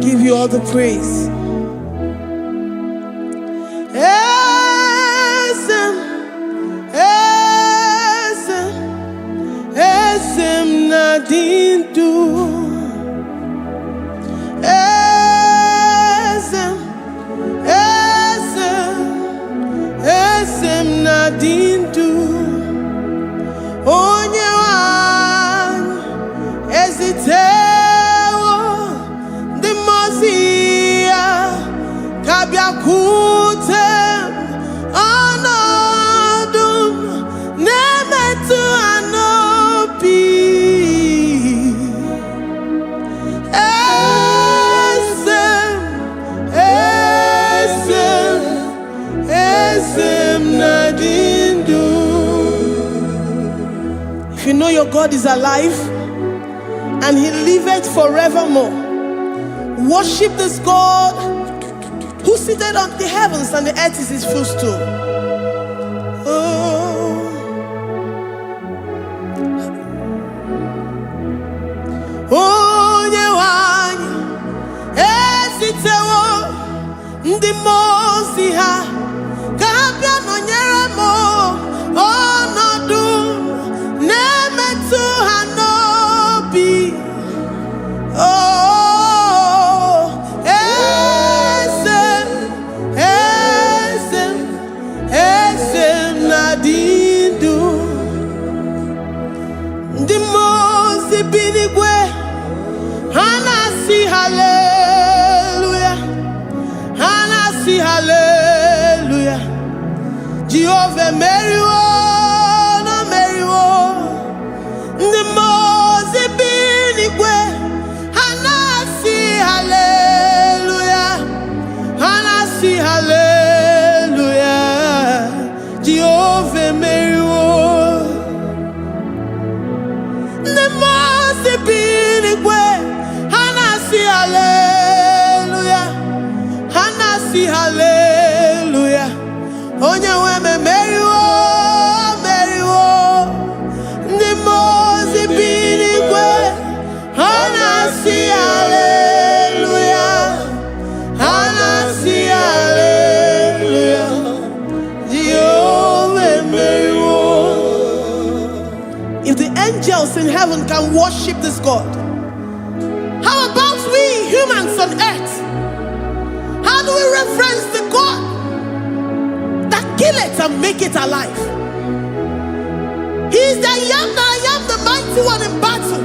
give you all the praise. Esem nadindu. Esem nadindu. Onye wan ezitewo di mozia kabia kutem anodum nemetu anopi. Esem nadindu. If you know your God is alive and he liveth forevermore, worship this God who seated on the heavens and the earth is his footstool. Onye wanyi esitewo ndi mozi ha kabia nonyere mo onodu nemetu hanobi. Esem nadindu. Ndi mozi binigwe hanasi hallelujah, hanasi hallelujah. Jehovah meriwo no meriwo. Ndi mozi binigwe hanasi hallelujah, hanasi hallelujah. Jehovah meriwo. Ndi mozi binigwe hanasi hallelujah, hanasi hallelujah. Onye weme meriwo, meriwo. Ndi mozi binigwe hanasi hallelujah, hanasi hallelujah. Jehovah meriwo. If the angels in heaven can worship this God, how about we humans on earth? How do we reference the God that kill it and make it alive? He is the I am, the mighty one in battle.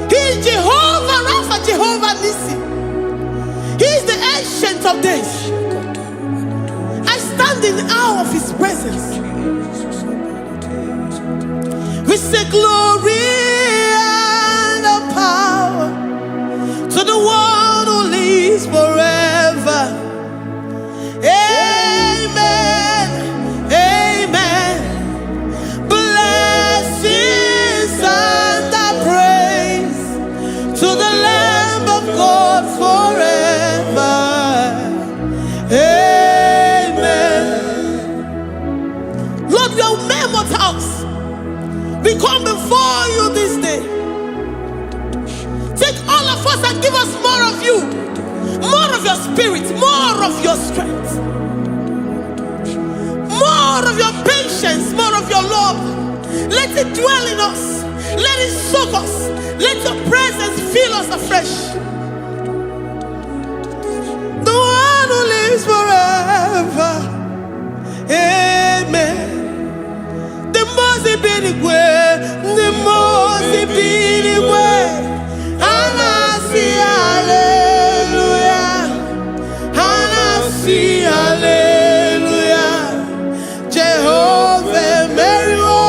He is Jehovah Rapha, Jehovah Nissi. He is the ancient of days. I stand in awe of his presence. We say glory and power to the one who lives forever. Amen, amen. Blessings and praise to the Lamb of God forever. Amen. Lord, we are mammoth house. We come before you this day. Take all of us and give us more of you, more of your spirit, more of your strength, more of your patience, more of your love. Let it dwell in us. Let it soak us. Let your presence fill us afresh. The one who lives forever. Amen. The most binigwe, the most binigwe. Hanasi hallelujah, hanasi hallelujah. Jehovah meriwo,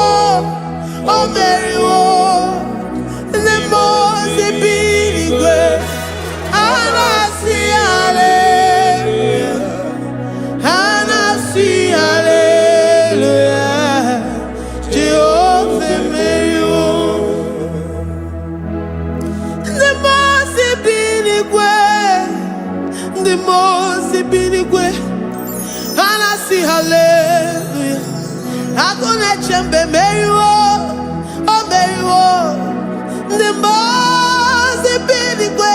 oh meriwo. The most binigwe, hanasi hallelujah, hanasi hallelujah. Jehovah meriwo. The most binigwe, hanasi hallelujah. Agone chembe meriwo, oh meriwo. The most binigwe,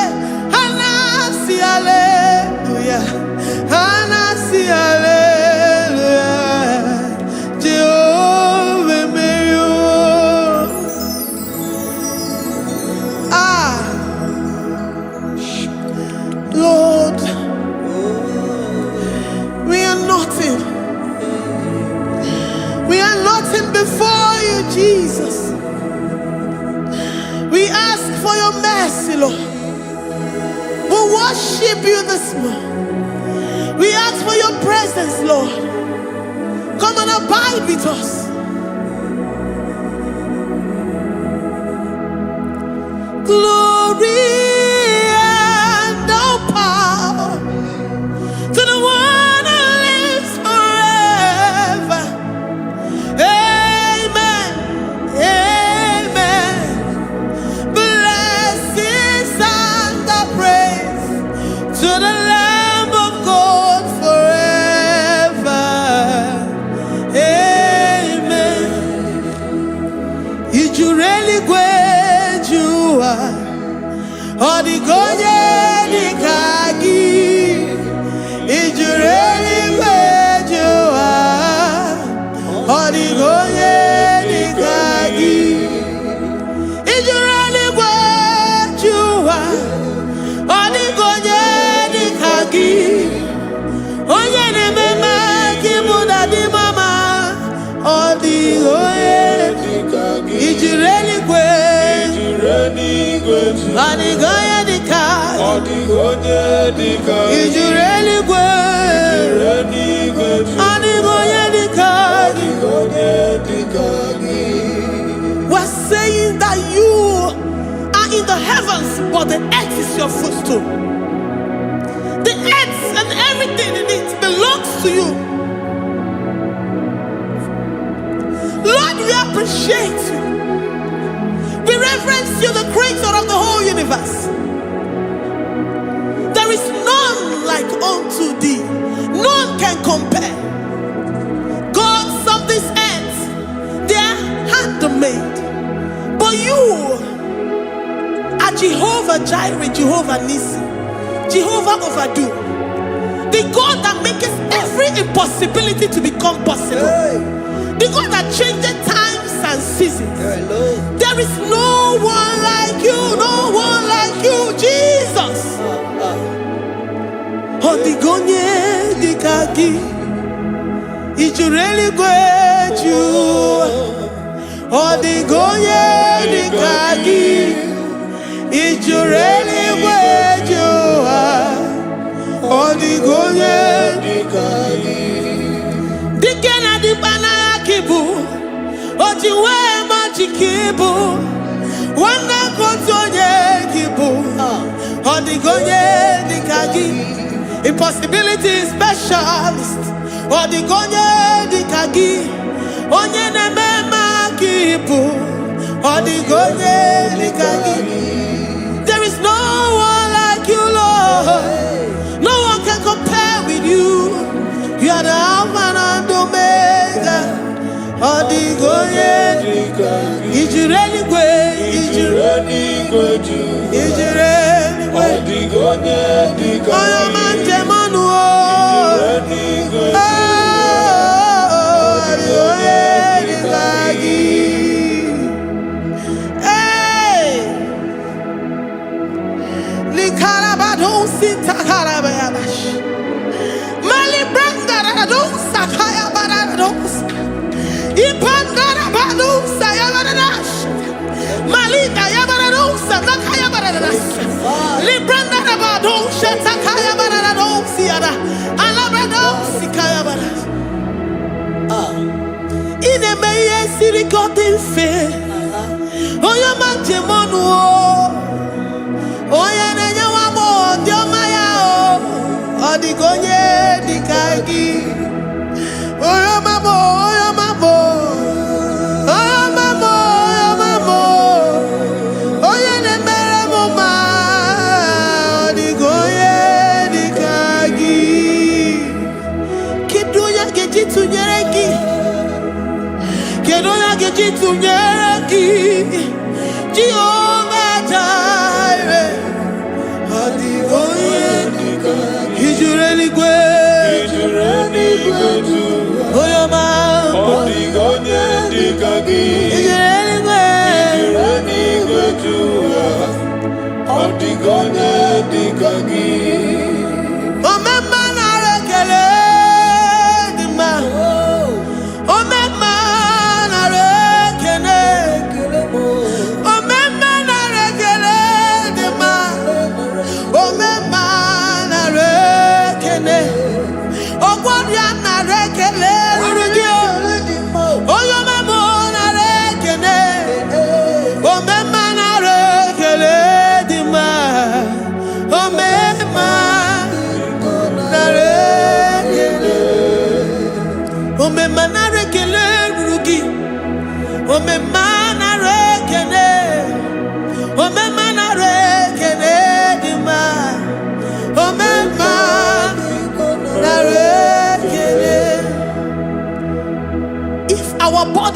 ask for your mercy, Lord. We worship you this morning. We ask for your presence, Lord. Come and abide with us. Glory and all power to the one who lives forever. Amen. Amen. Blessings and the praise to the Lamb of God forever. Amen. Did you really go? Odigonye dikagi, ijureli wejoa. Odigonye dikagi, ijureli wejoa. Odigonye dikagi, onye nemema kimuda di mama. Odigonye dikagi, ijureli wejoa. Odigonye dikagi, odigonye dikagi, ijureli wejoa. Odigonye dikagi. We're saying that you are in the heavens, but the earth is your footstool. The earth and everything in it belongs to you. Lord, we appreciate you. We reverence you, the creator of the whole universe. There is none like unto thee. None can compare. Gods of this earth, they are handmade. But you are Jehovah Jireh, Jehovah Nissi, Jehovah Overdo. The God that makes every impossibility to become possible. The God that changes times and seasons. There is no one like you, no one like you, Jesus. Odigonye dikagi, ijureli wejoa. Odigonye dikagi, ijureli wejoa. Odigonye dikagi. Dikena dibana kibu, ojiwe majikibu. Wana kotonye kibu, odigonye dikagi. Impossibility specialist, odigonye dikagi. Onye nemema kibu, odigonye dikagi. There is no one like you, Lord. No one can compare with you. You are the Alpha and Omega. Odigonye dikagi. Ijureli ijureli odigonye dikagi. Oyomanje manu odigonye dikagi. Hey, likarabado sitakarabayabash. Mali branga radosa kaya baradosa. Ipangara badosa yabaradosa. Malika yabaradosa nakaya baradosa. Libranda rabadosa takaya baradosa yada. Alabradosa kaya baradosa. Ine meye sirikotin fe. Oya manje monu. Oya nenya wamo diomaya o. Odigonye dikagi. Oya mamo, oya mamo. Oya mamo, oya mamo. Oya nemere moma. Odigonye dikagi. Kidunya gejitu nyereki. Kidunya gejitu nyereki. Jehovah Jireh. Odigonye dikagi. Ijureli wejoa. Oya mamo. Odigonye dikagi. Ijureli wejoa. Odigonye dikagi. Omema na rekele dima. Omema na rekele.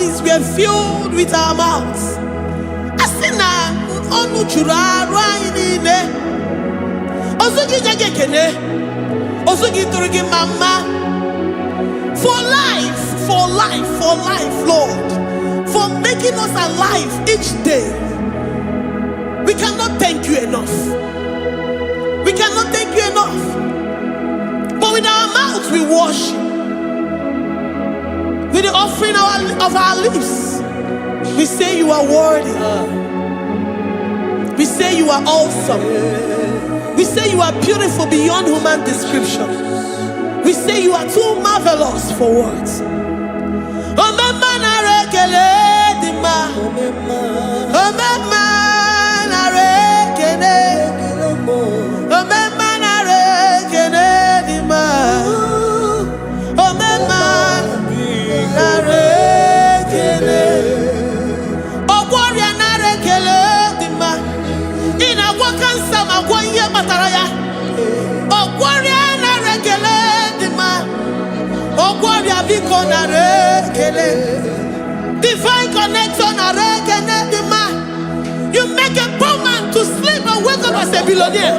bodies were filled with our mouths. Asina onu chura rainine. Osugi jagekene. Osugi turigi mama. For life, Lord. For making us alive each day. We cannot thank you enough. We cannot thank you enough. But with our mouths we worship. With the offering of our lips, we say you are worthy. We say you are awesome. We say you are beautiful beyond human description. We say you are too marvelous for words. Divine connection. You make a poor man to sleep and wake up as a billionaire.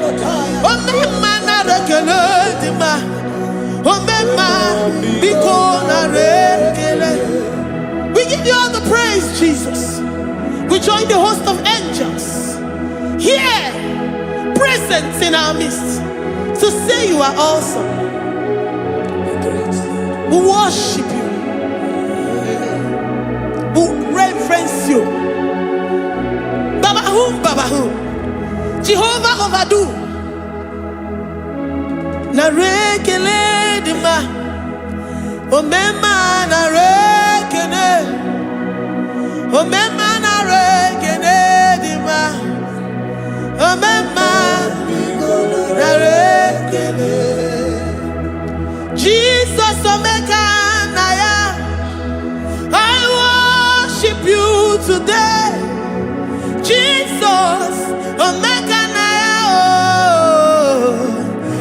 We give you all the praise, Jesus. We join the host of angels here, present in our midst, to say you are awesome. We worship you. We reverence you. Babahum. Jehovah overdo. Narekele dima. Omema narekene. Omema narekene dima. Omema narekene. Jesus Omega Naya, I worship you today. Jesus Omega Naya, oh,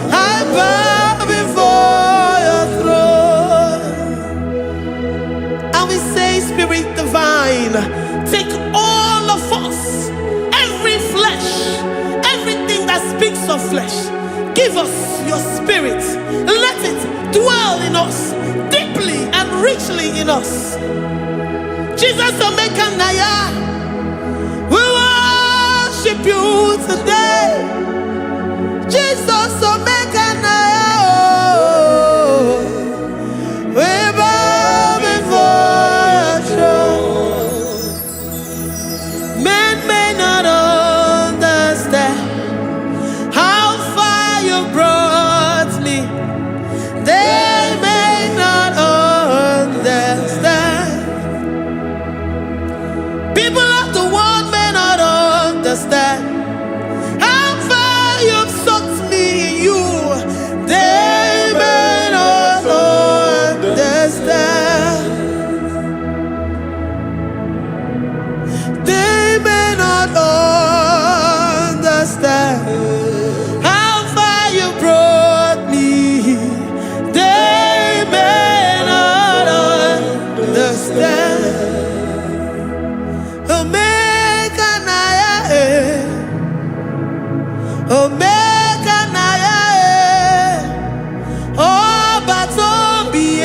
I bow before your throne. And we say, Spirit Divine, take all of us, every flesh, everything that speaks of flesh. Give us your spirit. Let it dwell in us, deeply and richly in us. Jesus Omega Naya, we worship you today. Jesus Omega Naya, oh, we bow before your throne. Men may not understand how far you brought me. They may not understand. People of the world may not understand how far you've sucked me in you. They may not understand. They may not understand how far you brought me. They may not understand. Omega Naya, Omega Naya, oh Batobie,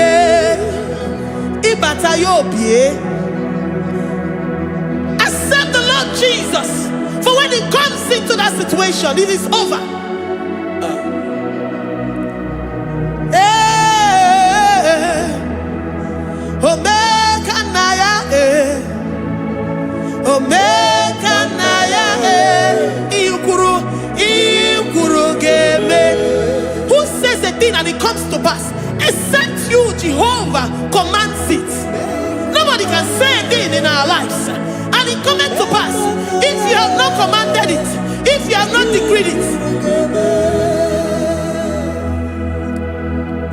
Ibatayobie. Accept the Lord Jesus, for when He comes into that situation, it is over. Omega Naya, Omega Naya, Ikuru Game. Who says a thing and it comes to pass? Except you, Jehovah, commands it. Nobody can say a thing in our lives and it comes to pass if you have not commanded it, if you have not decreed it.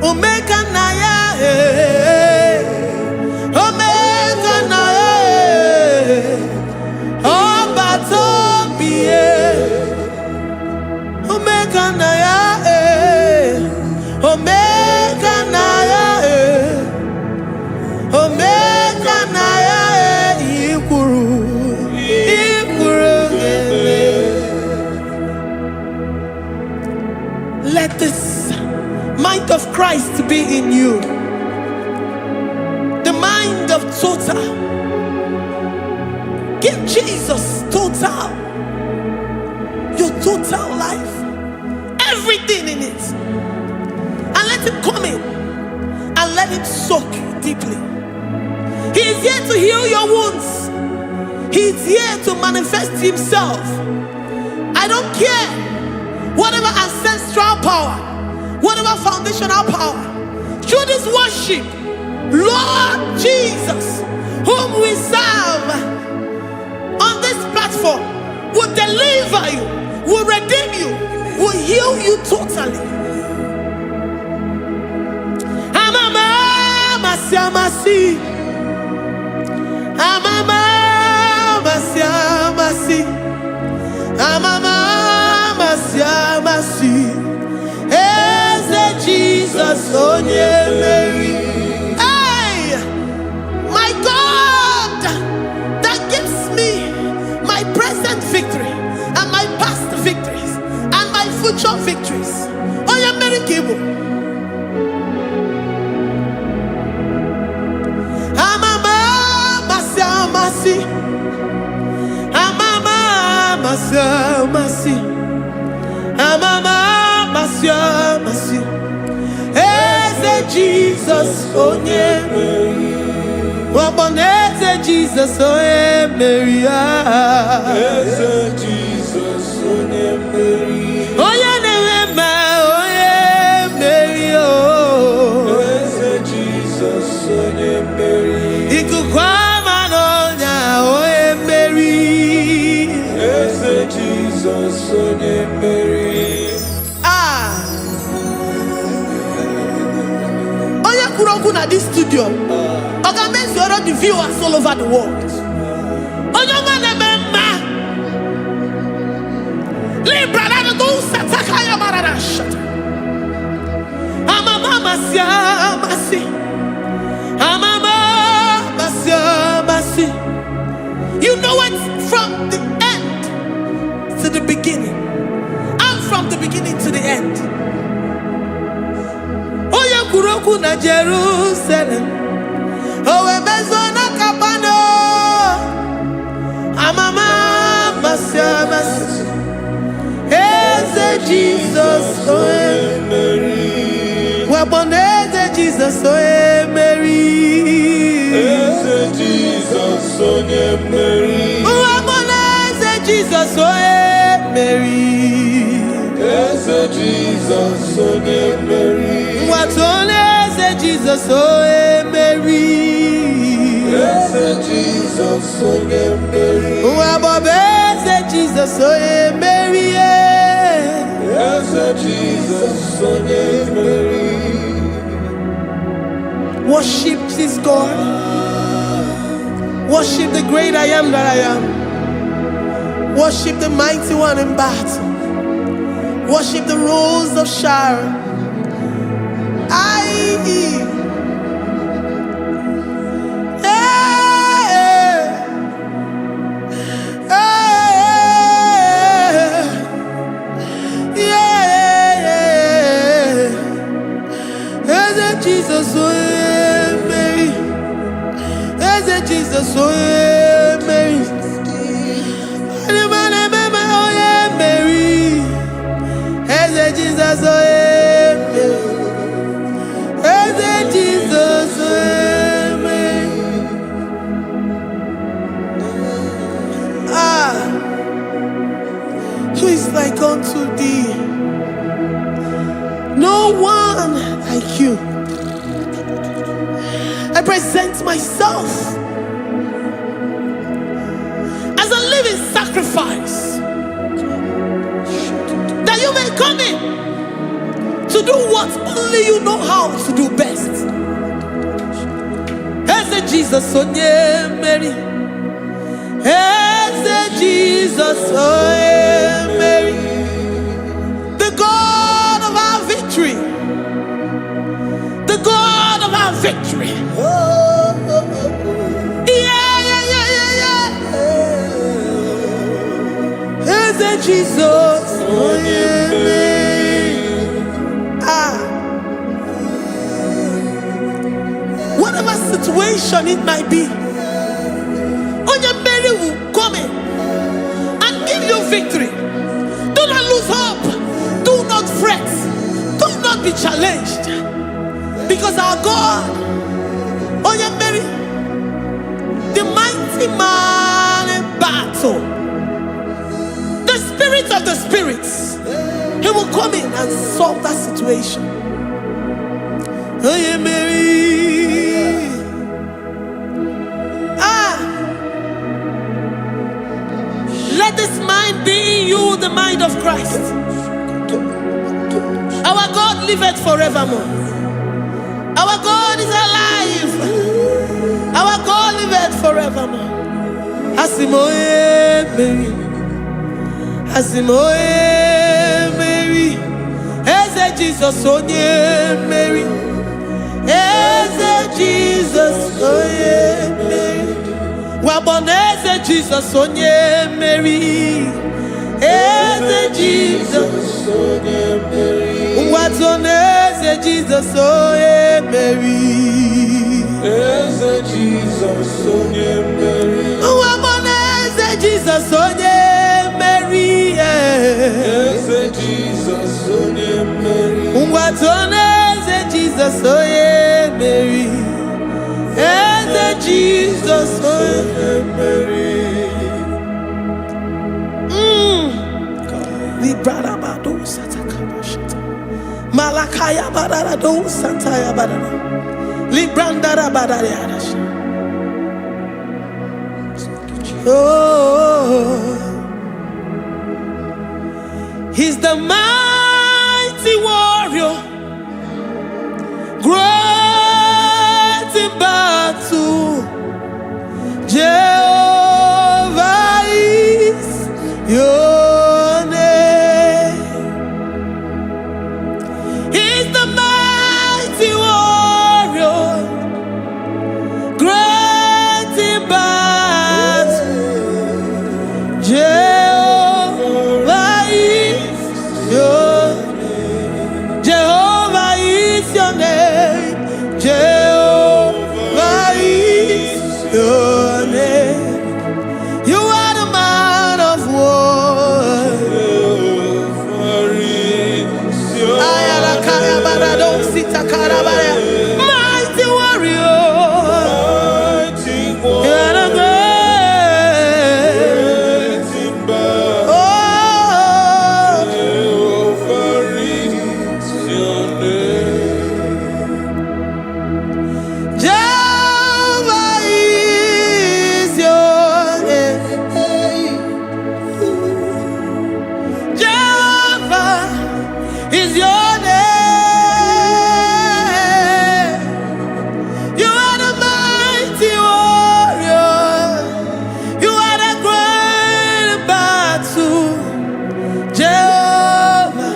Omega Naya, Omega Naya, oh Batobie, Omega Naya, Omega Naya, Omega Naya. Christ be in you. The mind of total. Give Jesus total. Your total life. Everything in it. And let him come in. And let him soak deeply. He is here to heal your wounds. He is here to manifest himself. I don't care. Whatever ancestral power, whatever foundational power, through this worship, Lord Jesus, whom we serve on this platform, will deliver you, will redeem you, will heal you totally. Jesus, oh yeah, Mary. Hey, my God, that gives me my present victory and my past victories and my future victories. Oh yeah, Mary Kibo. Amama masi, amama masi, amama masi. Jesus, oh yeah, Mary. Waboneze Jesus, oh yeah, Mary. Jesus, oh yeah, Mary. Oh yeah, Mary. Oh, Jesus, oh yeah, Mary. Ikukwama no nya, oh yeah, Mary. Jesus, oh yeah, Mary. At this studio, organize the viewers all over the world. You know it from the end to the beginning, and from the beginning to the end. Kuroku na Jerusalem, oh ebezona kapano, amama masiamas, eze Jesus, oh Mary, waboneze Jesus, oh Mary, eze Jesus, oh Mary, waboneze Jesus, oh Mary, eze Jesus, oh Mary. What on is Jesus, oh Mary? Yes, Jesus, oh Mary. What is Jesus, oh Mary? Yes, Jesus, oh Mary. Worship this God. Worship the great I am that I am. Worship the mighty one in battle. Worship the rose of Sharon. Jesus, oh Mary, Jesus, oh Mary, Mary, Jesus, oh Jesus, who is like unto thee? No one like you. I present myself as a living sacrifice, that you may come in to do what only you know how to do best. As Jesus, oh yeah, Mary. As Jesus, oh yeah, Mary. The God of our victory. The God of our victory. As Jesus, oh yeah, Mary. situation it might be, Onyemere will come in and give you victory. Do not lose hope. Do not fret. Do not be challenged. Because our God, Onyemere, the mighty man in battle, the spirit of the spirits, he will come in and solve that situation. Onyemere. Let this mind be in you, the mind of Christ. Our God liveth forevermore. Our God is alive. Our God liveth forevermore. Asimoye Mary. Asimoye Mary. Eze Jesus onye Mary. Eze Jesus onye Mary. Waboneze Jesus onye Mary. Eze Jesus onye Mary. Watoneze Jesus onye Mary. Eze Jesus onye Mary. Waboneze Jesus onye Mary. Eze Jesus onye Mary. Watoneze Jesus onye Mary. Eze Jesus onye Mary. Malakaya badara do santaya badara. Librandara badara. Oh, he's the mighty warrior, great in battle. Jehovah is your name. He's the mighty warrior, great in battle. Jehovah is your name. Jehovah is your name. Jehovah is your name. You are the man of war. Mighty warrior. You are the great. Oh, Jehovah is your name. Jehovah is your name. Jehovah is your name. You are the mighty warrior. You are the great battle. Jehovah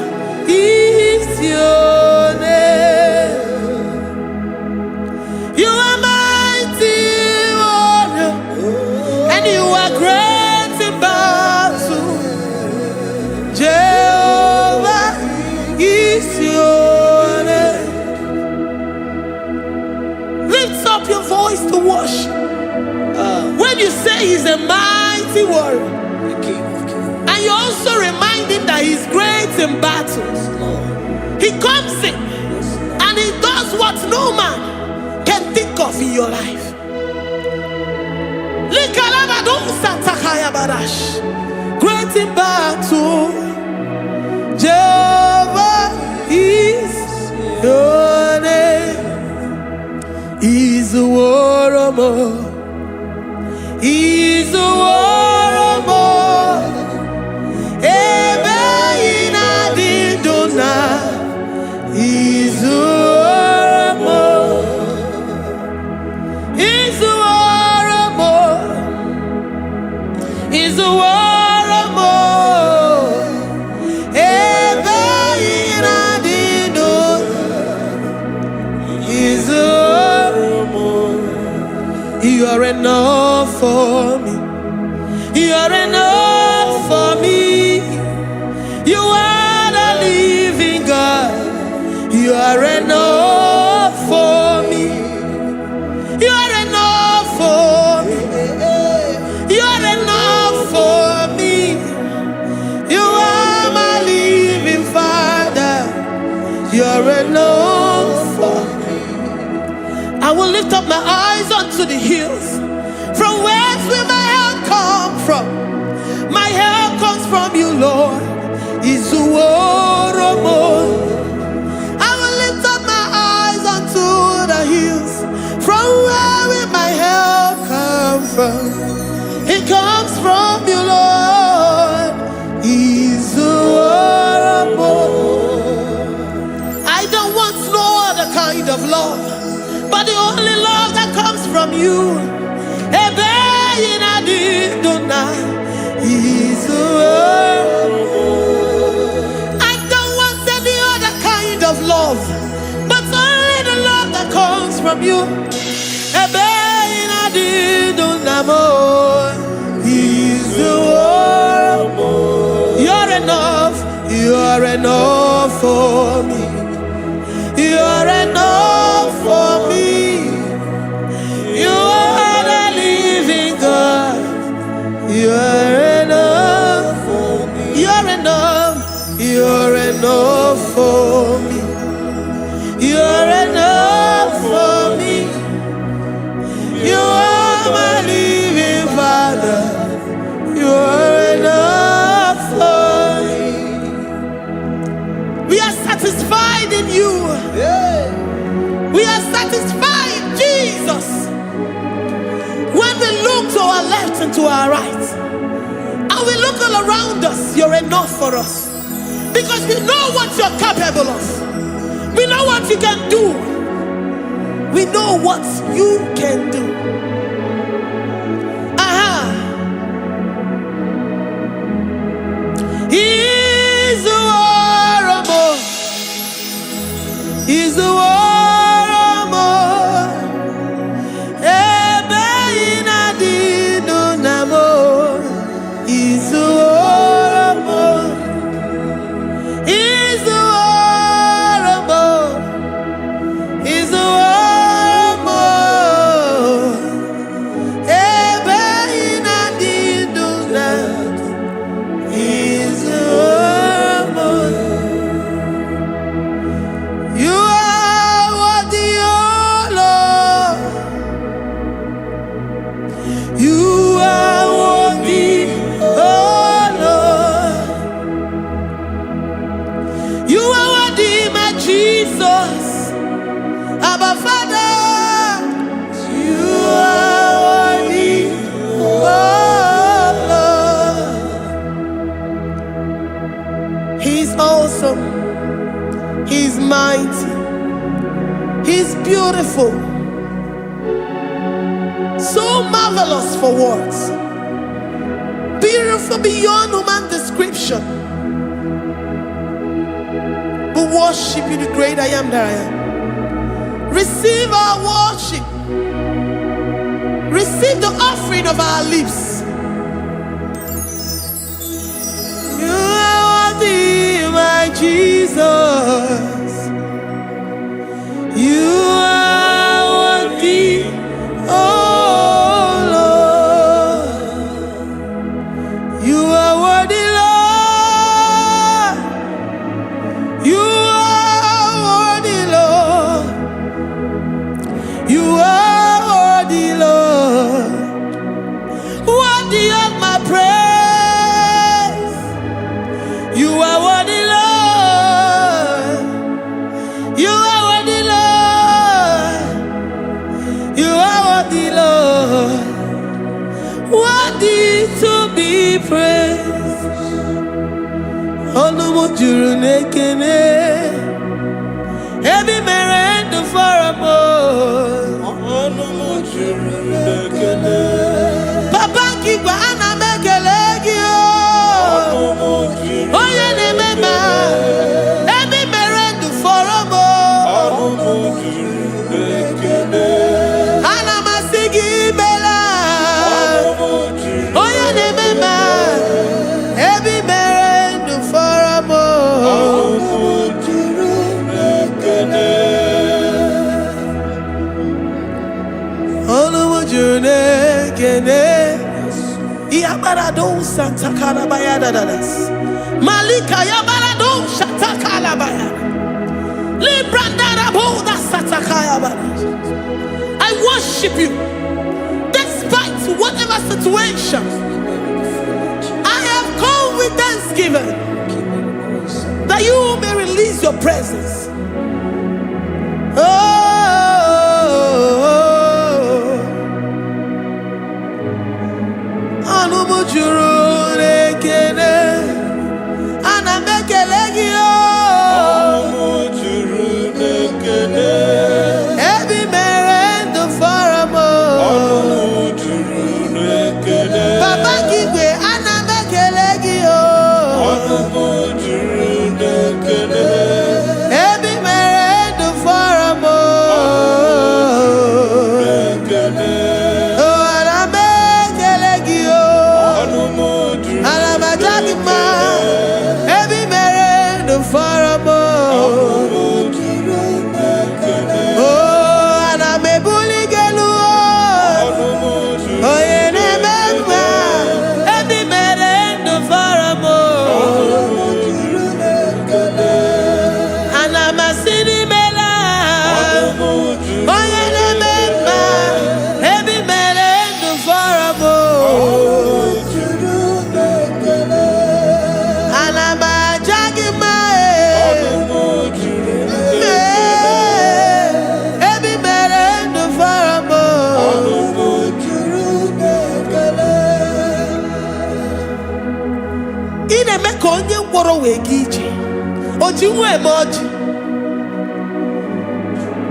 is your name. You are mighty warrior, and you are great in battle. Jehovah is your name. Lift up your voice to worship. When you say he's a mighty warrior, and you also remind him that he's great in battles, he comes in and he does what no man can think of in your life. Great in battle, Jehovah is your name. He's a warrior. He's a warrior. Ebe ina didona. He's a warrior. He's a warrior. He's a warrior. Ebe ina didona. He's a warrior. You are enough for me. You are enough for me. You are the living God. You are enough for me. You are enough for me. I will lift up my eyes unto the hills. From whence will my help come from? My help comes from you, Lord. I will lift up my eyes unto the hills. From where will my help come from? It comes from you, Lord. I don't want no other kind of love, but the only love that comes from you. I don't want any other kind of love, but only the love that comes from you. You're enough. You're enough for me. You're enough for me. You are the living God. You're enough for me. You're enough. You're enough for me. You're enough for me. You are my living Father. You're enough for me. We are satisfied in you. We are satisfied in Jesus. When we look to our left and to our right, and we look all around us, you're enough for us. Because we know what you're capable of. We know what you can do. We know what you can do. He's the war. He's the war. He's mighty. He's beautiful. So marvelous for words. Beautiful beyond human description. We worship you, the great I am that I am. Receive our worship. Receive the offering of our lips. You are worthy, my Jesus. You are worthy, oh Lord. You are worthy, Lord. You are worthy, Lord. You are worthy, Lord. Worthy of my praise. You are worthy, Lord. You are worthy, Lord. You are worthy, Lord. Worthy to be praised. Onumujuru nekene. Every merend for a boy. Onumujuru nekene. Papa kigwa ana mekelegio. Onumujuru. Oye ne mema. Every merend for a boy. Onumujuru nekene. Ana masigi bela. Onumujuru. Oye ne mema. Every merend for a boy. Onumujuru nekene. Yabarado Santa Calabayada. Malika Yabarado Shata Calabaya. I worship you despite whatever situation. I have come with thanksgiving that you may release your presence.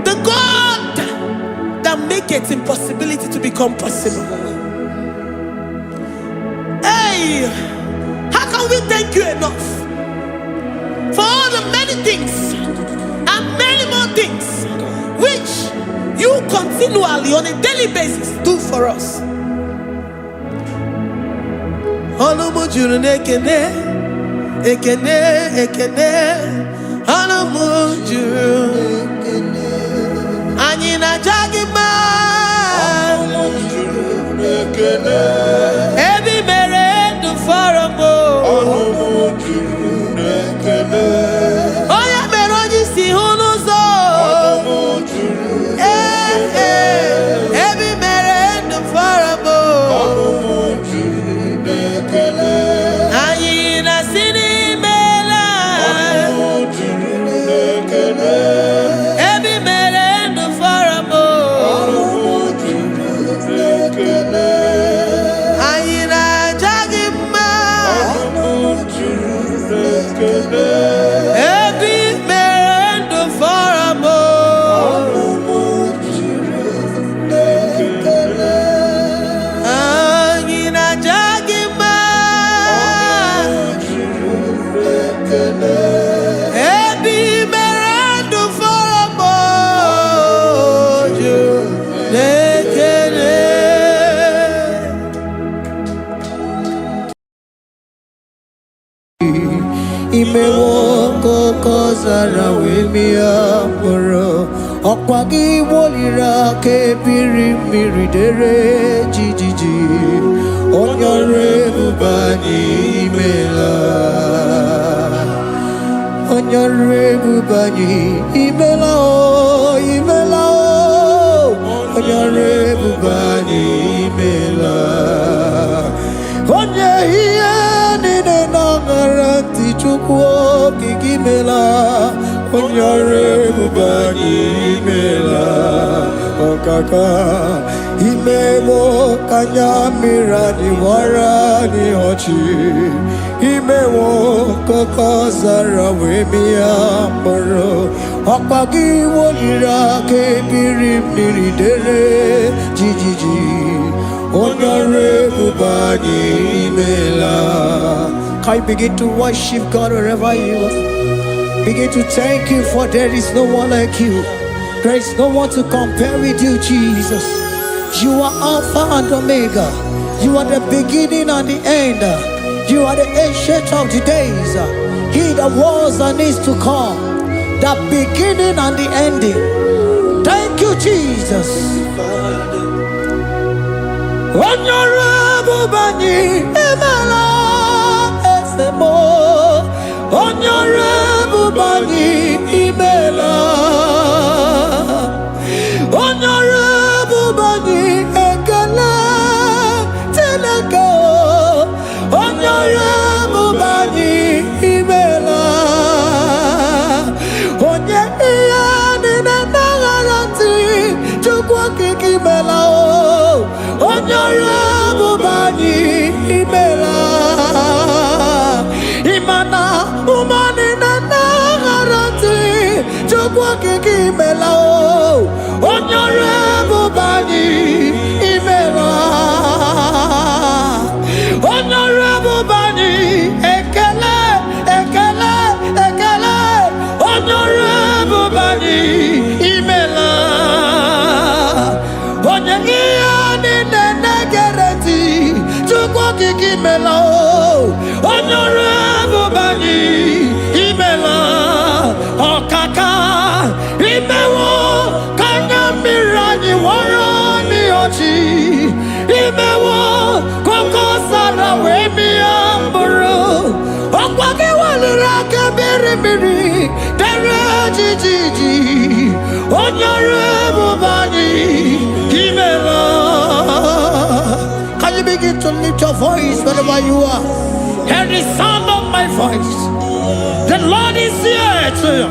The God that makes impossibility to become possible. Hey, how can we thank you enough for all the many things and many more things which you continually on a daily basis do for us? Ekene, ekene, anamujuru. Anyina jagima. Ebi mere du faramo. Oya meroji si hunuzo. Ebi mere du faramo. Anyina sini. Imewoko kozara wemia moro Okwagi wolira ke biri miridere jijiji Onyore bubani imela Onyore bubani imela o imela o Onyore bubani imela Onye hiye nine nangaranti chukwo kikimela Onyore bubani imela Okaka Imemo kanyamira ni wara ni hochi Imewo koko zara wemia moro Okpagi wolira ke biri miridere jijiji Onyore bubani imela. Can you begin to worship God wherever you are? Begin to thank Him, for there is no one like you. There is no one to compare with you, Jesus. You are Alpha and Omega. You are the beginning and the end. You are the ancient of the days. He that was and is to come. The beginning and the ending. Thank you, Jesus. Honorable Bani Emala Esemo. Honorable Bani Emela. kiki mela o onyore bubani imela onyore bubani ekele ekele ekele onyore bubani imela onye ni negereti chukwu kiki mela o onyore bubani imela okaka imewo kanya mirani warani ochi imewo koko sara we mi amburu okwage walira kebiri miri dere jijiji onyore bubani imela. Can you begin to lift your voice wherever you are? Hear the sound of my voice. The Lord is here to you.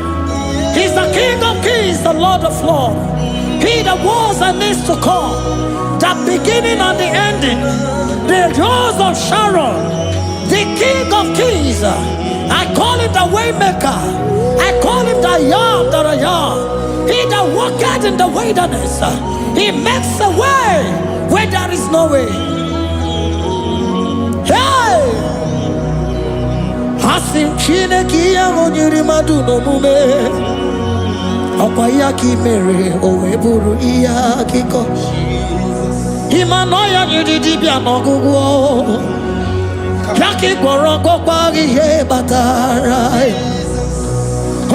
He's the King of Kings, the Lord of Lords. He that was and is to come, the beginning and the ending, the rose of Sharon, the King of Kings. I call him the Waymaker. I call him the Yam that I am. He that walketh in the wilderness, he makes a way where there is no way. Hey! Hasim Chineke ya onyiri madu no mume Okwa ya ki mere owe buru iya kiko Imano ya nyiri dibia no gugu Ya ki gworo gokwa ihe batara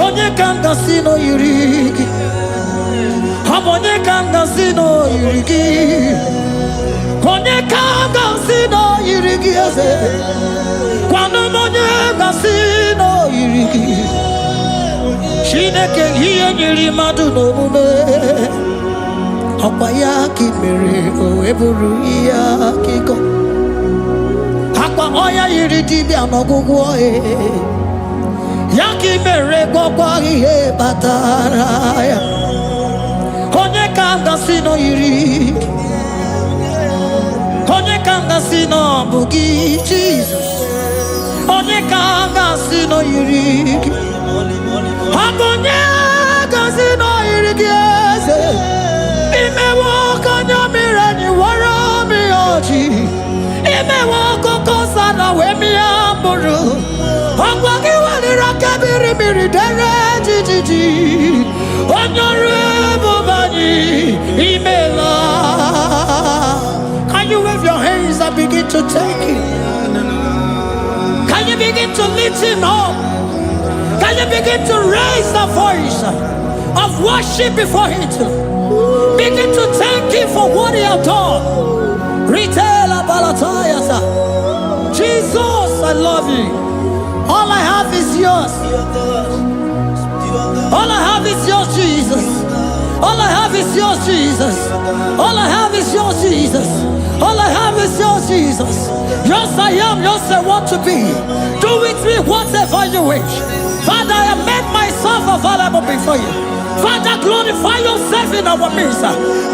Onye kanga sino yiri Onye kanga sino yiri Onye kanga sino yiri eze Kwano monye gasino yiriki Shineke hiye nyiri madu no mume Okwa ya ki mere owe buru iya kiko Akwa oya yiri dibia no gugu oe Ya ki mere gwakwa ihe batara ya Onye kanga sino yiriki Onye kanga sino bugi Jesus Onye kanga sino yiriki Agonye kanga sino yiriki eze Imewo kanya mirani wara mi oji Imewo koko sana we mi amburu Agwagi walira kebiri miri dere jijiji Onyore bubani imela. Can you wave your hands and begin to take it? Can you begin to lift him up? Can you begin to raise the voice of worship before him? Begin to thank him for what he has done. Retailer Balatayasa. Jesus, I love you. All I have is yours. All I have is yours, Jesus. All I have is yours, Jesus. All I have is yours, Jesus. All I have is yours, Jesus. Yours I am, yours I want to be. Do with me whatever you wish. Father, I have made myself available before you. Father, glorify yourself in our midst.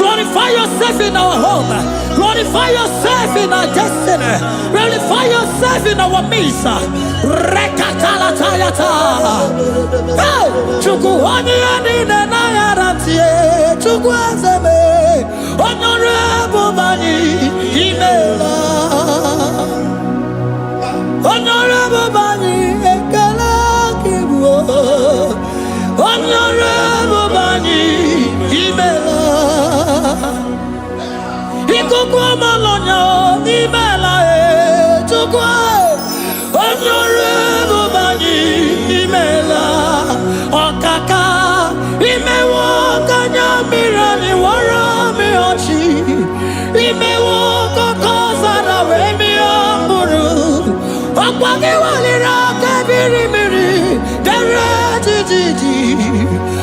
Glorify yourself in our home. Glorify yourself in our destiny. Glorify yourself in our midst. Rekatalatayata. Hey! Chukwani anine na yaratie. Chukwazeme. Honorable Bani Imela. Honorable Bani Ekala Kibu. Honorable Bani Imela. Ikukwa malonya Imela chukwa. Honorable Bani Imela. Okaka Imewo kanya mirani warami ochi. Imewo koko sara we mi amburu. Okwage walira kebiri miri dere jijiji.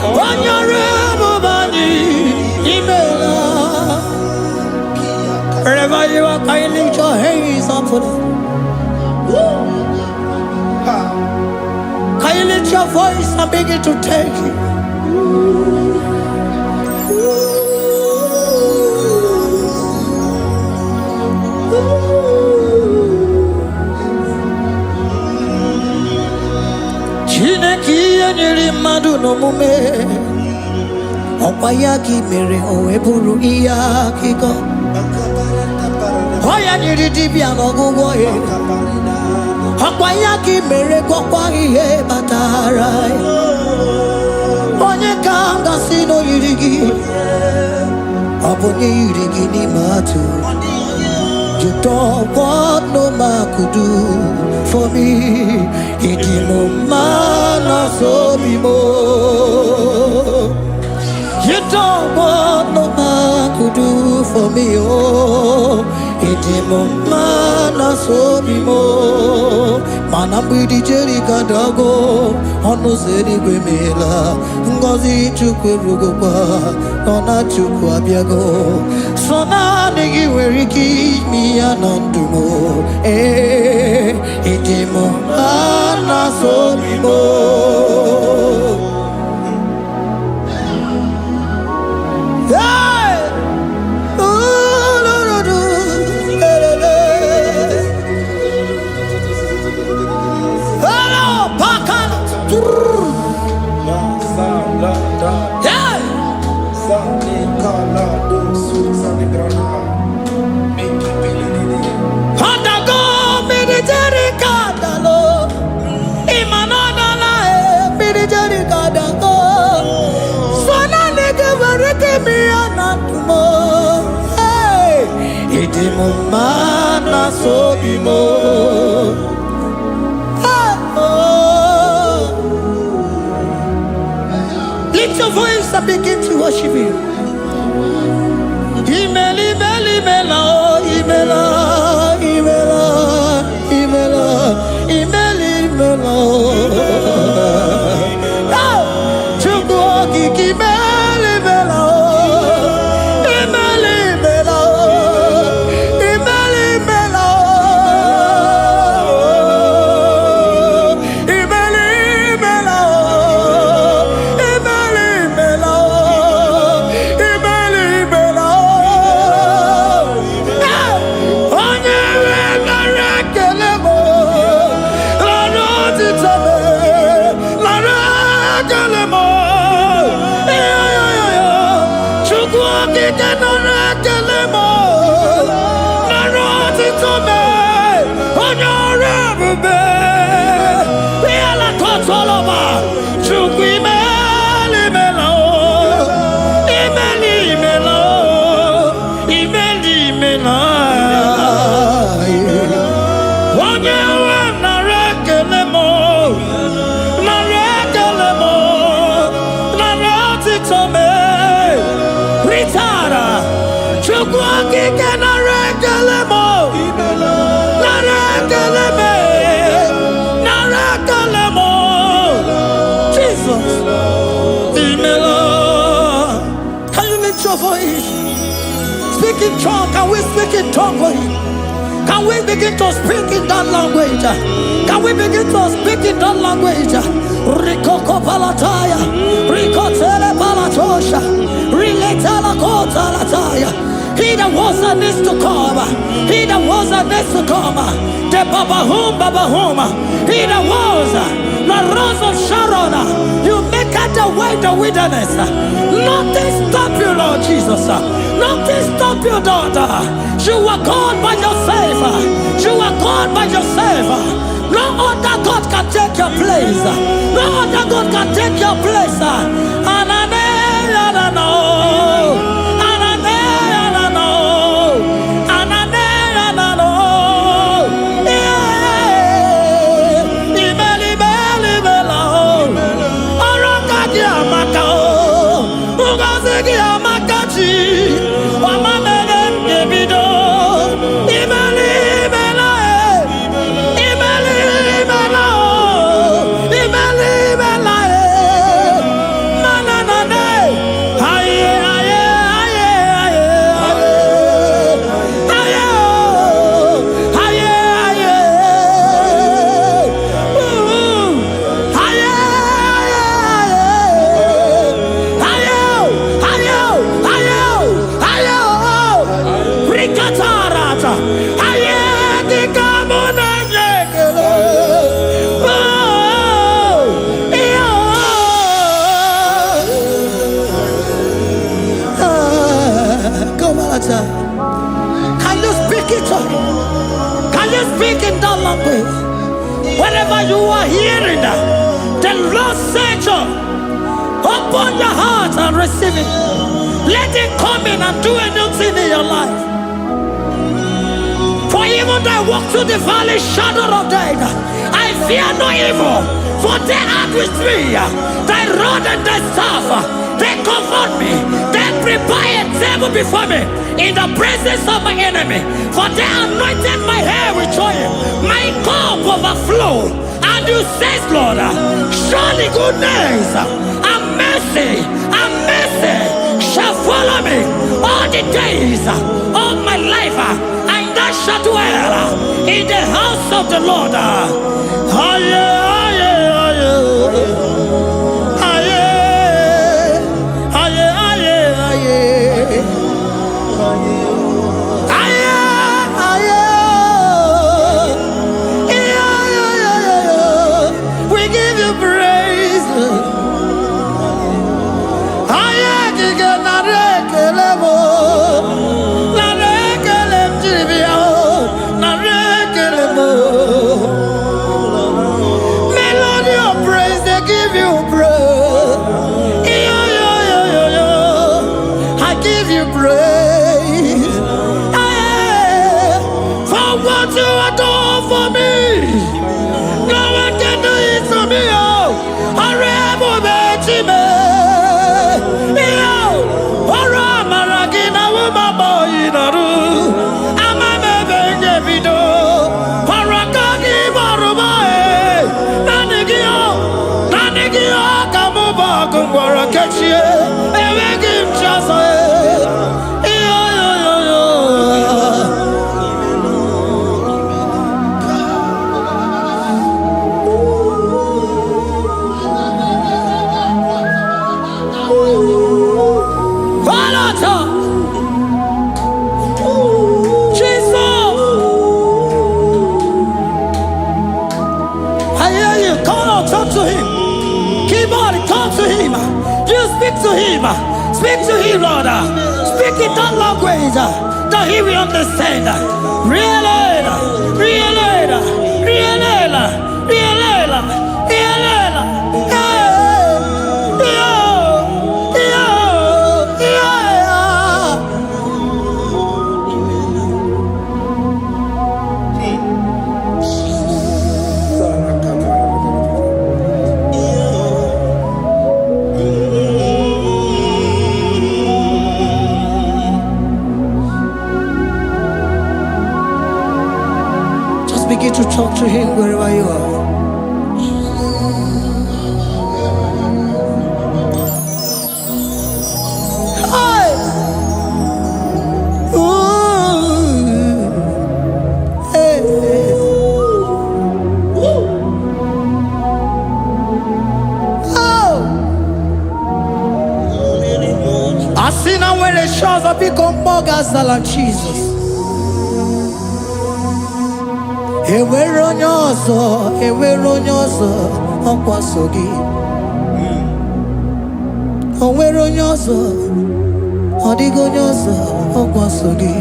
Honorable Bani Imela. Wherever you are, can you lift your hands up for them? Can you lift your voice and begin to take it? Chineke nyiri mmadụ n'omume Opayaki mere o eburu iya kiko. Oya niri dibia no gugo e. Opayaki mere kokwa ihe batara. Onye kanga sino yirigi. Obonye yirigi ni matu. You don't want no man could do for me. It is no man so be more. You don't want no man could do for me. Oh, it is no man so be more. Manambi di Jerica Dago, Ono Zeri Gwemela, Ngozi Chukwerugopa, Nona Chukwabiago, Sona Negi Weriki, mi Anandumo, Idimo, Ana Sobimo. Mana so bimo. Lift your voice and begin to worship Him. Imeli, imeli, imela, imela, imela, imela, imeli, imela. Chukwuoki kimeli, imela. Speak in tongue. Can we speak in tongue for Him? Can we begin to speak in that language? Can we begin to speak in that language? Rikoko palataya, rikotele palatosha, riletala kota lataya. He that was and is to come. He that was and is to come. The Babahum, Babahum. He that was the rose of Sharon. You make out the way the wilderness. Nothing stop you, Lord Jesus. Nothing stop you, daughter. You are God by yourself. You are God by yourself. No other God can take your place. No other God can take your place. The Lord said, open your heart and receive it. Let it come in and do a new thing in your life. For even though I walk through the valley shadow of death, I fear no evil. For they are with me. Thy rod and thy staff, they comfort me. They prepare a table before me in the presence of my enemy. For they anointed my hair with oil. My cup overflow. And you say, Lord, surely goodness and mercy shall follow me all the days of my life. And I shall dwell in the house of the Lord. We give you praise. Melody of praise, they give you praise. I give you praise. For what you have done for me, no one can do it for me. Speak to him, Lord. Speak in that language that he will understand. Begin to talk to him wherever you are. Hey! Ooh! Hey! Oh! I see now where the shores have become more gas than Jesus. Ewere onye ọzọ ọkwaso gị. O nwere onye ọzọ, ọ dịghị onye ọzọ ọkwaso gị.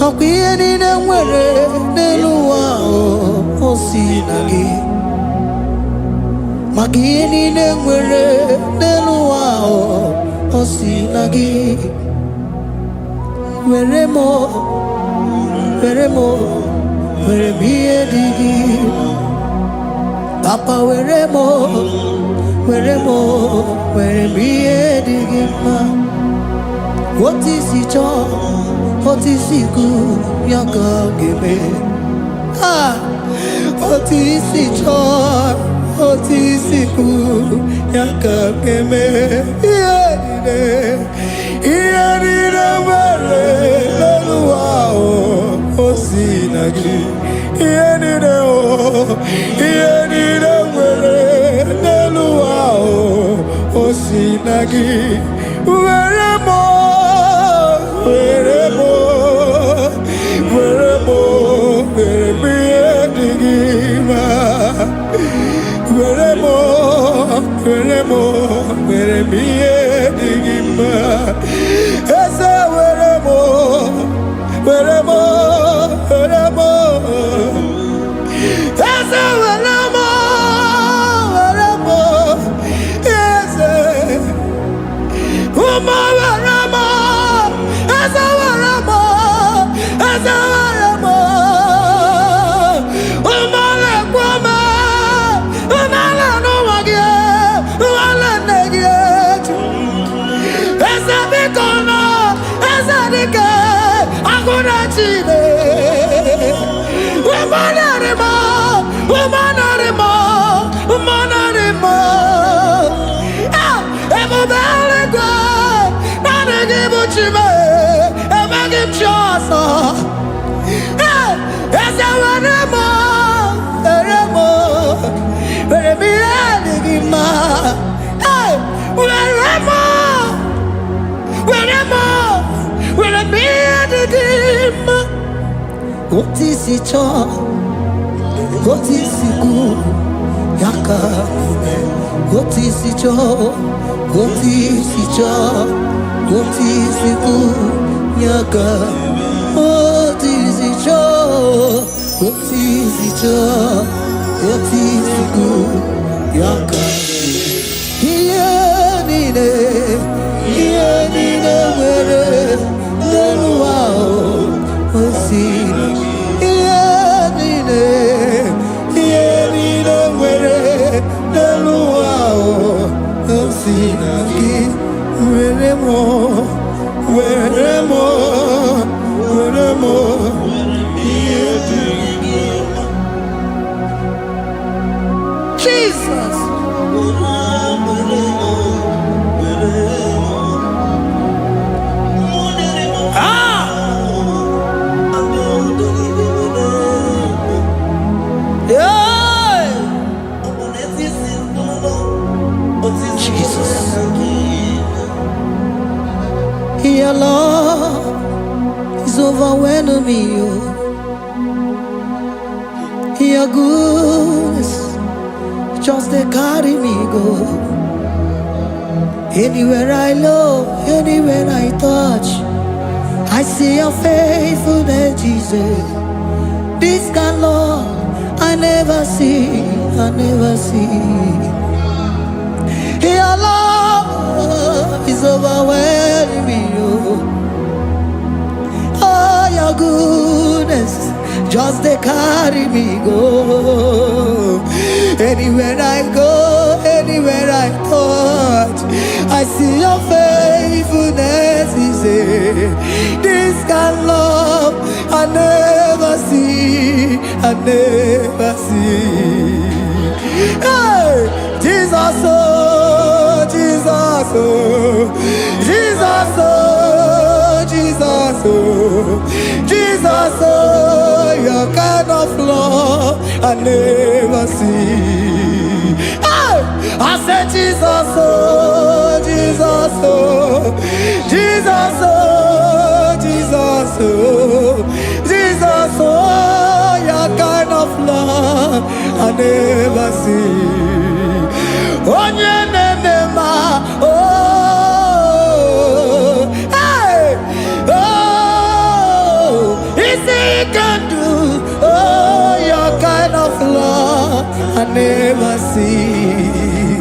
Ọkwa ihe niile nwere n'elu ụwa o si na gị. Maka ihe niile nwere n'elu ụwa o si na gị. Were m ihe dị gị. Papa were m ihe dị gị mma. Otu isi chọọ, otu isi kwu ya ka ọ ga-eme. Otu isi chọọ, otu isi kwu ya ka ọ ga-eme. Ihe niile nwere n'elu ụwa o si na gị. Ihe niile nwere n'elu ụwa o si na gị. Were m ihe dị gị mma. Were m ihe dị gị mma. Eze were m Eze were m What is it all? What is it good? Yaka. What is it all? What is it all? What is it good? Yaka. What is it all? What is it all? What is it good? Yaka. Nine, where no wow, Jesus. Your love is overwhelming me. Your goodness just they carry me go. Anywhere I look, anywhere I touch, I see your faithfulness, Jesus. This kind of love I never see, I never see. Your love is overwhelming me. Oh, your goodness just they carry me go. Anywhere I go, anywhere I touch, I see your faithfulness. This kind of love I never see, I never see. Hey, Jesus, oh, Jesus, oh, Jesus, oh, Jesus, oh, Jesus, oh, your kind of love I never see. Hey, I said Jesus, oh, Jesus, oh, Jesus, oh, Jesus, oh, Jesus, oh, your kind of love I never see. Hey, oh, easy can do. Oh, your kind of love I never see.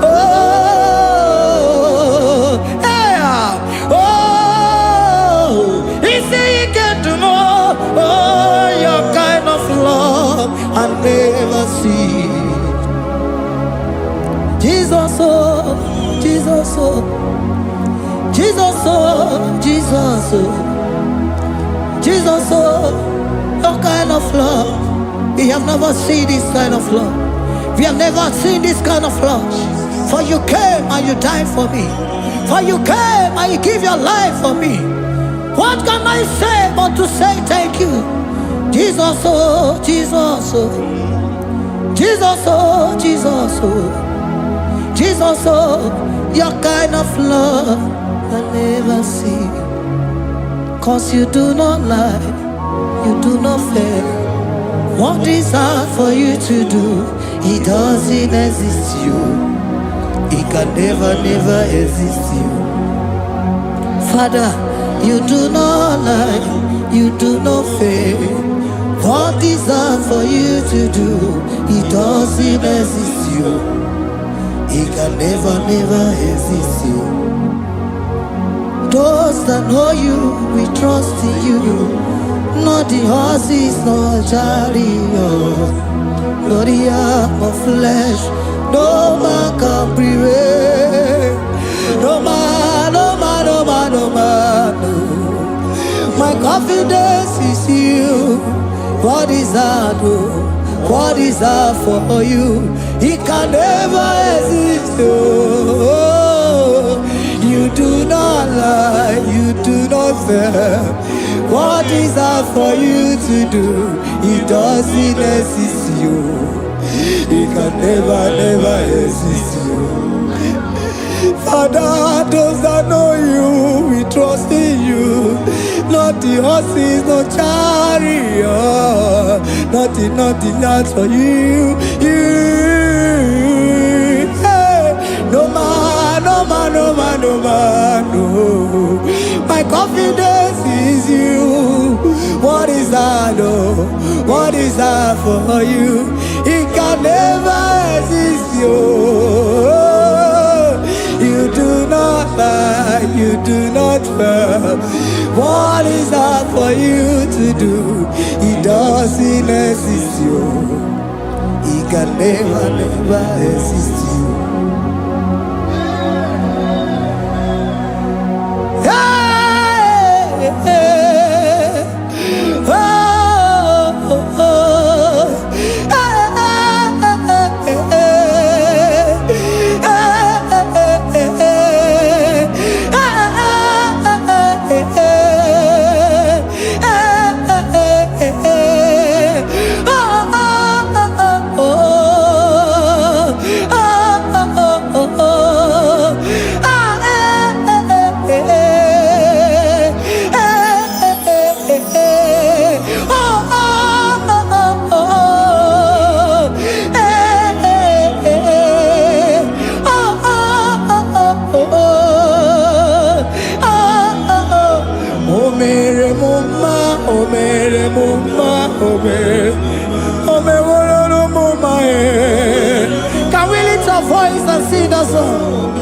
Oh, hey, oh, easy can do more. Oh, your kind of love I never see. Jesus, oh, Jesus, oh, Jesus, oh, Jesus, oh, Jesus, oh, your kind of love. We have never seen this kind of love. We have never seen this kind of love. For you came and you died for me. For you came and you give your life for me. What can I say but to say thank you? Jesus, oh, Jesus, oh, Jesus, oh, Jesus, oh, Jesus, oh, your kind of love I never see. 'Cause you do not lie, you do not fail. What is hard for you to do, it doesn't exist you. It can never, never exist you. Father, you do not lie, you do not fail. What is hard for you to do, it doesn't exist you. It can never, never exist you. Those that know you, we trust in you. Not the horses, not chariot, not the arm of flesh. No man can prevail. No man, no man, no man, no man. No. My confidence is you. What is hard? What is hard for you? It can never exist. Oh, you do not lie, you do not fail. What is hard for you to do? It doesn't exist you. It can never, never exist you. Father, those that know you, we trust in you. not the horses, no chariot, nothing that's for you. Hey, no man, no. My confidence is you. What is that, oh? What is that for you? It can never exist, you. You do not lie, you do not fail. What is that for you to do? It doesn't exist, you. It can never exist, you. Can we lift our voice and sing that song?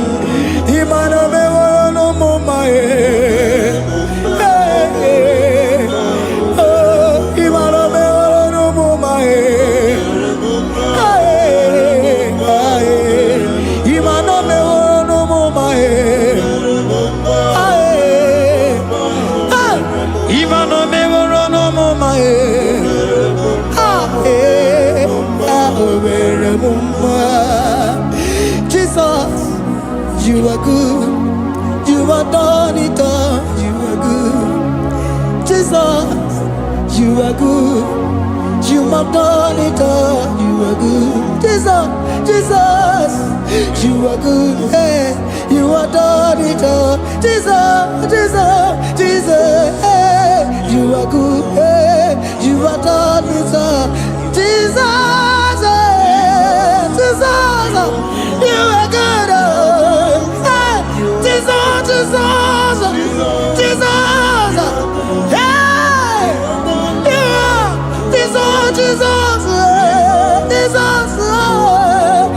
Jesus, you are good. You are done it all. You are good. Jesus, you are good. You have done it all. You are good. Jesus, you are good. Hey, you have done it all. Jesus, hey, you are good. Hey, you have done it all. Jesus, you are good. Hey, Jesus, hey, you are Jesus,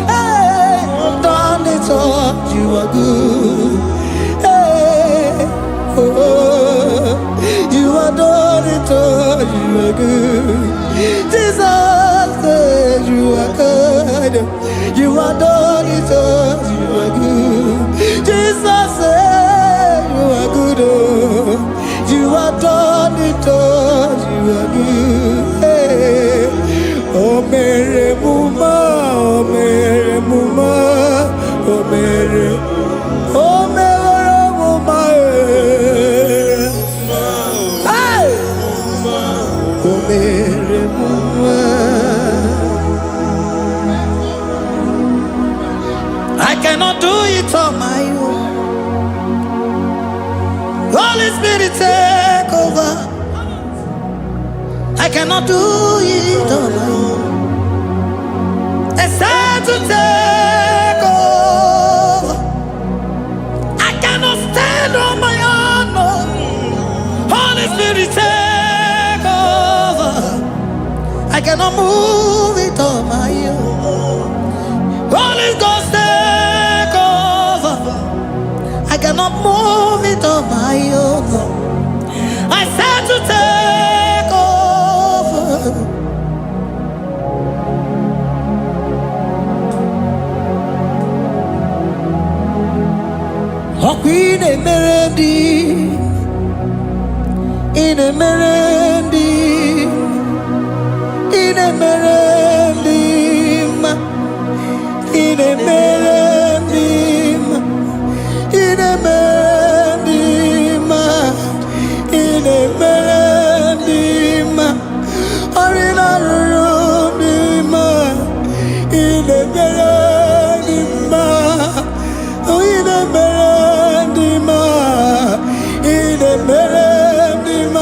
hey, done it all. You are good. Hey, oh, you are done it all. You are good. Jesus, you are good. You are done it all. You are good. Jesus, you are good. Oh, you are done it all. You are good. Hey. Oh, Mary Muma, oh, Mary Muma, oh, Mary, oh, Mary Muma, hey, oh, Mary Muma. I cannot do it on my own. Holy Spirit, take over. I cannot do it on my own. It's time to take over. I cannot stand on my own. No. Holy Spirit, take over. I cannot move it on my own. Holy Ghost, take over. I cannot move it on my own. I said to take over. Oh, Queen Emerendi, in Emerendi, in Emerendi, in Emerendi, in Emerendi, in Emerendi, Arina Rudima, in Emerendi, in Emerendi, in Emerendi,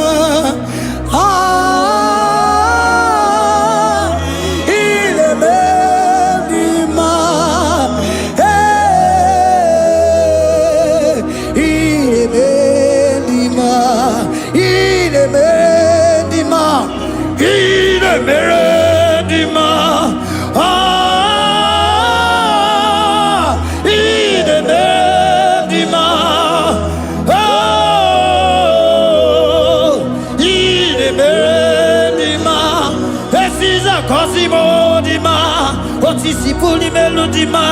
dima, otisi puli melodima.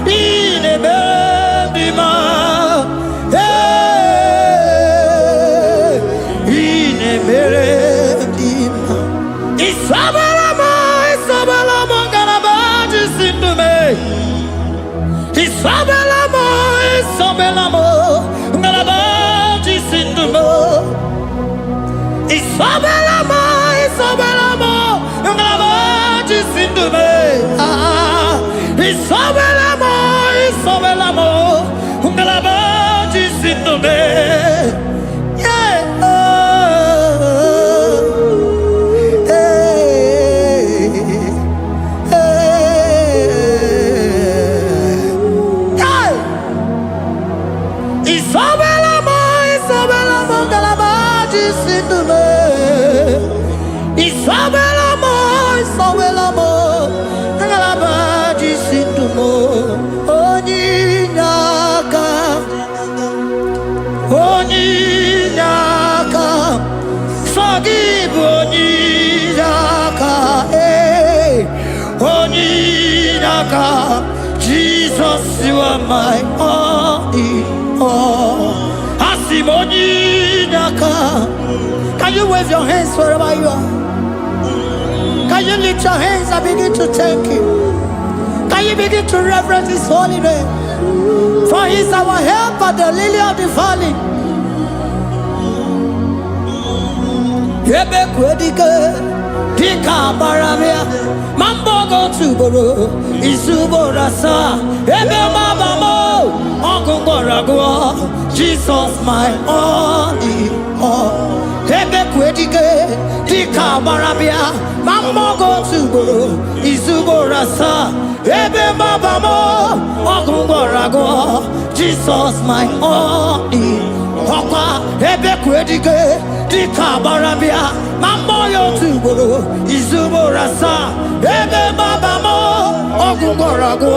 Ine bendima, ine bendima. Isabelamo, Isabelamo, galabaji sindume. Isabelamo, Isabelamo, galabaji sindume. Isabelamo, Isabelamo, galabaji sindume. Isabelamo, Isabelamo, galabaji sindume. Isabelamo, Isabelamo, galabaji sindumo. Onyinaka, onyinaka, forgive onyinaka, onyinaka. Jesus, you are my only all. Asim onyinaka. Can you wave your hands wherever you are? Can you lift your hands and begin to thank Him? Can you begin to reverence His holy name? For He is our help at the lily of the valley. Ebe kwedike, dika baramia, mambo go tuboro, isubora sa, ebe mabamo, ogungorago, Jesus my only all. Ebe kwedike, dika baramia, mambo go tuboro, isubora sa, ebe mabamo, ogungorago, Jesus my only all. Ebe kwedike, dika baramia, mambo yo tuboro, isubora sa, ebe mabamo, ogungorago,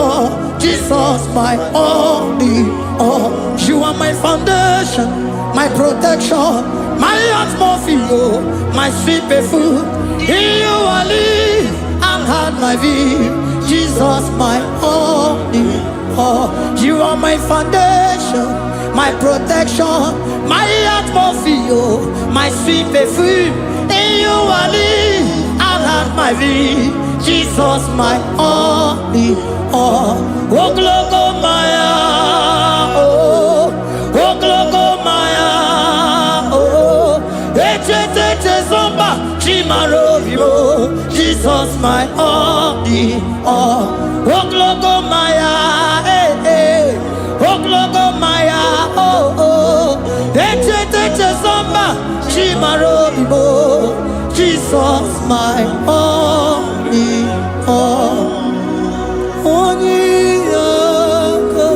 Jesus my only all. You are my foundation, my protection, my atmosphere, my sweet perfume. In you I live and had my being. Jesus my only all. You are my foundation, my protection, my atmosphere, my sweet perfume. In you I live and had my being. Jesus my only all. Oh glogo maya, oh glogo maya, oh eche zomba chimaro vivo. Jesus my only all. Oh glogo maya, oh glogo maya, oh eche zomba chimaro vivo. Jesus my only all. Onyinaka,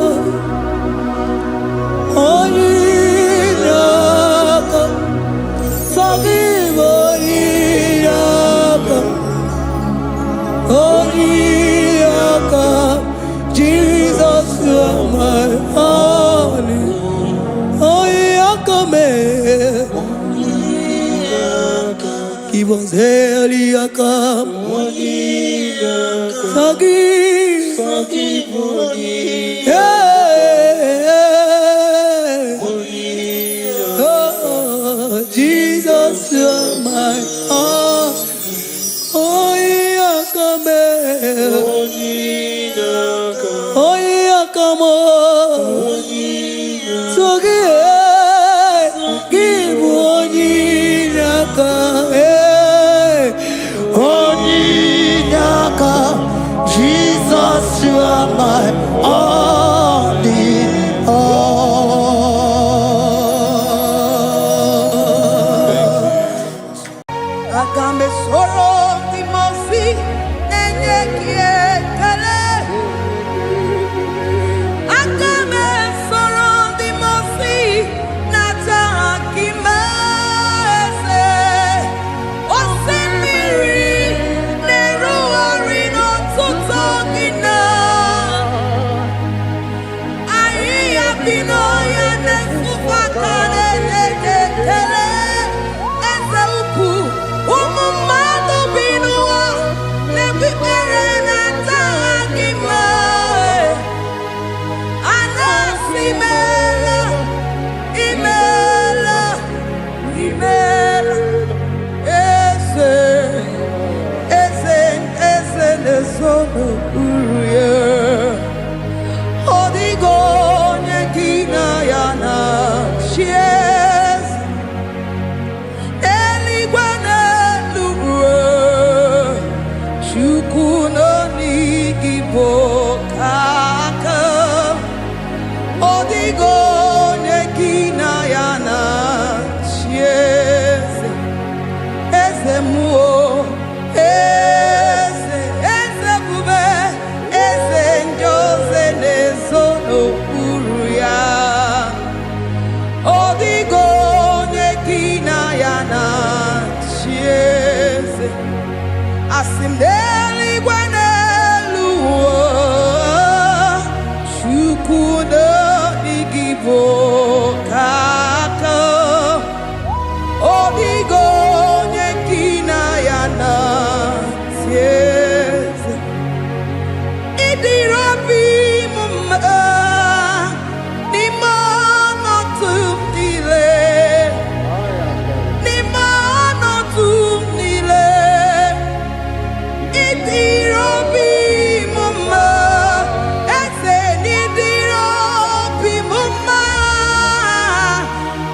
onyinaka, forgive onyinaka, onyinaka. Jesus, you are my only. Onyinaka me, give us heliaka, forgive onyinaka. Oh, Jesus, you are my all. Onyinaka me, onyinaka mo, give onyinaka, onyinaka. Jesus, you are my only all. Agambe soro timofi nenye kiekele. Agambe soro timofi nata akimese. Osemiri neru orino tutogina. Aia bino ya nesufakane nekele. Eze upu umu n'okpuru ya. Ọ dịghị onye gị na ya na-achị eze. Eluigwe n'elu ruo, Chukwu nọ n'igi bụ aka. Ọ dịghị onye gị na ya na-achị eze. Eze mmụọ, eze, eze bube, eze ndị ozi na-ezo n'okpuru ya. Ọ dịghị onye gị na ya na-achị eze. Asị m n'eluigwe n'elu ụwa, Chukwu n'igwe bụ aka. Ọ dịghị onye gị na ya na-achị eze. Ịdịrị obi m mma n'ime ọnọdụ m niile, n'ime ọnọdụ m niile. Ịdịrị obi m mma, eze, n'ịdịrị obi m mma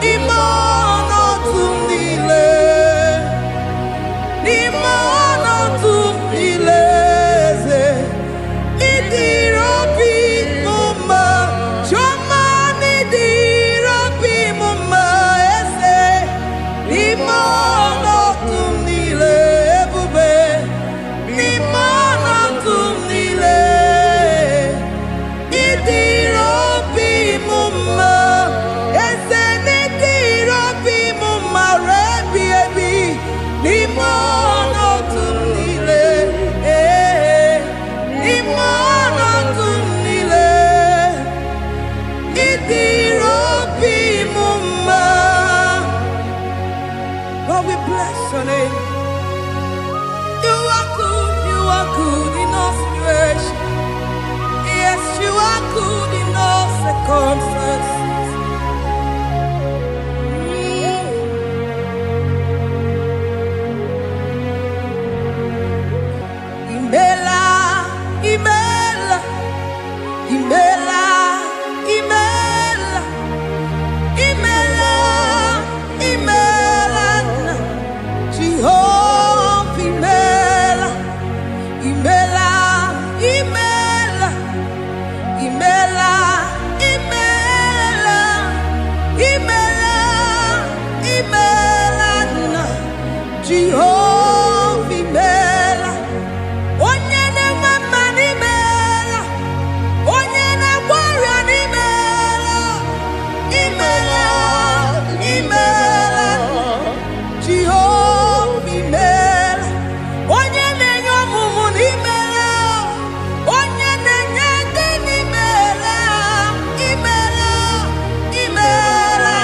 n'ime ọnọdụ m niile, n'ime ọnọdụ m niile, eze. Ịdịrị obi m mma, Chioma, n'ịdịrị obi m mma, eze, n'ime ọnọdụ m niile, ebube, n'ime ọnọdụ m niile. Ịdịrị obi m mma, eze, n'ịdịrị obi m mma, rebi ebi, n'ime ọnọdụ m niile, n'ime ọnọdụ m niile. Ịdịrị obi m mma. God, we bless your name. You are good in all situations. Yes, you are good in all circumstances. Imela, imela, imela, imela, imela, imela, Jehovah, imela, imela, imela, imela, imela, imela, imela, Jehovah, imela. Onye na-enwe mma n'imela, onye na-agwọ ọrịa n'imela, imela, imela, Jehova imela. Onye na-enye ọmụmụ n'imela, onye na-enye ndị n'imela, imela, imela,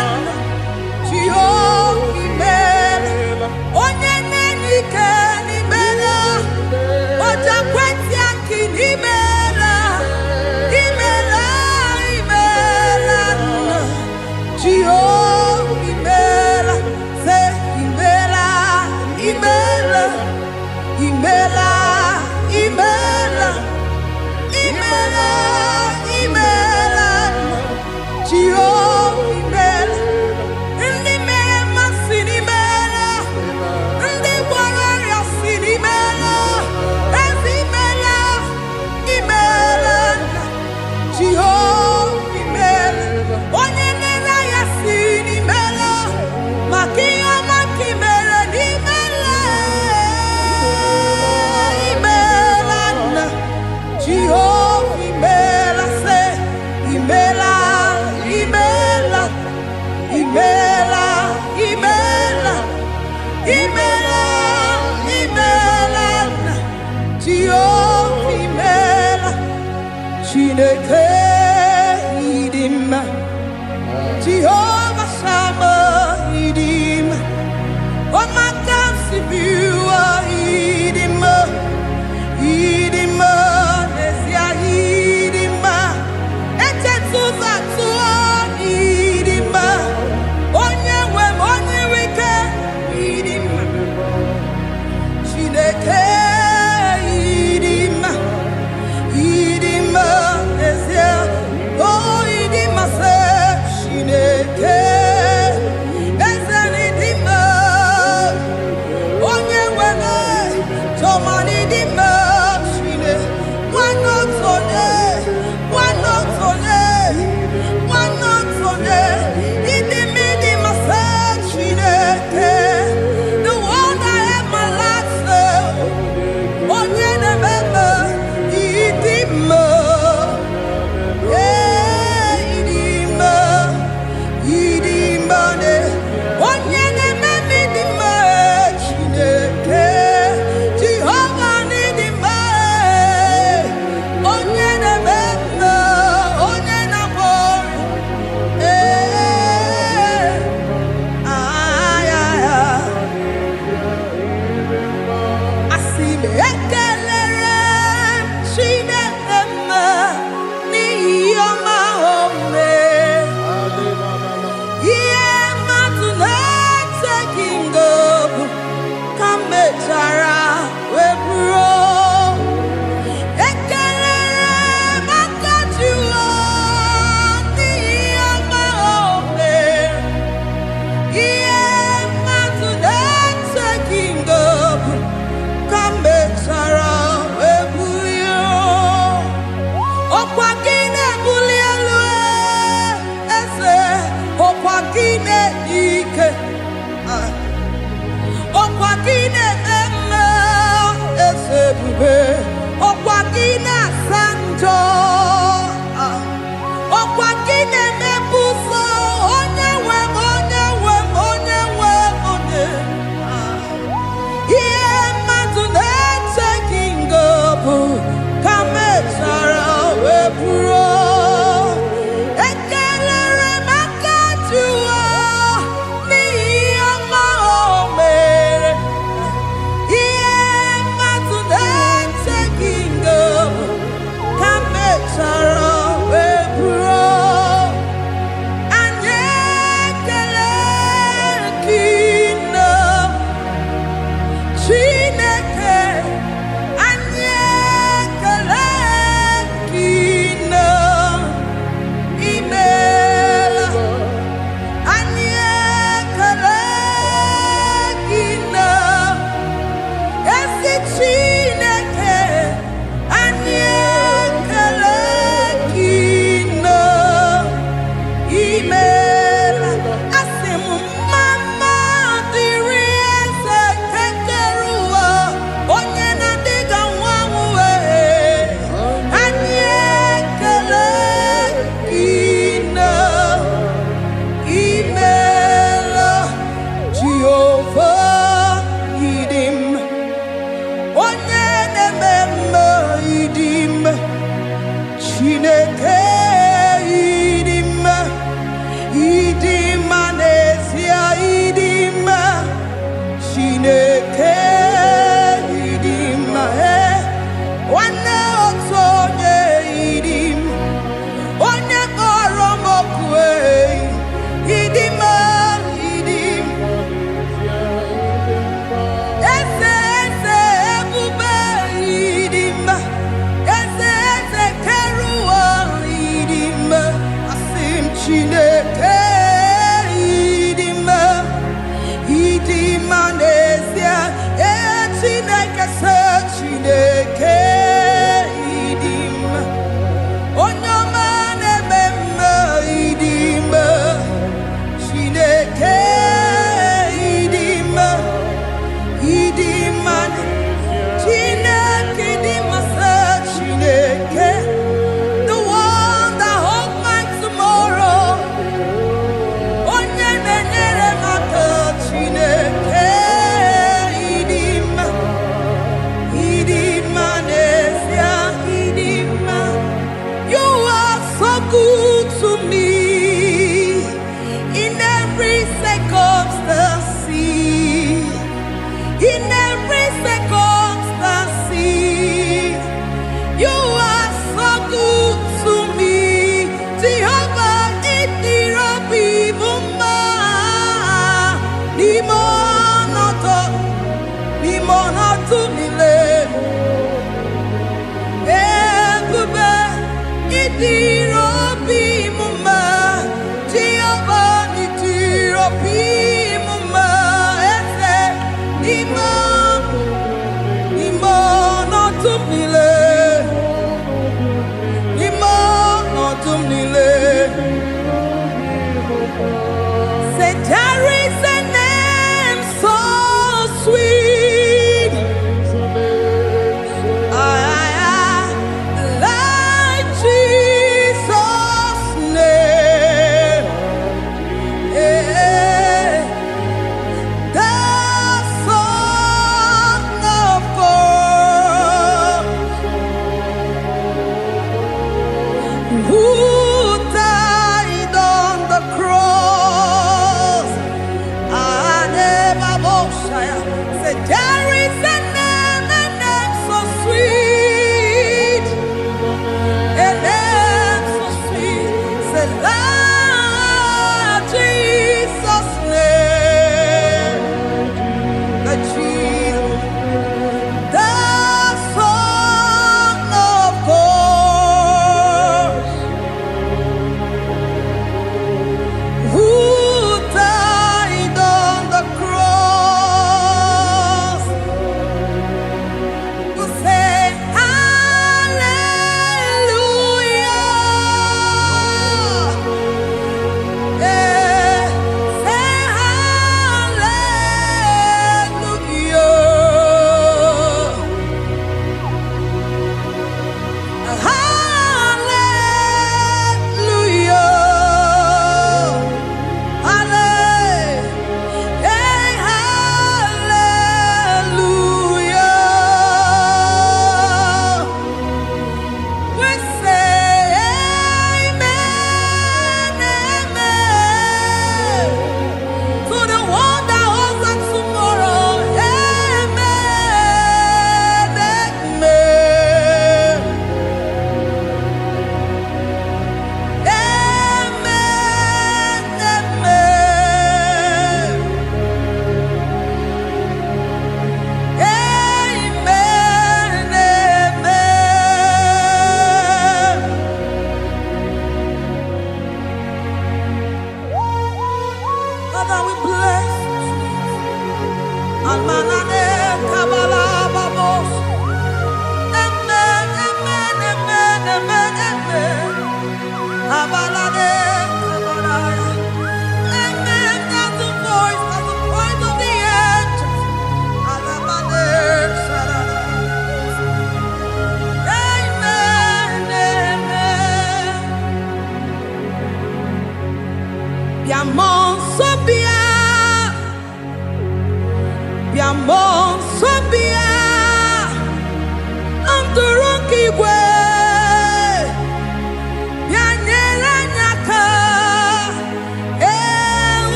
Jehova imela. Onye na-enye ike n'imela, oja kwenti aki n'imela, imela, imela, Jehova imela. Say imela, imela, imela, imela, imela, imela, Jehova imela. Ndị mere mmasị n'imela, ndị gwara ọrịa si n'imela, ezi imela, imela, Jehova imela. Onye na-ere ya si n'imela, maka ihe ọma ka imere n'imela, imela, Jehova imela. Say imela, imela, imela, imela, imela, imela, Jehova imela. Chineke ịdị mma, Jehova Sama ịdị mma. Ọmaka si biwa ịdị mma, ịdị mma, n'ezie ịdị mma. Echetụza tụọ ịdị mma. Onye nwe m, onye nwe ike, ịdị mma. Chineke ịdị mma. Imo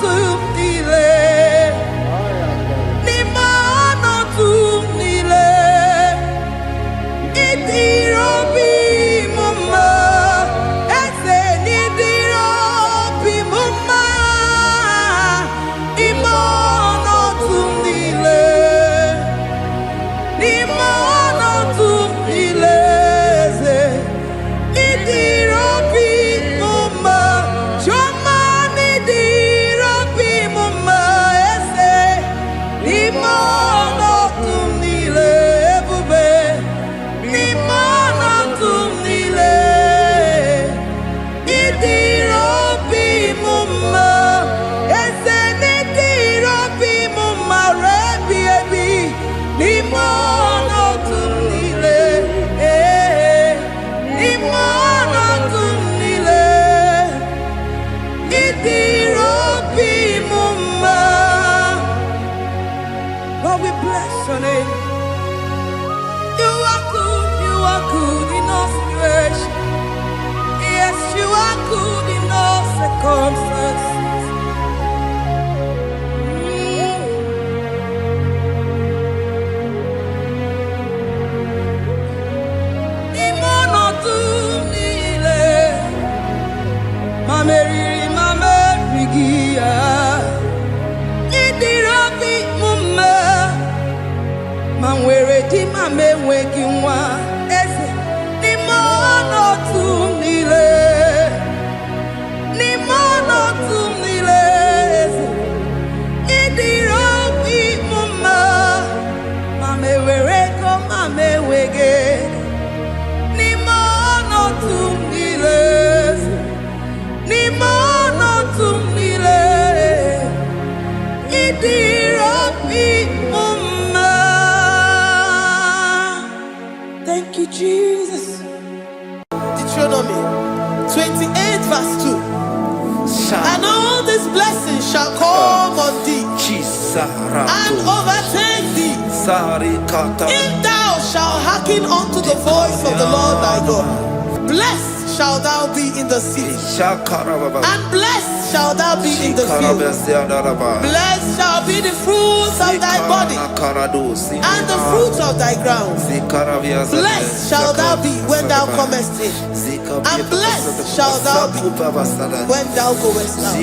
To your name. You are good in all situations. Yes, you are good in all circumstances. Thank you, Jesus. Deuteronomy 28 verse 2. And all these blessings shall come on thee and overtake thee, if thou shalt hearken unto the voice of the Lord thy God. Blessed shall thou be in the city, and blessed shall thou be in the field. Blessed shall be the fruit of thy body, and the fruit of thy ground. Blessed shall thou be when thou comest in, and blessed shall thou be when thou goest out.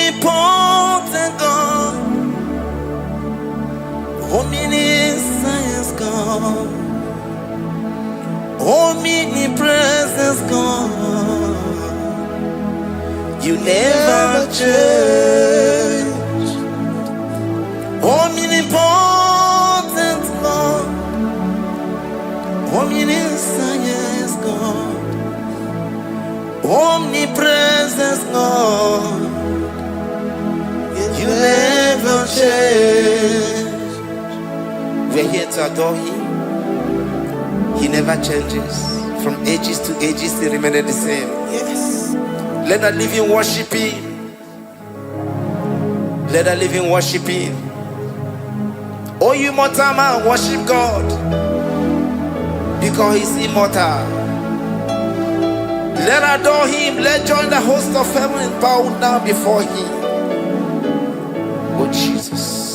Omnipotent God, omniscience God, omnipresence God, you never change. Omnipotent God, omniscience We're here to adore him. He never changes. From ages to ages, he remains the same. Yes. Let the living worship him. Let the living worship him. Oh, you mortal man, worship God, because he's immortal. Let adore him. Let join the host of heaven and bow down before him. Oh Jesus.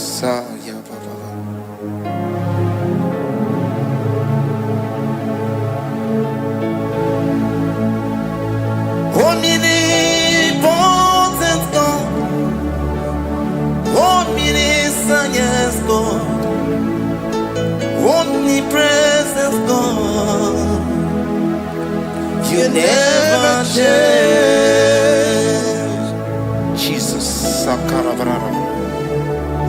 Omnipotent God, omniscient God, omnipresent God, you never change. Jesus. Sakarabrara.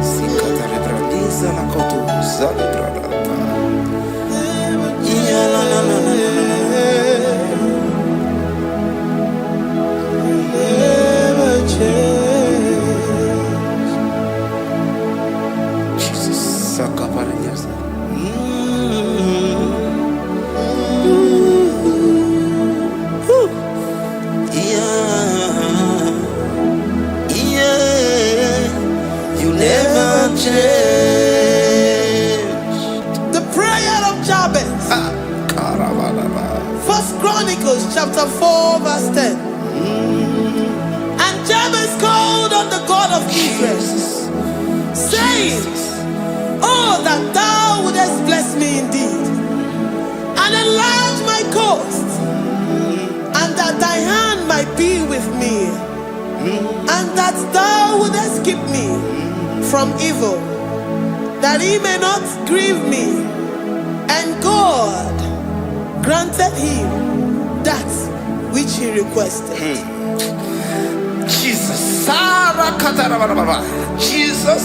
Sikatarebradiza nakoto zalibrada. Yeah, la, la, la, la, la, la. Jesus, Sakaparias. You never change. The prayer of Jabez. First Chronicles chapter 4 verse 10. And Jabez called on the God of Israel, saying, oh, that thou wouldest bless me indeed, and enlarge my coast, and that thy hand might be with me, and that thou wouldest keep me from evil, that he may not grieve me. And God granted him that which he requested. Jesus. Jesus.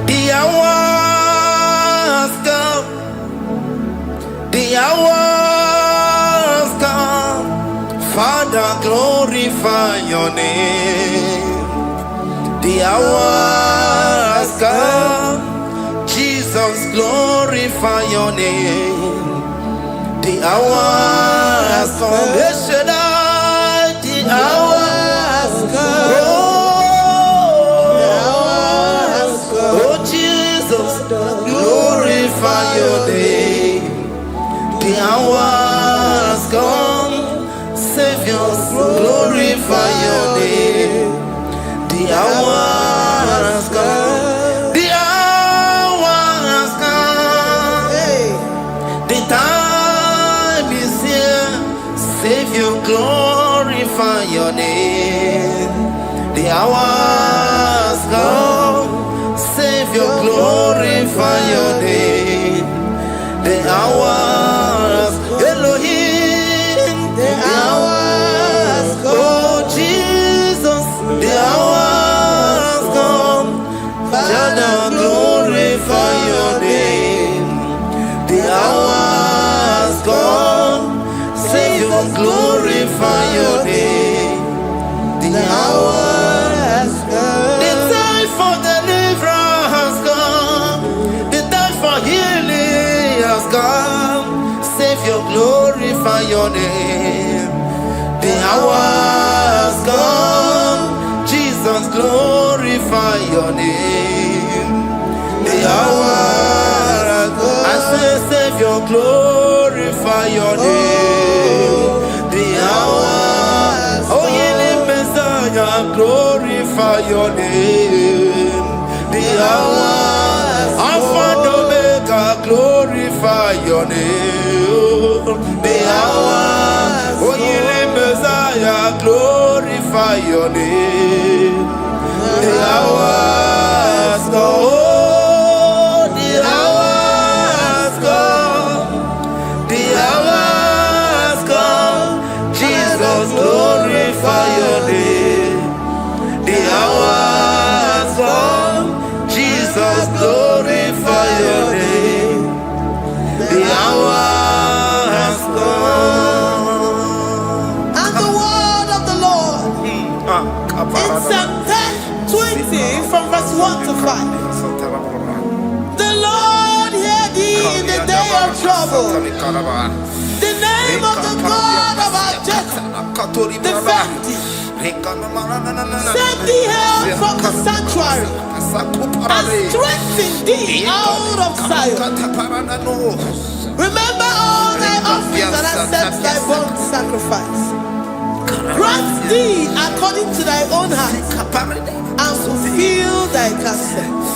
The hours come. The hours come. Father, glorify your name. The hours come. Jesus, glorify your name. The hours come. The hours come. Oh, Jesus, glorify your name. The hours come. Savior, glorify your name. The hours come. The hours come. The time is here. Savior, glorify your name. The hours come. Savior, glorify your name. The hours, Elohim. The hours come. Oh Jesus, the hours come. Father, glorify your name. The hours come. Savior, glorify your name. The hours come. The time for deliverance has come. The time for healing has come. Savior, glorify your name. The hours come. Jesus, glorify your name. The hours come. I say, Savior, glorify your name. The hours. Oh, healing Messiah, glorify your name. The hours. Alpha and Omega, glorify your name. The hours. Oh, healing Messiah, glorify your name. The hours go. The hours come. The hours come. Jesus, glorify your name. The hours come. Jesus, glorify your name. The hours In Psalm 20 from verse 1 to 5. The Lord hear thee in the day of trouble. The name of the God of our Jacob defend thee. Send thee help from the sanctuary and strengthen thee out of Zion. Remember all thy offerings and accept thy burnt sacrifice. Grant thee according to thy own heart and fulfill thy counsel.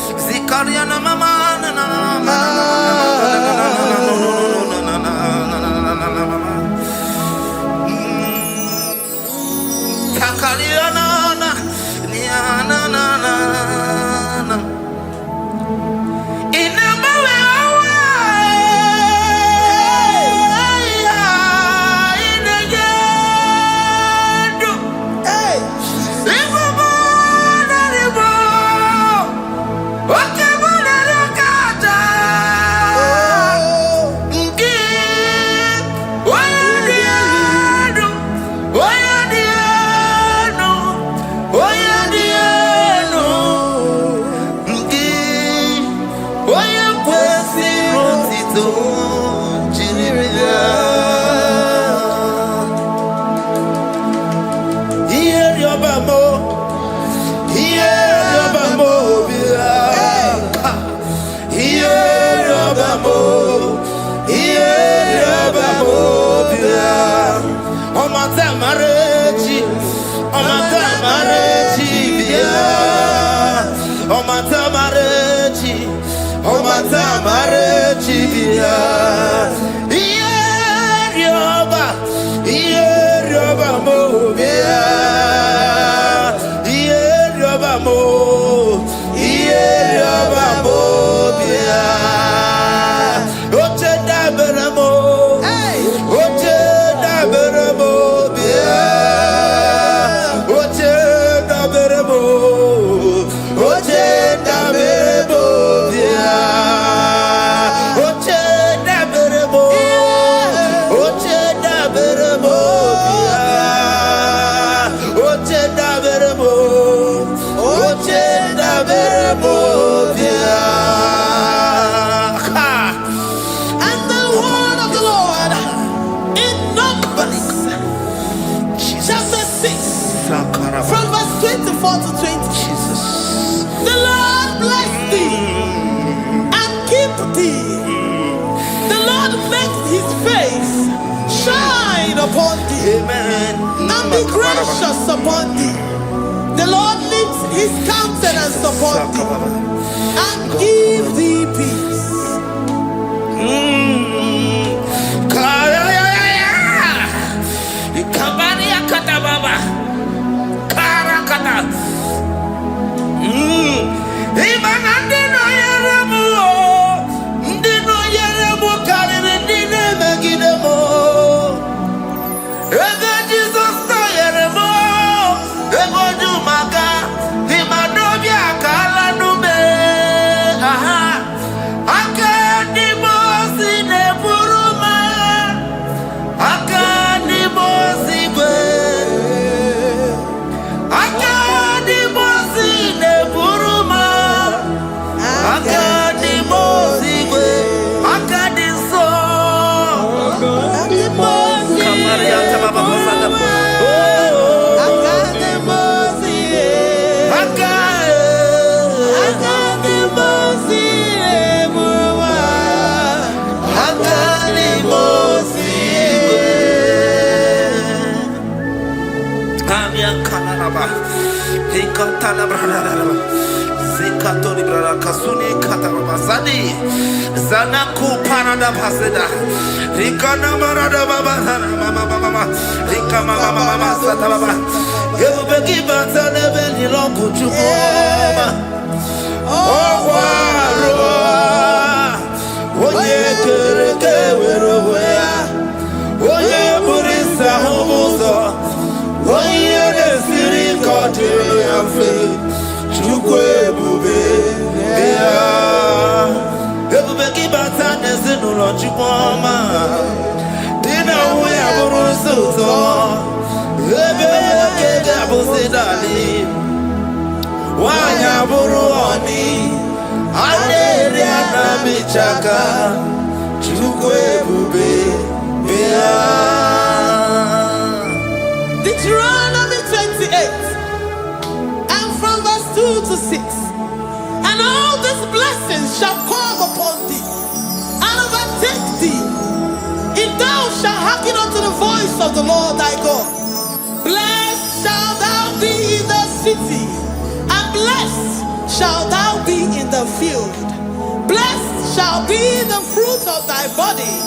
From verse 24 to 20. Jesus. The Lord bless thee and keep thee. The Lord make his face shine upon thee. Amen. And be gracious upon thee. The Lord lifts his countenance upon thee and give thee peace. Zanaku parada paseda Rikana marada baba mama Rikama mama sata baba Gebeki batale beni longu chukoma Owaro Oye kereke weroya Oye burisa humuzo Oye nesiri kote yafe Chukwe bube Ebubeki batane zinulo chukoma Dina uya burusuto Ebeke Busidali, Wanya Buruoni, Aderiana Michaka, Chukwe Bube, Deuteronomy 28, and from verse 2 to 6. And all these blessings shall come upon thee, and overtake thee, if thou shalt hearken unto the voice of the Lord thy God. Blessed shalt thou be in the city, and blessed shalt thou be in the field. Blessed shall be the fruit of thy body,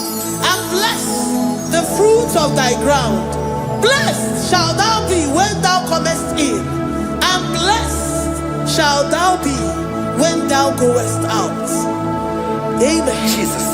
and blessed the fruit of thy ground. Blessed shalt thou be when thou comest in, and blessed shalt thou be when thou goest out. Amen. Jesus.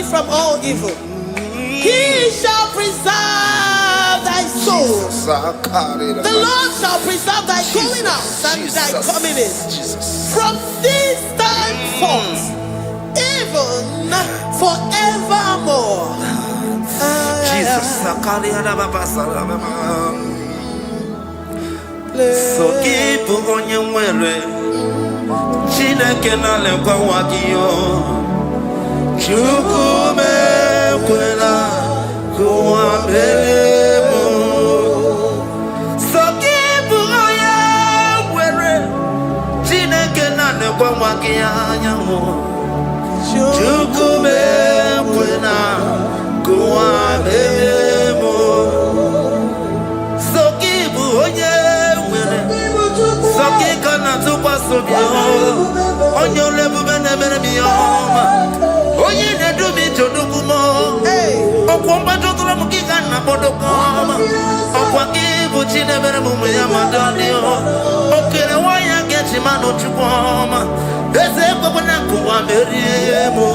From all evil, he shall preserve thy soul. The Lord shall preserve thy going out and thy coming in from this time forth, even forevermore. Jesus, so keep on your way. Chineke na lekwa wakio. Chukume kwela kuambelemo Sokibu oya were Chineke na nekwa wakianya mo Chukume kwela kuambelemo Sokibu oya were Sokika na tukwa sobio Onyo lebu bene bene biyoma Oye ne do mi jodugu mo Okwomba jodura mukika na bodokoma Okwakibu chine bere mumu ya madani Okere waya gechi mano chukwoma Eze kwa na kuwa meriemo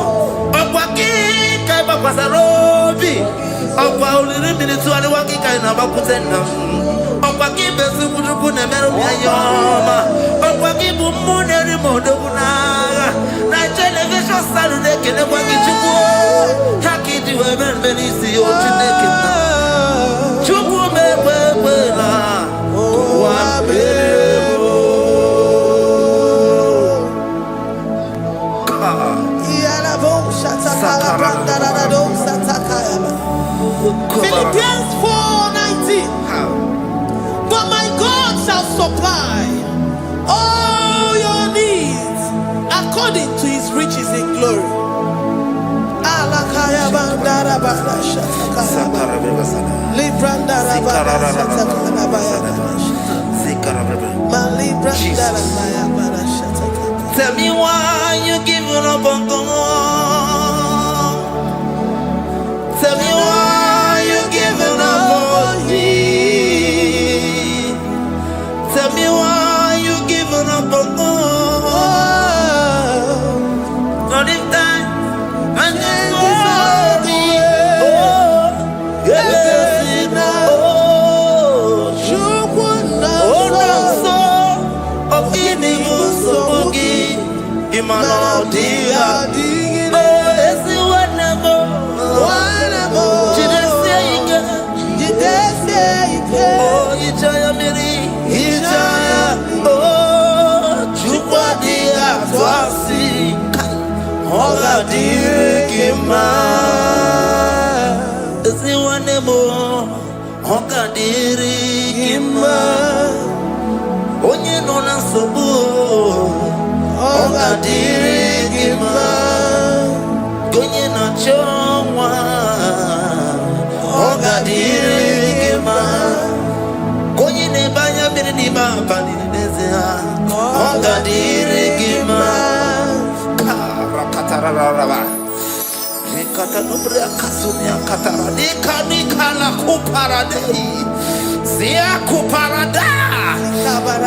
Okwakika iba kwa sarobi Okwa uliri minituwali wakika inabakutenda Okwakibe sukujuku ne meru ya yoma Okwakibu muneri modogu naga Na television salude kene kwa kichuku Hakiti weben benisi yo chineke na Chuku mekwela Kwa beremo Philippians 4:19. But my God shall supply all your needs according to his riches in glory. Tell me why you giving up on God. Tell me why you giving up on me. Tell me why you giving up on God. Not in time, and then worry. Oh, yes, oh, no, so, of giving so boogie. Imano dia, oh, let's see what number. Oh, Ijaya Miri, Ijaya, oh, Chukwa dia, Twasi, Hola dia, Kima. Let's see what number. Hola dia, Kima. Onye nona sobu. Oga dirigima, gonye na chongwa. Oga dirigima, gonye ne banya biri ni baba ni nezea. Oga dirigima, kara katararaba. Nikata nubria kasunya katara. Nika la kuparadei, zia kuparada.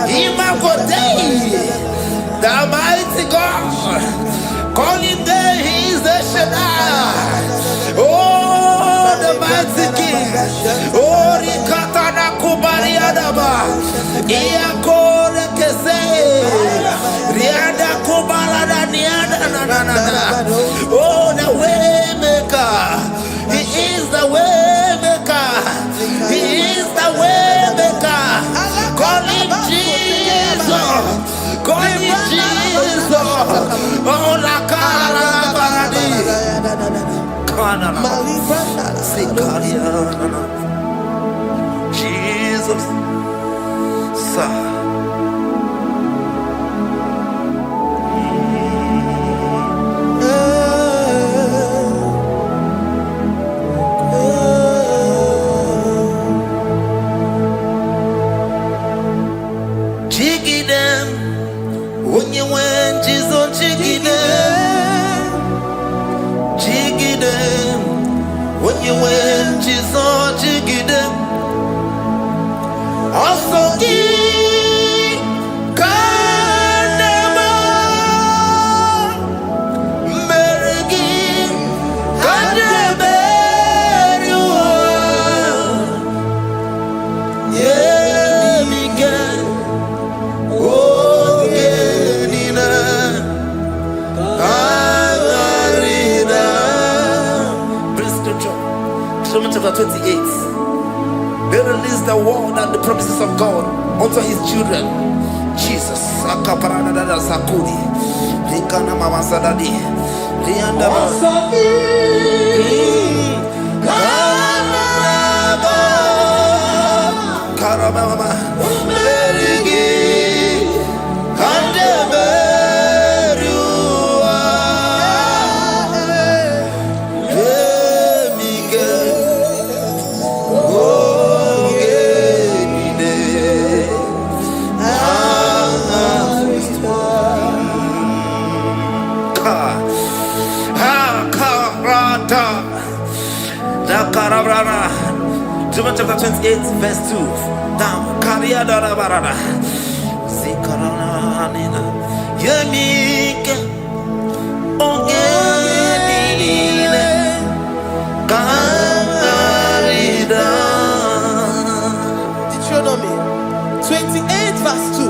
Ima godei. The mighty God, calling there, He is the Shaddai. Oh, the mighty King. Oh, Rikatana Kubariadaba. Iakore Kese. Riada Kubalada Niada. Oh, the way maker. He is the way maker. He is the way maker. Call him Jesus. Call him Jesus. Oh, la cara paradi. Kana. Sikaria. Jesus. Sa. When you went, Jesus, jigide. Also, Kanema, Merigi, Kandeberu, yeah, Miguel, oh, Genina, Agarida. Romans chapter 28. They release the word and the promises of God unto his children. Jesus. Akaparanada Sakudi. Likana Mama Sadadi. Lianda Karababa. Merigi. Romans chapter 28, verse 2. Down. Kariada Barada. Zikarana Nina. Yamika. Ogenine. Kamarida. Deuteronomy 28, verse 2.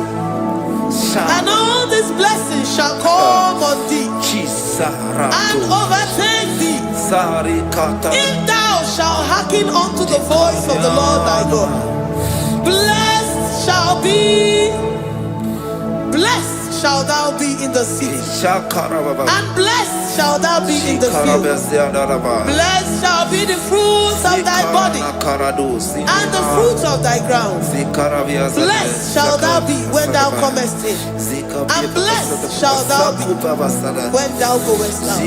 And all these blessings shall come on thee and overtake thee, if thou shalt hearken unto the voice of the Lord thy Blessed shall thou be in the city, and blessed shall thou be in the field. Blessed shall be the fruits of thy body, and the fruit of thy ground. Blessed shall thou be when thou comest in, and blessed shall thou be when thou goest out.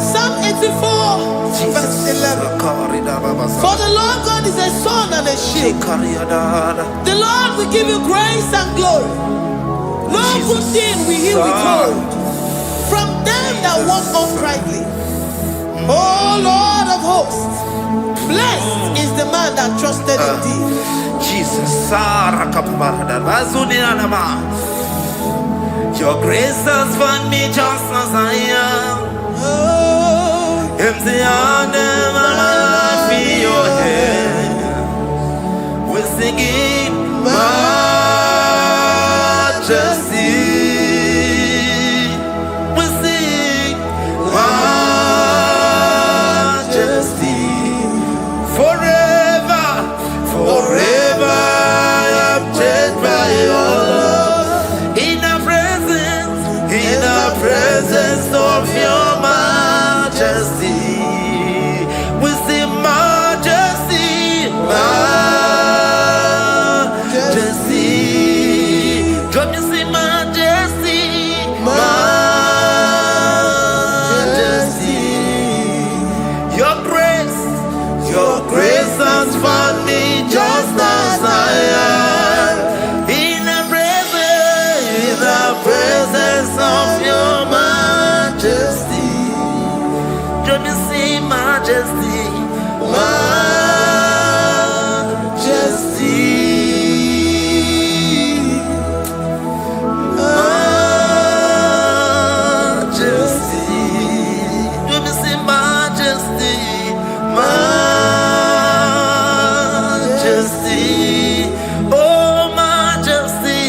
Psalm 84, verse 11. For the Lord God is a sun and a shield. The Lord will give you grace and glory. No good thing will he withhold from them that walk uprightly. O Lord of hosts, blessed is the man that trusted in thee. Jesus, your grace has found me just as I am. Empty handed, my life in your hand. We're singing majesty. We sing majesty. Forever, forever I'm changed by your love. In the presence of your majesty, we see majesty, majesty. Come you see majesty, majesty. Your grace has found me just as I am. In the presence of your majesty, don't you see majesty, majesty, majesty, don't you see majesty, majesty, oh majesty.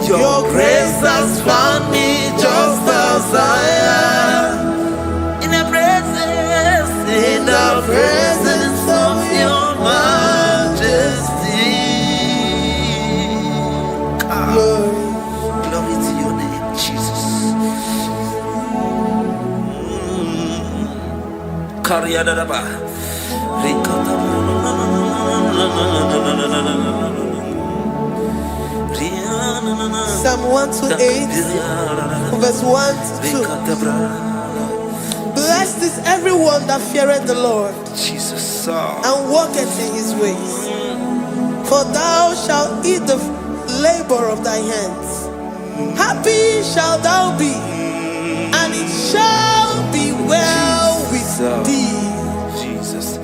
Your grace has found me just as I am. In the presence of your majesty. Glory to your name, Jesus. Psalm 128, verse 1 to 2. Blessed is everyone that feareth the Lord Jesus. and walketh in his ways. For thou shalt eat the labor of thy hands. Happy shalt thou be, and it shall be well with thee. Jesus.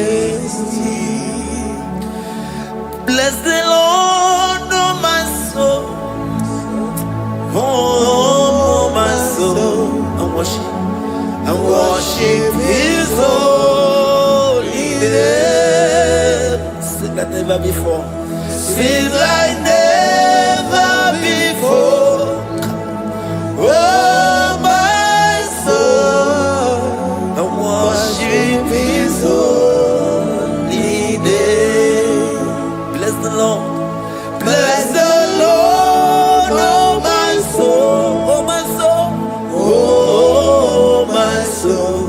Majesty. Bless the Lord, oh my soul. Oh, my soul. And worship his holy name. Sing like never before. Sing like never before. Oh, my soul. And worship his holy name. Bless the Lord. Bless the Lord, oh my soul. Oh, my soul. Oh, my soul.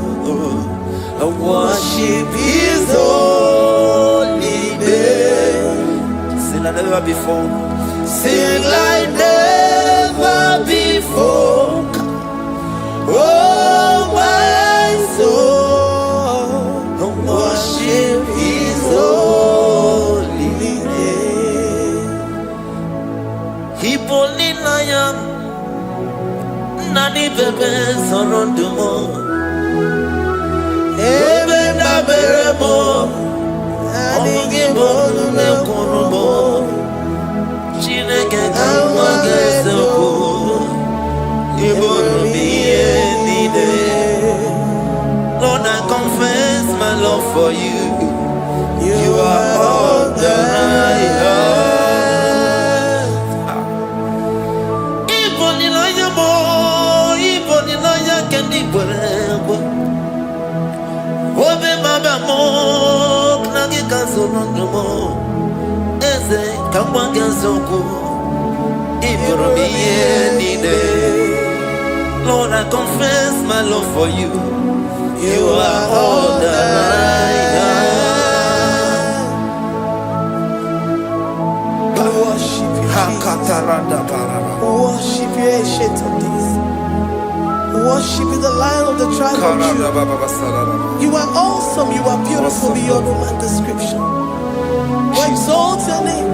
And worship his holy name. Sing like never before. Sing like never before. Oh, my soul. And worship his holy name. Hipoli lion. Nani bebe sorondumo. Ebe na beremo. Omugi bolu ne kunumo. Chineke kama gesoko. Ibonu miye nide. Lord, I confess my love for you. You are all that I have. Iboni loya mo. Iboni loya kendi bwerebo. Obe maba mo. Knagi kazonondo. Eze kama gesoko. Ibonu miye nide. Lord, I confess my love for you. You are all that I have. Worship you, Jesus. Worship you, Ancient of Days. Worship you, the Lion of the tribe of Judah. You are awesome. You are beautiful beyond human description. We exalt your name,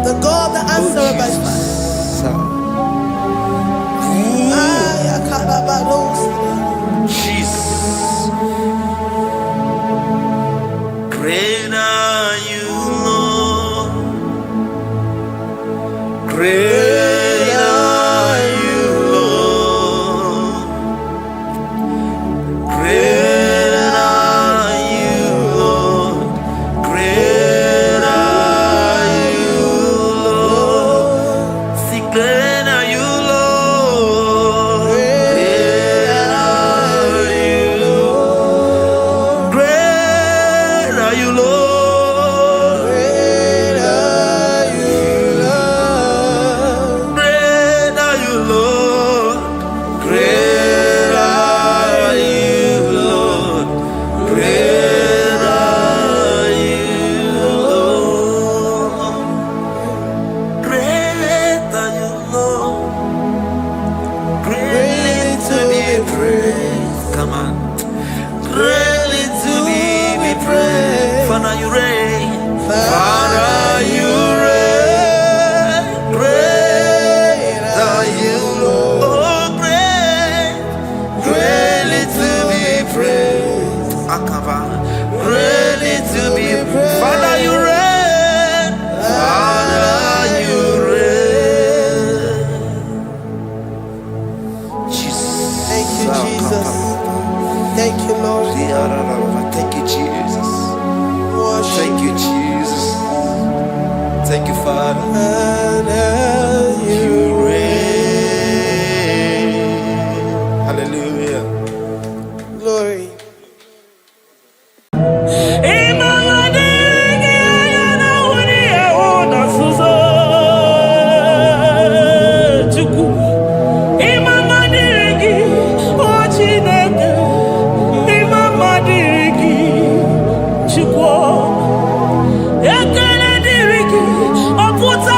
the God that answered by fire. Jesus. Great are you, Lord. Great are you, Lord. Great are you, Lord. Great are you, Lord. See, great are you, Lord. Great are you, Lord. Great are you, Lord. Great are you, Lord. Great are you, Lord. Great are you, Lord. Great are you, Lord. Great are you, Lord. Greatly to be praised. Come on. Greatly to be praised. Father, you reign. Father, you reign. Great are you, Lord. Oh, great. Greatly to be praised. Akaba. Greatly to be praised. Father, you reign. Father, you reign. Jesus. Thank you, Jesus. Thank you, Lord. Thank you, Jesus. Worship Thank you, Jesus. Thank you, Father. You reign. Hallelujah. glory. Ekele diriki, oputa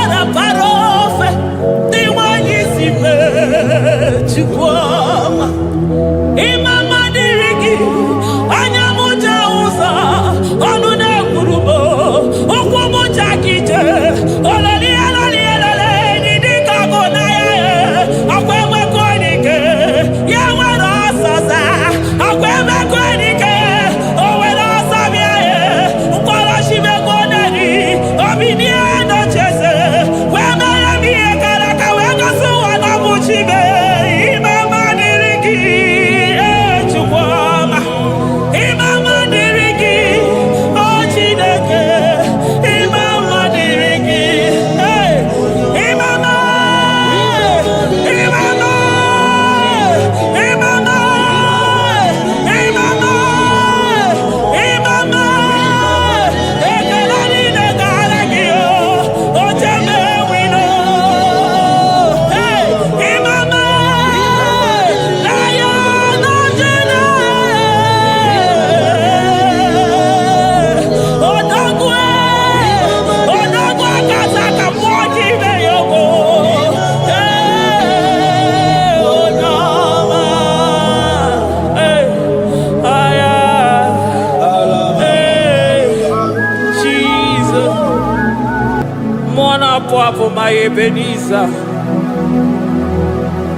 Mwana Papa, my Ebenezer.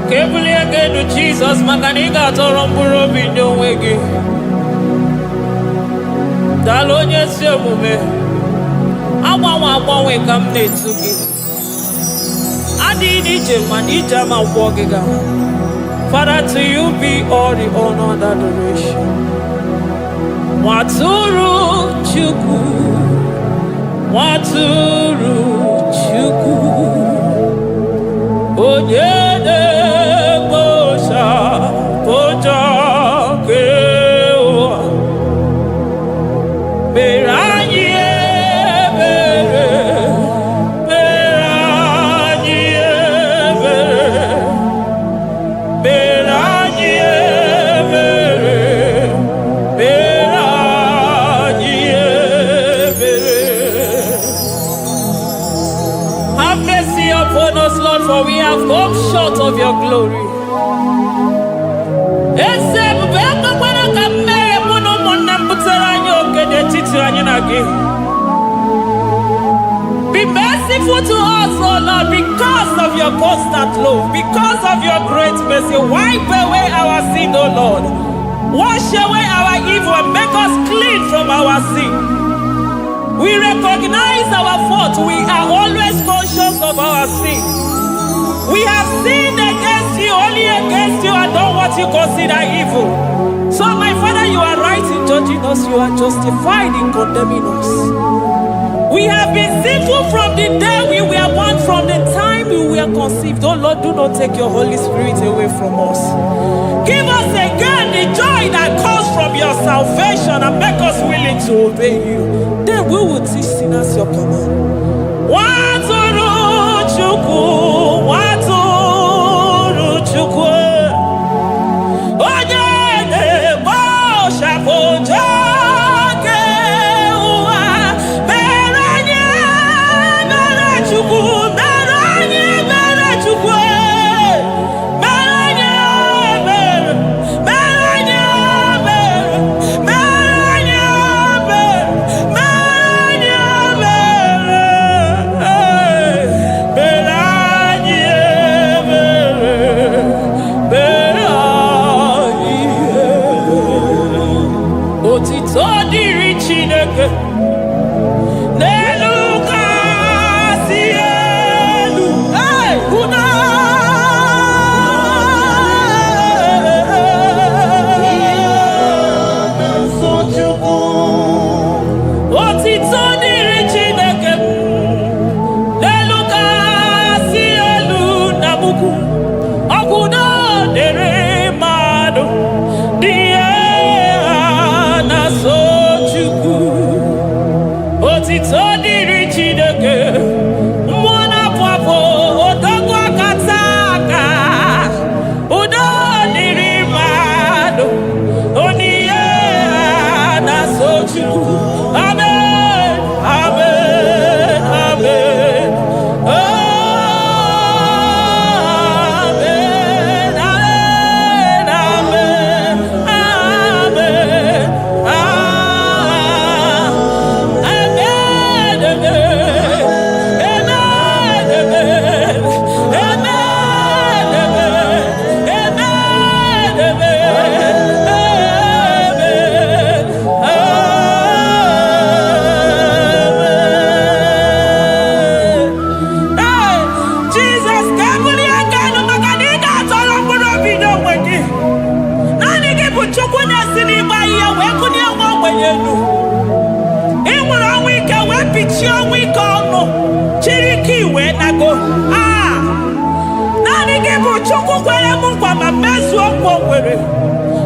Kebuli again to Jesus, Makaniga Toromburo Bindo Wegi. Dalonya Semume. Awa we come Netsugi. Adi Nijam, Manijama Wogiga. Father, to you be all the honor and adoration. Waturu Chuku. Waturu Chuku. Onyede Bosha Boja Kewa. Beranye Bere. Beranye Bere. Beranye Bere. Beranye Bere. Have mercy upon us, Lord, for we have come short of your glory. Be merciful to us, O Lord, because of your constant love, because of your great mercy. Wipe away our sin, O Lord. Wash away our evil and make us clean from our sin. We recognize our fault. We are always conscious of our sin. We have sinned against you, only against you, and done what you consider evil. So, my Father, you are right in judging us. You are justified in condemning us. We have been sinful from the day we were born, from the time we were conceived. Oh Lord, do not take your Holy Spirit away from us. Give us again the joy that comes from your salvation and make us willing to obey you. Then we will teach sinners your command. Waturu Chuku, Waturu Chuku. Onyede Bosha Boja.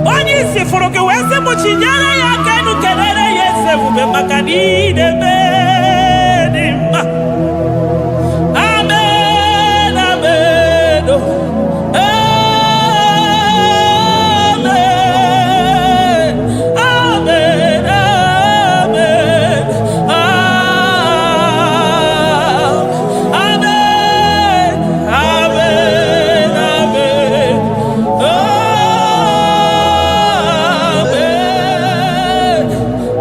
Onye si foro ke wese mo chinyara ya kenu kelele yese bube makani de bedima. Amen, amen, amen, amen, amen, amen, amen. Amen,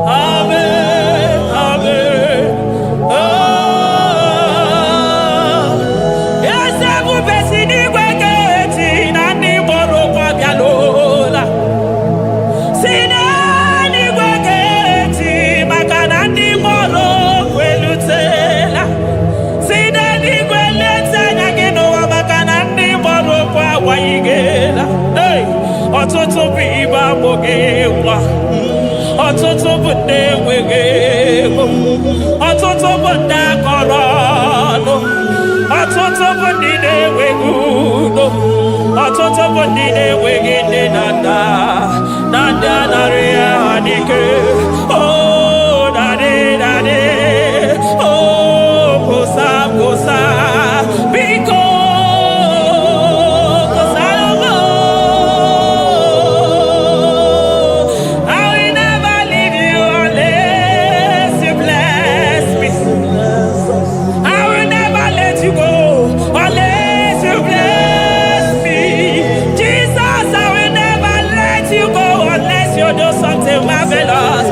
amen, amen. bogewa. Ọtụtụ bụ ndị enweghị ego. Ọtụtụ bụ ndị akọrọ ọnụ. Ọtụtụ bụ ndị na-enweghị udo. Ọtụtụ bụ ndị na-enweghị nne na nna. Na ndị anarị ya n'ike. Oh, daddy, daddy. Oh, kosa, kosa. Biko. Marvelous.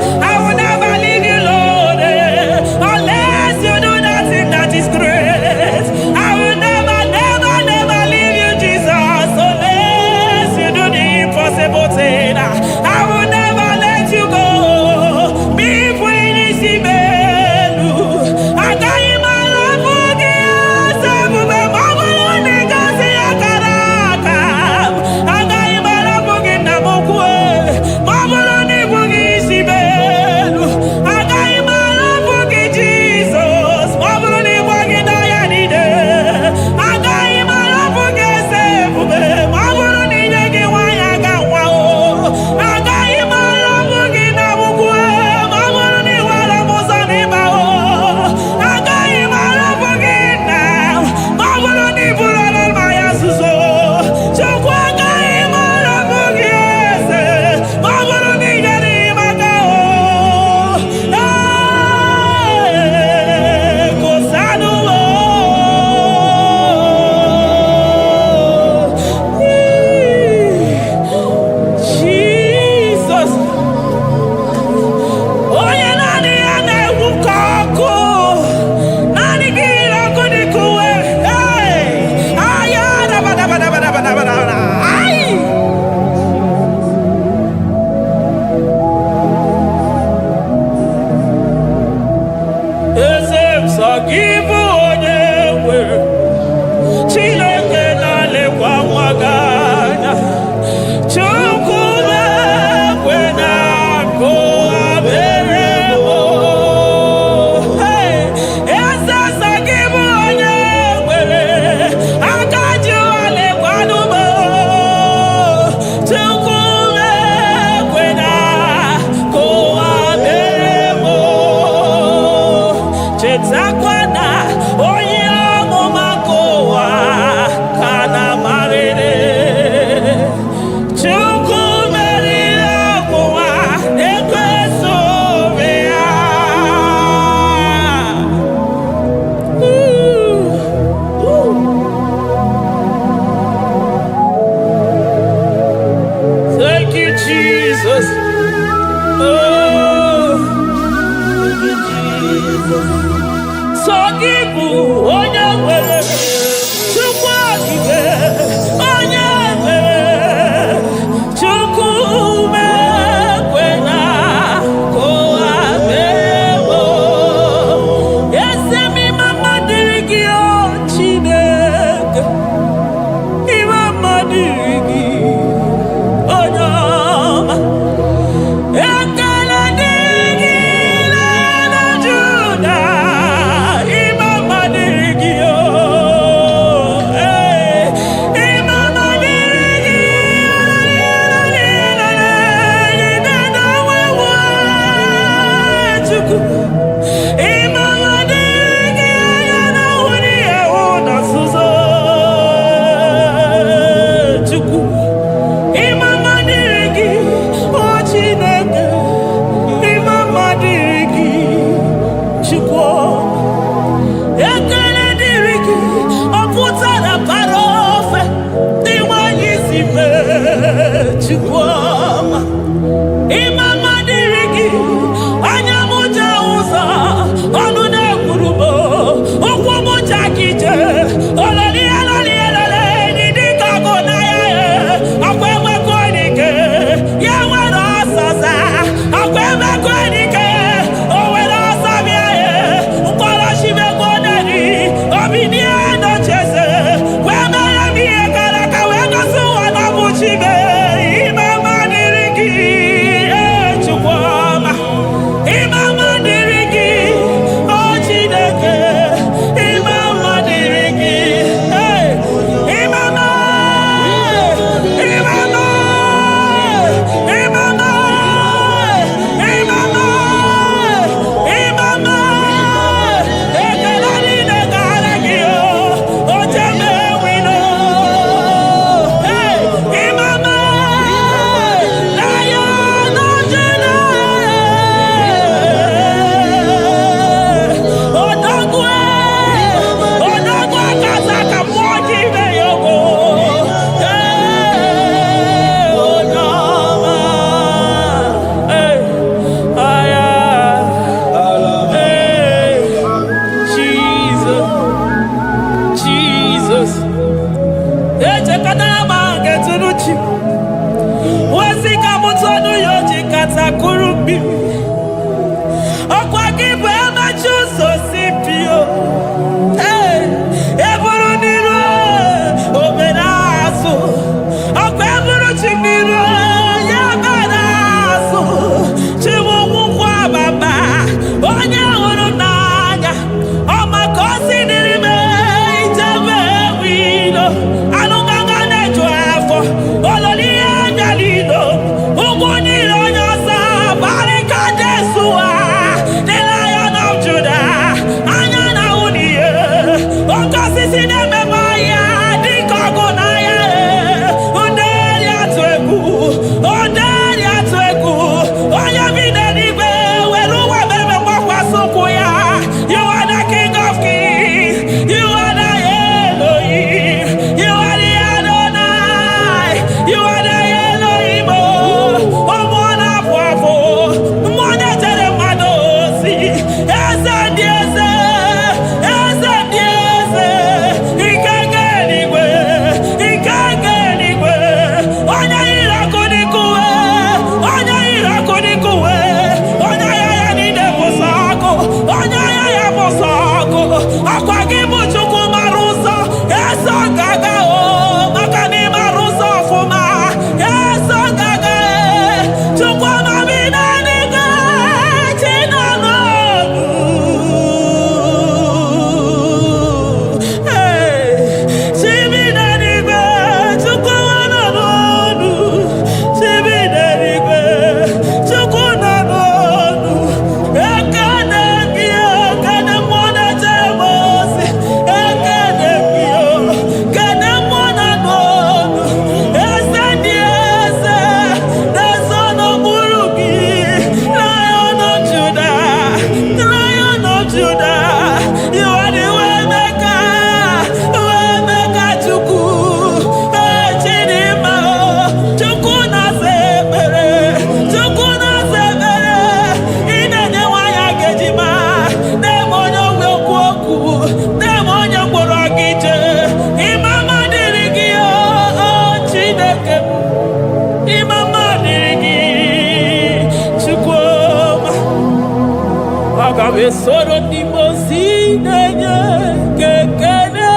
we soro di mosi nenye kekene.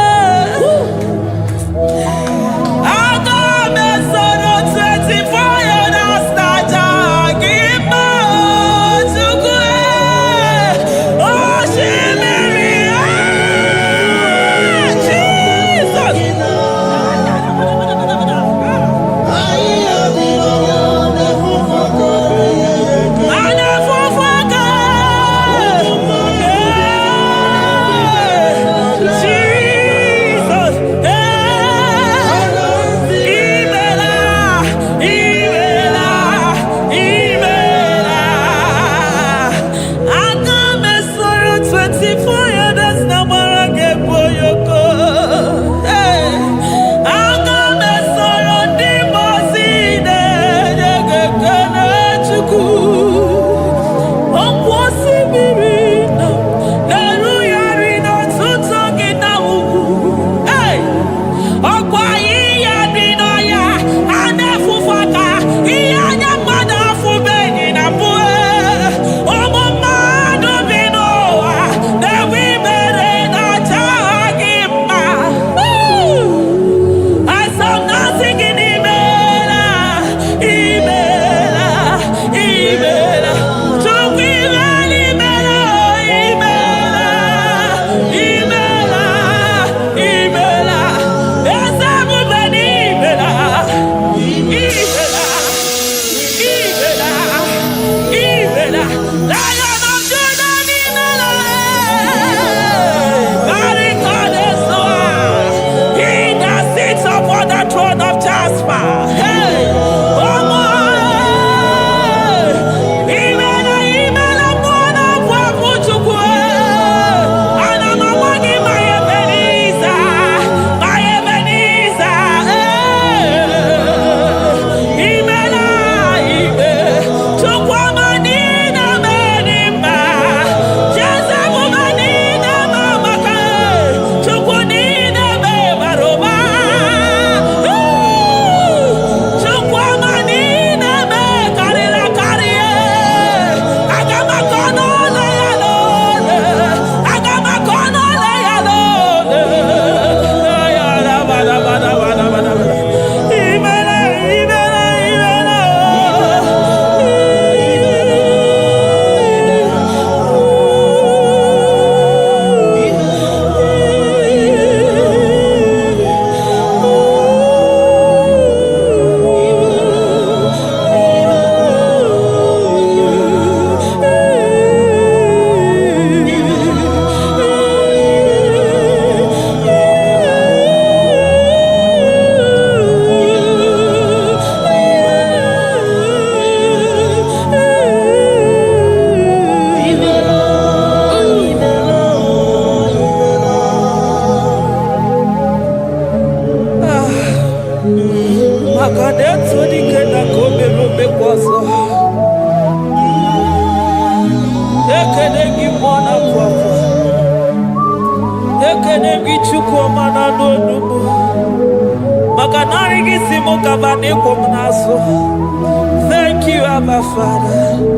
Thank you, Abba Father.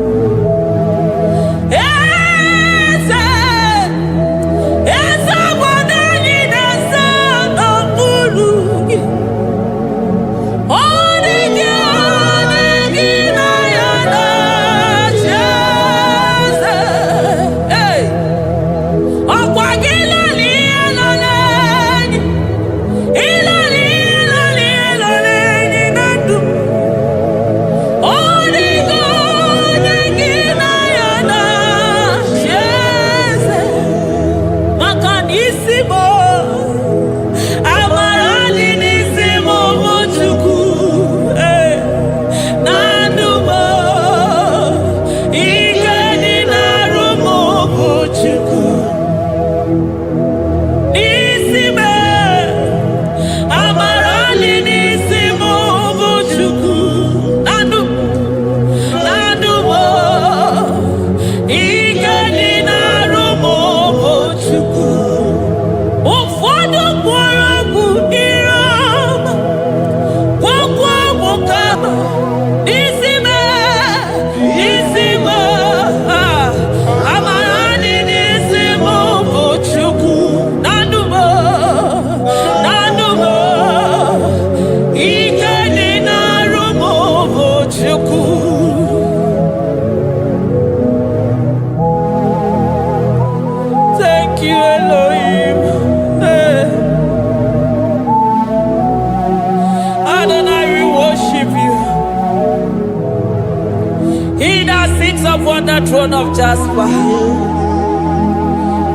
the throne of Jasper.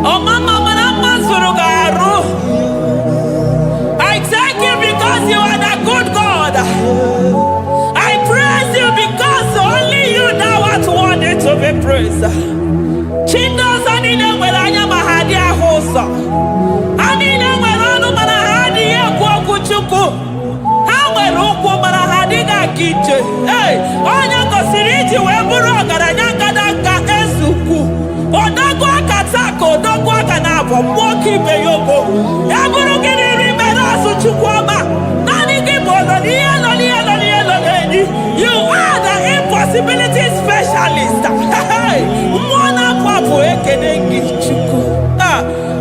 Oh, Mama, I thank you because you are the good God. I praise you because only you now are worthy to be praised. Chindos anine welanya mahadi ahosa. Anine welanu manahadi yakwa kuchuku. Hawe rukwu manahadi ga kiche. Hey, onya kosiriji weburu garanya kadaka esuku. Odogwa katako, odogwa kanabo, mwoki beyogo. Yaburu gini rimena suchukwama. Nani gibono, you are the impossibility specialist. Hey, mwana papu ekenengi chuku.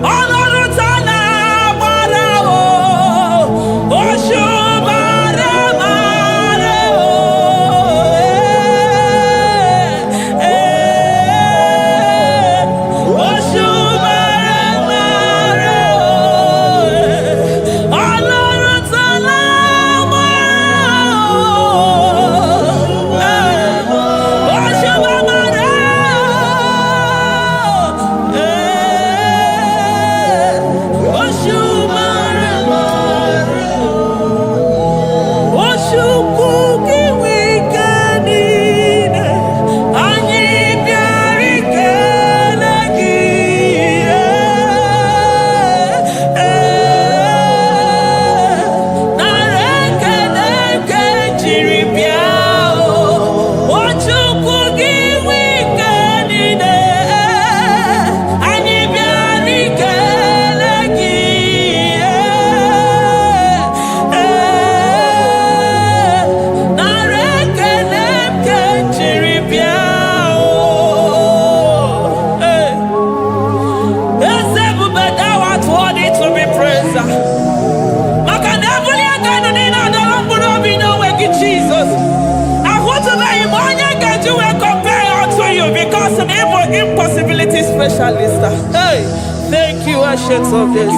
Olorutana barao, oshubara marao. Impossibility specialist. Hey, thank you, Ancients of this.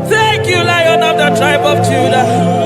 Thank you, Lion of the tribe of Judah.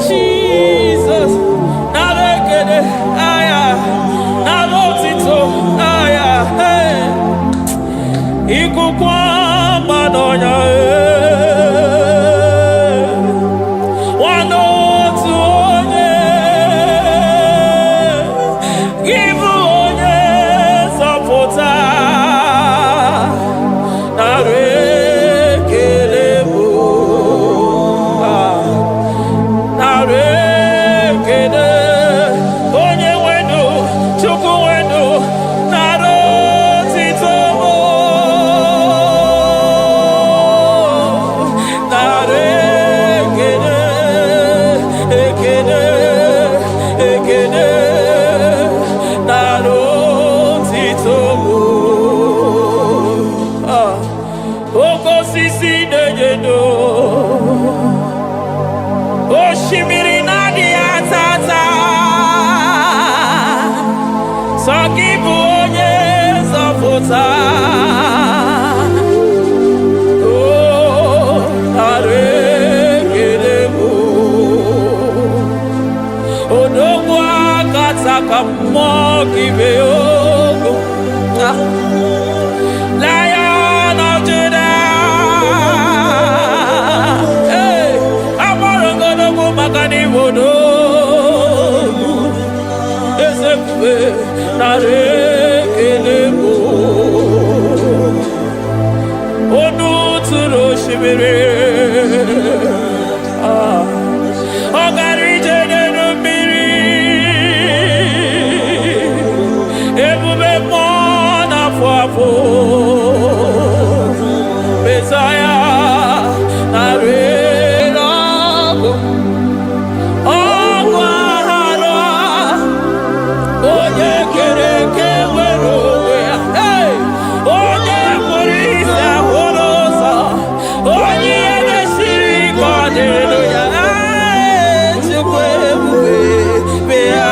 Jesus. Narekede. Aya. Narotito. Aya. Hey. Ikukwa madonya. Lion of Judah, hey, I'm gonna go magani wodo. Ezekiwe narekelebo, onu turo shibere, ogari jene numiri, ebube mona fuafu, Messiah narelabo, ogwahara, oye kereke werowe, hey, oye kurisa horosa, oye nesiri kodeluya, hey, chukwebuwe, bea.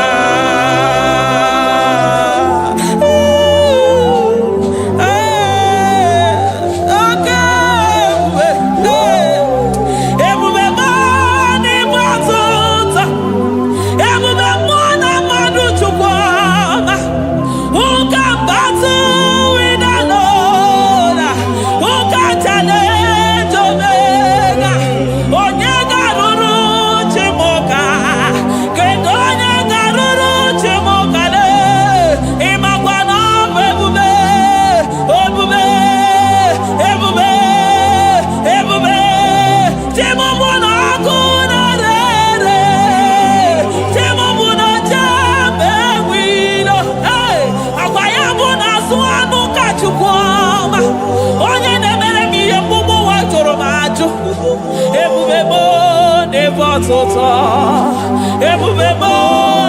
Ebubebo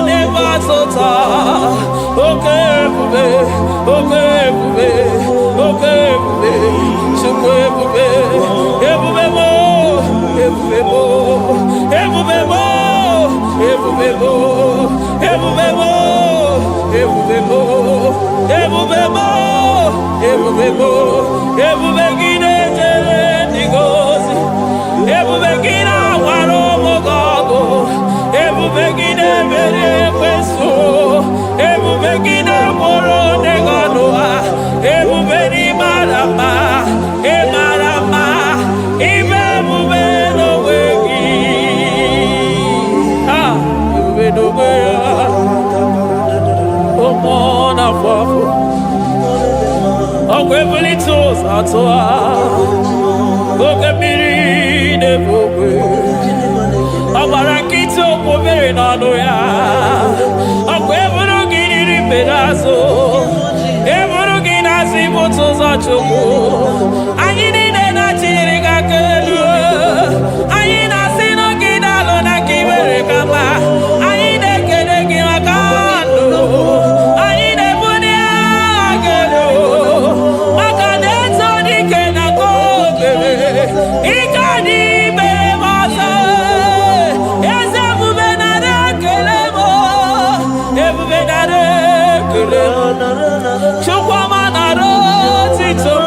never tota. Okay, ebube, okay, ebube, okay, ebube, chukwu ebube, ebubebo, ebubebo, ebubebo, ebubebo, ebubebo, ebubebo, ebubebo, ebubebo, ebubegide jere ndigozi, ebubegina waro mogogo. Ebubegide mere kweso, ebubegide moro neganoa, ebubeni marama, emarama, ibebube no wegi. Ah, ebube no wegi. Omona fafo, okwebuli tos atoa, okebiri nebogwe. Abarakito kubiri nano ya, akweburu giri pedazo, eburu ginazi boto za chuku. Anyini nena chiri kakelu, anyina sino gidalo na kibere kama, anyine kede kimakando, anyine buni agelo, makaneto dikena kobebe, ikadi bemaza. Chukwama naro tito.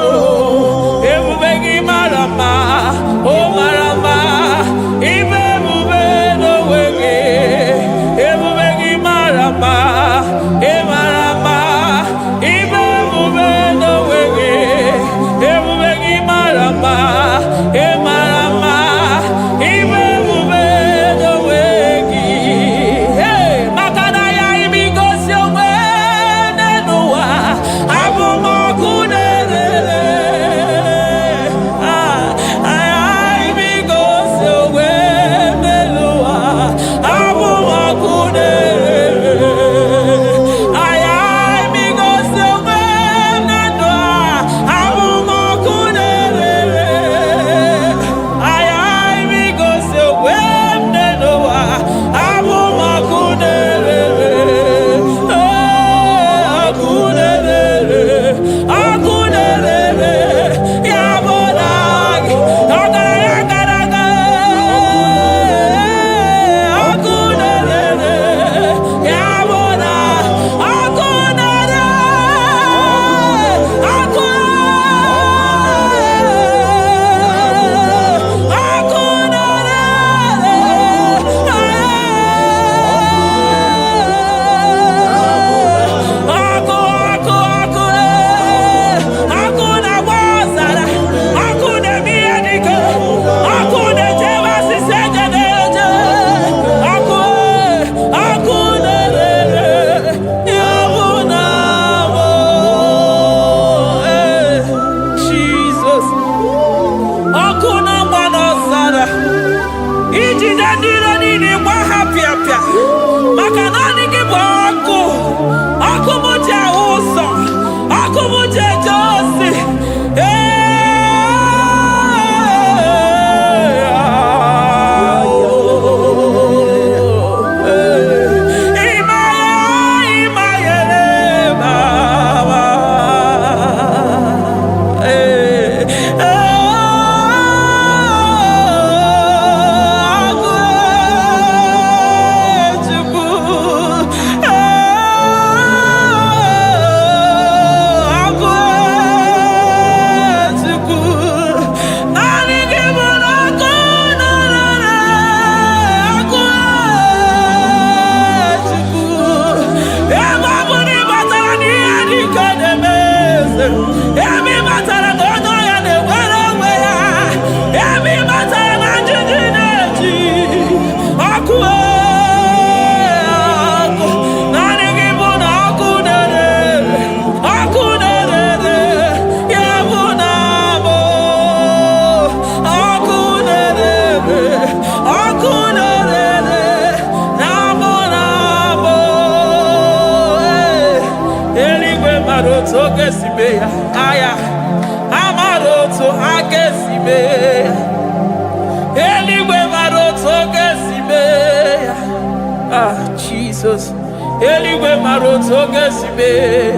Jesus. Eligwe maroto gesibe.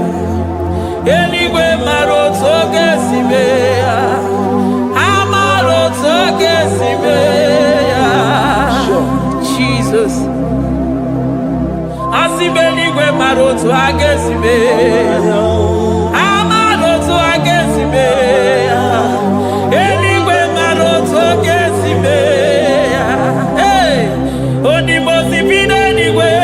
Eligwe maroto gesibe. Amaroto gesibe. Jesus. Asibe eligwe maroto agesibe. Amaroto agesibe. Eligwe maroto gesibe. Hey, onimosipide eligwe.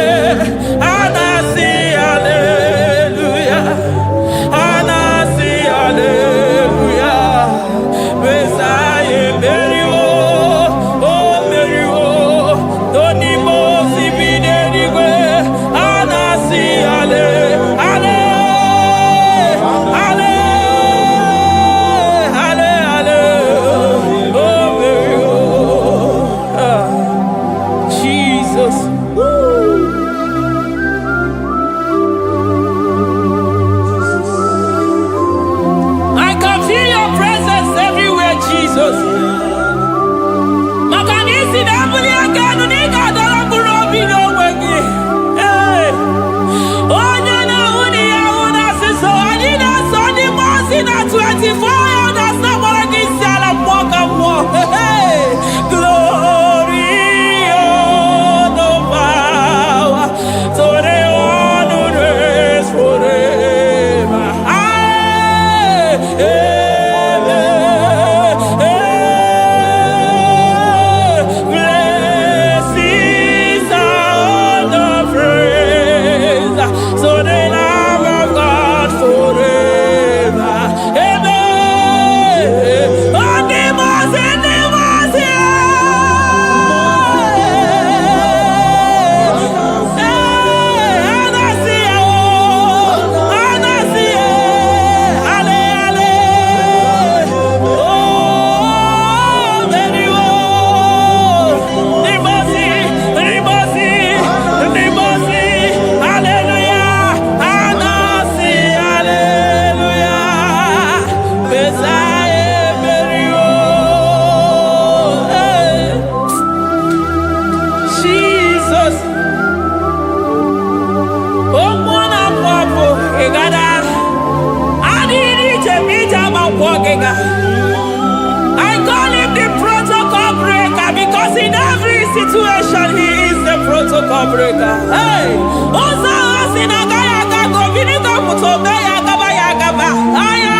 I call him the protocol breaker because in every situation he is the protocol breaker. Hey, also in a gaya go vinito mutobe ya gaba. Aya,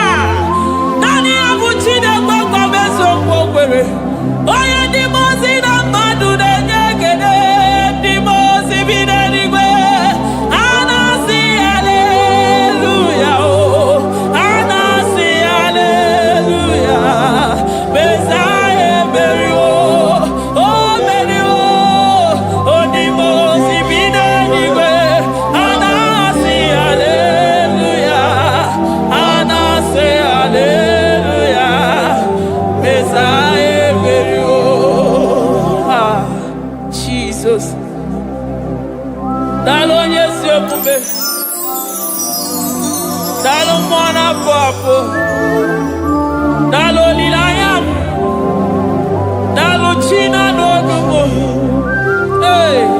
nani abuchi de go beso kwere. Oya di mozi na madu de nyegede, di mozi bidenigwe. Anasi hallelujah. Hallelujah. wafo. Dalo lilayam. Dalo china no gumo. Hey.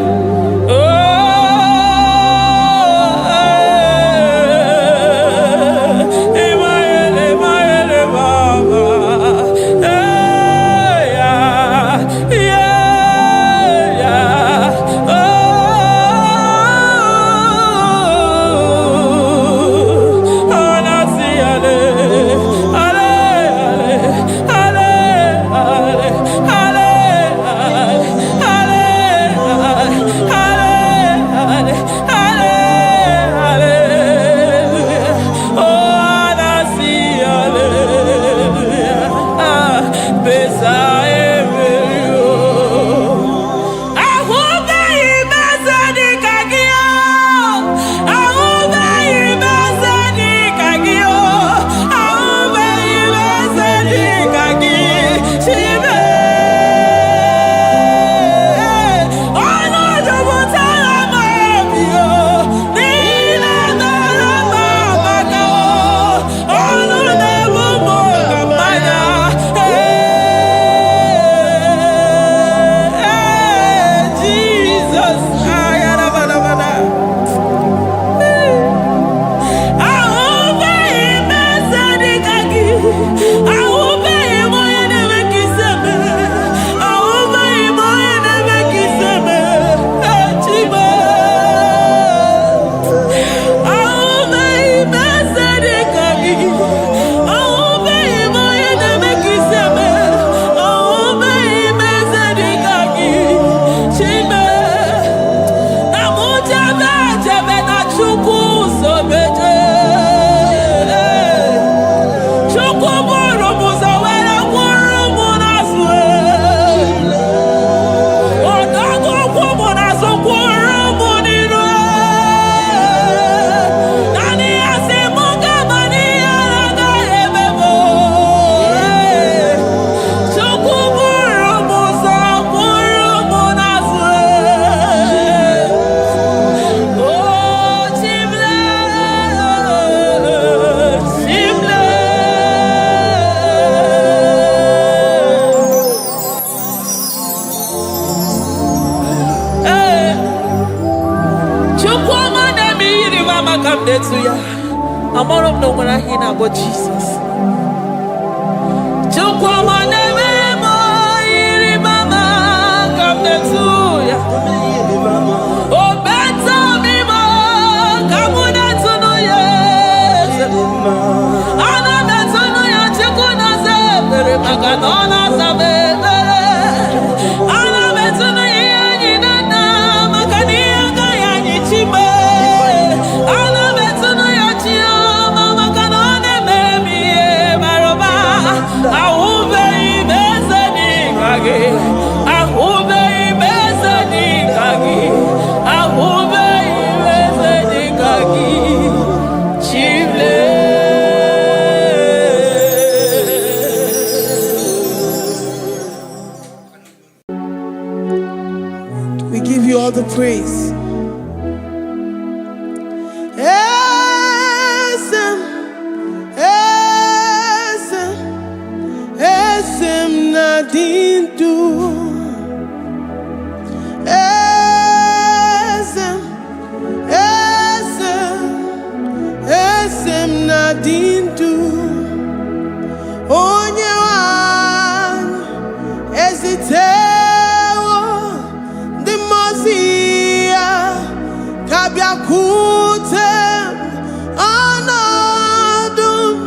I'm all of no one I hear about Jesus. We give you all the praise. Esem nadindu. Esem nadindu. Onye wan ezitewo the Mosiah kabia kutem anadum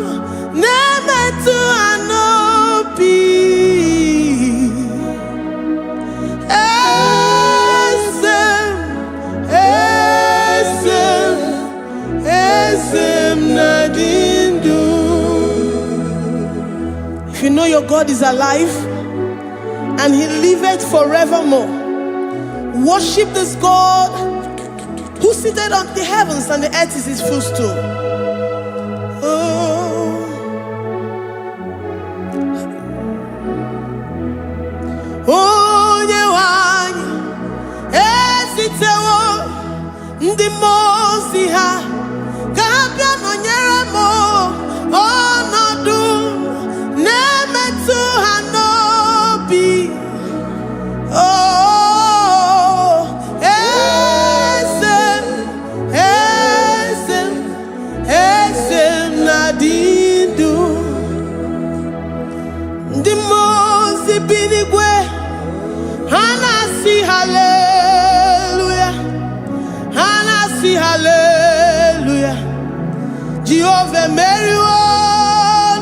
nemetu anopi esem nadindu. If you know your God is alive and he liveth forevermore, worship this God who seated on the heavens and the earth is his footstool. Onye wanyi esitewo ndị Mosiah ka bịa nọnyere m. see hallelujah. Jehovah Mary,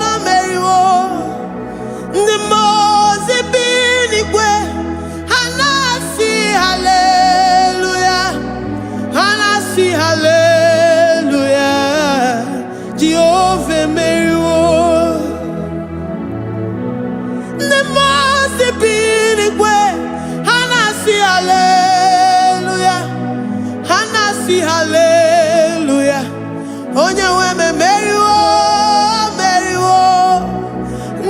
no Mary, the most binigwe. Hana see hallelujah. Hana see hallelujah. Jehovah Mary, the most binigwe. Hana see hallelujah. Hana see hallelujah. Onye weme Mary, Mary,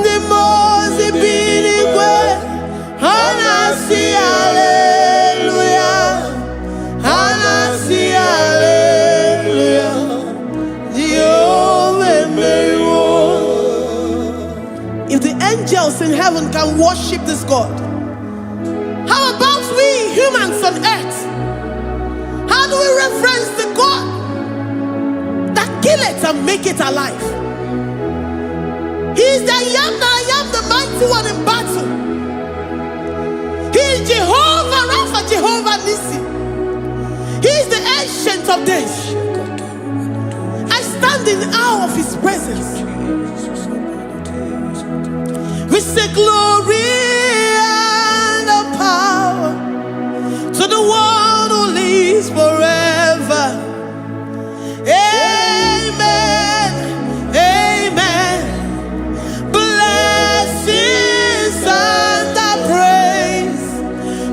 the most binigwe. Hana see hallelujah. Hana see hallelujah. Jehovah Mary. If the angels in heaven can worship this God, how about we humans on earth? How do we reference the God that kill it and make it alive? He is the I am, the mighty one in battle. He is Jehovah Rapha, Jehovah Nissi. He is the ancient of days. I stand in awe of his presence. We say glory and the power to the one who lives forever. Amen. Amen. Blessings and the praise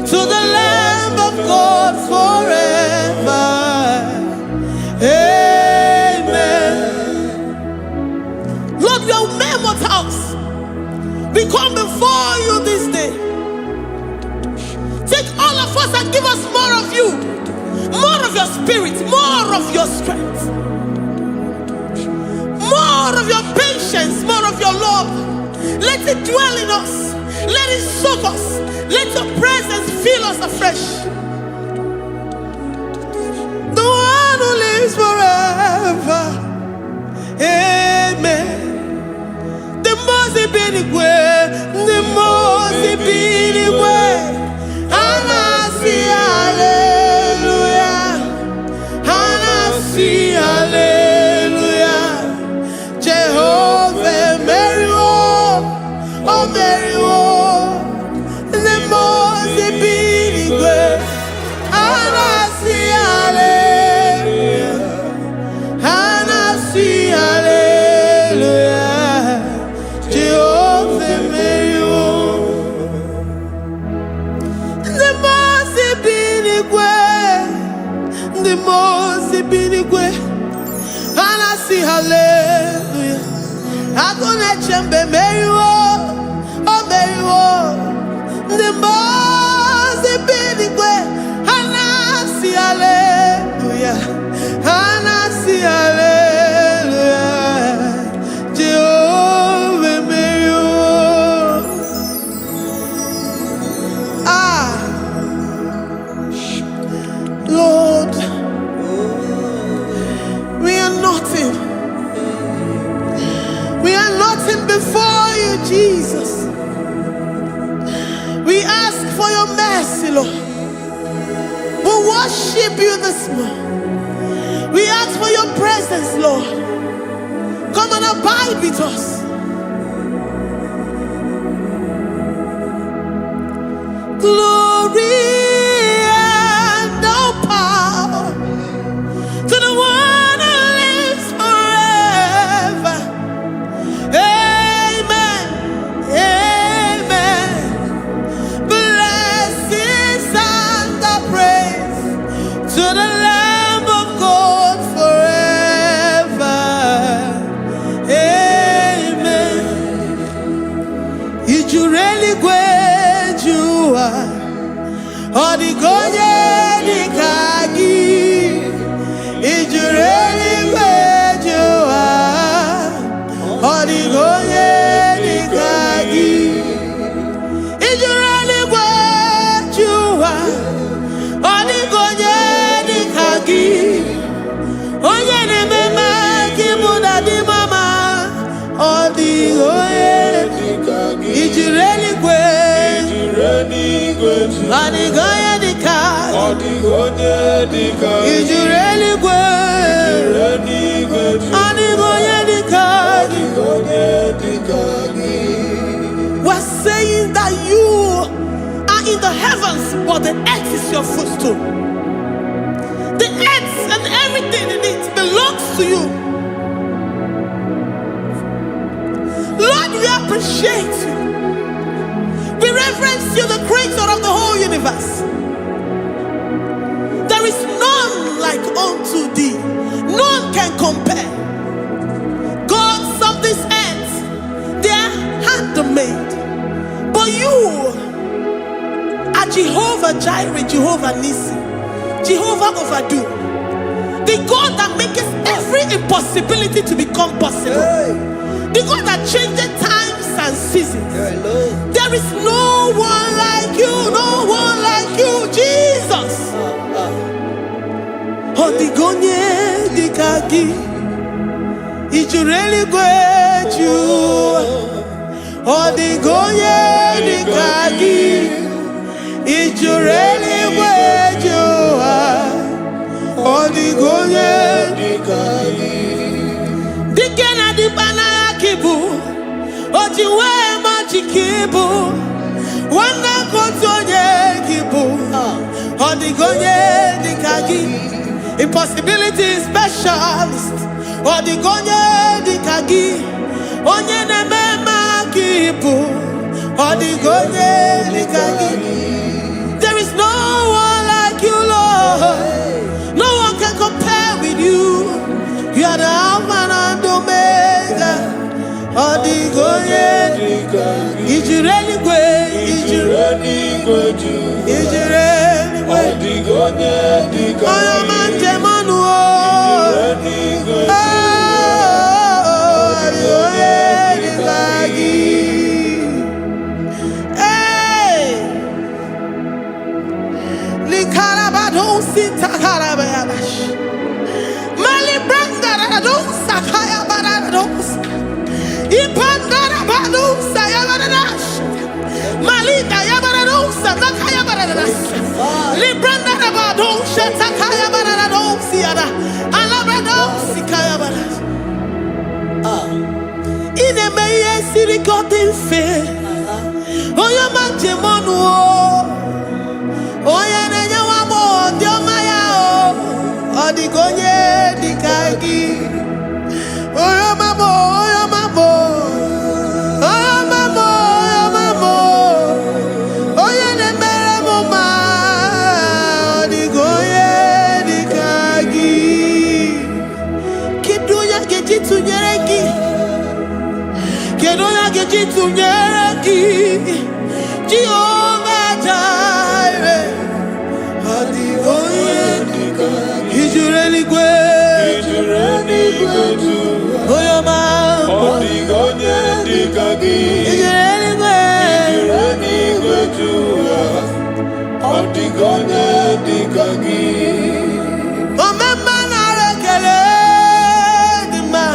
to the Lamb of God forever. Amen. Lord, your mammoth house, we come before you this day. Take all of us and give us more of you, more of your spirit, more of your strength, more of your patience, more of your love. Let it dwell in us. Let it soak us. Let your presence fill us afresh. The one who lives forever. Amen. The most binigwe, the most binigwe. Hana see hallelujah. Hana see hallelujah. Jehovah Mary, oh Mary, the most binigwe. Hana see hallelujah. Hana see hallelujah. Jehovah Mary, the most binigwe, the most binigwe. Hana see hallelujah. Agone chembe Mary, oh Mary, the most binigwe. Hana see hallelujah. Hana see hallelujah. Jehovah Mary. Lord, we are nothing. We are nothing before you, Jesus. We ask for your mercy, Lord. We worship you this morning. We ask for your presence, Lord. Come and abide with us. Glory and no power to the one who lives forever. Amen. Amen. Blessings and the praise to the Lamb of God forever. Amen. If you really great you are, all the good you can give. If you really great you are, all the good you can give. If you really great you are, all the good you can give. Oh yeah, the mama, give the mama, all the good. If you really great, all the good dika. Ijureli gwe. Anigonye dika. We're saying that you are in the heavens, but the earth is your footstool. The earth and everything in it belongs to you. Lord, we appreciate you. We reverence you, the creator of the whole universe. There is none like unto thee. None can compare. Gods of this earth, they are handmade. But you are Jehovah Jireh, Jehovah Nissi, Jehovah Overdo. The God that makes every impossibility to become possible. The God that changes times and seasons. There is no one like you, no one like you, Jesus. Odigonye dikagi, ijureli gweju. Odigonye dikagi, ijureli gweju. Odigonye dikagi. Dikena dibana kibu, ojiwe majikibu, wana kotonye kibu, odigonye dikagi, impossibility specialist, odigonye dikagi, onye nemema kibu, odigonye dikagi. There is no one like you, Lord. No one can compare with you. You are the Alpha and Omega. Odigonye, ijureli gwe, ijureli gwe, ijureli gwe. Odigonye, oyo manje manu o. Odigonye dikagi. Hey, likarabado sitakarabayabash. Sakaya barados, Ipandara badus, Sayabaradas, Malika Yabarados, Sakaya baradas, Libranda badus, Sakaya barados, Yada, Alabrados, Sikaya baradas. In a maye sirikotin fe, Oya Manjemonu, Oya Nanyawamo, Diomaya, Odigonye dikagi. Oyo mamo, oyo mamo, oyo mamo, oyo mamo, oyo nemere mama, odigoye dikagi. Kidunya gejitu nyereki, kidunya gejitu nyereki, Jehovah Jireh, odigoye dikagi. Ijureli gwe, ijureli gwe. Oyo mamo, odigonye dikagi. Ijureli gwe, ijureli gwe juwa. Odigonye dikagi. Omema na rekele dima.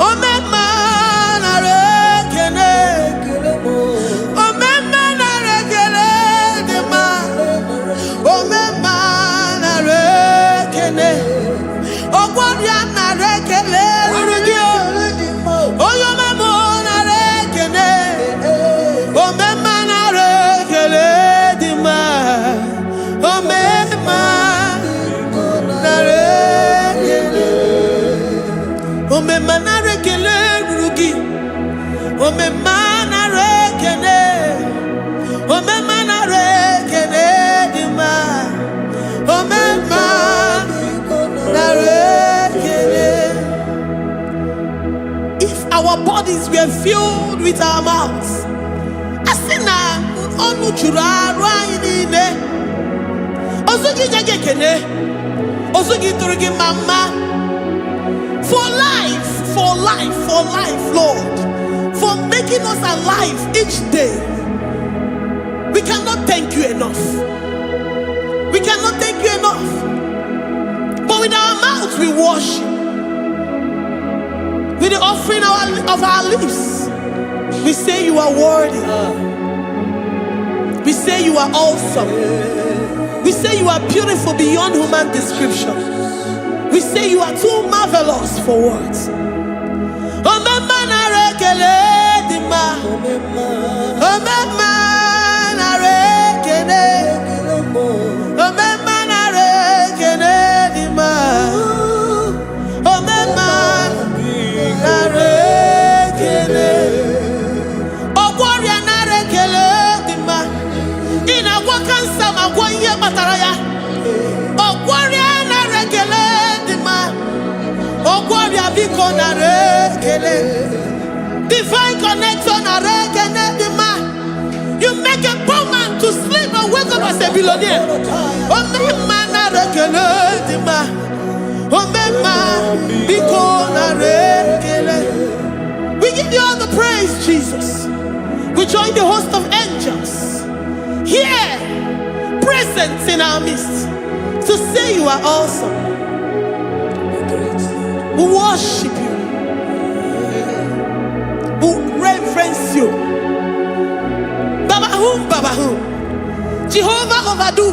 Omema na rekele. Omema na rekele dima. Omema na rekele. Ogwadia na rekele. Oyo mamo na rekele. Omema na rekele dima. Omema na rekele. Omema na rekele rugi. Omema na rekele. Omema na rekele dima. Omema na rekele. If our bodies were filled with our mouths, asina onu chura rainine. Ozugi jagekene. Ozugi turugi mama. For life, Lord. For making us alive each day. We cannot thank you enough. We cannot thank you enough. But with our mouths we worship. With the offering of our lips, we say you are worthy. We say you are awesome. We say you are beautiful beyond human description. We say you are too marvelous for words. Divine connection. You make a poor man to sleep and wake up as a billionaire. We give you all the praise, Jesus. We join the host of angels here, present in our midst, to say you are awesome. We worship you. We reverence you. Babahum. Jehovah overdo.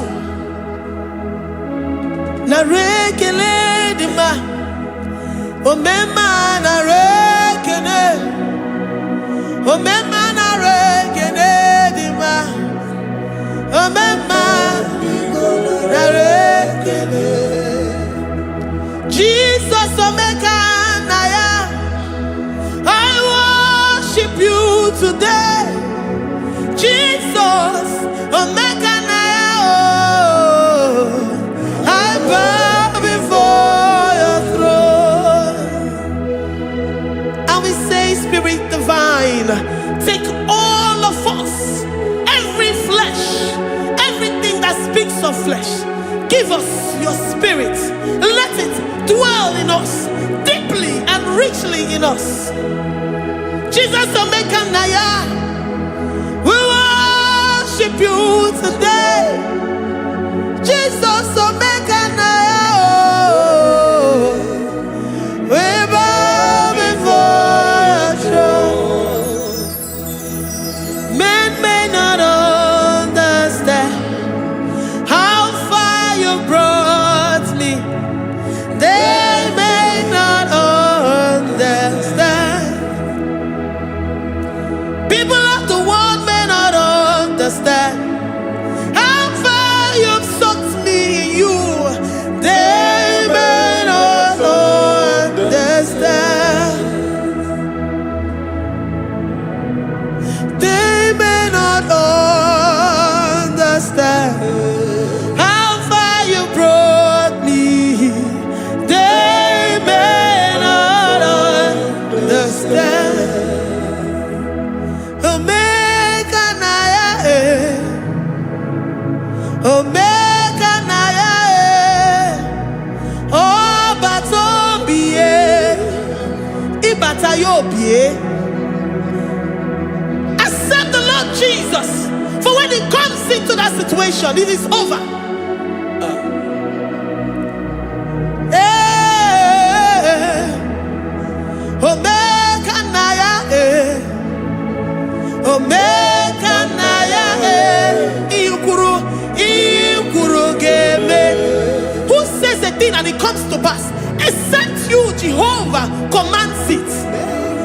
Narekele dima. Omema narekele. Omema narekele dima. Omema narekele. Jesus omeka naya. I worship you today. Jesus, omeka naya. I bow before your throne. And we say, Spirit divine, take all of us, every flesh, everything that speaks of flesh. Give us your spirit. Let it dwell in us, deeply and richly in us. Jesus, omeka naya. We worship you today. Jesus, omeka naya. We bow before your throne. Men may not understand how far you brought me. They may not understand. People of the world may not understand how far you've sucked me in you. They may not understand. They may not understand how far you brought me. They may not understand. Omeka naya, oh batobie, ibatayobie. Accept the Lord Jesus, for when He comes into that situation, it is over. Omeka naya, omeka naya, who says a thing and it comes to pass? Except you, Jehovah, commands it.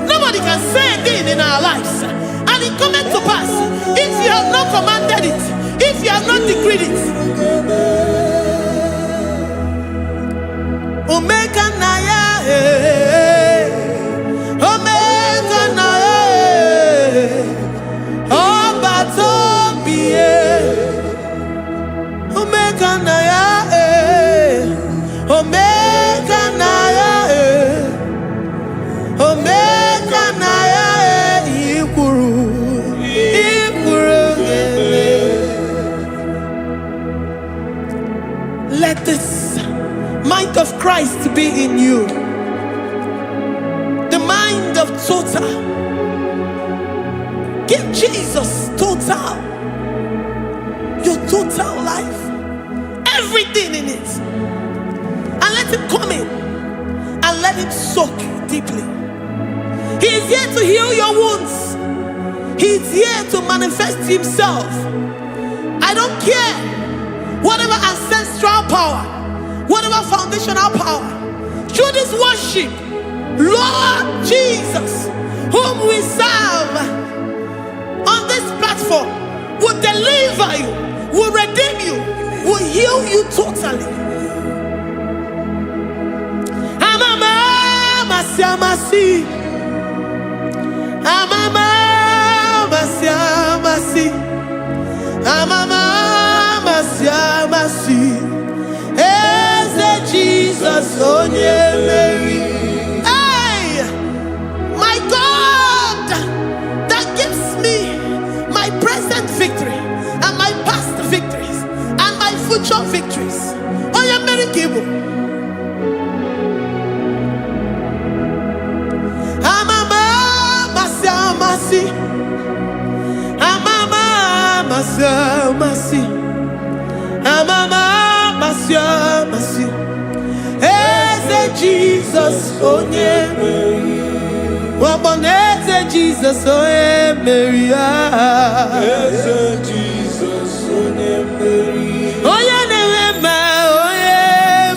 Nobody can say a thing in our lives and it comes to pass if you have not commanded it, if you have not decreed it. Omeka naya, omeka naya, oh batobie. Omeka naya, omeka naya, omeka naya, ikuru. Let this mind of Christ be in you, the mind of total. Give Jesus total, your total life, everything in it, and let Him come in and let Him soak deeply. He is here to heal your wounds. He is here to manifest Himself don't care. Whatever ancestral power, whatever foundational power, through this worship, Lord Jesus, whom we serve on this platform, will deliver you, will redeem you, will heal you totally. Jesus, oh Mary. Hey, my God, that gives me my present victory and my past victories and my future victories. Oh, yeah, Mary Kibo. Amama Masi. Amama Masi. Amama Masi. Eze Jesus, oh yeah, Mary. Waboneze Jesus, oh yeah, Mary. Eze Jesus, oh yeah, Mary. Oh yeah,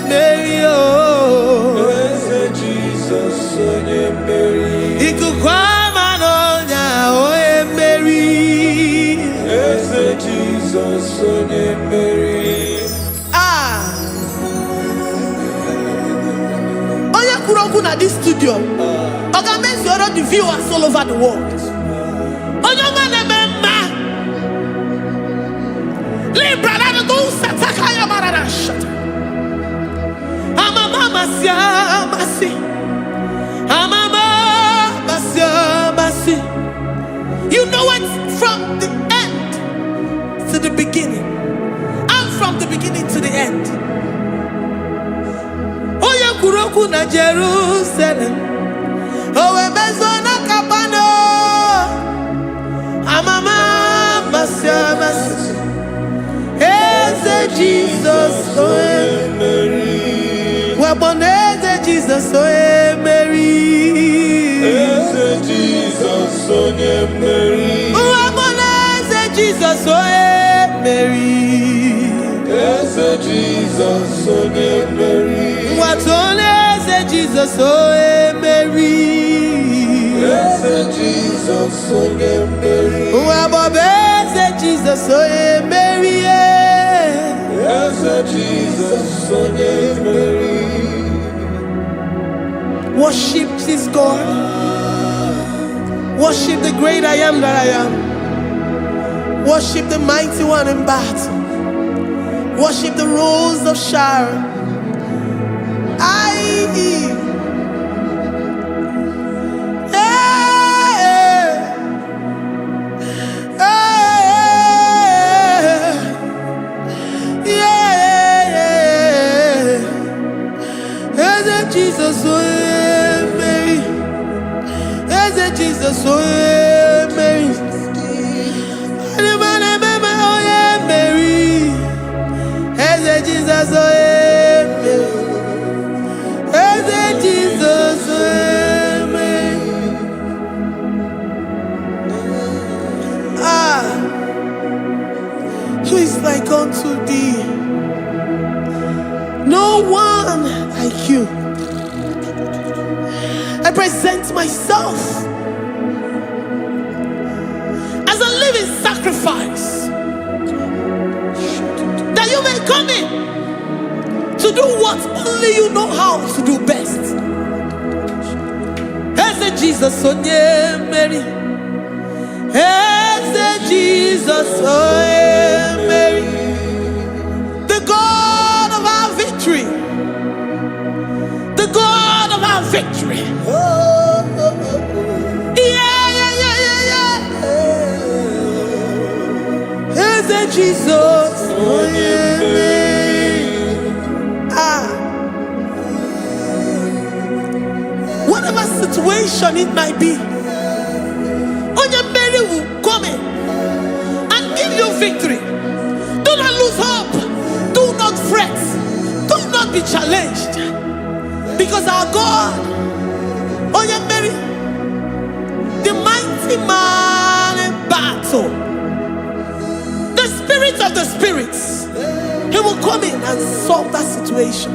Mary. Oh, Eze Jesus, oh yeah, Mary. Ikukwama no nya, oh yeah, Mary. Eze Jesus, oh yeah, Mary. At this studio, organize the viewers all over the world. You know it from the end to the beginning, and from the beginning to the end. Kuroku na Jerusalem, oh Ebezona Kapano, Amama Masiamas, Eze Jesus, oh Mary, Waboneze Jesus, oh Mary, Eze Jesus, oh Mary, Waboneze Jesus, oh Mary, Eze Jesus, oh Mary. What only say Jesus, oh Mary. Yes, Jesus, oh Mary. What say Jesus, oh Mary. Yes, Jesus, oh Mary. Worship this God. Worship the great I am that I am. Worship the mighty one in battle. Worship the rose of Sharon. Jesus, oh Mary. Jesus, oh Mary. Mary. Jesus, oh Jesus, Mary. Who is like unto thee? No one like you. I present myself as a living sacrifice, that you may come in to do what only you know how to do best. Eze Jesus, oh yeah, Mary. Eze Jesus, oh yeah, Mary. The God of our victory. The God of our victory. Eze Jesus, oh yeah, Mary. Whatever situation it might be, Onya Mary will come in and give you victory. Do not lose hope. Do not fret. Do not be challenged. Because our God, Onya Mary, the mighty man in battle, the spirit of the spirits, he will come in and solve that situation.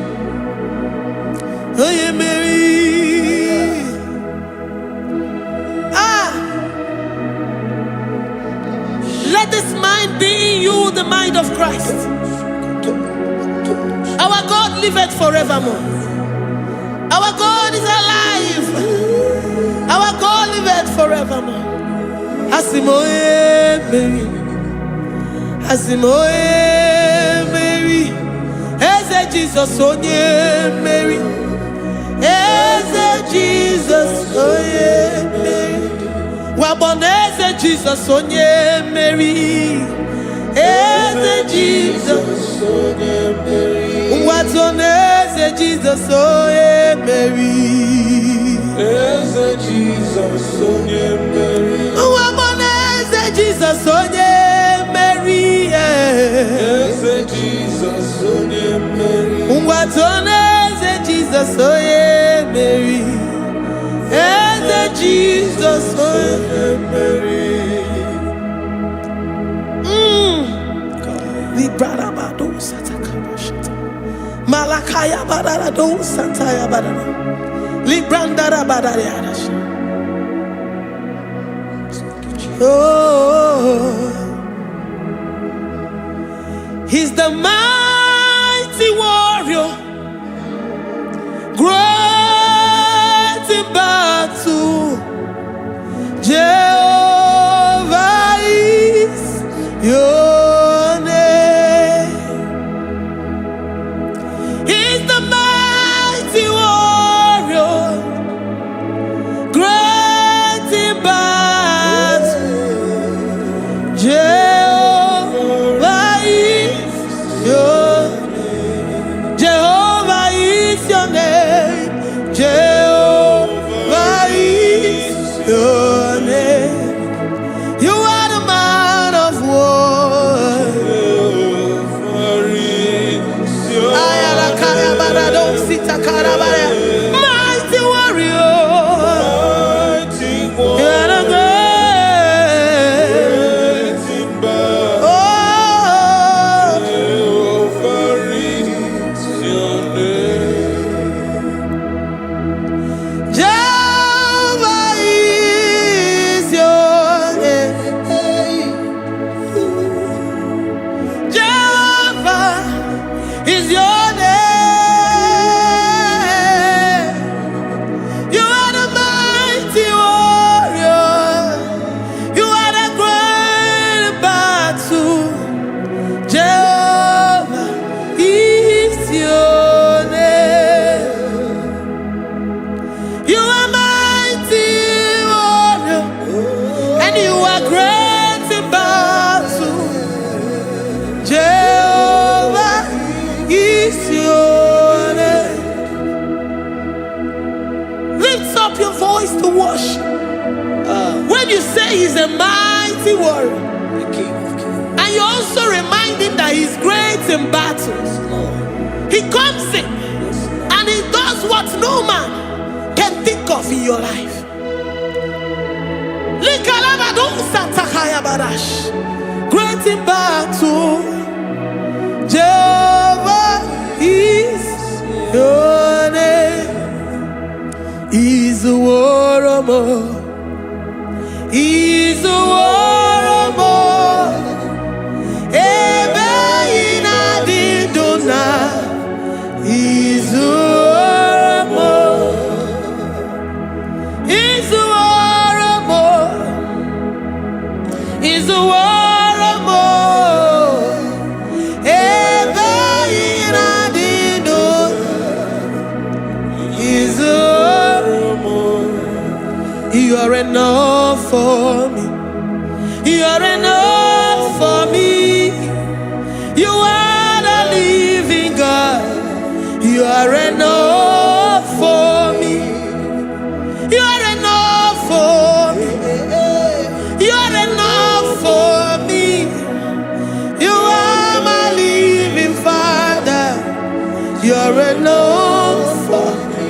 Oh yeah, Mary. Let this mind be in you, the mind of Christ. Our God liveth forevermore. Our God is alive. Our God liveth forevermore. Asimoye Mary. Asimoye Mary. Eze Jesus onye Mary. Eze Jesus onye Mary. Waboneze Jesus onye Mary. Eze Jesus onye Mary. Watoneze Jesus onye Mary. Eze Jesus onye Mary. Waboneze Jesus onye Mary. Eze Jesus onye Mary. Watoneze Jesus onye Mary. Eze Jesus onye Mary. Librada bado satakaba shata. Malakaya badara do santaya badara. Librandara badara yadash. Oh, he's the mighty warrior, great in battle. Jehovah is your name. He's the mighty warrior, great in battle. Jehovah is your name. Jehovah is your name. Jehovah is your name. You are the man of war. Ayalakaya barado sita karabaya. Mighty warrior. You are the great. Oh, Jehovah is your name. Jehovah is your name. You are the mighty warrior. You are the great battle. Jehovah is your name. You are mighty warrior, and you are great in battle. Jehovah is your name. Lift up your voice to worship. When you say he's a mighty warrior, The King of Kings. and you also remind him that he's great in battles, he comes in and he does what no man can think of in your life. Likalabado satakaya badash. Great in battle, Jehovah is your name. He's a warrior. He's a warrior. Ebe ina didona. He's a warrior. He's a warrior. He's a warrior. Ebe ina didona. He's a warrior. You are enough for me. You are enough for me. You are the living God. You are enough for me. You are enough for me. You are enough for me. You are my living Father. You are enough for me.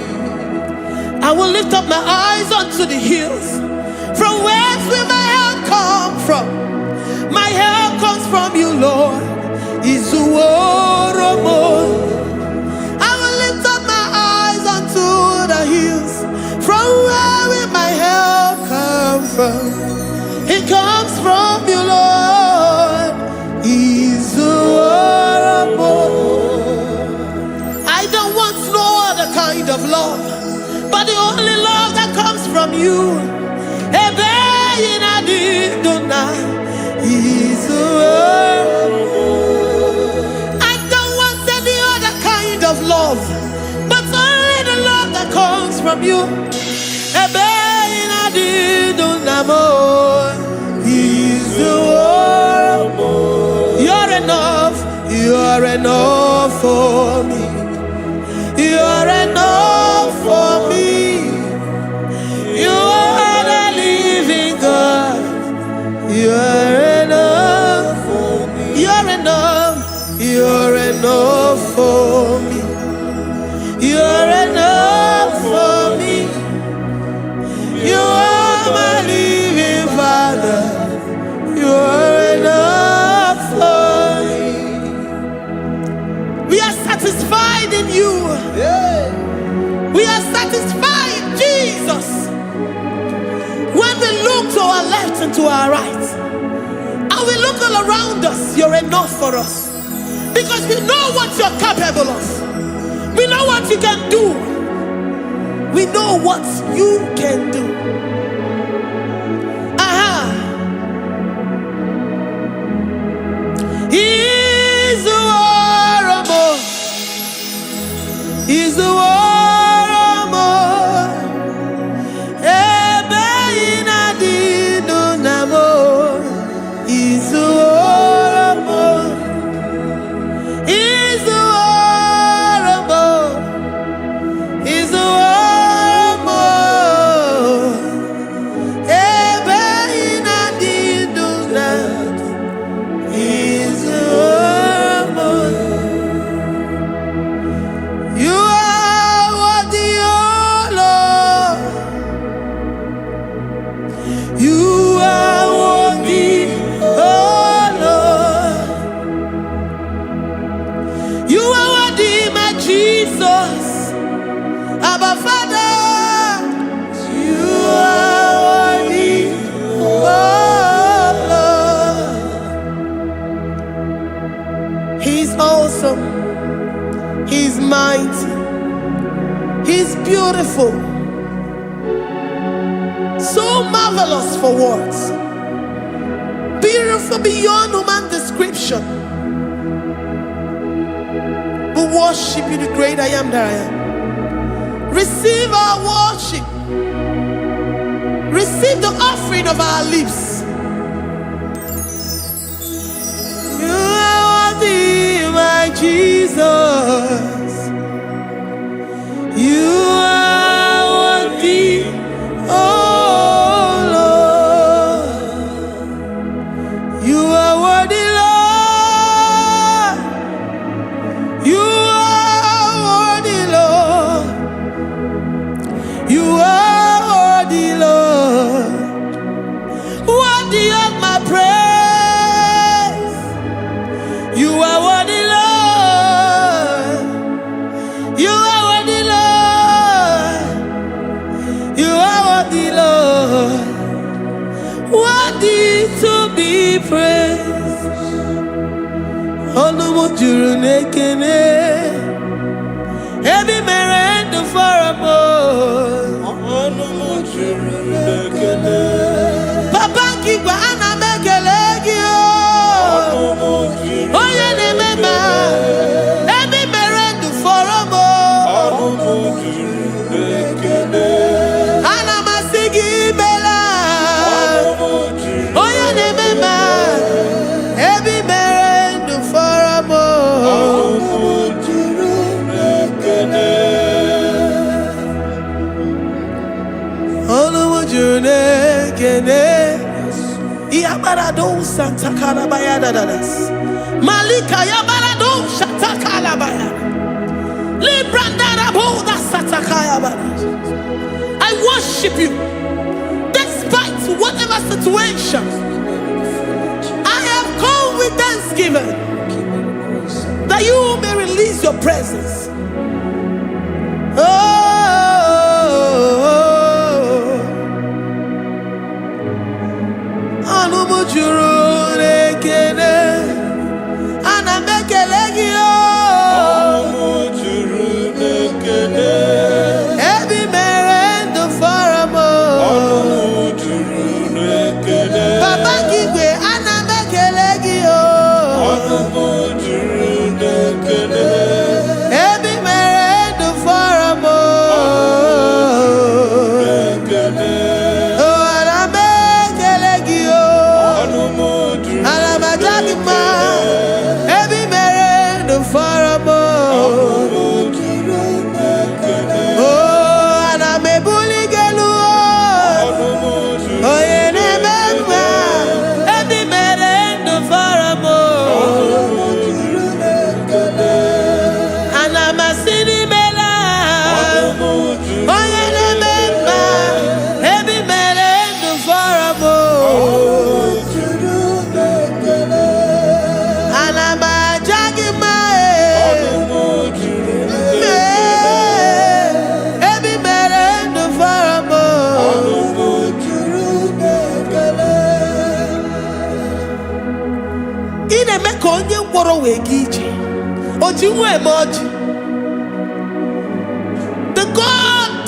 I will lift up my eyes unto the hills. From whence will my help come from? My help comes from you, Lord, is the word of more. I will lift up my eyes unto the hills, from where will my help come from? It comes from you, Lord, is the word of more. I don't want no other kind of love, but the only love that comes from you. I don't want any other kind of love, but only the love that comes from you. You're enough, you're enough for me. You're enough for me. You are the living God. You're enough for me. You're enough. You're enough for me. You're enough for me. You are my living Father. You're enough for me. We are satisfied in you. We are satisfied in Jesus. When we look to our left and to our right, and we look all around us, you're enough for us. Because we know what you're capable of. We know what you can do. We know what you can do. He's the word of more. He's the word of more. He's the word of more. He's the word of more. He's the word of more. He's the word of more. You are worthy, oh Lord. You are worthy, oh Lord. You are worthy, my Jesus, Abba Father. You are worthy, oh Lord. He's awesome. He's mighty. He's beautiful. So marvelous for words. Beautiful beyond human description. We worship you, the great I am that I am. Receive our worship. Receive the offering of our lips. You are worthy, my Jesus. You are worthy, oh Lord. You are worthy, Lord. You are worthy, Lord. You are worthy, Lord. Worthy of my praise. You are worthy, Lord. You are worthy, Lord. You are worthy, Lord. Worthy to be praised. Onumu juru nekene. Ebi merendo for a more. Onumu juru nekene. Papa kigwa ana mekelegi o. Onumu juru. Oye ne mema. Ebi merendo for a more. Onumu juru nekene. Ana masigi bela. Onumu juru. Oye ne mema. Ebi merendo for a more. Onumu juru nekene. Onumu juru nekene. Yabarado Santa Calabaya dadas. Malika Yabarado Shata Calabaya. Librandara Boda Satakaya badas. I worship you despite whatever situation. I have come with the given, that you may release your presence. The God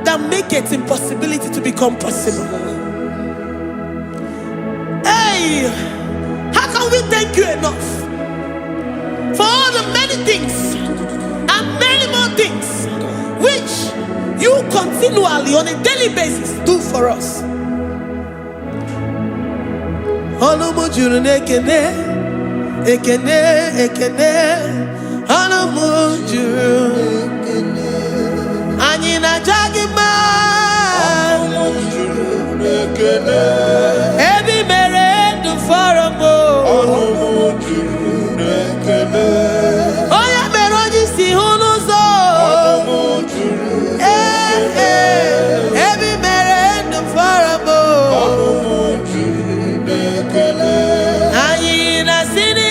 that maketh impossibility to become possible. Hey, how can we thank you enough for all the many things and many more things which you continually on a daily basis do for us? Ekene, ekene, anamujuru. Anyina jagima, ebi mere du faramo. Oya meroji si hunuzo. Ebi mere du faramo. Anyina sini.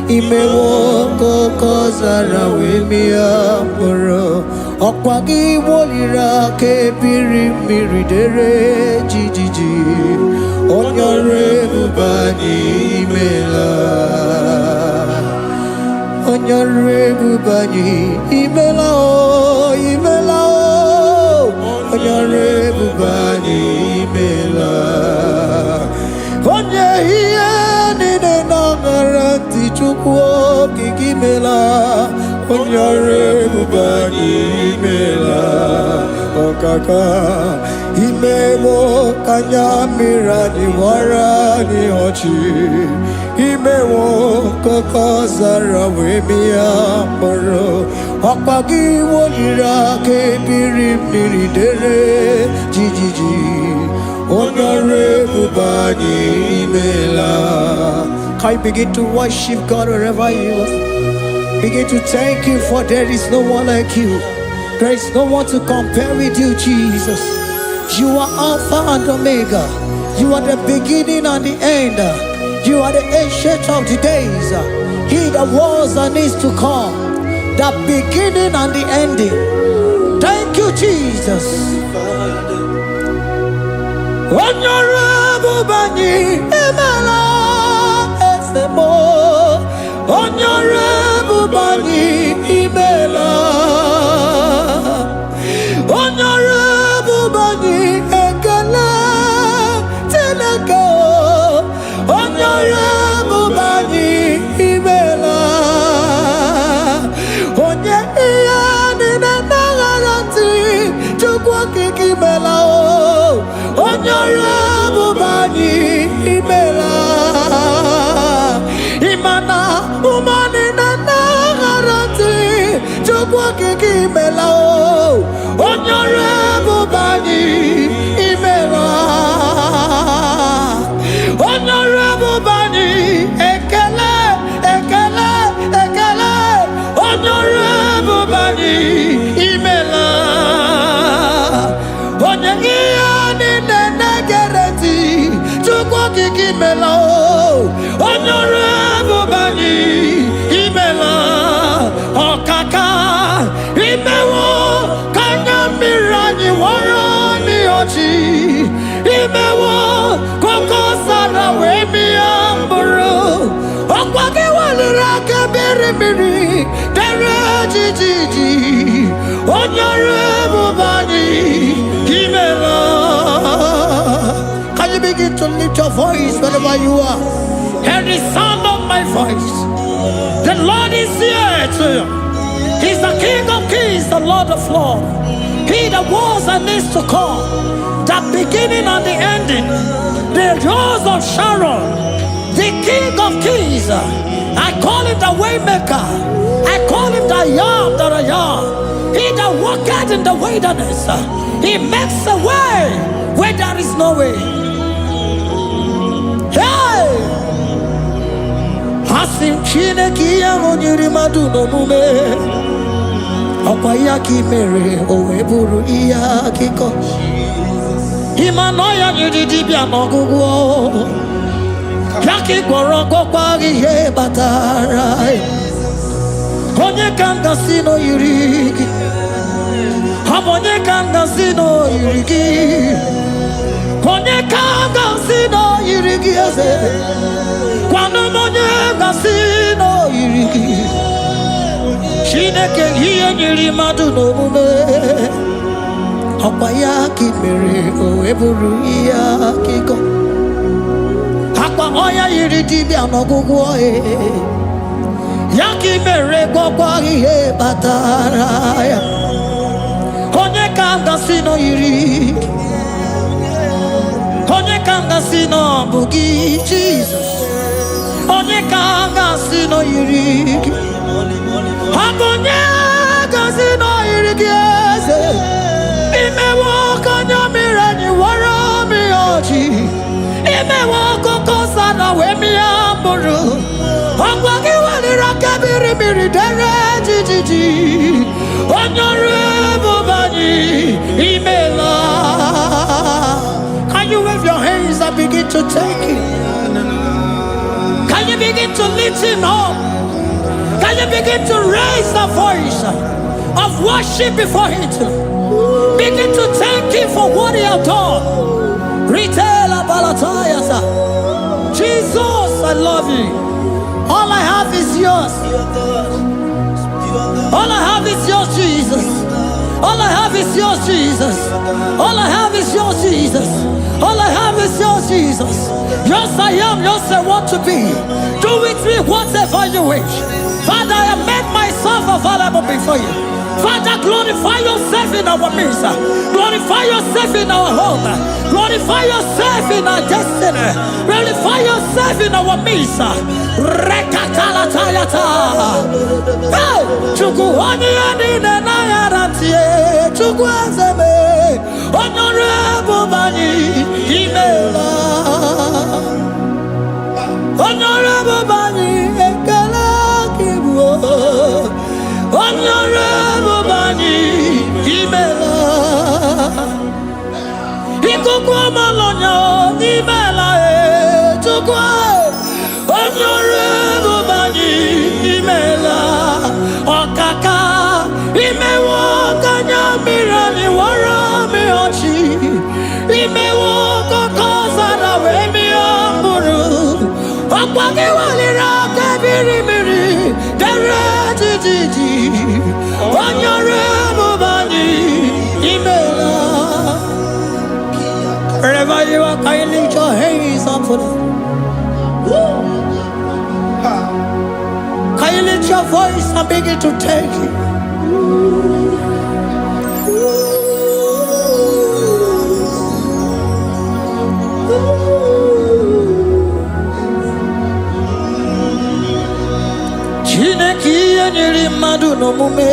Imewoko kozara wemia poro Okwagi wolira ke biri dere jijiji Onyore bubani imela Onyore bubani imela o imela o Onyore bubani imela Onye hiye nine nangaranti chukwo kikimela Onyore bubani imela Okaka Imewo kanyamira ni wara ni hochi Imewo kokozara wemia poro Okwagi wolira ke biri dere jijiji Onyore bubani imela. Can you begin to worship God wherever you are? Begin to thank Him, for there is no one like you. There is no one to compare with you, Jesus. You are Alpha and Omega. You are the beginning and the end. You are the ancient of the days. He that was and is to come. The beginning and the ending. Thank you, Jesus. Onyore bubani imela esemo Onyore bubani imela Onyore bubani ekele teleko Onyore bubani umani nana garati chukwa kiki mela onyore bubani imela onyore bubani ekele ekele ekele onyore bubani imela onyegi nana garati chukwa kiki mela onyore bubani imela okaka imewo kanya mirani warani ochi imewo koko sara wemi amburu okwake walira kebiri miri dere jijiji onyore bubani imela. Can you begin to lift your voice wherever you are? Hear the sound of my voice. The Lord is here to you. He's the King of Kings, the Lord of Lords. He that was and is to come, the beginning and the ending, the Rose of Sharon, the King of Kings. I call him the Waymaker. I call him the Yam that I am. He that walketh in the wilderness, he makes a way where there is no way. Hey! Hasim Chineke ya onyiri madu no mume. Okwa ya ki mere owe buru iya kiko. Imano ya nyiri dibia no gugu. Ya ki gworo gokwa ihe batara. Onye kanga sino yiri. Onye kanga sino yiri. Onye kanga sino yiri eze. Kwano monye kasino yiriki Shineke hiye nyiri madu no mume Akwa ya kimere o eburu iya kiko Akwa oya yiri dibia no gugu oe Ya kimere kwa hiye batara ya Onye kanga sino yiriki Onye kanga sino bugi Jesus Onye kanga sino yiriki Akonye kasino yiriki eze Imewo kanya mirani wara mi oji Imewo koko sana we mi amburu Akwa kiwalira kebiri miri dere jijiji Onyore bubani imela. Can you wave your hands and begin to take it? Can you begin to lift him up? Can you begin to raise the voice of worship before him? Begin to thank him for what he has done. Retailer Balatayasa. Jesus, I love you. All I have is yours. All I have is yours, Jesus. All I have is yours, Jesus. All I have is yours, Jesus. All I have is yours, Jesus. Yours I am, yours I want to be. Do with me whatever you wish. Father, I have made myself available before you. Father, glorify yourself in our midst. Glorify yourself in our home. Glorify yourself in our destiny. Glorify yourself in our midst. Rekatalatayata. Hey! Chukwani anine na yarantie. Chukwazeme. Honorable Bani Imela. Honorable Bani Ekala Kibu. Honorable Bani Imela. Ikukwa Malonya Imela Chukwa. Honorable Bani Imela. Okaka Imewo Kanya Mirani Warami Ochi. Imewo Kokosa na Wemi Amburu. Okwake walira kebiri miri dere jijiji Honorable Bani Imela. Wherever you are, can you lift your hands up for them? Can you lift your voice and begin to take it? Chineke nyere mmadụ n'omume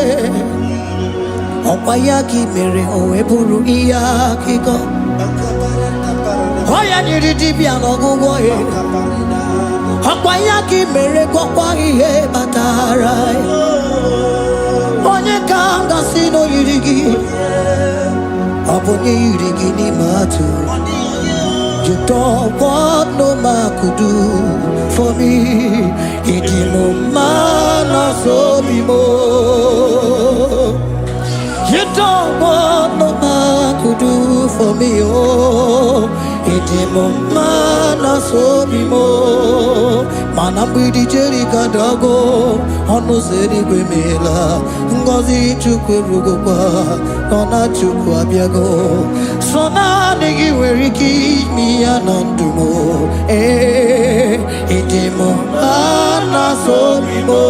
ọkwa ya ka mere o wee bụrụ ihe akụkọ ọ ya nyere dibịa n'ọgwụgwọ ya ọkwa ya ka mere gwọkwa ihe batara onye ka gasị n'oyiri gị ọ bụ onye yiri gị n'ime atụ. You don't want no man could do for me. Iti mo mana so bimo. You don't want no man could do for me. Oh, iti mo mana so bimo. Mana bidi jeri kadago. Ono zeri gwemela. Ngozi chukwe rugokwa. Nona chukwa biago. Sona nigi weriki mi anandumo. Iti mo mana so bimo.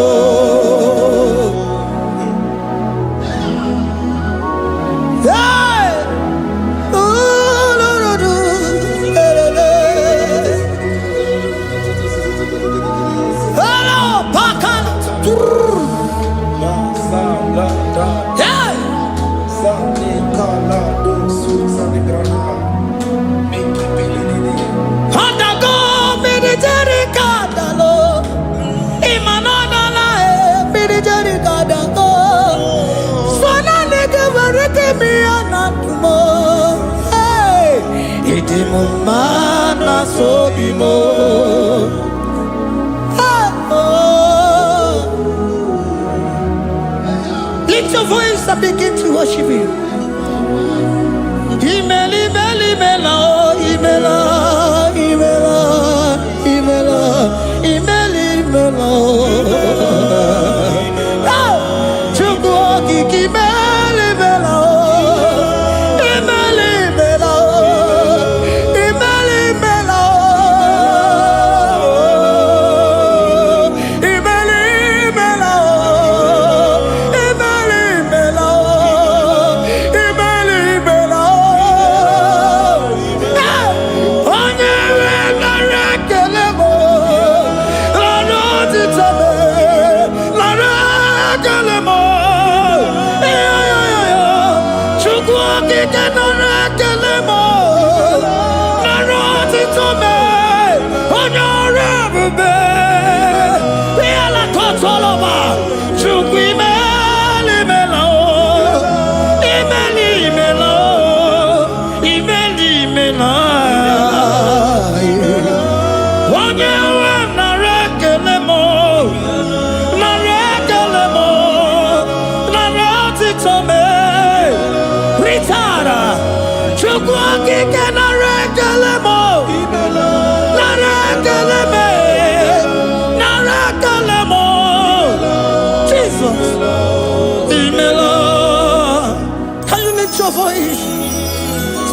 Mana so bimo. Lift your voice and begin to worship Him. Imeli, imeli, imela, imela, imela, imela, imeli, imela. Chukwuoki kimeli, imela.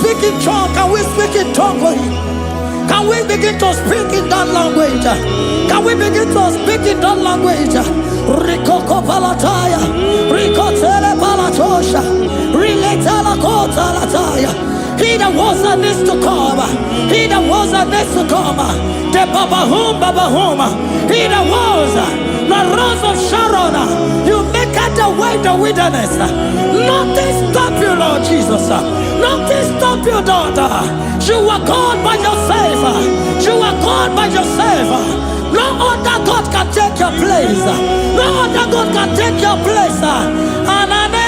Speak in tongue. Can we speak in tongue for Him? Can we begin to speak in that language? Can we begin to speak in that language? Rikoko palataya, rikotele palatosha, riletala kota lataya. He that was and needs to come. He that was and needs to come. The Babahum. He that was the rose of Sharon. You make out the way in the wilderness. Nothing stop you, Lord Jesus. Nothing stop you, daughter. You are God by yourself. You are God by yourself. No other God can take your place. No other God can take your place. And I know.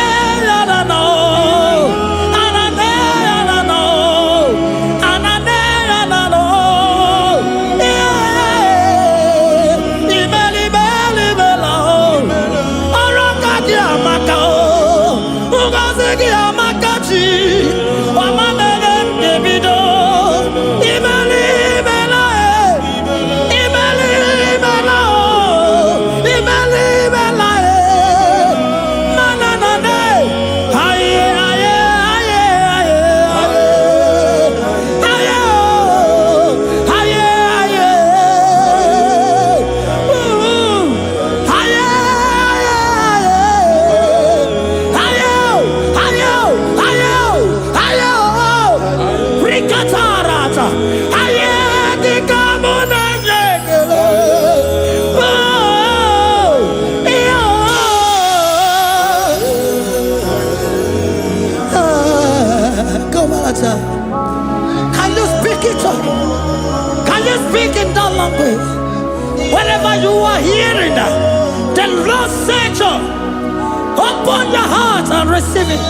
Savior, open your heart and receive it.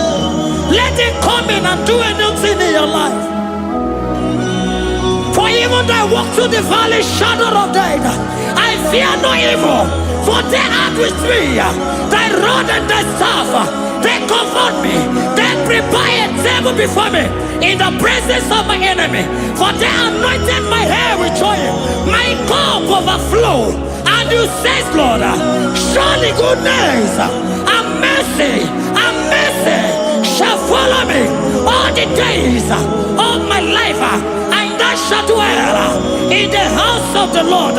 Let it come in and do a new thing in your life. For even though I walk through the valley shadow of death, I fear no evil. For they are with me. Thy rod and thy staff, they comfort me. They prepare a table before me in the presence of my enemy. For they anointed my hair with oil. My cup overflow. And you say, Lord, surely goodness and mercy shall follow me all the days of my life. And I shall dwell in the house of the Lord.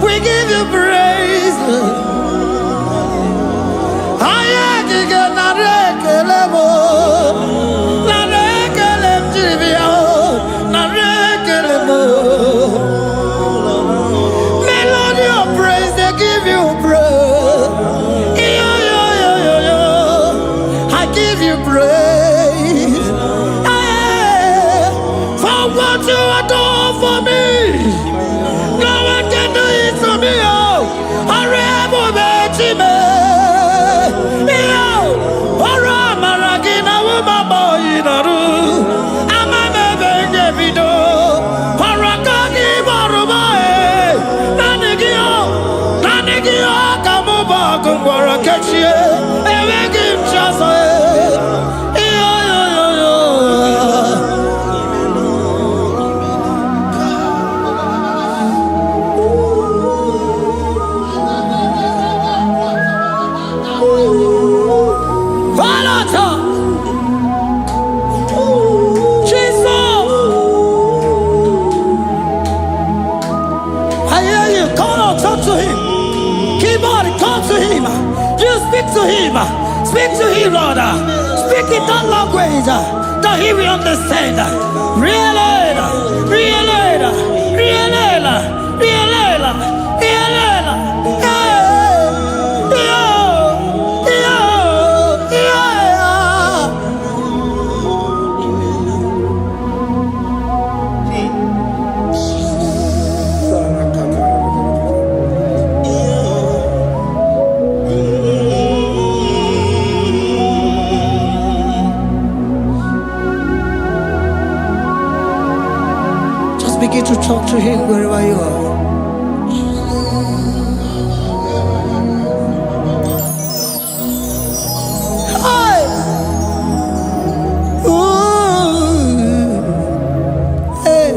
We give you praise. Melody of praise, they give you praise. I give you praise. For what you are doing for me, no one can do it for me. Speak to him, Lord. Speak in that language that he will understand. Begin to talk to him wherever you are. Hi. Ooh. Hey.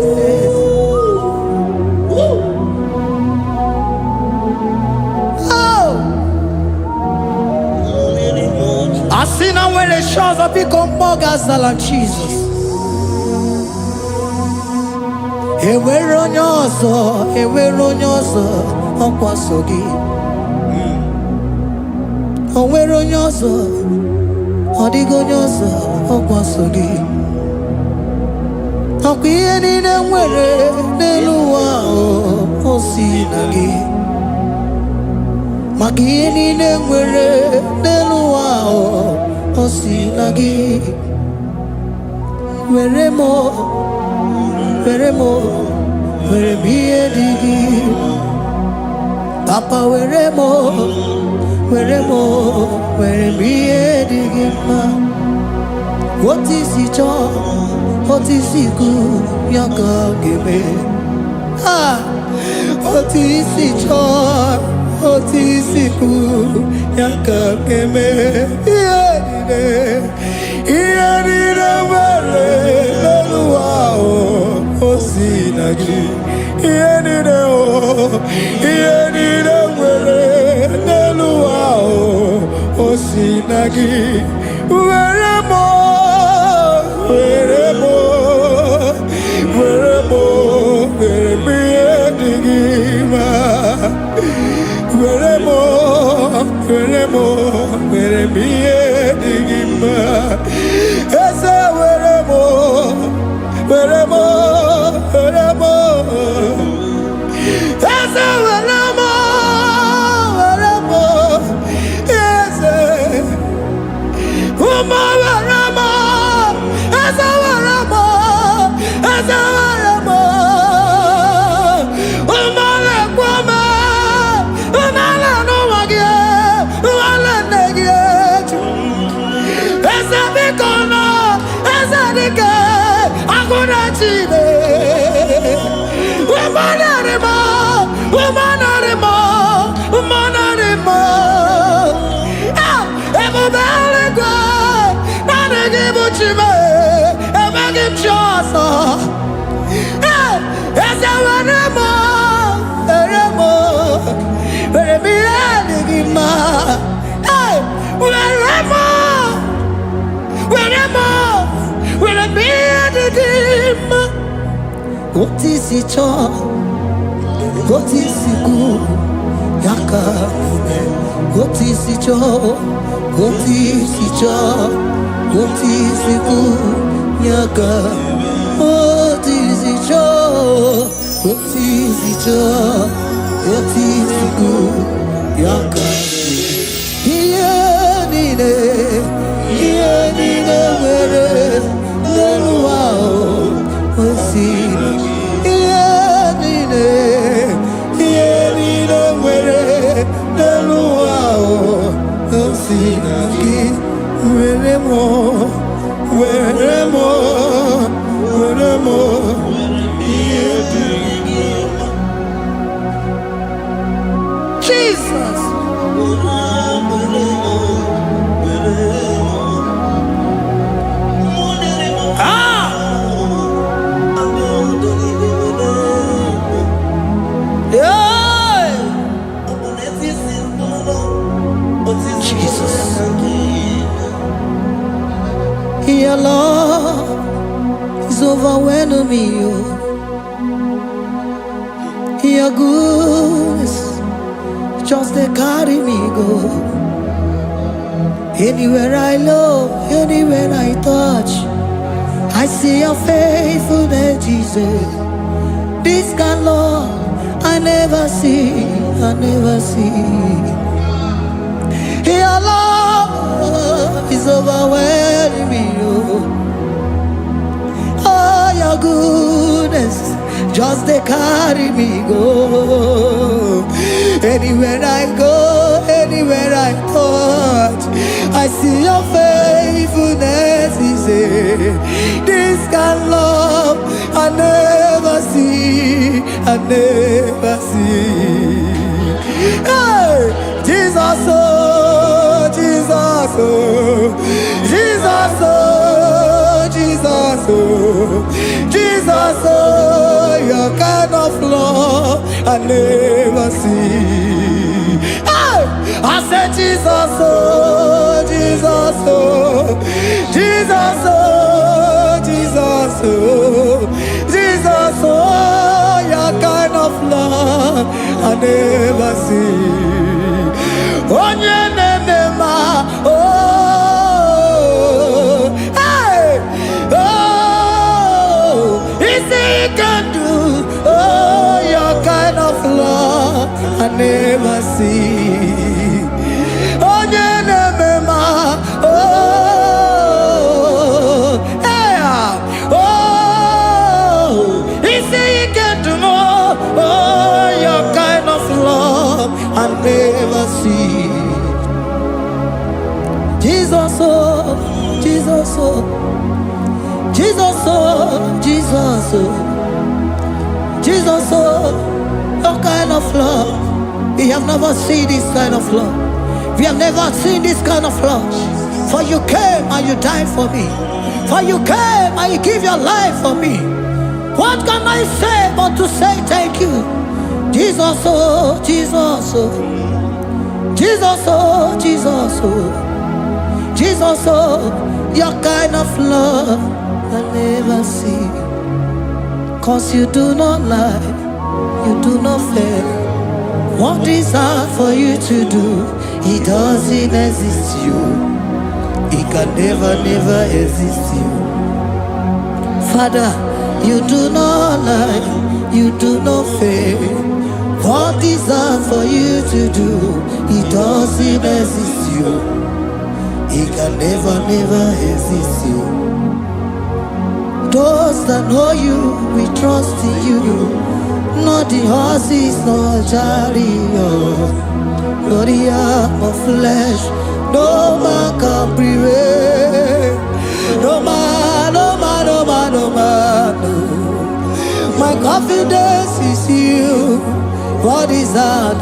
Oh. I see now when the shores have become more than Jesus. Enwere onye ọzọ ọkwaso gị. Onwere onye ọzọ, ọ dịghị onye ọzọ ọkwaso gị. Ọkwa ihe niile nwere n'elu ụwa o si na gị. Maka ihe niile nwere n'elu ụwa o si na gị. Were mo were ihe dị gị. Papa were ihe dị gị mma. Otu isi chọọ, otu isi kwu ya ka ọ ga-eme. Otu isi chọọ, otu isi kwu ya ka ọ ga-eme. Ihe niile nwere n'elu ụwa o si na gị. Ihe niile nwere n'elu ụwa o si na gị. Were ihe dị gị mma. Were ihe dị gị mma. Eze were mo. Eze were mo. Ebunachide, Umanarima, Umanarima, Umanarima. Ebubeligwe, Nanagibuchime, Ebagimchosa. Esawanemo, Eremo, Eremiadigima. Weremo, Weremo, Weremiadigima. What is it, what is it good? Yaka, what is it, what is it, what is it good? Yaka, what is it, what is it, what is it good? Yaka, Yanine, where the wow, was it? Jesus. Your love is overwhelming me. Your goodness just they carry me go. Anywhere I look, anywhere I touch, I see your faithfulness, Jesus. This kind of love I never see, I never see. Your love is overwhelming me. Oh, your goodness just they carry me go. Anywhere I go, anywhere I touch, I see your faithfulness. This kind of love I never see, I never see. Hey, Jesus, oh, Jesus, oh, Jesus, oh, Jesus, oh, Jesus, oh, your kind of love I never see. Hey, I said Jesus, oh, Jesus, oh, Jesus, oh, Jesus, oh, Jesus, oh, your kind of love I never see. Onye nemema, oh, hey, oh, easy you can do, oh, your kind of love I never see. Onye nemema, oh, hey, oh, easy you can do more, oh, your kind of love I never see. Jesus, oh, Jesus, oh, Jesus, oh, Jesus, oh, Jesus, oh, your kind of love. We have never seen this kind of love. We have never seen this kind of love. For you came and you died for me. For you came and you give your life for me. What can I say but to say thank you? Jesus, oh, Jesus, oh, Jesus, oh, Jesus, oh, Jesus, oh, your kind of love I never see. 'Cause you do not lie, you do not fail. What is hard for you to do, it doesn't exist you. It can never, never exist you. Father, you do not lie, you do not fail. What is hard for you to do, it doesn't exist you. It can never, never exist you. Those that know you, we trust in you. Not the horses, nor chariot, nor the arm of flesh. No man can prevail. No man, no man, no man, no man. confidence is you. What is that?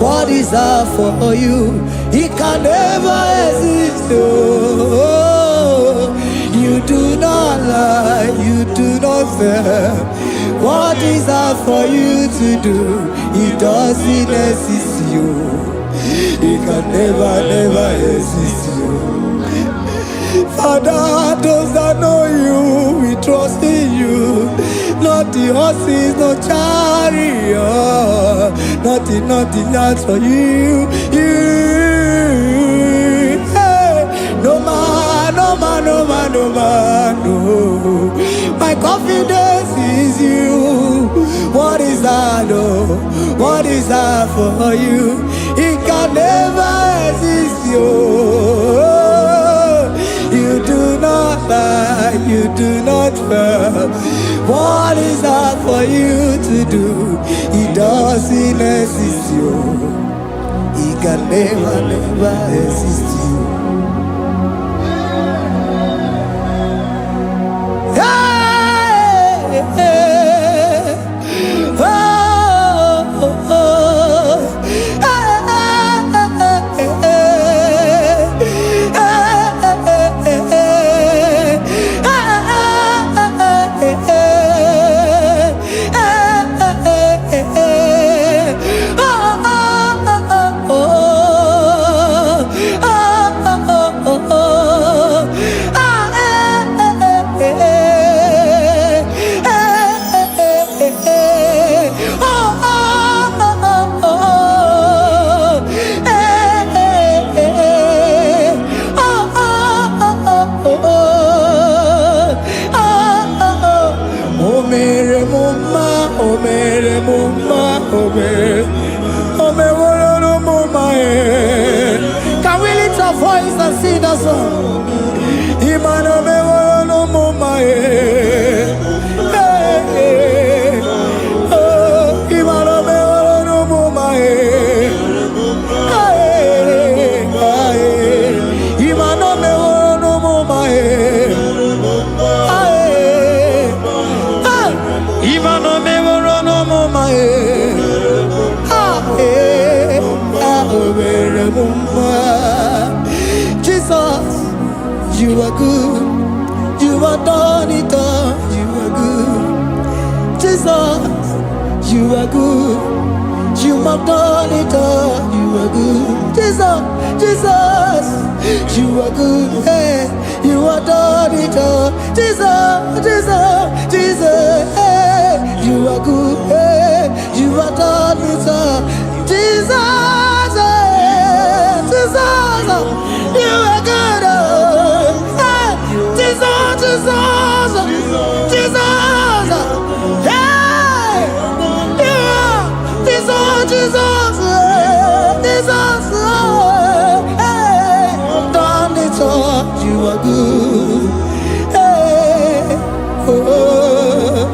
What is that for you? It can never exist. Oh, you do not lie, you do not fail. What is that for you to do? It doesn't exist you. It can never, never exist you. Father, those that know you, we trust in you. Not the horses, no chariot, nothing else for you. Hey, no man, no. My confidence is you. What is that? Oh, what is that for you? It can never exist you. You do not lie, you do not fail. What is that for you to do? It doesn't exist you. It can never, never exist you. Hey, hey, oh, oh, oh. Can we lift our voice and sing that song? Jesus, you are good. You are done it all. You are good. Jesus, you are good. You have done it all. You are good. Jesus, you are good. Hey, you are done it all. Jesus, hey, you are good. Hey, you are done it all. Jesus, you are good. Hey, Jesus, hey, you are Jesus, hey, done it all. You are good. Hey, oh,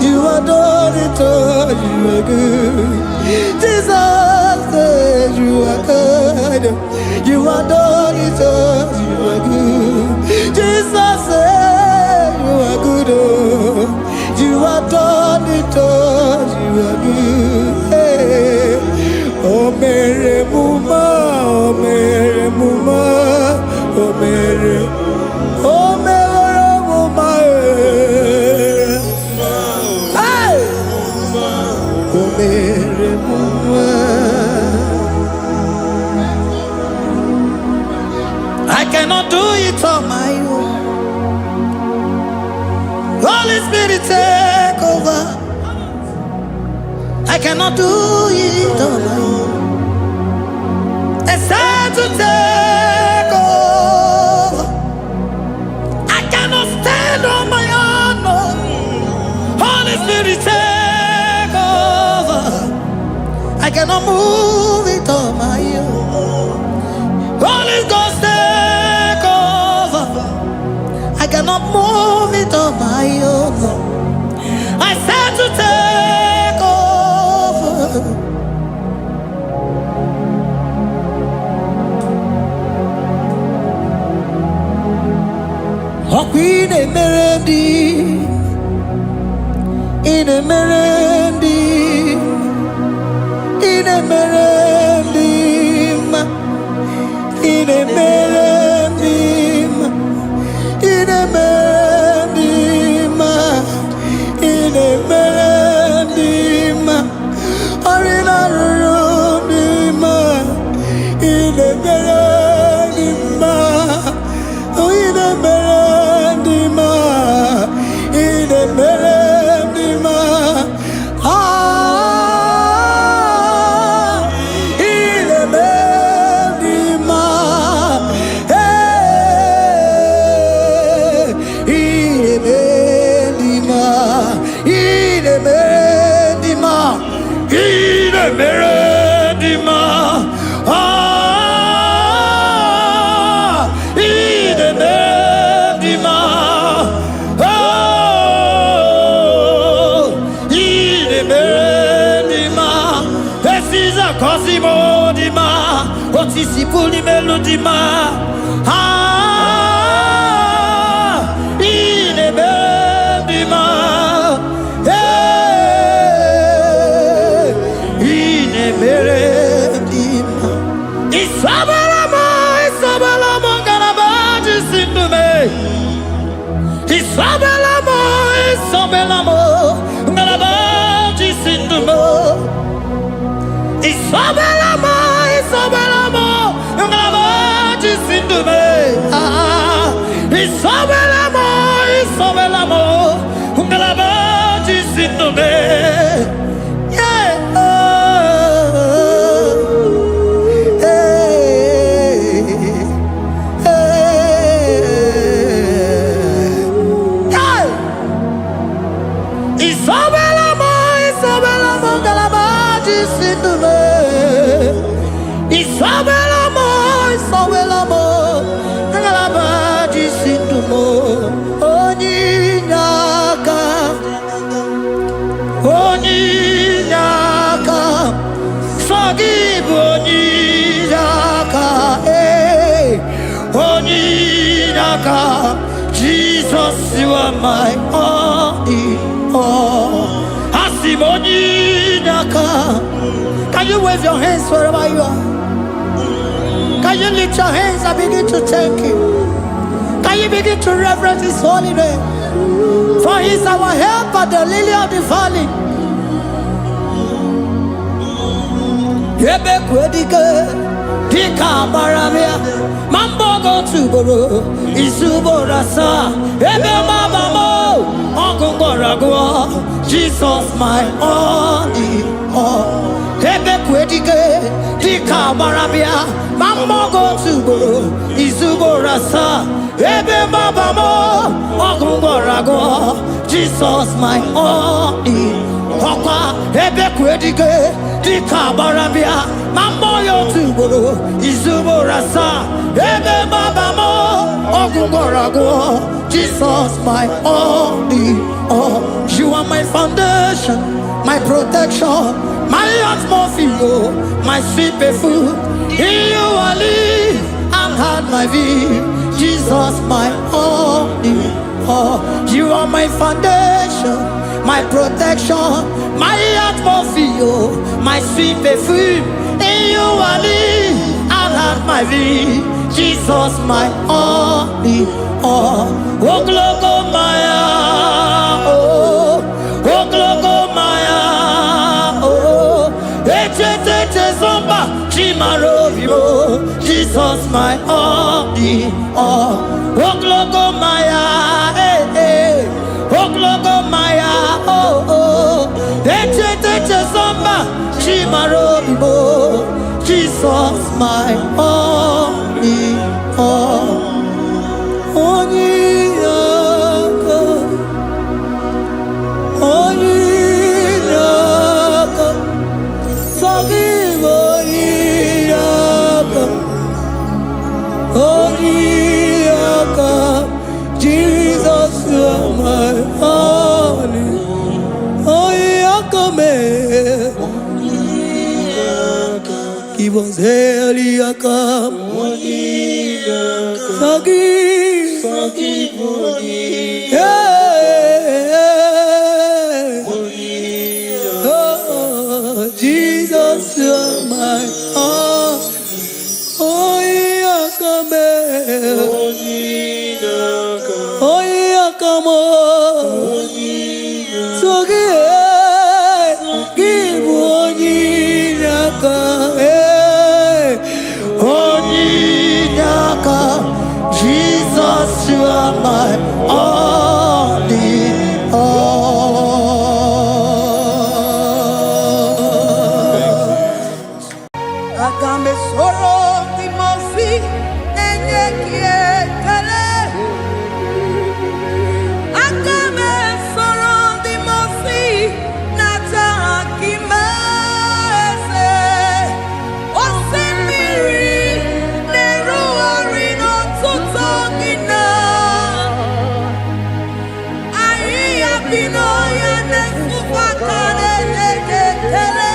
you are done it all. You are good. Jesus, you are good. You are done it all. You are good. Jesus, you are good. Oh, you are done it all. You are good. Hey, oh Mary Muma, oh Mary Muma, oh Mary, oh Mary Muma. Hey, oh Mary Muma. I cannot do it on my own. Holy Spirit, take over. I cannot do it on my own. It's time to take over. I cannot stand on my own. No. Holy Spirit, take over. I cannot move it on my own. Holy Ghost, take over. I cannot move it on my own. I said to take over. Queen Emeredi, in a merendim, in a merendim, in a merendim, in a merendim, in a merendim, arina rundim, in a merendim, in a merendim, in a merendim, in a merendim, in a merendim, in a merendim, in a merendim, in a merendim, in a merendim. This is a Cosimo Dima, what is the Puli Melodima? In a merendim, in a merendim. Isabelamo, Isabelamo, Garabaji Sindume. Isabelamo, Isabelamo, Garabaji Sindume. Isabelamo, Isabelamo, Garabaji Sindume. Isabelamo, Isabelamo, Garabaji Sindume. Isabelamo, Isabelamo, Galabaji Sindume. Isabelamo, Isabelamo, Galabaji Sindume. Oninyaka, Oninyaka, Sagibu Oninyaka, Oninyaka. Jesus, you are my only all. Asimonaka. Can you wave your hands wherever you are? Can you lift your hands and begin to thank Him? Can you begin to reverence His holy name? For He is our help at the lily of the valley. Dika Maramia, Mambogo Tuboro, Isuborasa, Ebe Mabamo, Ongongorago, Jesus my only all. Ebe Kwedike, Dika Maramia, Mambogo Tuboro, Isuborasa, Ebe Mabamo, Ongongorago, Jesus my only Papa, Ebe Kwedike, Dika Maramia, Mamboyo Tuboro, Izuborasa, Ebe Babamo, Ogungorago, Jesus my only all. You are my foundation, my protection, my atmosphere, my sweet perfume. In you I live and had my view. Jesus my only all. You are my foundation, my protection, my atmosphere, my sweet perfume. In you I live and have my vie. Jesus my only all. Oh glogo maya, oh glogo maya, oh eche zomba chimarovio. Jesus my only all. Oh glogo maya, oh glogo maya, oh eche zomba chimarovio. Jesus my only all. Onyaka, Onyaka, forgive Onyaka, Onyaka. Jesus you are my only. Onyaka me. He was Eliaka. Forgive, yeah. Oyakamo Soge Give Onyinaka Onyinaka Jesus, you are my all in all. Agame soro di mosi enye kietele. Agame soro di mosi nata kimese. Osemiri neru arino tutogina. Aia binoya nesufakane neketele.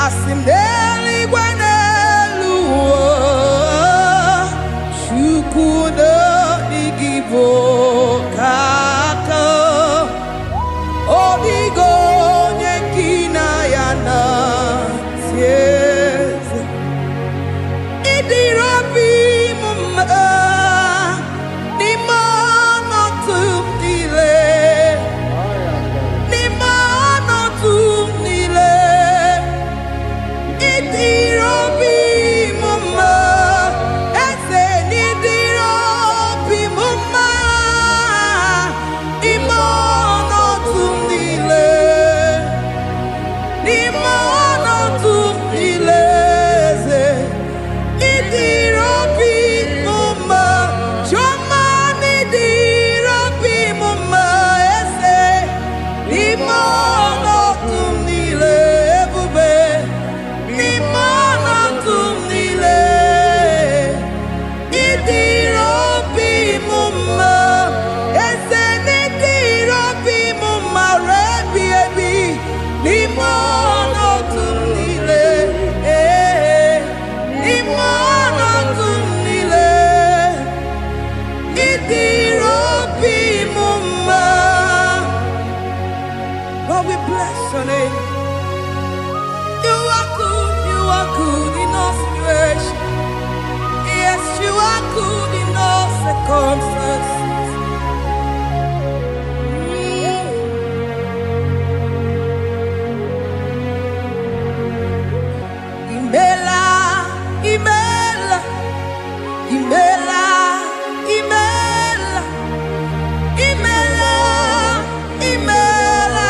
Asimdeli gwanelu Shukuno igibo kaka Odigo nyekina yana sieze Idirabi mumma Nimano tumdile Nimano tumdile Idirobi mumma ese nidirobi mumma imono tumdile ze idirobi mumma choma nidirobi mumma ese imono tumdile ebube Lord, we bless your name. You are good in all situations. Yes, you are good in all circumstances. Imela, Imela, Imela, Imela, Imela, Imela,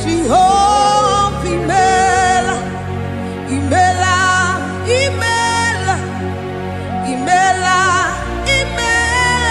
Jehovah, Imela, Imela, Imela, Imela, Imela.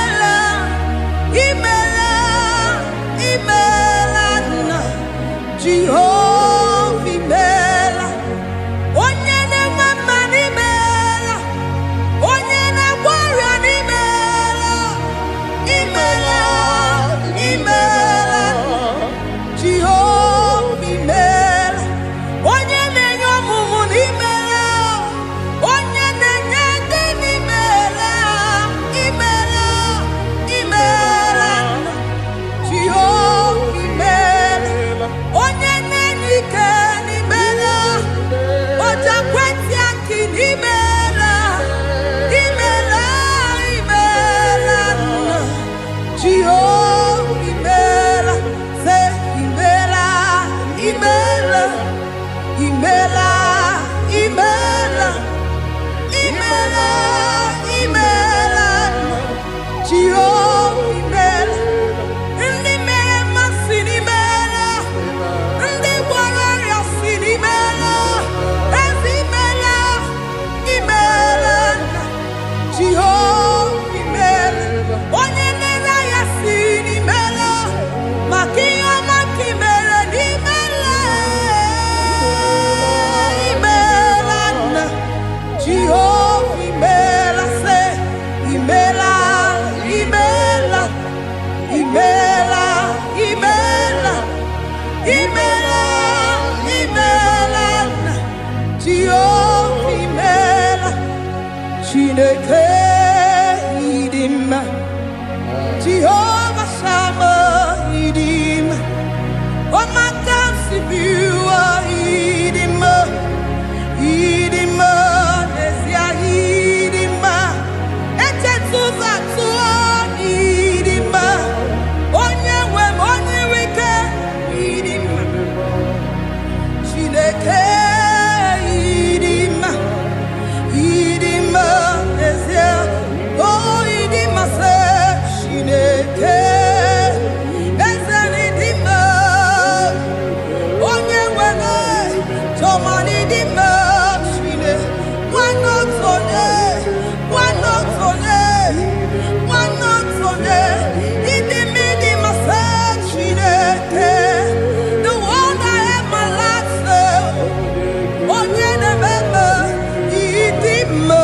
Chineke idima, Jehovah Shammah idima, Omakansibua idima, idima, Nesia idima, Etetuva tua idima, Onyewe Onyeweke idima, Chineke idima, idima, Nesia, oh idima se Chineke, Ezanidima, Onyewe Tomani idima, Chineke, one not for idima se Chineke, the one I am my life, Onyeneme idima.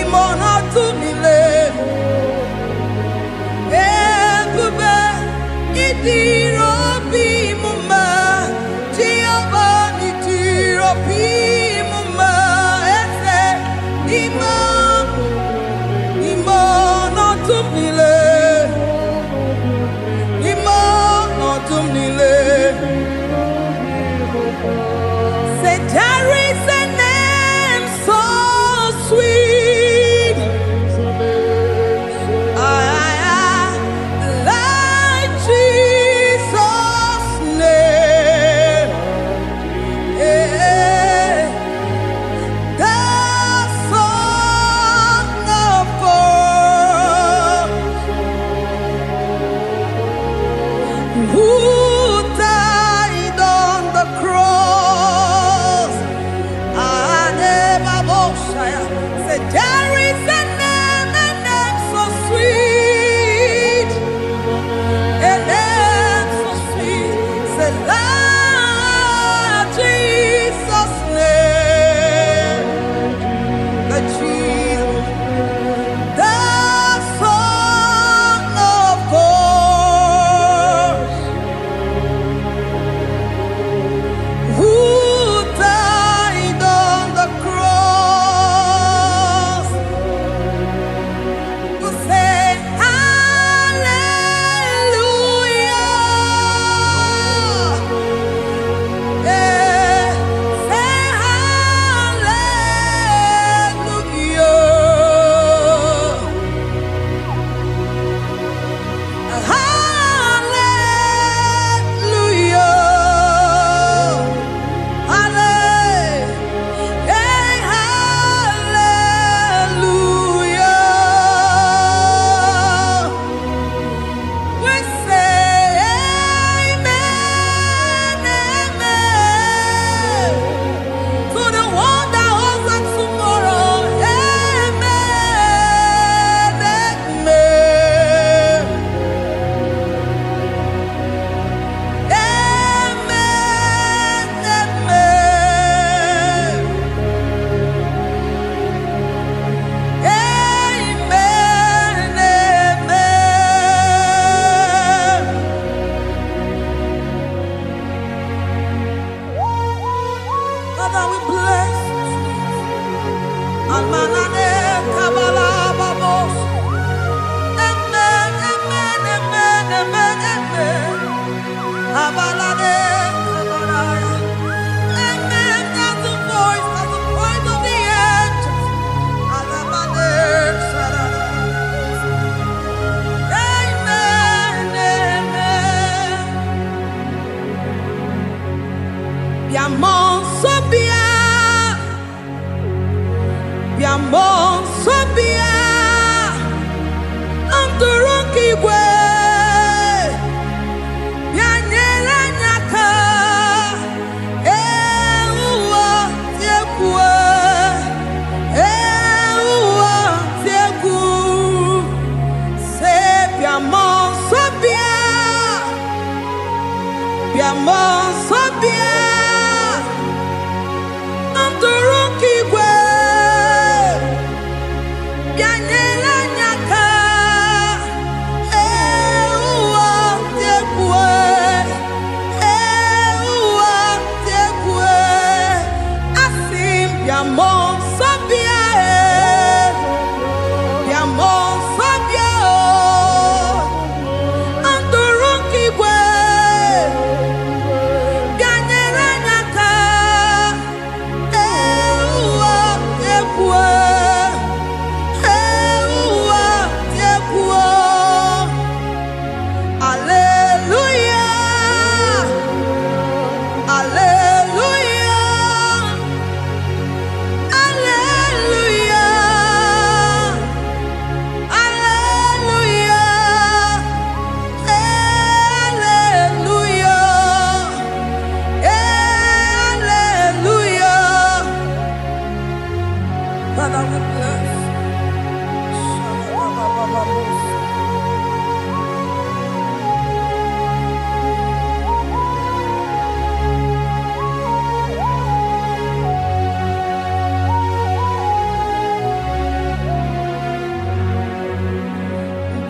imona tumile. Ebube idiro bi muma, Jehovah idiro bi muma. Ese imona tumile, imona tumile. Say there is a name so sweet.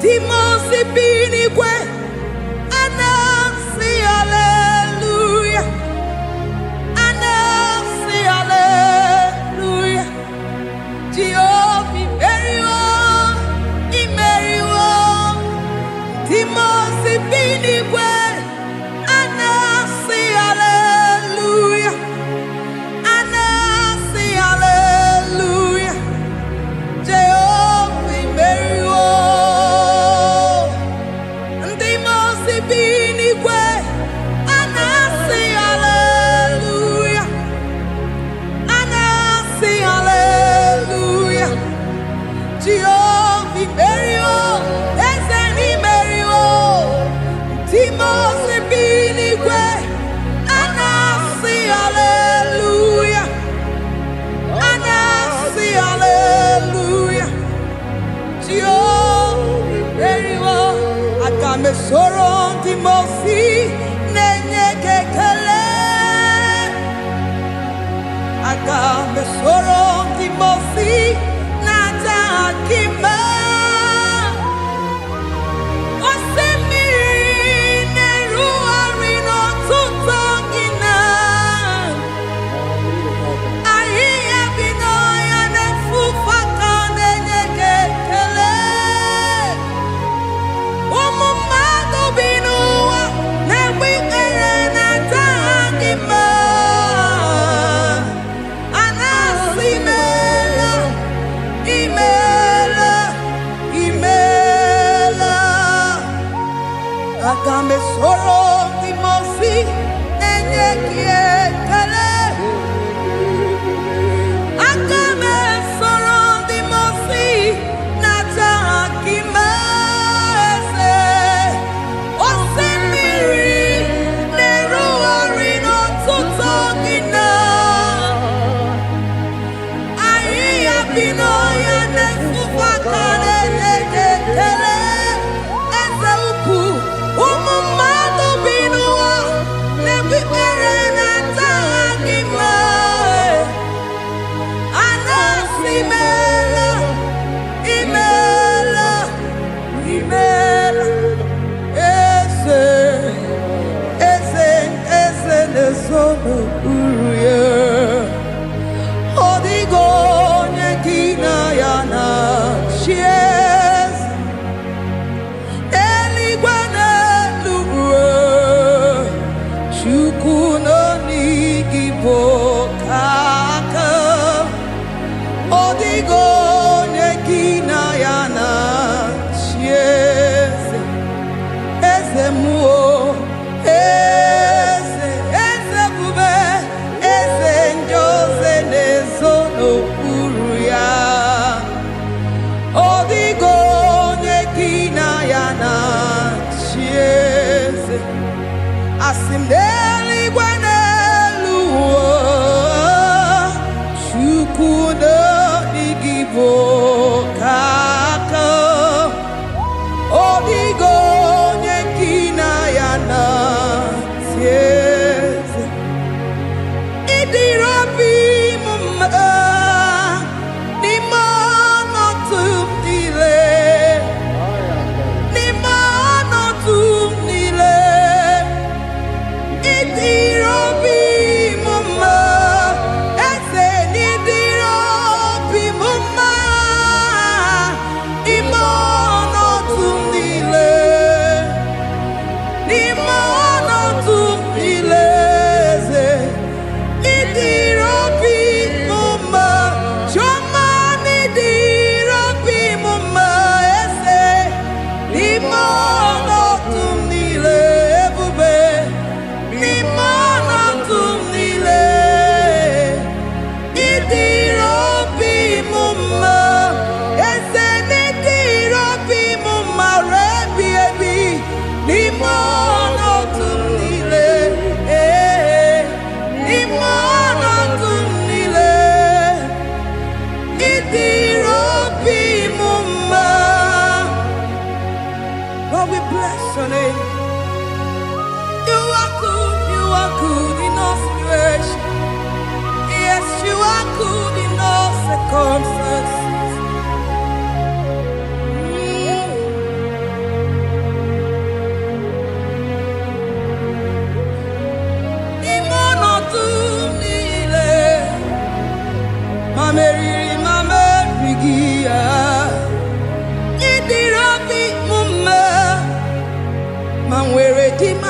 Timosi binigwe anasi hallelujah. Anasi hallelujah. Jehovah imeriwo Timosi binigwe anasi hallelujah. Anasi hallelujah. Jehovah imeriwo Timosi binigwe anasi hallelujah. Anasi hallelujah. Jehovah imeriwo Ezeni imeriwo Timosi binigwe anasi hallelujah. Anasi hallelujah. Jehovah imeriwo Agame soro Timosi nenye kekele. Agame soro Timosi nata akima. Osemiri neru arino tutongina. Ahiya binoya nefufaka nenye kekele. Umumado binuwa nebikere nata akima. Anasi imela, imela, imela. Agame soro Timosi nenye kiekele. Agame soro Timosi nata akimese. Osemiri neru arino tutogina. Ahiya binoya nefufaka nenekekele. Eze ukwu umumado binuwa nebikere nata akima. Anasi imela, imela, imela. Eze nezono uruye. Odigo nyekina yana chies. Eligwe n'eluigwe, Chukwu nọ n'igbo kaka. Odigo nyekina yana chies. Eze muo, eze bube, eze njoze nezono uru ya. Odigo nyekina yana chieze. Asim n'eluigwe n'eluigwe, Chukwu nọ n'igbo kaka. Odigo nyekina yana chieze. Idirabi mumma nimano tumdile. Nimano tumdile. Idirabi mumma eze nidirabi mumma. Nimano tumdile. Nimano tumdile. Idirabi mumma. Choma nidirabi mumma eze. Nimano tumdile ebube. Nimano tumdile. Idirabi mumma eze nidirabi mumma rebi ebi. Nimano tumdile. Nimano tumdile. Idirabi mumma. Lord, we bless your name. You are good in all situations. Yes, you are good in all circumstances.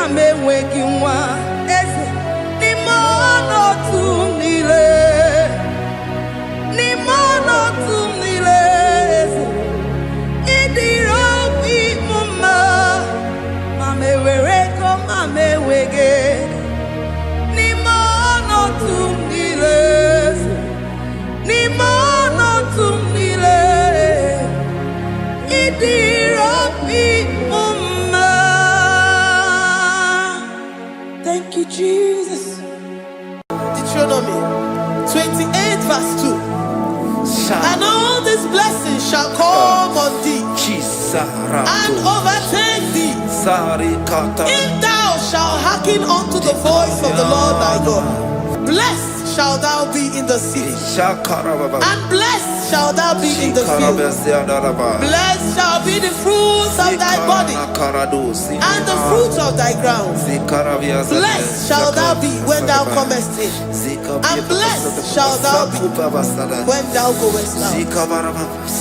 mama enweghị nwa eze n'ime ọnọdụ m niile n'ime ọnọdụ m niile eze ịdịrị obi m mma mama ewere ego mama enweghị n'ime ọnọdụ m niile eze n'ime ọnọdụ m niile ịdịrị obi m mma. Thank you, Jesus. Deuteronomy 28 verse 2. And all these blessings shall come on thee and overtake thee if thou shalt hearken unto the voice of the Lord thy God. Blessed shalt thou be in the city, and blessed shalt thou be in the field. Blessed shall be the fruit of thy body, and the fruit of thy ground. Blessed shalt thou be when thou comest in, and blessed shalt thou be when thou goest out.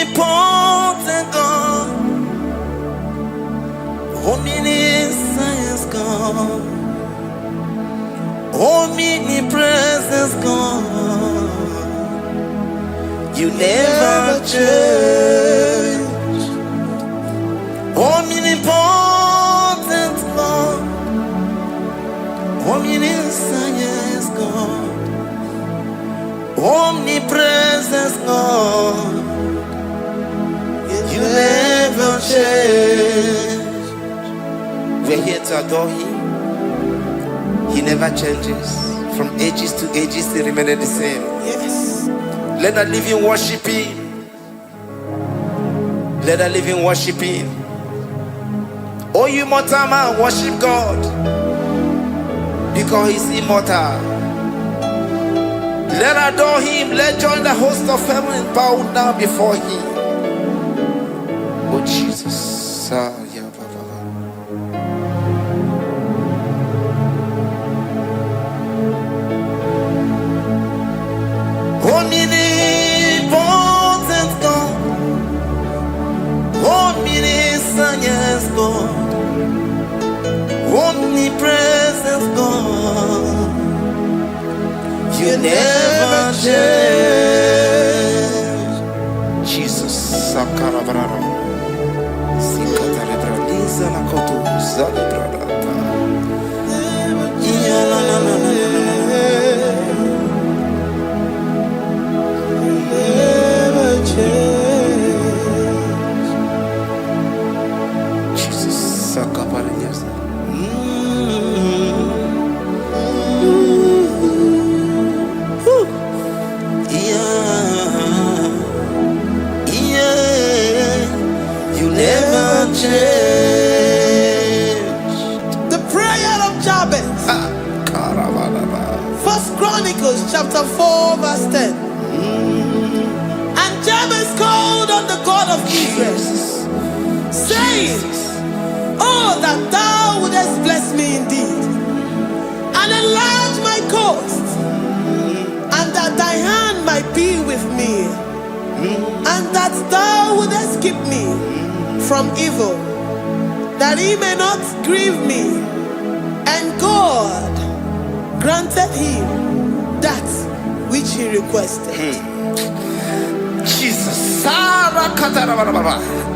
Omnipotent God, omniscience God, omnipresence God, you never change. Omnipotent God, omniscience God, omnipresence God, you never change. We're here to adore Him. He never changes. From ages to ages, He remains the same. Yes. Let that living worship Him. Let that living worship Him. Oh, you mortal man, worship God, because He's immortal. Let adore him. Let join the host of heaven and bow down before him. Oh Jesus. Omnipotent God. Omniscience God. Omnipresent God. You never change. Jesus. Sakarabrara. Sikatarebraliza la koto. Zalebrada. Yeah, la la la la la. Never change. Jesus. Sakaparadiasa. You never change. The prayer of Jabez. First Chronicles chapter 4 verse 10. And Jabez called on the God of Israel, saying, oh, that thou wouldest bless me indeed, and enlarge my coast, and that thy hand might be with me, and that thou wouldest keep me from evil, that he may not grieve me. And God granted him that which he requested. Jesus.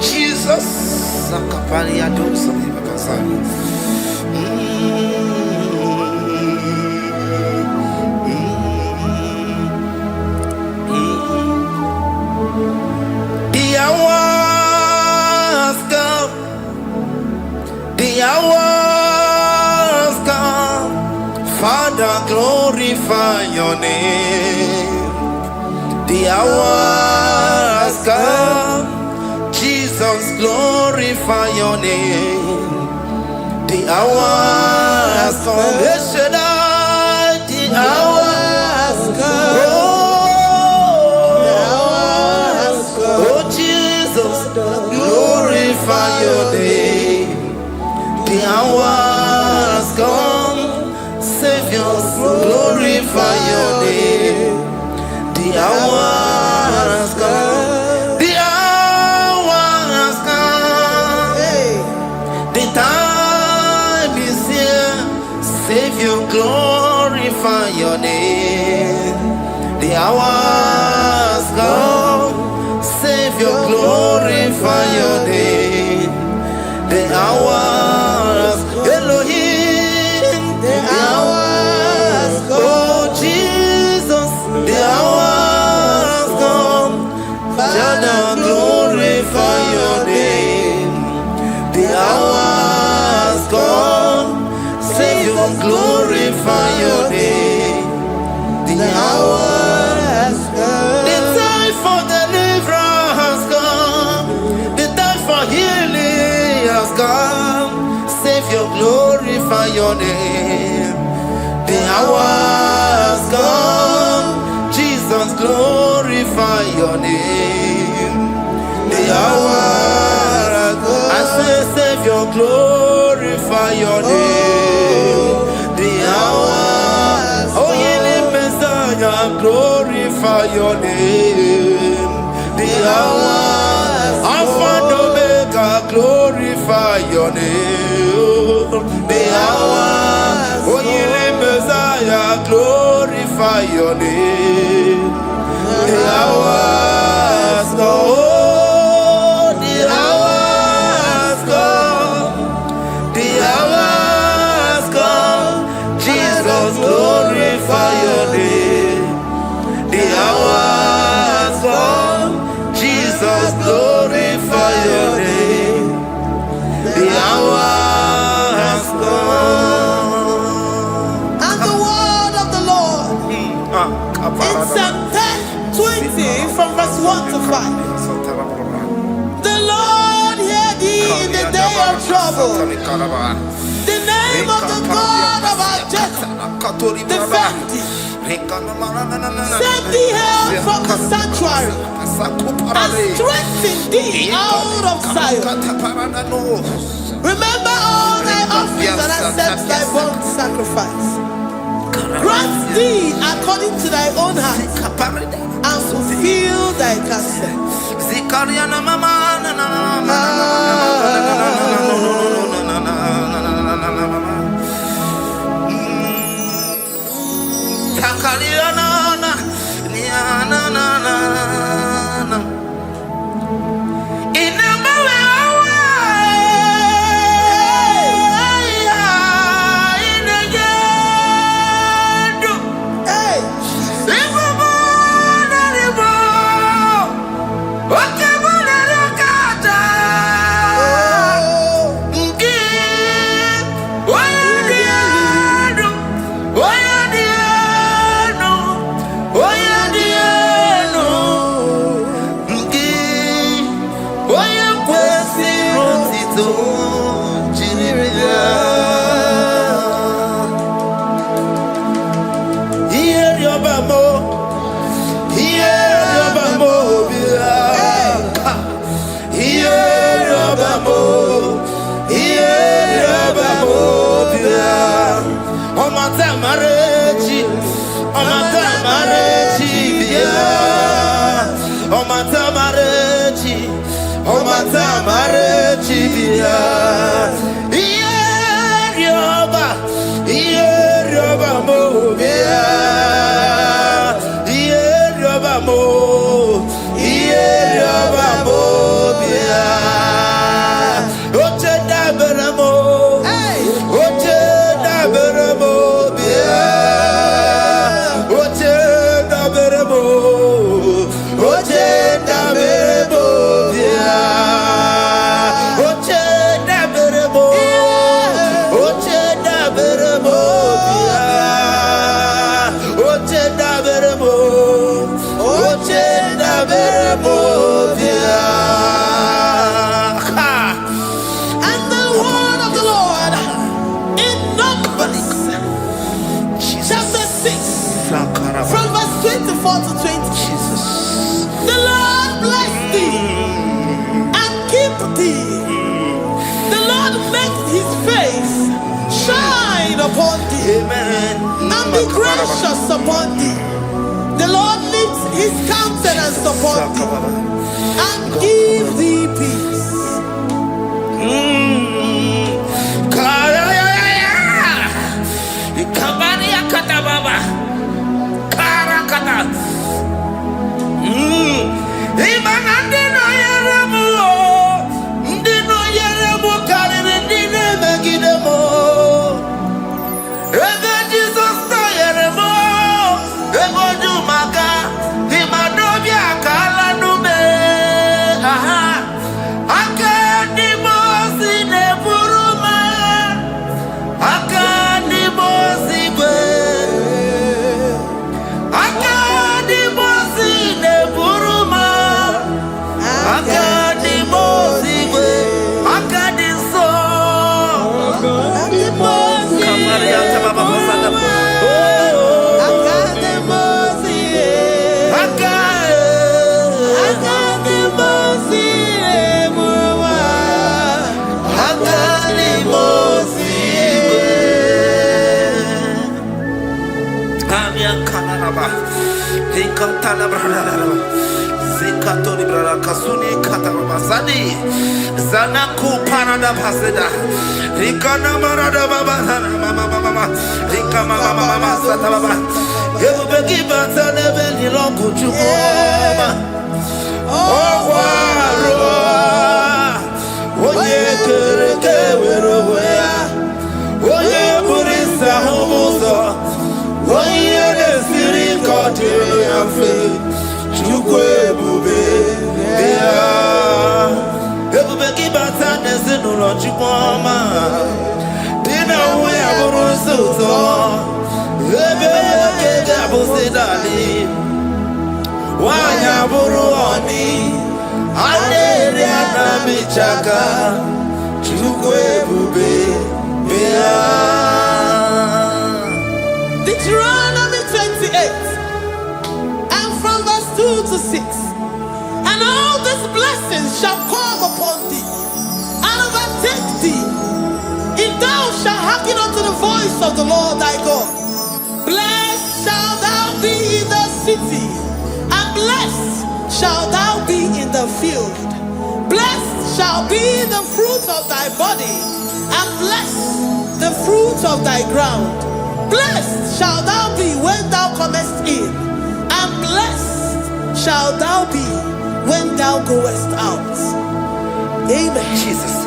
Jesus. The hours come. The hours come. Father, glorify your name. The hours come. Jesus, glorify your name. The hours come. The hours come. Oh, Jesus, glorify your name. The hours come. Savior, glorify your name. The hours come. The hours come. The time is here. Savior, glorify your name. The hours come. Savior, glorify your name. The hours, Elohim. The hours come. Oh Jesus, the hours come. Father, glorify your name. The hours come. Savior, glorify your name. The hours come. The time for deliverance has come. The time for healing has come. Savior, glorify your name. The hours come. Jesus, glorify your name. The hours come. I say, Savior, glorify your name. The hours. Oh, ye Messiah, glorify your name. The hours. Alpha and Omega, glorify your name. The hours. Oh, ye Messiah, glorify your name. The hours come. Oh, the hours come. The hours come. Jesus, glorify your name. The hours come. Jesus, glorify your name. The hours come. And the word of the Lord in Psalm 20 from verse 1 to 5. The Lord hear thee in the day of trouble. The name name of the God of our Jacob defend thee. Set thee held from the sanctuary and strengthen thee out of Zion. Remember all thy offerings and accept thy burnt sacrifice. Grant thee according to thy own heart and fulfill thy counsel. Upon thee, amen, and be gracious upon thee. The Lord lifts his countenance upon thee and give thee peace. Zanaku parada paseda Rikana marada baba mama Rika mama sata baba Yebu beki bata nebeli longu chukoma Owa Oye kereke weroya Oye burisa homoso Oye nesiri kote yafe Chukwe bube Everybody but I didn't know you want. Dinner we have a roso. Everybody get a pussy daddy. Why have a ruani? I did a bichaka. Chukwe bube. shall thou be in the field. Blessed shall be the fruit of thy body, and blessed the fruit of thy ground. Blessed shall thou be when thou comest in, and blessed shall thou be when thou goest out. Amen. Jesus.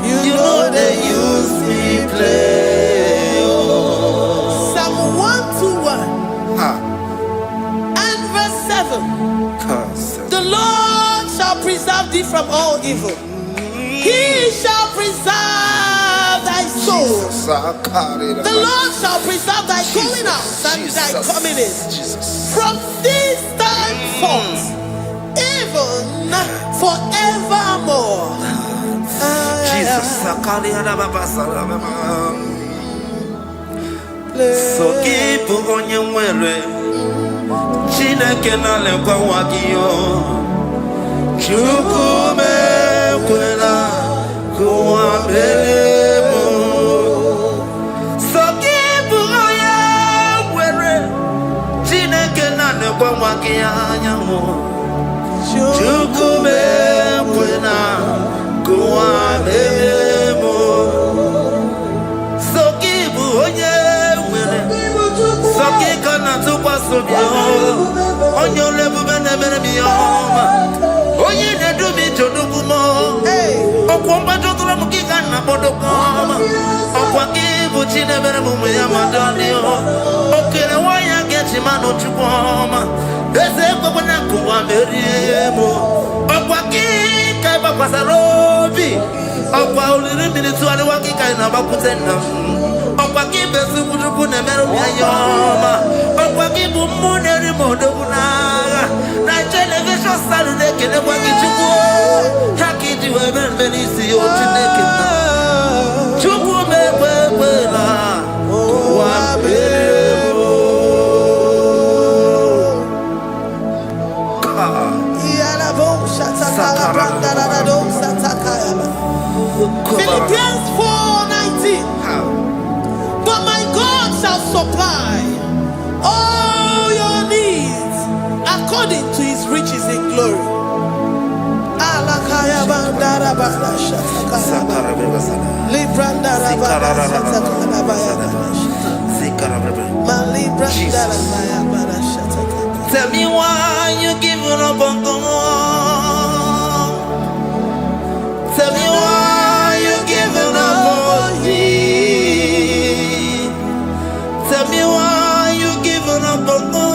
You know they use me play. Psalm 121 and verse 7. The Lord shall preserve thee from all evil. He shall preserve thy soul. The Lord shall preserve thy going out and thy coming in from this time forth, even forevermore. Jesus. So keep on your way. Chineke na lekwa wagio. Chukume kwela kuwa belemo. So keep on your way. Chineke na lekwa wagia. Chukume kwela kuwa belemo. So keep on your way. So keep on on your level, Oye ne do me to do mo. Okwamba to to mu kika na bodo koma. Okwaki buchi ne bere mu ya madani o. Okere wa ya get man o chukoma. Ese ko na kuwa meriemo. Okwaki kai ba pasarobi. Okwa uliri minitu ani wa kika na ba kutenda. Okwaki besu kujuku ne bere mu ya yoma. Okwaki bu mu ne ri modo kuna. Na television Saturday kene kwa kichuku. Haki diwe ben benisi yo chineke na. Chuku mewe la. Wa bebo. Philippians 4:19. But my God shall supply all your needs according to his riches in glory. Tell me why you giving up on God. Tell me why you giving up on me. Tell me why you giving up on God.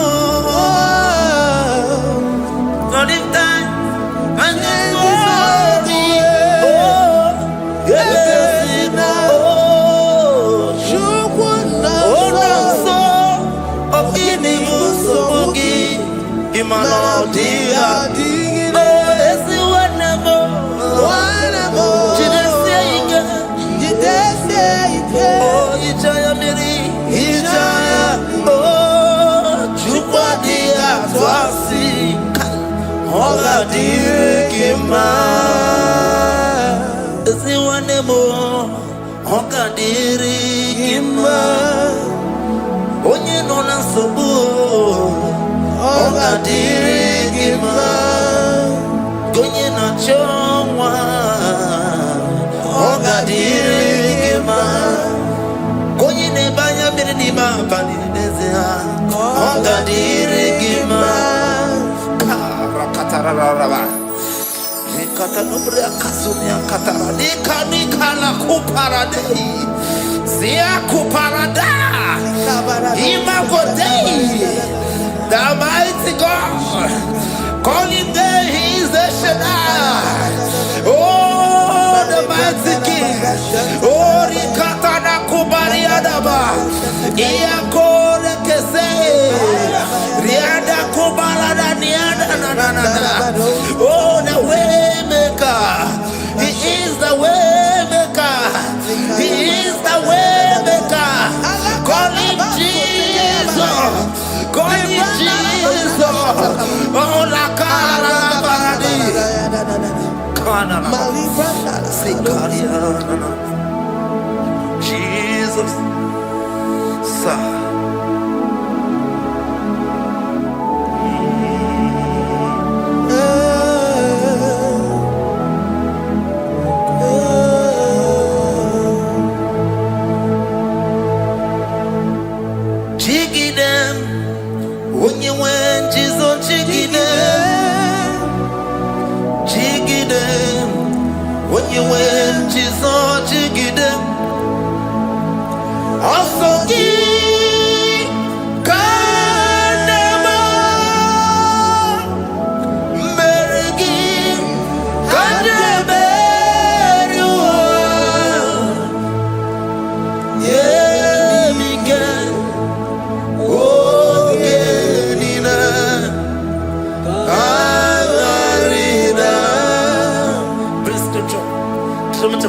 Ogadiri gima onye nọ na nsogbu ogadiri gima onye na-achọ nwa ogadiri gima onye na-ebe anya mmiri n'ime abalị n'ezie ha ogadiri gima karakatararaba Katanubria Kasunia Katara Nikala Kuparadei Zia Kuparada Imagodei the mighty God calling there he is the Shaddai oh the mighty King oh Rikatana Kubariadaba Iakore Kese Riada Kubarada Niada oh the way He is the way maker. He is the way maker. Call him Jesus. Call him Jesus. Oh, la cara baradi. Kana. Jesus. Sir.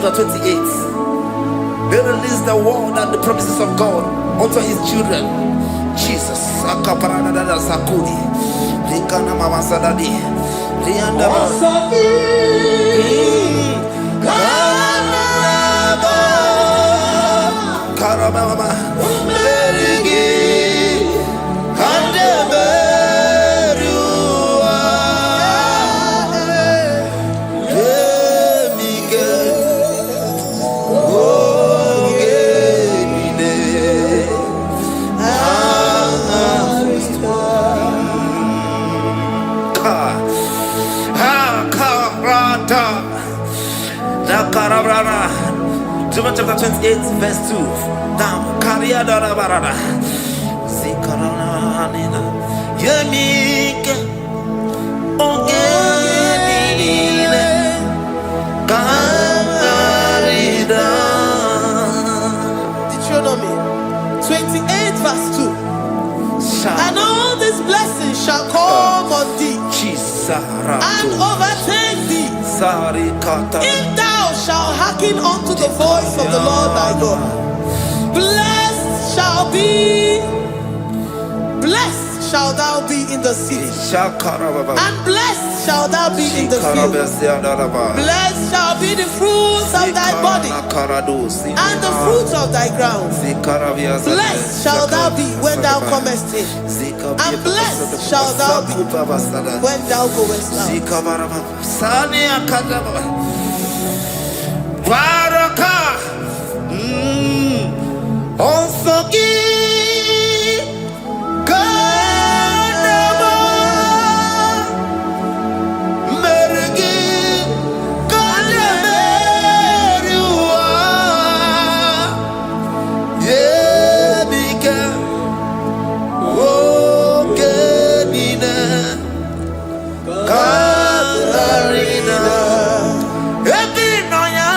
Chapter 28. They release the word and the promises of God unto his children. Jesus. Chapter 28, verse 2. Down. Kariada barada. Zikaranina. Yemike. Ongenine. Karida. Deuteronomy 28, verse 2. And all these blessings shall come on thee and overtake thee if thou shalt hearken unto the voice of the Lord thy God. Blessed shall thou be in the city, and blessed shall thou be in the field. Blessed shall be the fruits of thy body and the fruits of thy ground. Blessed shall thou be when thou comest in, and blessed shall thou be when thou goest out. Every noya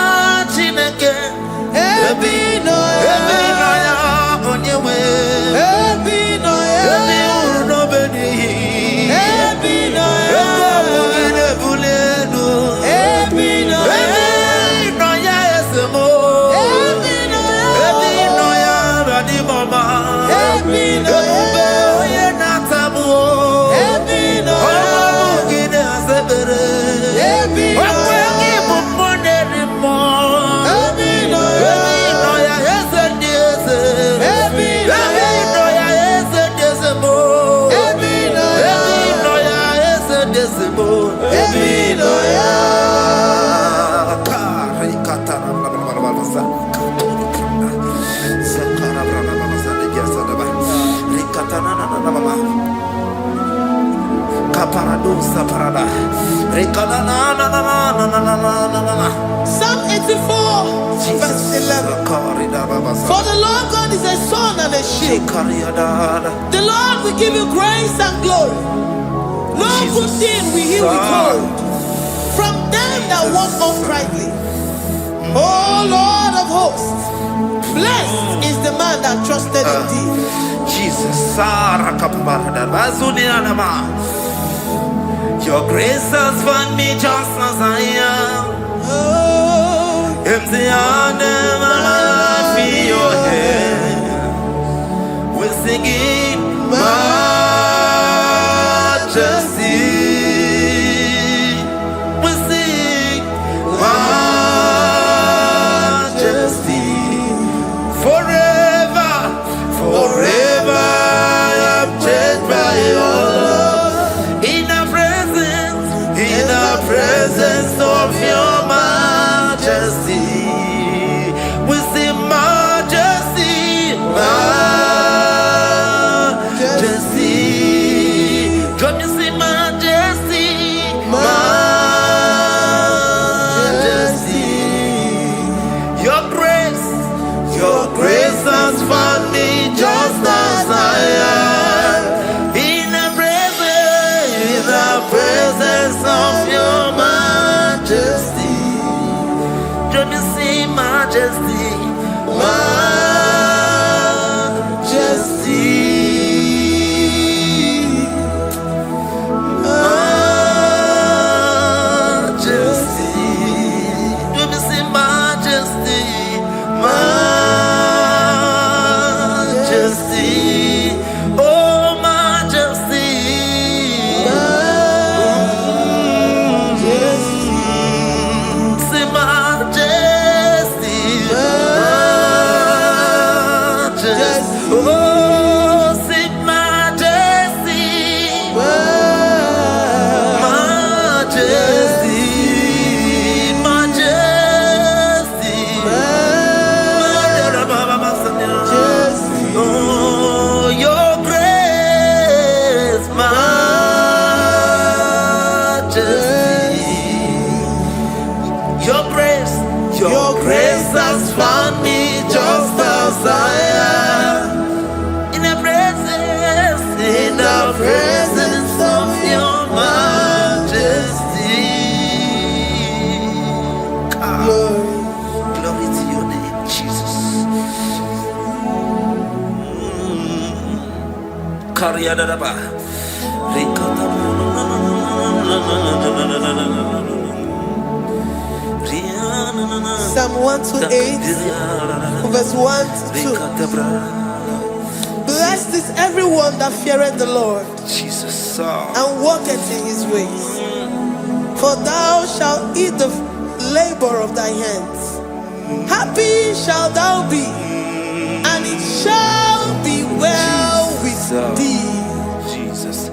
Psalm 84, verse 11. For the Lord God is a sun and a shield. The Lord will give you grace and glory. No good thing will he withhold from them that walk uprightly. O Lord of hosts, blessed is the man that trusted in thee. Jesus, your grace has found me just as I am. Empty handed, my life in your hand. We're singing majesty. We sing majesty. Forever, forever I'm changed by your love. In the presence of your majesty, we see majesty, majesty. Come you see majesty, majesty. Your grace has found me just as I am. In the presence of your majesty, let me see majesty, majesty, majesty. Let me see majesty, majesty. Oh, majesty. Your grace has found me just as I am. In the presence of your majesty. Glory to your name, Jesus. Psalm 128, verse 1 to 2. Blessed is everyone that feareth the Lord, Jesus, and walketh in his ways. For thou shalt eat the labor of thy hands. Happy shalt thou be, and it shall be well with thee. Jesus.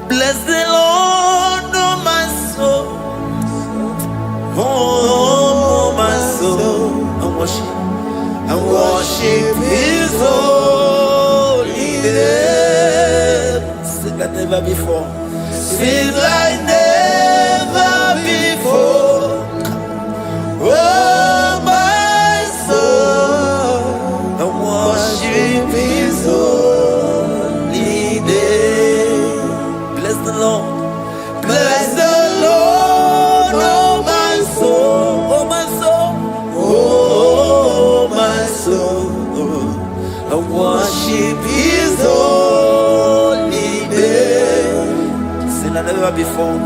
Bless the Lord, oh my soul, oh my soul, and worship His holy name. Sing like never before. Sing like never before. Oh my soul, and worship His holy name. Bless the Lord, bless the Lord, oh my soul, oh my soul, oh my soul, and worship His holy name. Sing like never before,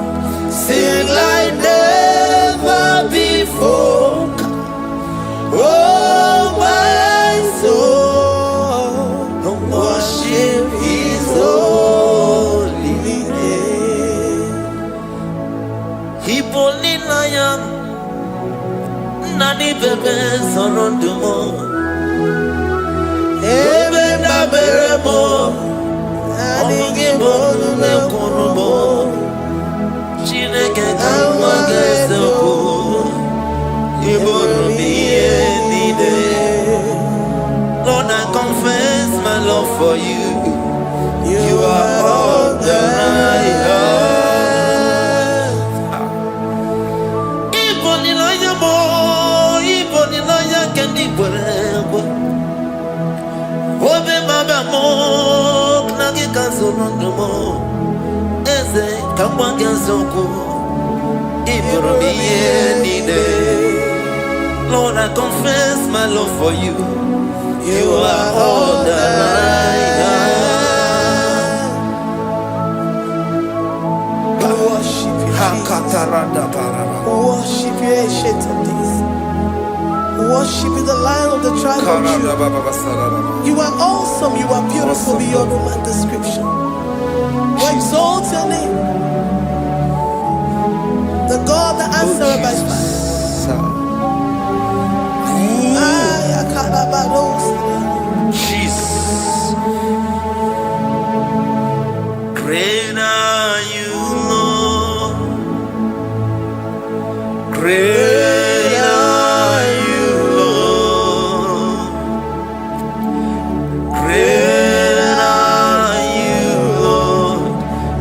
sing like never before. Oh my soul, and worship His holy name. Hipoli lion, nani bebe sorondumo, ebe na beremo, nani gibonu me konumo. Chineke kama gezoku Iboro miye nide Lord, I confess my love for you. You are all that I have. Iboni laya mo, iboni laya kendi bwebo. Obe baba mo, knagi kazonondo mo. Eze kakwa gazoku, iboro miye nide. Lord, I confess my love for you. You are all that I have. We worship you, Jesus. We worship you, Ancient of Days. We worship you, the Lion of the tribe of Judah. You are awesome. You are beautiful beyond human description. We exalt your name, the God that answered by fire. Jesus, great are you, Lord. Great are you, Lord. Great are you, Lord.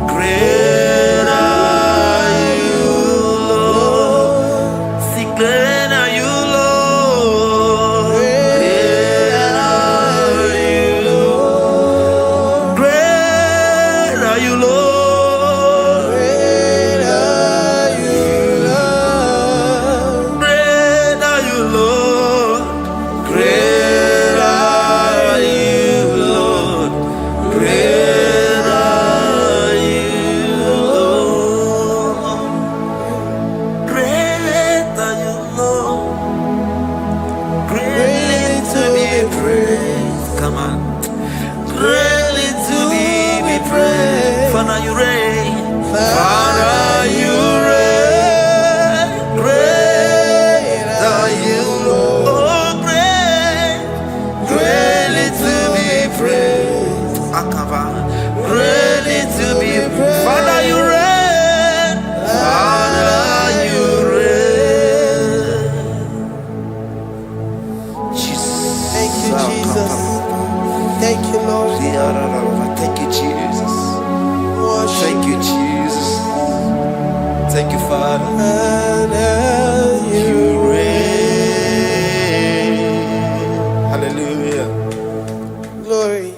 Great are you, Lord. See, great are you, Lord. Come on. Greatly to be praised. Father, you reign. Father, you reign. Great are you, Lord. Oh, great. Greatly to be praised. Akava. Greatly to be praised. Father, you reign. Father, you reign. Jesus. Thank you, Jesus. Thank you, Lord. Thank you, Jesus. Worship Thank you, Jesus. Thank you, Father. You reign. Hallelujah. Glory.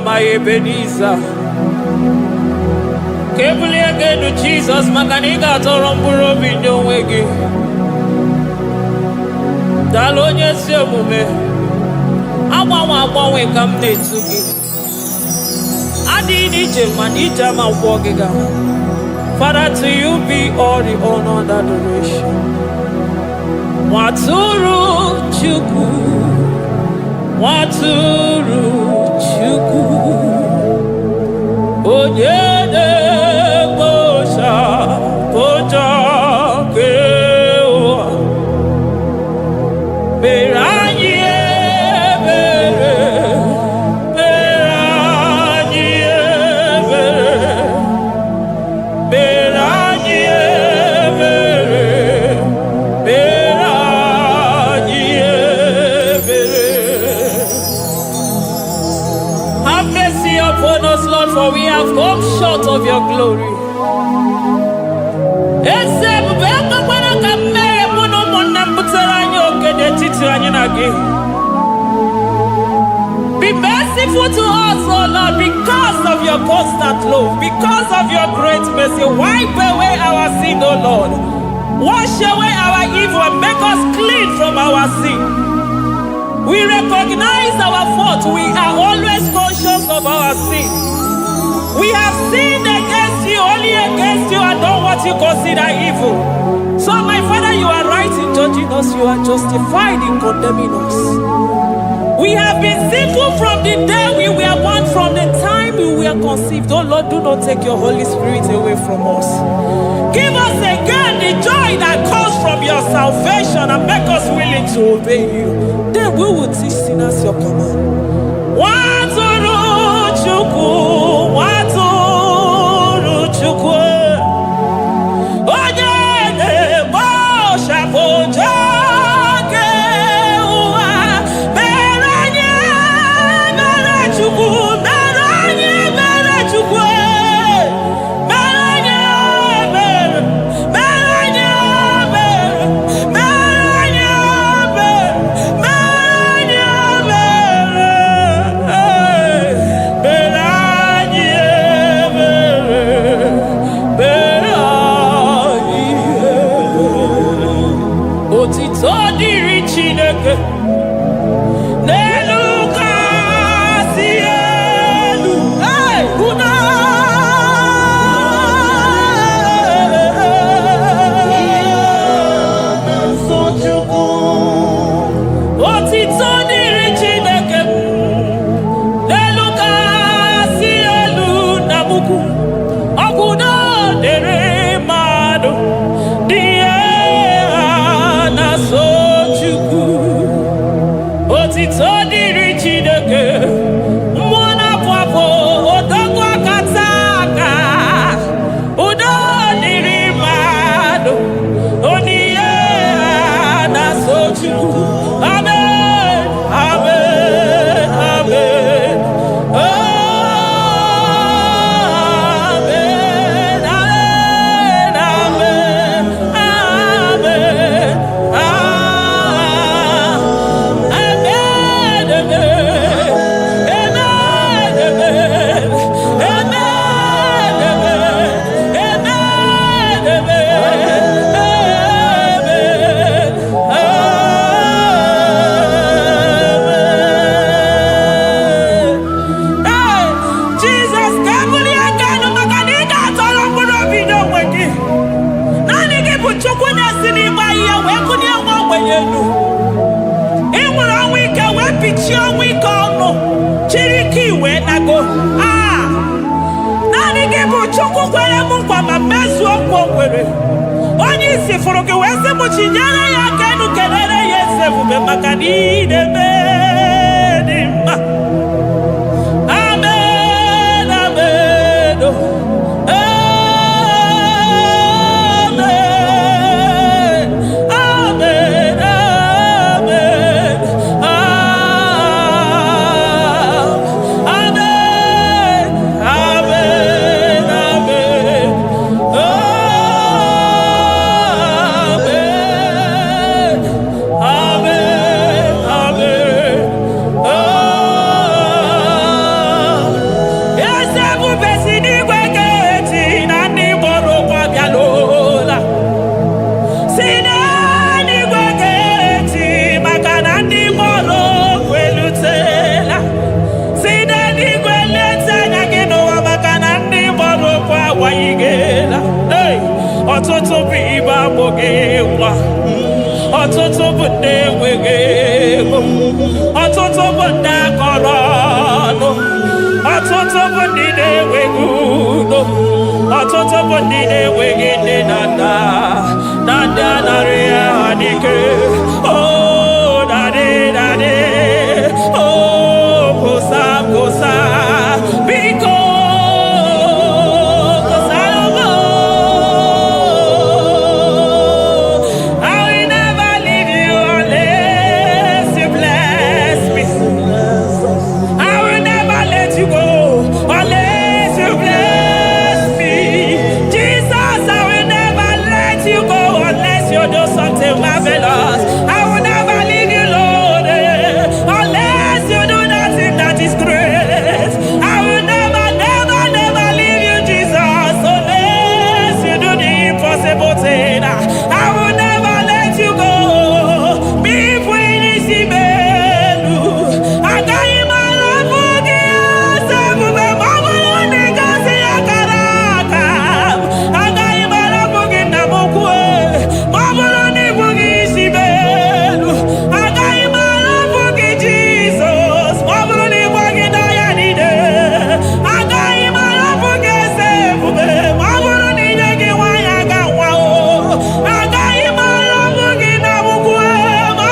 My Ebenezer. Kebuli again to Jesus, Makanika Toromburo Bindo Wegi. Dalonya Semume. agbanwe ka m na-etu gị. Adịghị n'ije ma n'ije ama gwọ gị ga. Father, to you be all the honor and adoration. Nwatụrụ Chukwu, Nwatụrụ Chukwu, onye na-ekpocha kpocha nke ụwa, mere anyị ebere, mere anyị ebere, mere anyị ebere, mere anyị ebere. Have mercy upon us, Lord, for we have come short of your glory. Be merciful to us, O Lord, because of your constant love, because of your great mercy. Wipe away our sin, O Lord. Wash away our evil and make us clean from our sin. We recognize our fault. We are always conscious of our sin. We have sinned against you, only against you, and done what you consider evil. So, my Father, you are right in judging us. You are justified in condemning us. We have been sinful from the day we were born, from the time we were conceived. Oh Lord, do not take your Holy Spirit away from us. Give us again the joy that comes from your salvation and make us willing to obey you. Then we will teach sinners your command. Nwatụrụ Chukwu, Nwatụrụ Chukwu, onye na-ekpocha kpocha nke ụwa, mere anyị ebere Chukwu, mere anyị ebere Chukwu, mere anyị ebere, mere anyị ebere, mere anyị ebere, mere anyị ebere, otito dịrị Chineke n'elu kasị elu. Una otito dịrị Chineke n'elu kasị elu na mukwu, ọgwụ na dịrị mmadụ dị na-so Chukwu. Otito dịrị Chineke, mmụọ na-apụ apụ, odogwu akata aka, udo dịrị mmadụ, oniye na-so Chukwu. Amen, amen, amen. Amen, amen, amen, amen, Jesus, kabuli agano maganiga atọrọ mkpụrụ obi n'onwe gị. Naanị gị bụ Chukwu na-esi n'ịgba ihe wee kụnye nwa ogbenye elu. Ị nwere ọnwụ ike wee pichie ọnwụ ike ọnụ, chiri ike iwe nago. Naanị gị bụ Chukwu kwere m nkwa ma mezuo nkwa o kwere. Onye isi fụrụ gị wee sị m chinyere ya aka enu, kelere ya eze ebube maka na ị na-eme dị mma. Amen, amen, oh. Amen, amen, amen, amen, amen, amen, amen, amen, amen. na-abụghị nwa. Ọtụtụ bụ ndị enweghị ego. Ọtụtụ bụ ndị akọrọ ọnụ. Ọtụtụ bụ ndị na-enweghị udo. Ọtụtụ bụ ndị na-enweghị nne na nna. Na ndị anaghị ha n'ike. Oh, daddy, daddy. Oh, kosa, kosa. Biko. Marvelous. I will never leave you, Lord, unless you do that thing that is great. I will never, never, never leave you, Jesus, unless you do the impossible thing. I will never let you go. Me when you see me, I got you my love for you. I got you my love for you.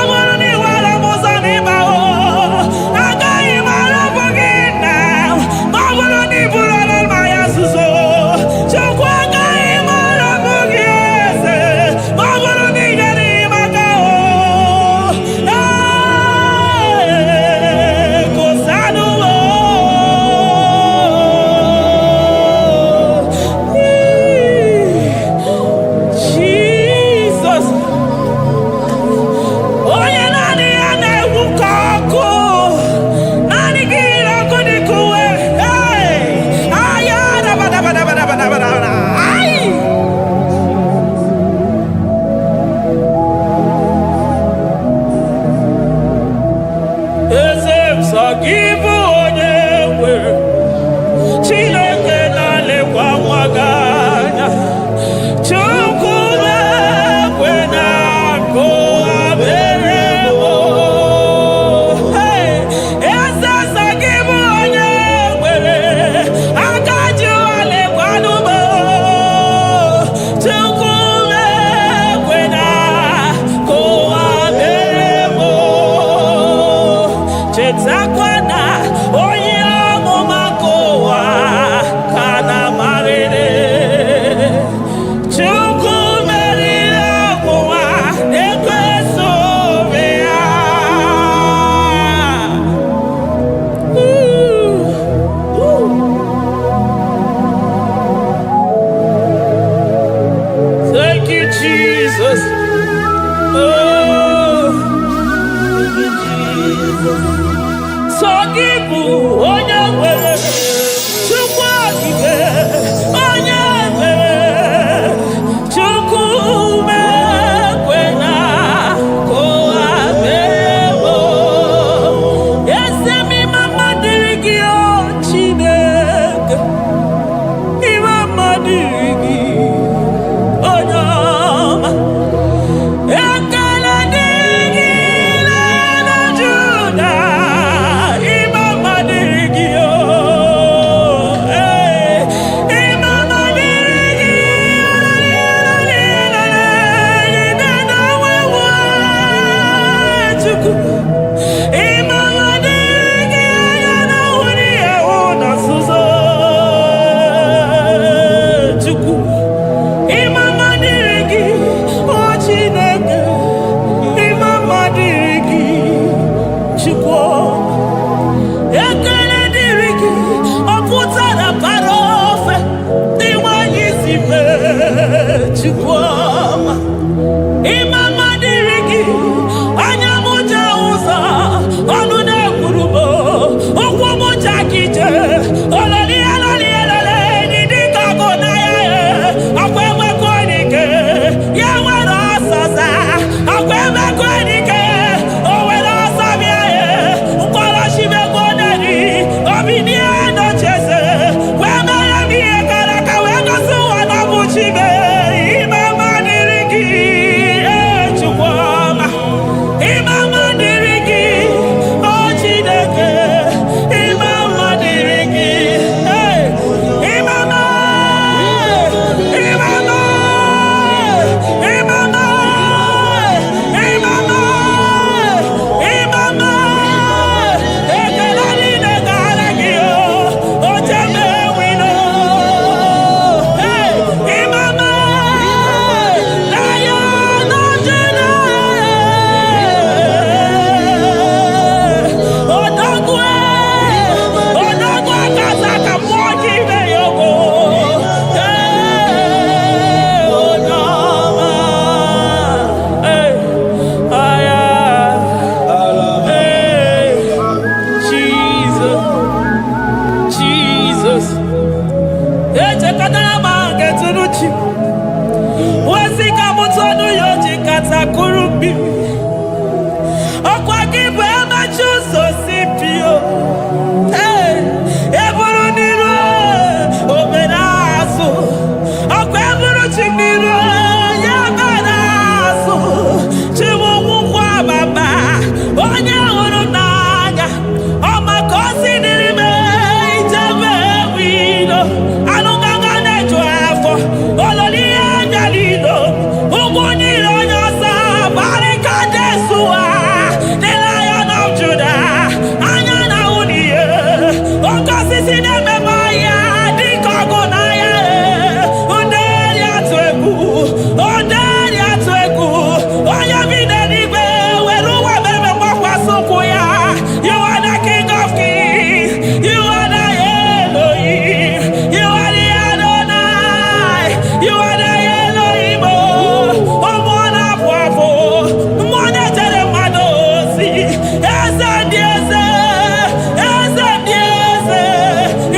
Oh sonu yoji katakuru bibi. Okwa kibu ema chuso sipio. Hey, eburu niro obenazo. Okwa eburu chimiro yabanazo. Chimu mukwa baba. Onye huru n'anya. Ọmakosi n'ime ijebe wido. Anụgaga na-eju afọ. Ololi anya lido. Ugwu niile onye ọsọ. Barika Jesua. The Lion of Judah. Anya na uniye. Okosisi na-ememe ya. Dịka ọgụ na ya. Onderi atụ egwu. Onderi atụ egwu. Onye bi n'eluigwe. Were ụwa meme mgbakwasị ụkwụ ya. You are the King of Kings. You are the Elohim. You are the Adonai. You are the Elohim. Omona Pwafo. Mwana Tere Madosi. Eze Diese. Eze Diese.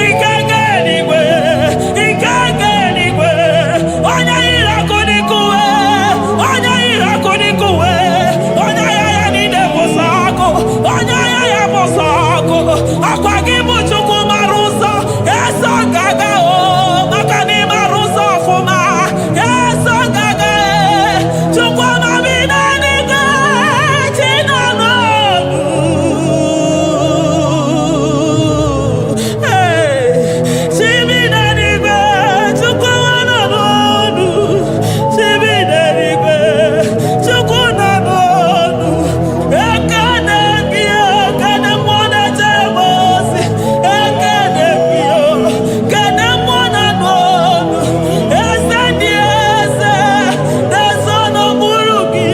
Ikeke Nigwe. Ikeke Nigwe. Onye Irakunikuwe. Onye Irakunikuwe. Onye Yaya Nide Bosako. Onye Yaya Bosako. Akwa Gibu Chukwu Maruso. Eso Gaga o. Maka ni Maruso Fuma. Eso Gaga e. Chukwu Mabina Nige. Chinanu. Hey. Chibina Nige. Chukwu Mananu. Chibina Nige. Chukwu Nanonu. Ekene Gio. Kene Mwana Jebosi. Ekene Gio. Kene Mwana Nonu. Ese Diese. The Son of Buruki.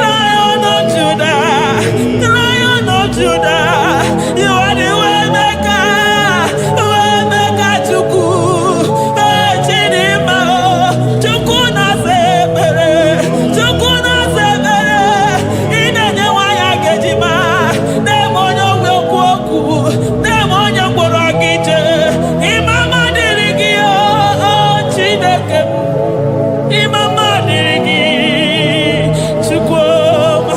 Lion of Judah. Lion of Judah. You are the way maker. Way maker Chukwu. Chidima. Chukwu na sebere. Chukwu na sebere. Inenye waya gejima. Nemo onye ogwe okwu okwu. Nemo onye mkpụrụ ọgije. Imama dịrị gị o Chineke m. Imama dịrị gị Chukwu ọma.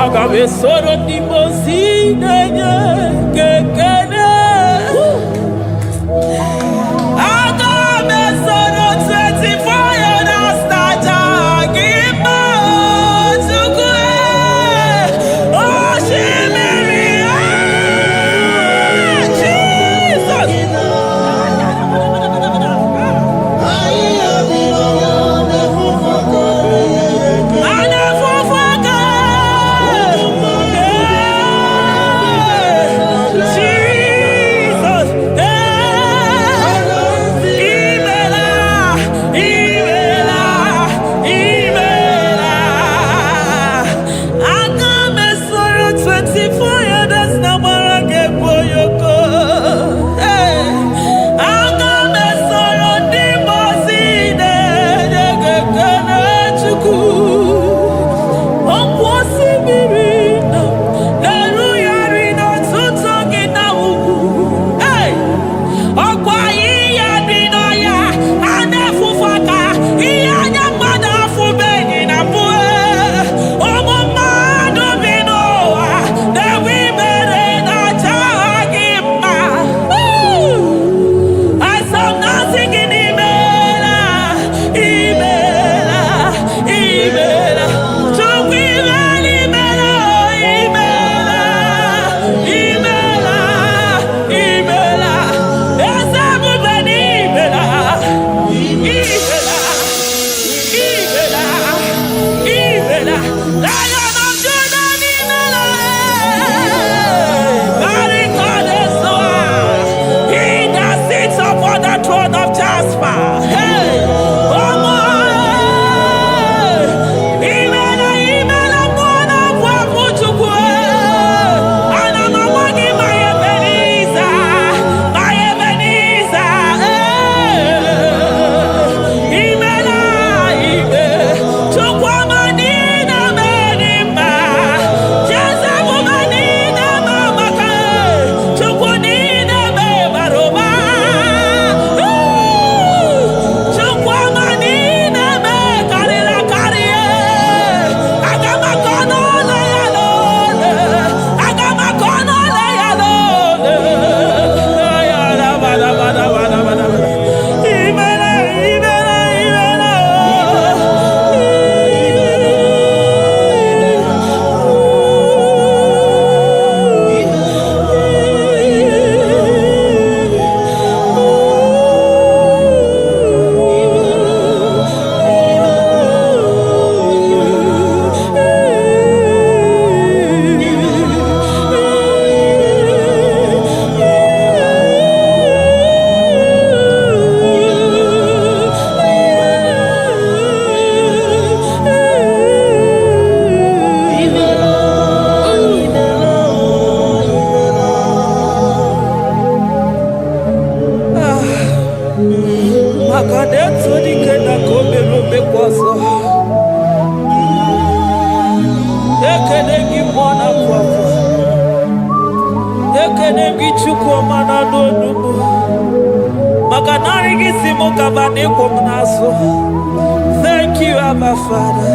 Aga m esoro ndị mozi na-enye gị ekele. Aga m esoro 24 years na-aja gị mma o Chukwu osimiri Jesus. Ana fufuka. gị Chukwuma na n'onu m maka na nri gị si m kaba n'ịkwụ m n'azụ. Thank you, Abba Father.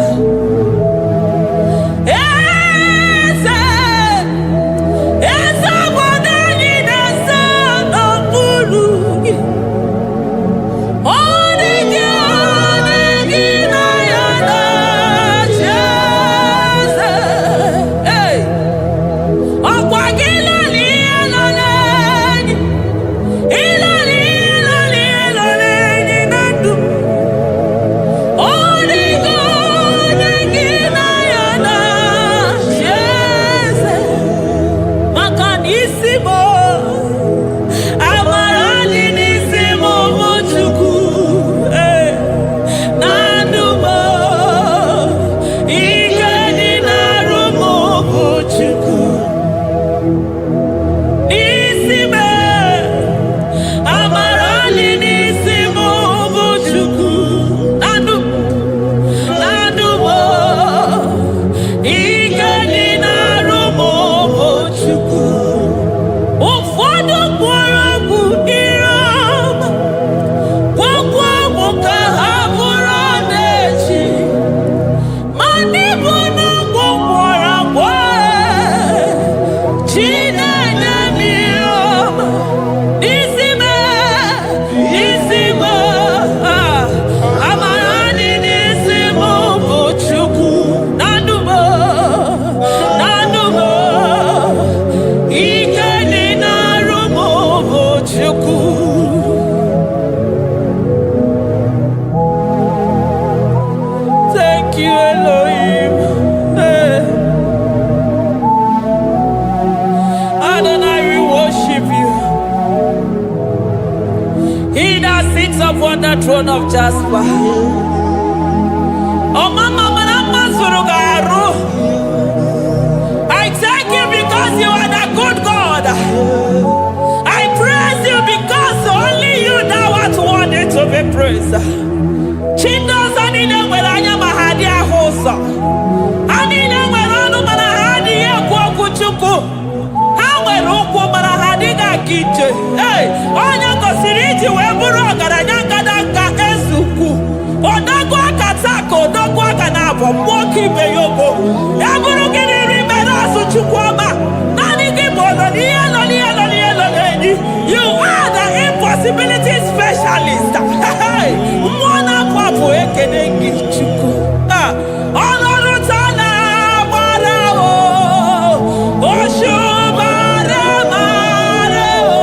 Upon the throne of Jasper. Oh, Mama, I thank you because you are the good God. I praise you because only you now are worthy to be praised. Chindos anine weranya mahadia hosa. Anine weranu manahadia kwa kuchuku. Hawe ruku manahadiga kije. Hey, onya kosiriji weburu agaranya kadanga esuku. Odagwa katako, odagwa kanabo, mwoki beyogo. Eburu gini rimera suchukwama. Nani kibodo, nielo. You are the impossibility specialist. Mwana papu ekenengi chuku. Olorutana marao. Oshubare marao.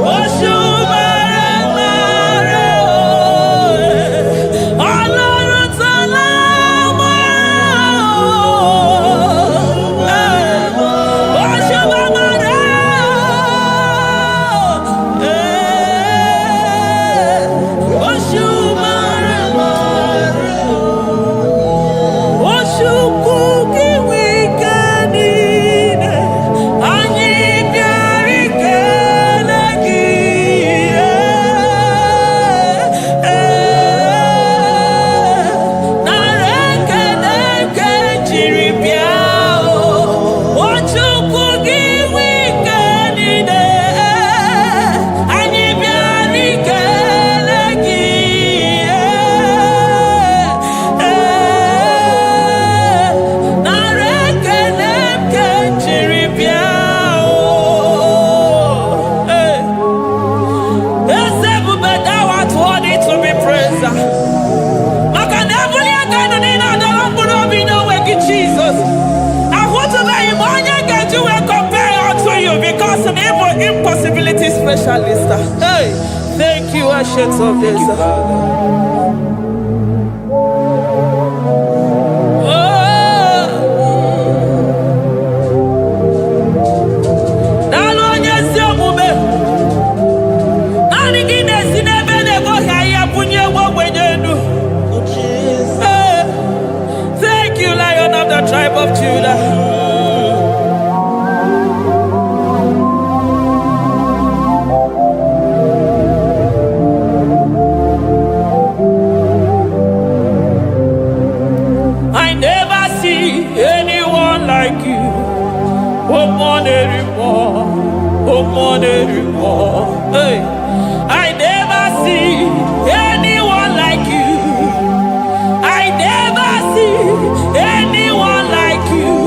Oshubare marao. Olorutana impossibility specialist. Hey, thank you, Ancient of Days. Thank you, Lion of the tribe of Judah. I never see Hey, I never see anyone like you. I never see anyone like you.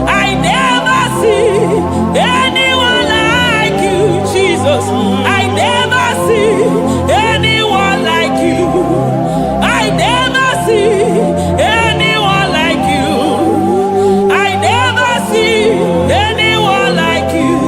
I never see anyone like you, Jesus. I never see anyone like you. I never see anyone like you. I never see anyone like you.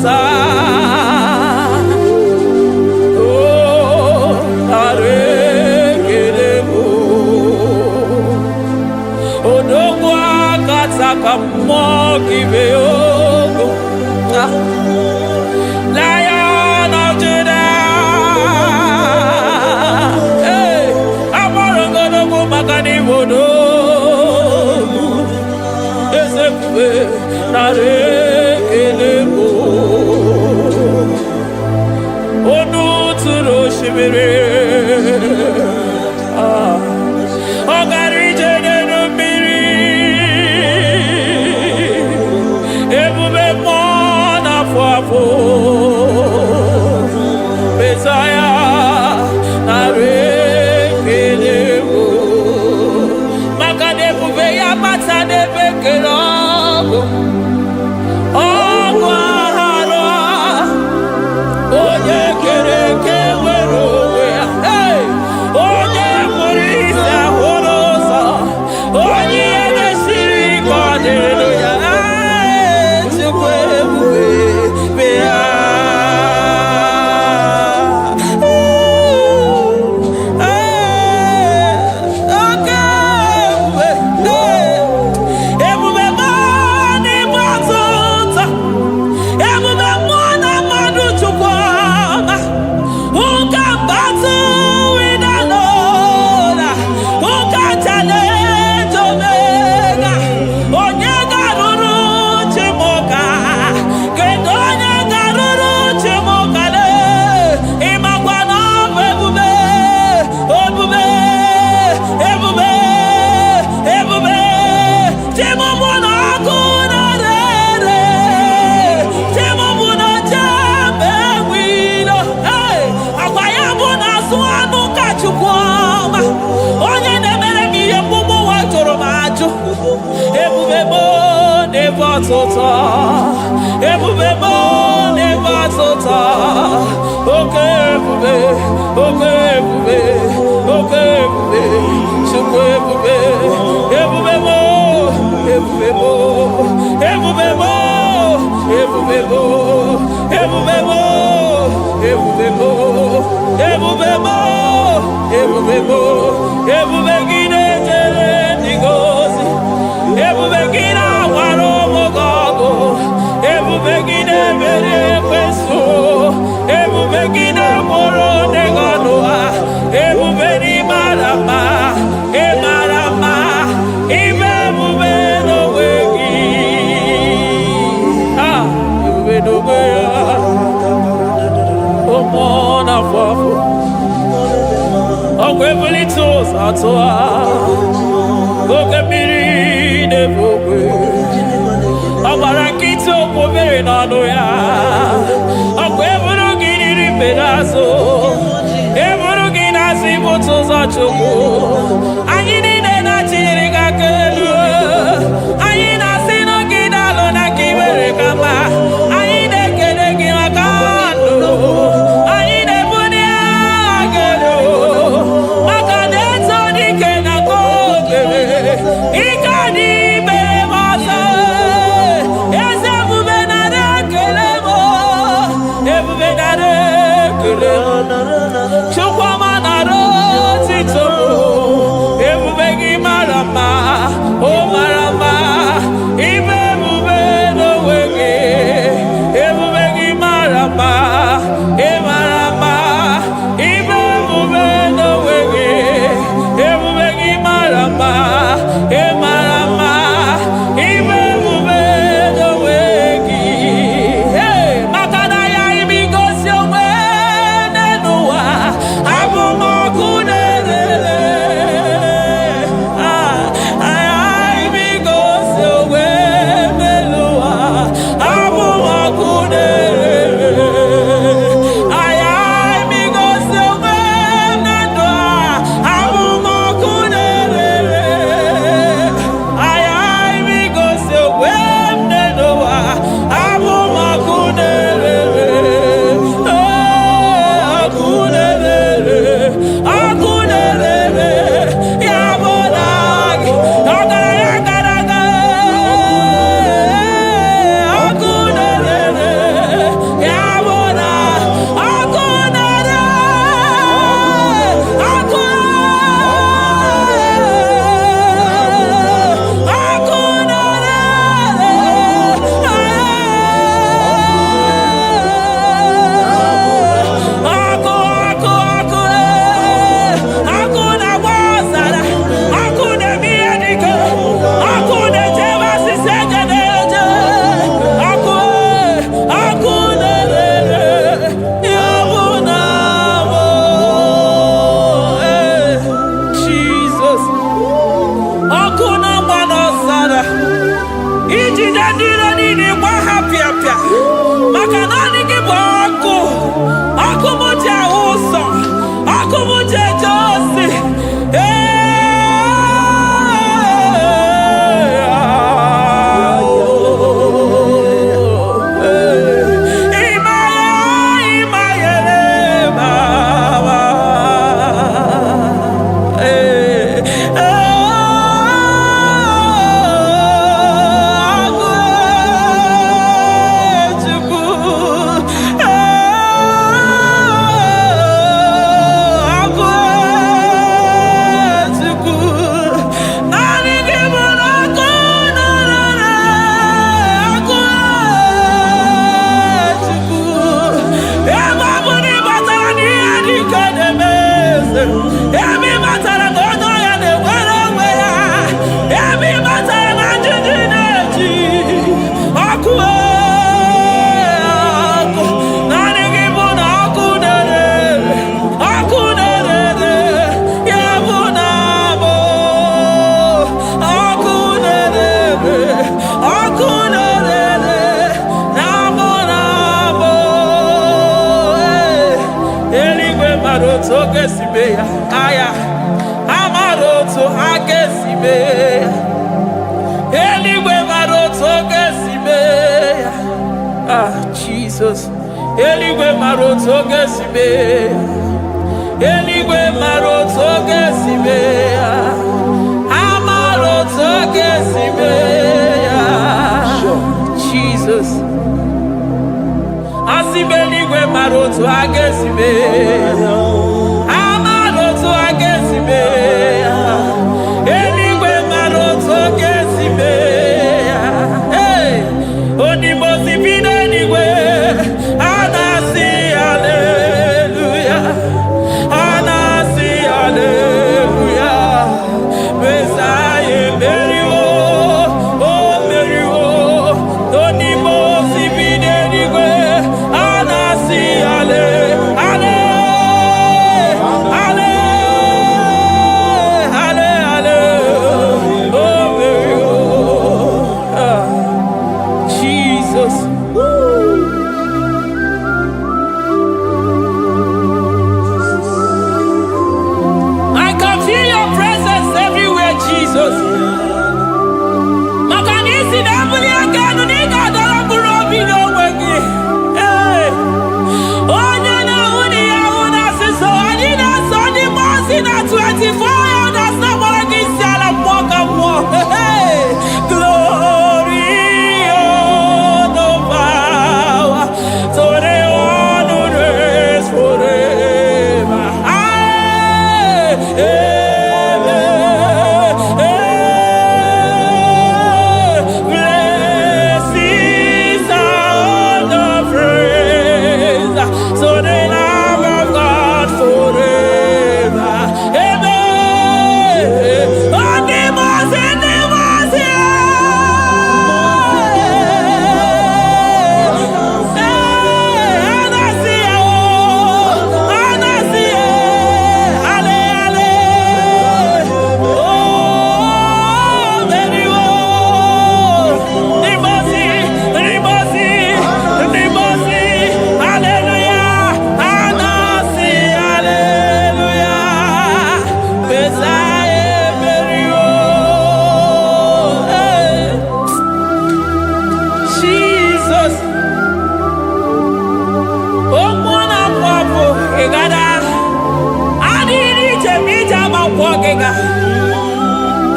zọpụta. Oh, nara ekele m. Odogwu akata ka mmụọ gị bee ogo. Lion of Judah. Hey, agbara ogologo maka n'ime odogwu. Eze ebube nara ekele m. Onu tụrụ osimiri. Ọ gara ije n'elu mmiri. Ebube mmụọ na-afụ afụ. Mesaya nara ekele m. Maka na ebube ya mata n'ebe kere ọgụ. Ọgụ aghara onye kere eke nwere onwe ya. Hey! Onye kpụrụ isi ahụrụ ụzọ. Onye ihe na-esiri ike ọ dịrị ya. Hey! Chukwu ebube bịa. Ebube mo n'ebe atụta. Oke ebube, oke ebube, oke ebube, Chukwu ebube. Ebube mo, ebube mo, ebube mo, ebube mo, ebube mo, ebube mo, ebube mo, ebube mo, ebube gị na-ejere ndị gozi. Ebube gị na-agbara ụmụ gị ọgụ. Ebube gị na-emeri ekwensu. Ebube gị na-akpọrọ ndị gị ọnụ ha. Ebube n'ịmara mma, ịmara mma, ime ebube n'onwe gị. Ebube n'onwe ya. Ụmụ na-afụ afụ. Ọgwụ ebulite ụzọ atụ ha. Oke mmiri na-ebu ogwe. Ọ gbara nkịtị okwu mmiri n'ọnụ ya. Ọkwa eburu gị riri mbere azụ. Eburu gị na-asị ibute ụzọ Chukwu. Anyị niile na-achịrị gị aka elu. Anyị na-asị n'oge na-alụ na ka i mere ka mma. Anyị na-ekele gị maka ndụ. Anyị na-ebuli agha gị elu. Maka na eto dike na ka o mere. Ike dị mere m ọzọ. Eze ebube nara ekele m. Ebube nara ekele m. Chukwuma nara otito m. Jesus, Eligwe maroto gesime, Eligwe maroto gesime, Amaroto gesime, Jesus, Asibe Eligwe maroto agesime, Amaroto agesime, Eligwe maroto gesime, hey, Onimosi bine Eligwe.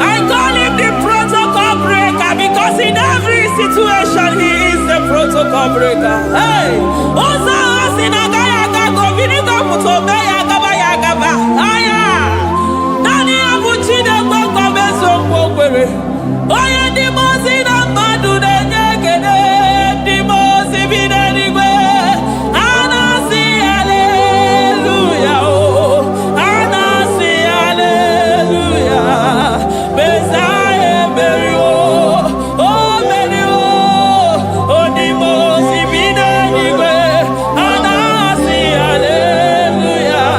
I call him the protocol breaker because in every situation he is the protocol breaker. Hey, Osa Osina Gaya Go Vinica Putobeya Gabaya Gaba. Aya, Nani Abuchina Boko Beso Bokwe. Oya Dimosina Madu de Negede, Dimosi Binanigwe. Anasi, hallelujah. Anasi, hallelujah. Messiah, Mary, oh, Mary, oh, Dimosi Binanigwe. Anasi, hallelujah.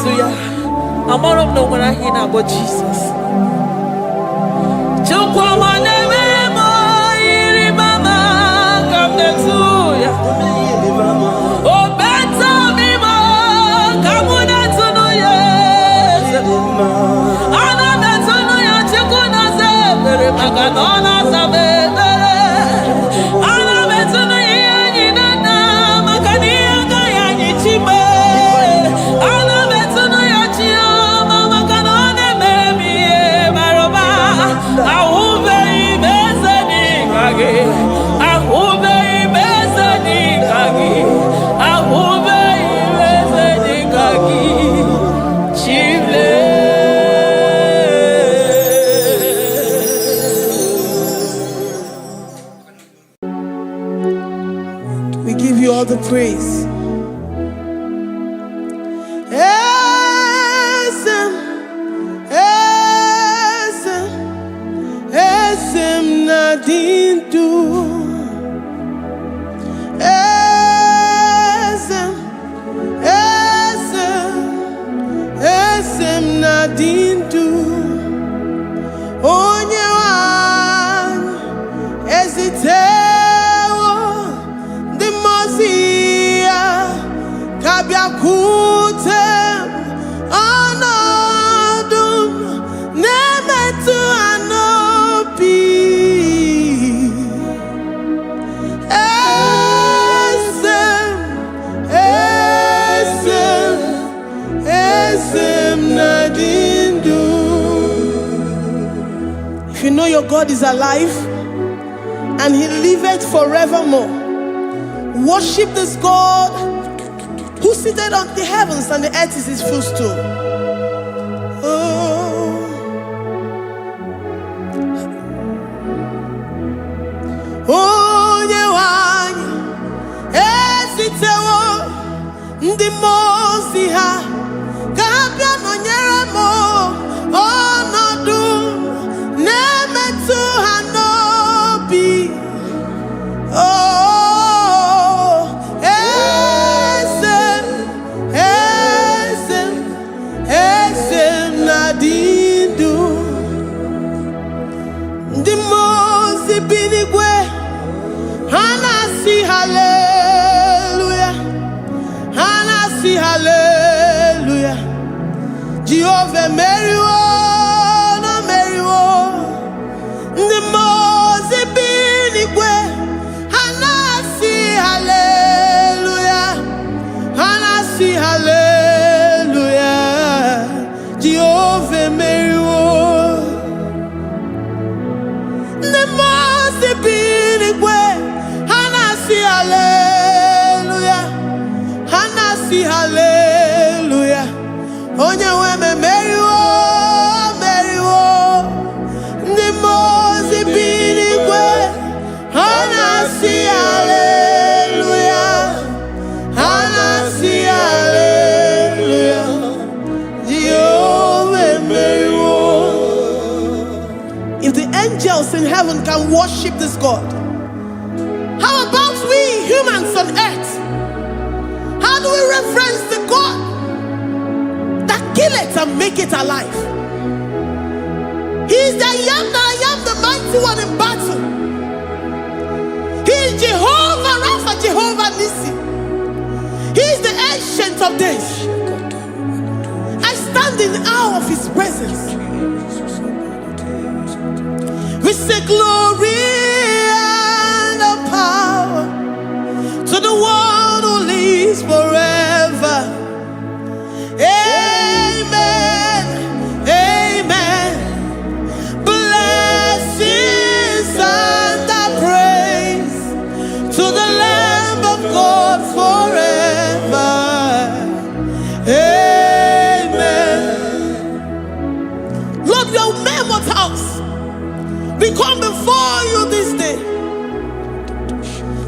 to ya. I'm all of no when I hear about Jesus. Chukwama neme mo iri mama come to ya. Oh better me mo come to no yes. Ana better no ya chukuna se pere maganona sabe. Ana better no ya ni na makani ga ya ni chime. Ana better no ya chi mama kanone baby maroba. Ahube ibezeni kage. Ahube ibezeni kage. Ahube ibezeni kage. Chile. We give you all the praise. Esem nadindu. Esem nadindu. Onye wan ezitewo the mozia kabia kutem anadum nemetu anopi esem nadindu. If you know your God is alive and he liveth forevermore, worship this God who seated on the heavens and the earth is his footstool. Onye wanyi esitewo ndị mozi ha ga-abịa nọnyere m ọnọdụ na-emetụ ha n'obi. Esem nadindu. Ndị mozi bi n'igwe ha na-asị haleluya, ha na-asị haleluya. Jehova meriwo na meriwo. Ndị mozi bi n'igwe ha na-asị haleluya, ha na-asị haleluya. Jehova meriwo. Ndị mozi bi n'igwe ha na-asị haleluya, ha na-asị haleluya. Onye nwe m emeriwo, meriwo. Ndị mozi bi n'igwe ha na-asị haleluya, ha na-asị haleluya. Jehovah emeriwo. If the angels in heaven can worship this God, how about we humans on earth? How do we reverence the God that kill it and make it alive? He is the I am, the mighty one in battle. He is Jehovah Rapha, Jehovah Nissi. He is the ancient of days. I stand in awe of his presence. We say glory and the power to the one who lives forever. Amen, amen. Blessings and the praise to the Lamb of God forever. Amen. Lord, your mammoth house, we come before you this day.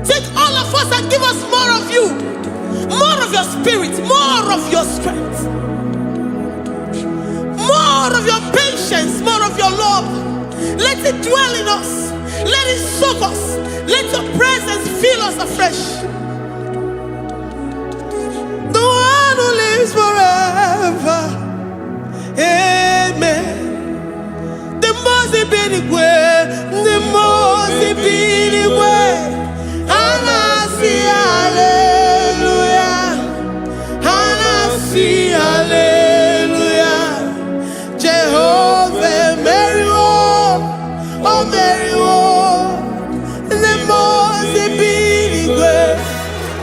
Take all of us and give us more of you, more of your spirit, more of your strength, more of your patience, more of your love. Let it dwell in us. Let it soak us. Let your presence fill us afresh. The one who lives lives forever. Amen. The most big way, the most big way. And I see hallelujah. And I see hallelujah. Jehovah, Mary, oh Mary, the most big way.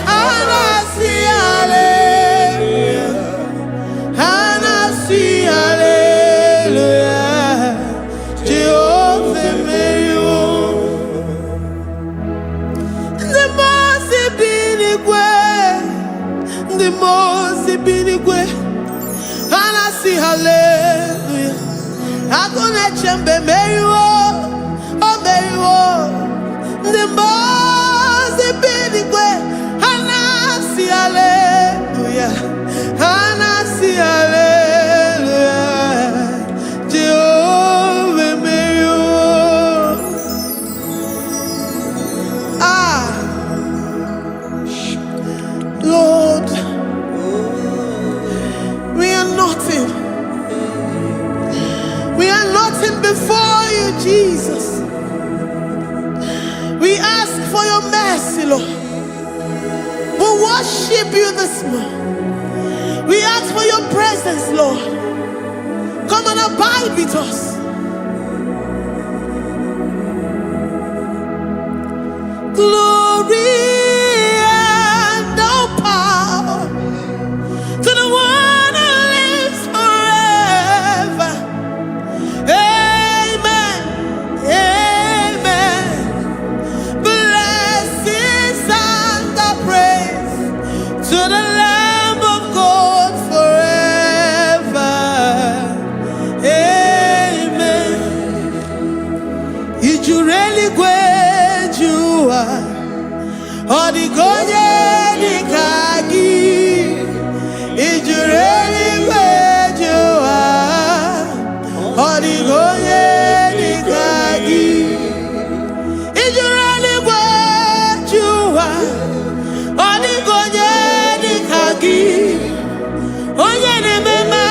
And I see hallelujah. And I see hallelujah. Jehovah, Mary, the most big way. The most big way. And I see hallelujah. I'm gonna chamber Mary, oh Mary, the most big way. And I see hallelujah. And I see hallelujah. Jehovah Mary, Lord, we are nothing. We are nothing before you, Jesus. We ask for your mercy, Lord. We worship you this morning. We ask for your presence, Lord. Come and abide with us. Glory and all power to the one who lives forever. Amen. Amen. Blessings and the praise to the Lamb of God forever. Amen. Is you really great you are? Or the God the Kagi? Is you really great you are? Or the God the Kagi? Is you really great you are? Or the God the Kagi? Oh yeah, the mama,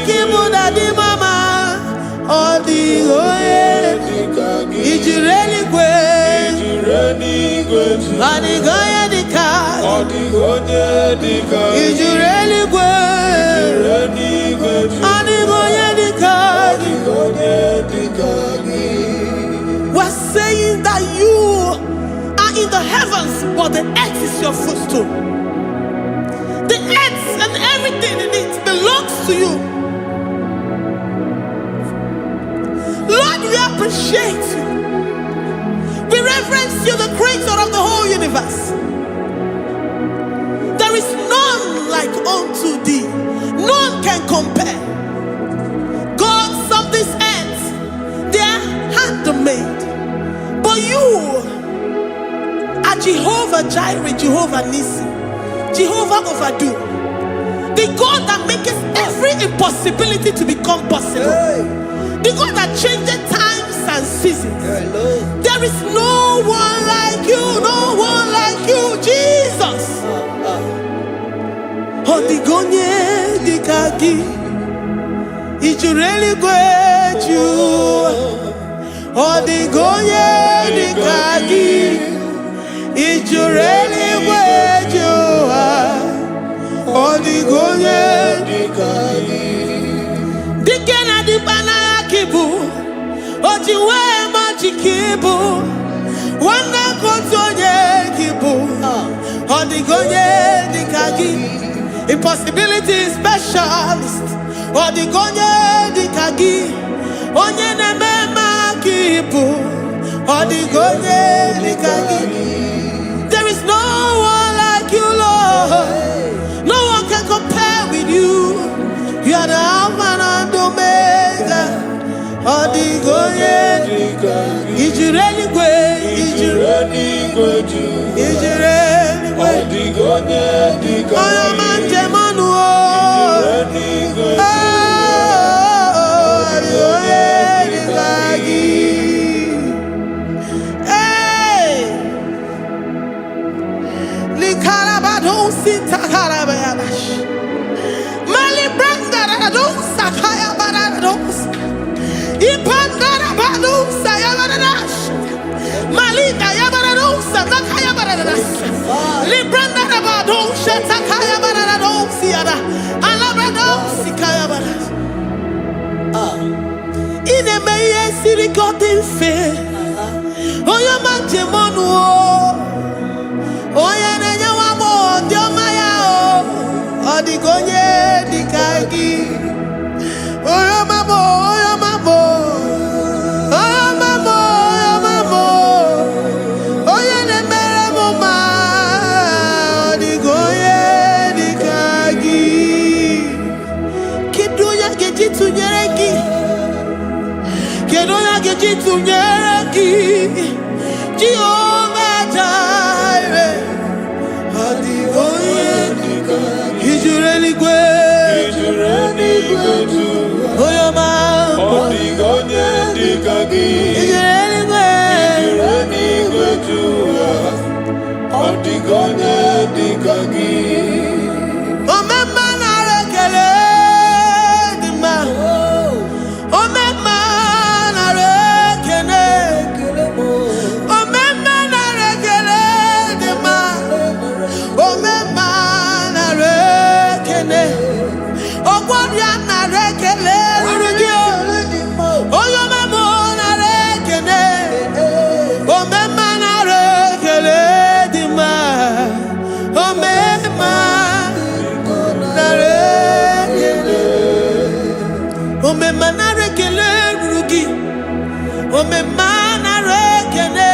Kimuda the mama. Or the God the Kagi? Is you really great? Anigaya the car, is you really good? Anigaya the car. We're saying that you are in the heavens, but the earth is your footstool. The earth and everything in it belongs to you. Lord, we appreciate you. We reverence you, the creator of the whole universe. There is none like unto thee. None can compare. Gods of this earth, they are handmade. But you are Jehovah Jireh, Jehovah Nissi, Jehovah Overdo. The God that makes every impossibility to become possible. The God that changes times and seasons. There is no one like you, no one like you, Jesus. Odigonye dikagi, is you really great you? Odigonye dikagi, is you really great you? Odigonye dikagi, dikena dipana. Ojiwe majikibu, wana kontonye kibu. Odigonye dikagi, impossibility specialist. Odigonye dikagi, onye neme kibu. Odigonye dikagi. There is no one like you, Lord. No one can compare with you. You are the Alpha and Omega. Odigonye, is you really great? Is you really great? Is you really great? Odigonye, oh man, Jemanu, hey, Likarabado Sita Karabayabash, Ine meye siri godin fe. Oyo manjemonu o. Oya nenya wamo diomaya o. Odigonye dikagi. Oyo mamo, oyo mamo. Oyo mamo, oyo mamo. Oya ne mere mama. Odigonye dikagi. Kiduya geji tunyereki. Kiduya geji tunyereki. Jehovah Jireh. Odigonye dikagi. Ijureli gwe. Oyo mamo. Odigonye dikagi. Ijureli gwe. Odigonye dikagi. Omemma na rekele dima. Omemma na rekele. Omemma na rekele dima. Omemma na rekele. Ogwaria na rekele rugio. Oyo memo na rekele. Omemma na rekele dima. Omemma na rekele. Omemma na rekele rugi. Omemma na rekele.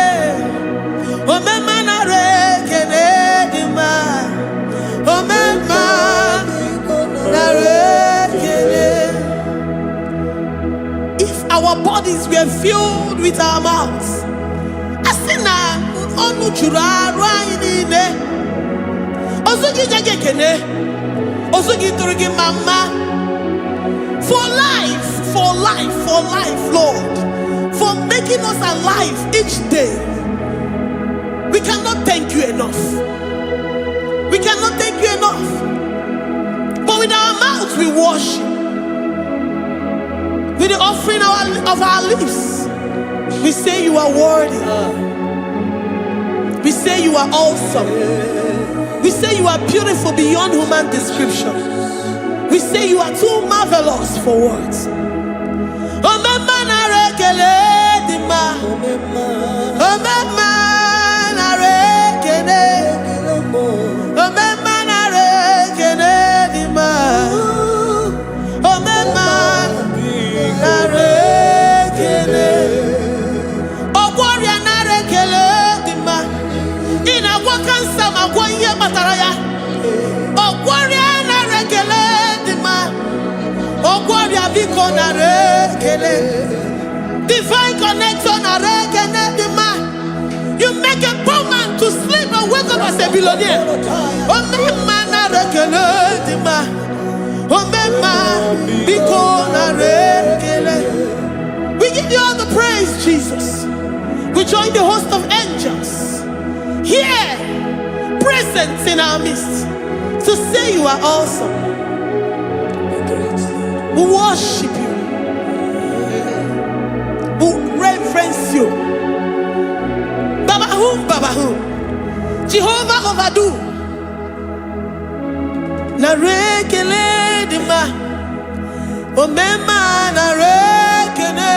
Omemma na rekele dima. Omemma na rekele. If our bodies were filled with our mouths, asina onu chura rainine. Osugi jage kene. Osugi turugi mama. For life, Lord. For making us alive each day. We cannot thank you enough. We cannot thank you enough. But with our mouths we worship. With the offering of our lips, we say you are worthy. We say you are awesome. We say you are beautiful beyond human description. We say you are too marvelous for words. Omemma na rekele dima. Omemma na rekele. Omemma na rekele dima. Omemma na rekele. Ogwaria na rekele dima. Ina kwa kansa magwa iye mataraya. Ogwaria na rekele dima. Ogwaria biko na rekele. Divine connection na rekele dima. You make a poor man to sleep and wake up as a billionaire. Omemma na rekele dima. Omemma biko na rekele. We give you all the praise, Jesus. We join the host of angels here, present in our midst, to say you are awesome. We worship you. We reverence you. Baba who? Jehovah overdo. Na rekele dima. Omemma na rekele.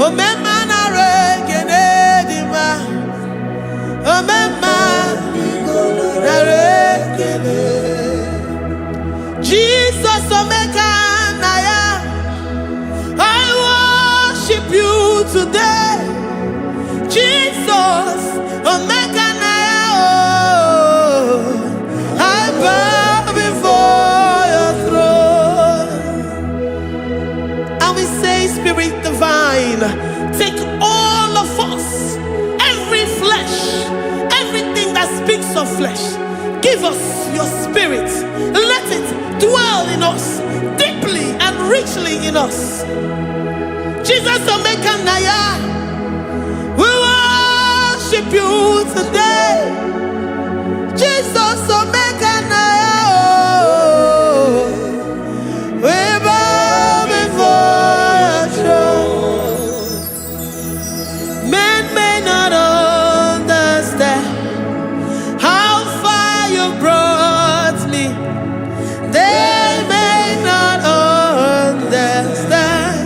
Omemma na rekele dima. Omemma na rekele. Jesus omeka naya. I worship you today. Jesus omeka naya. Oh, I bow before your throne. And we say, Spirit divine, take all of us, every flesh, everything that speaks of flesh. Give us your spirit. Let it dwell in us, deeply and richly in us. Jesus Omeka Naya, we worship you today. Jesus Omeka Naya, oh, we bow before your throne. Men may not understand how far you brought me. They may not understand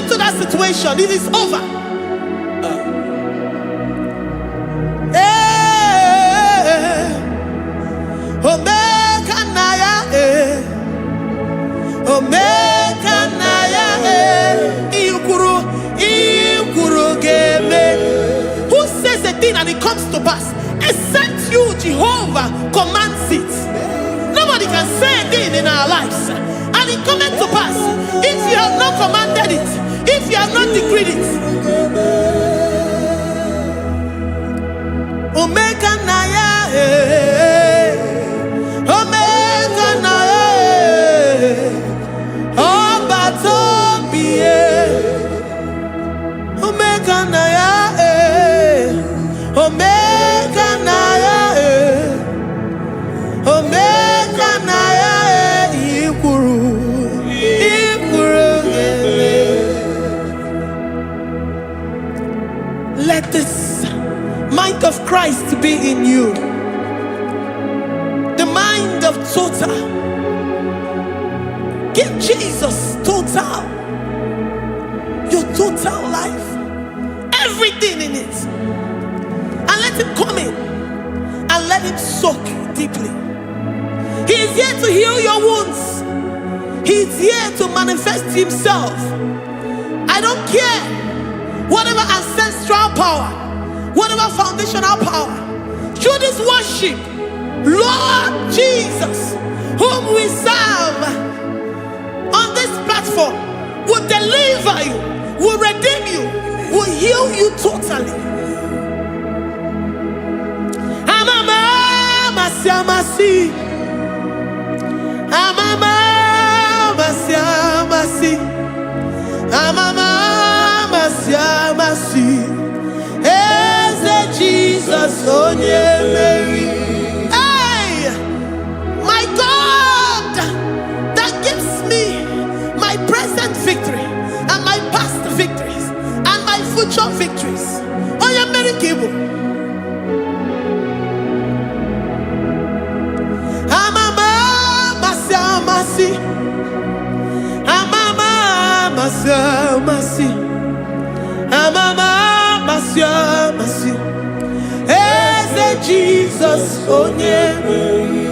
into that situation, it is over. Omega Naya, Omega Naya, Ikuru Game. Who says a thing and it comes to pass? Except you, Jehovah, commands it. Nobody can say a thing in our lives and it comes to pass. If you have not commanded it, if you have not decreed it. Omega Naya, Omega Naya, Obatobie, Omega Naya, Omega Naya, Omega Naya, Ikuru. Let this mind of Christ be in you. The mind of total. Give Jesus total. Your total life. Everything in it. And let him come in. And let him soak deeply. He is here to heal your wounds. He is here to manifest himself. I don't care. Whatever ancestral power, whatever foundational power, through this worship, Lord Jesus, whom we serve on this platform, will deliver you, will redeem you, will heal you totally. Amama masiamasi, amama masiamasi, amama masiamasi. Eze Jesus onye Mary. Hey, my God, that gives me my present victory and my past victories and my future victories. Onye Mary Kibu. Amama masiamasi, amama masiamasi, amama masiamasi. Eze Jesus onye Mary.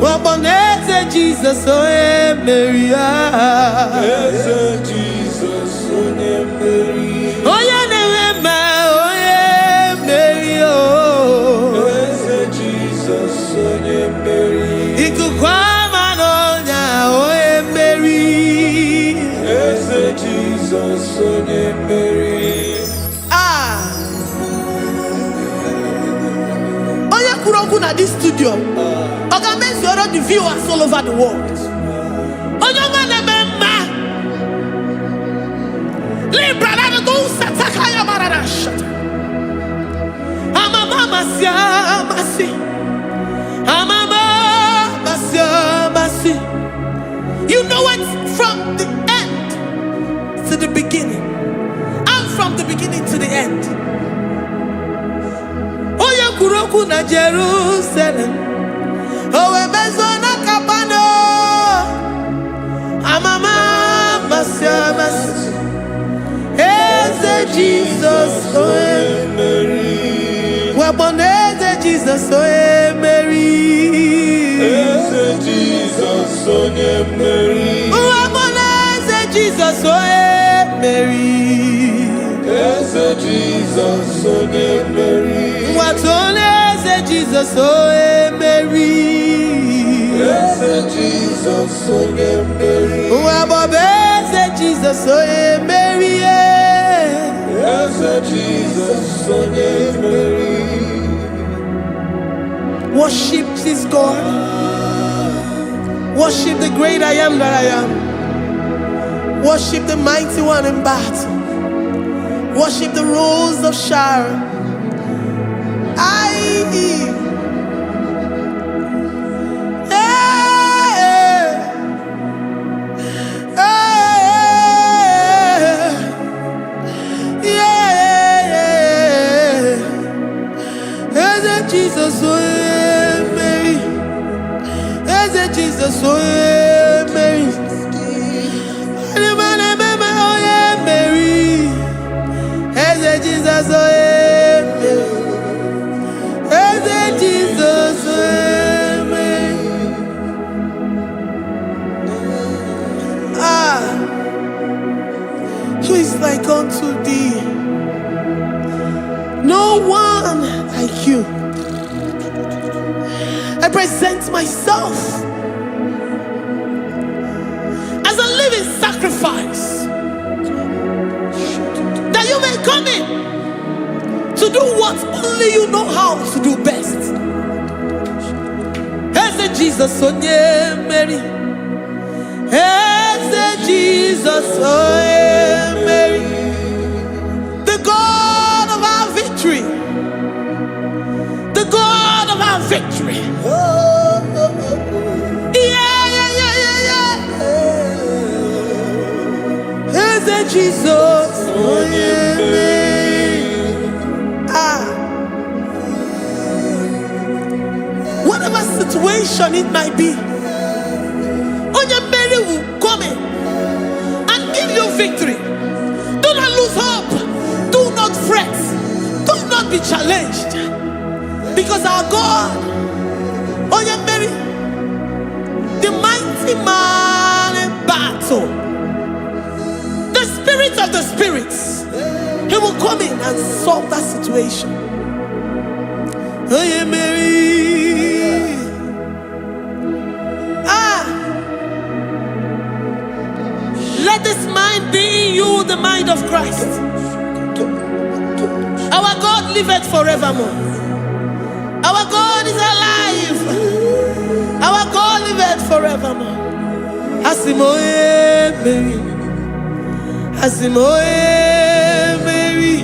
Waboneze Jesus onye Mary. Eze Jesus onye Mary. Onye na-eme onye Mary. Eze Jesus onye Mary. Ikuku ama n'ọnya onye Mary. Eze Jesus onye Mary. At this studio, organize the viewers all over the world. You know it from the end to the beginning, and from the beginning to the end. Kuroku na Jerusalem, owe bezona kapano, amama masiamasi. Eze Jesus oe Mary. Waboneze Jesus oe Mary. Eze Jesus oe Mary. Waboneze Jesus oe Mary. Eze Jesus oe Mary. Watoleze Jesus oe Mary. Eze Jesus oe Mary. Wabobeze Jesus oe Mary. Eze Jesus oe Mary. Worship this God. Worship the great I am that I am. Worship the mighty one in battle. Worship the rose of Sharon. Jesus, Mary. Jesus, Mary. unto thee. No one like you. I present myself as a living sacrifice, that you may come in to do what only you know how to do best. Eze Jesus, oh yeah, Mary. Eze Jesus, oh yeah, Mary. The God of our victory. The God of our victory. Eze Jesus, oh yeah, Mary. Whatever situation it might be, Onya Mary will come in and give you victory. Do not lose hope. Do not fret. Do not be challenged. Because our God, Onya Mary, the mighty man in battle, the spirit of the spirits, he will come in and solve that situation. Onya Mary. Let this mind be in you, the mind of Christ. Our God liveth forevermore. Our God is alive. Our God liveth forevermore. Asimoye Mary. Asimoye Mary.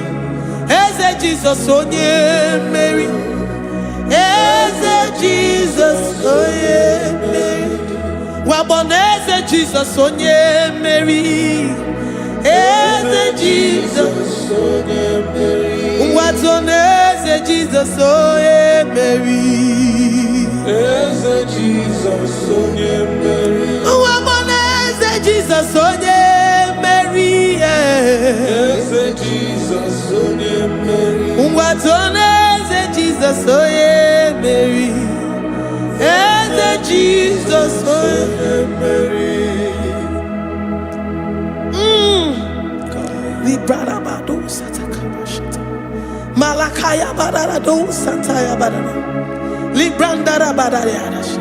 Eze Jesus, onye Mary. Eze Jesus, onye Mary. Waboneze Jesus, onye Mary. Eze Jesus, onye Mary. Watoneze Jesus, onye Mary. Eze Jesus, onye Mary. Waboneze Jesus, onye Mary. Eze Jesus, onye Mary. Watoneze Jesus, onye Mary. Eze Jesus, onye Mary. Librada bado satakabashita. Malakaya badara do santaya badara. Librandara badara yadash.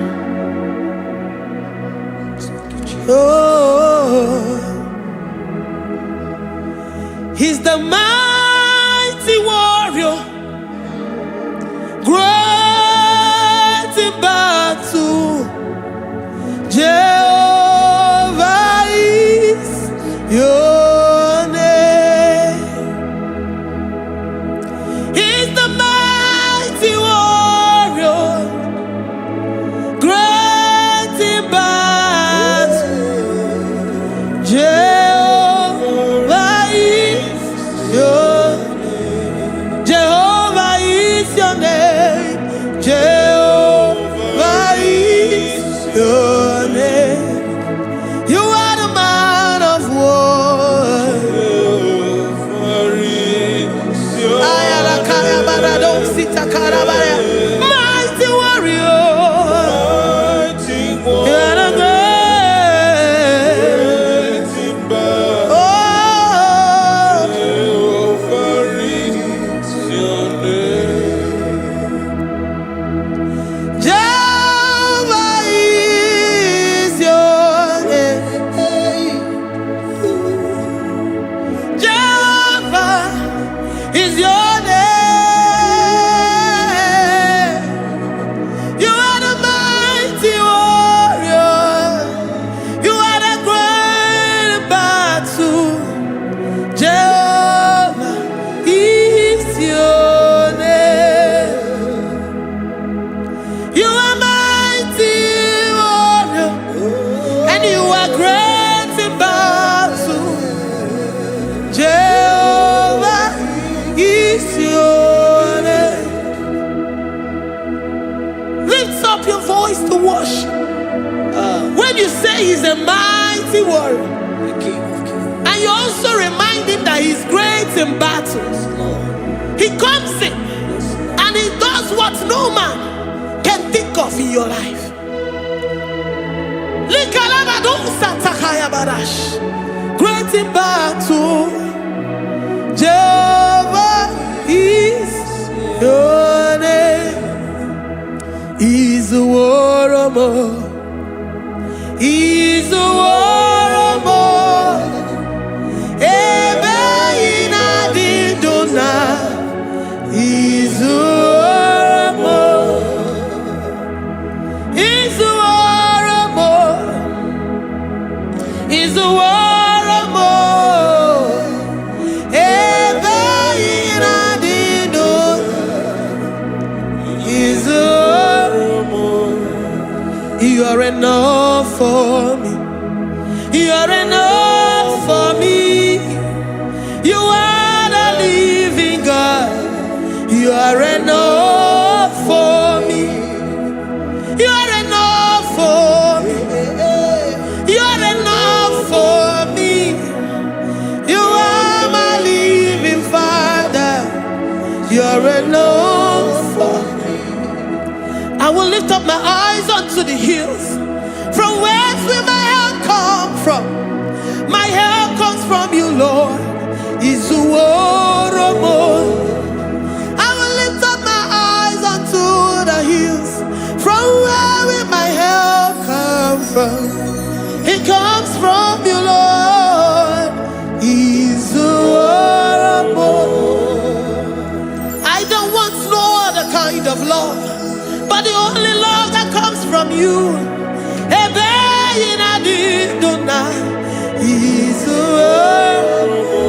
Oh, he's the mighty warrior, great in battle. Jehovah is your name. He's the mighty warrior, great in battle. Jehovah is your name. Jehovah is your name. Jehovah is your name. You are the man of war. Jehovah is your Ayalakaya barado sita karabaya. Mighty warrior. mighty You are the warrior. great. Great in battle. Oh, Jehovah is your name. Jehovah is your name. Jehovah is your name. You are the mighty warrior. You are the great battle. Jehovah is your name. You are mighty warrior, and you are great in battle. Jehovah is your name. Lift up your voice to worship. When you say he's a mighty warrior, and you also remind him that he's great in battles, he comes in and he does what no man can think of in your life. Likalabado satakaya badash. Great in battle, Izuoromo, ebe inadiduna. Izuoromo, Izuoromo, Izuoromo, ebe inadiduna. Izuoromo. You are enough for me. You are enough for me. You are the living God. You are enough for me. You are enough for me. You are enough for me. You are my living Father. You are enough for me. I will lift up my eyes unto the hills. From whence will my help come from? My help comes from you, Lord. Izuoromo. I will lift up my eyes unto the hills. From where will my help come from? It comes from you, Lord. Izuoromo. I don't want no other kind of love, but the only love that comes from you. Ebe inadiduna. Izuoromo.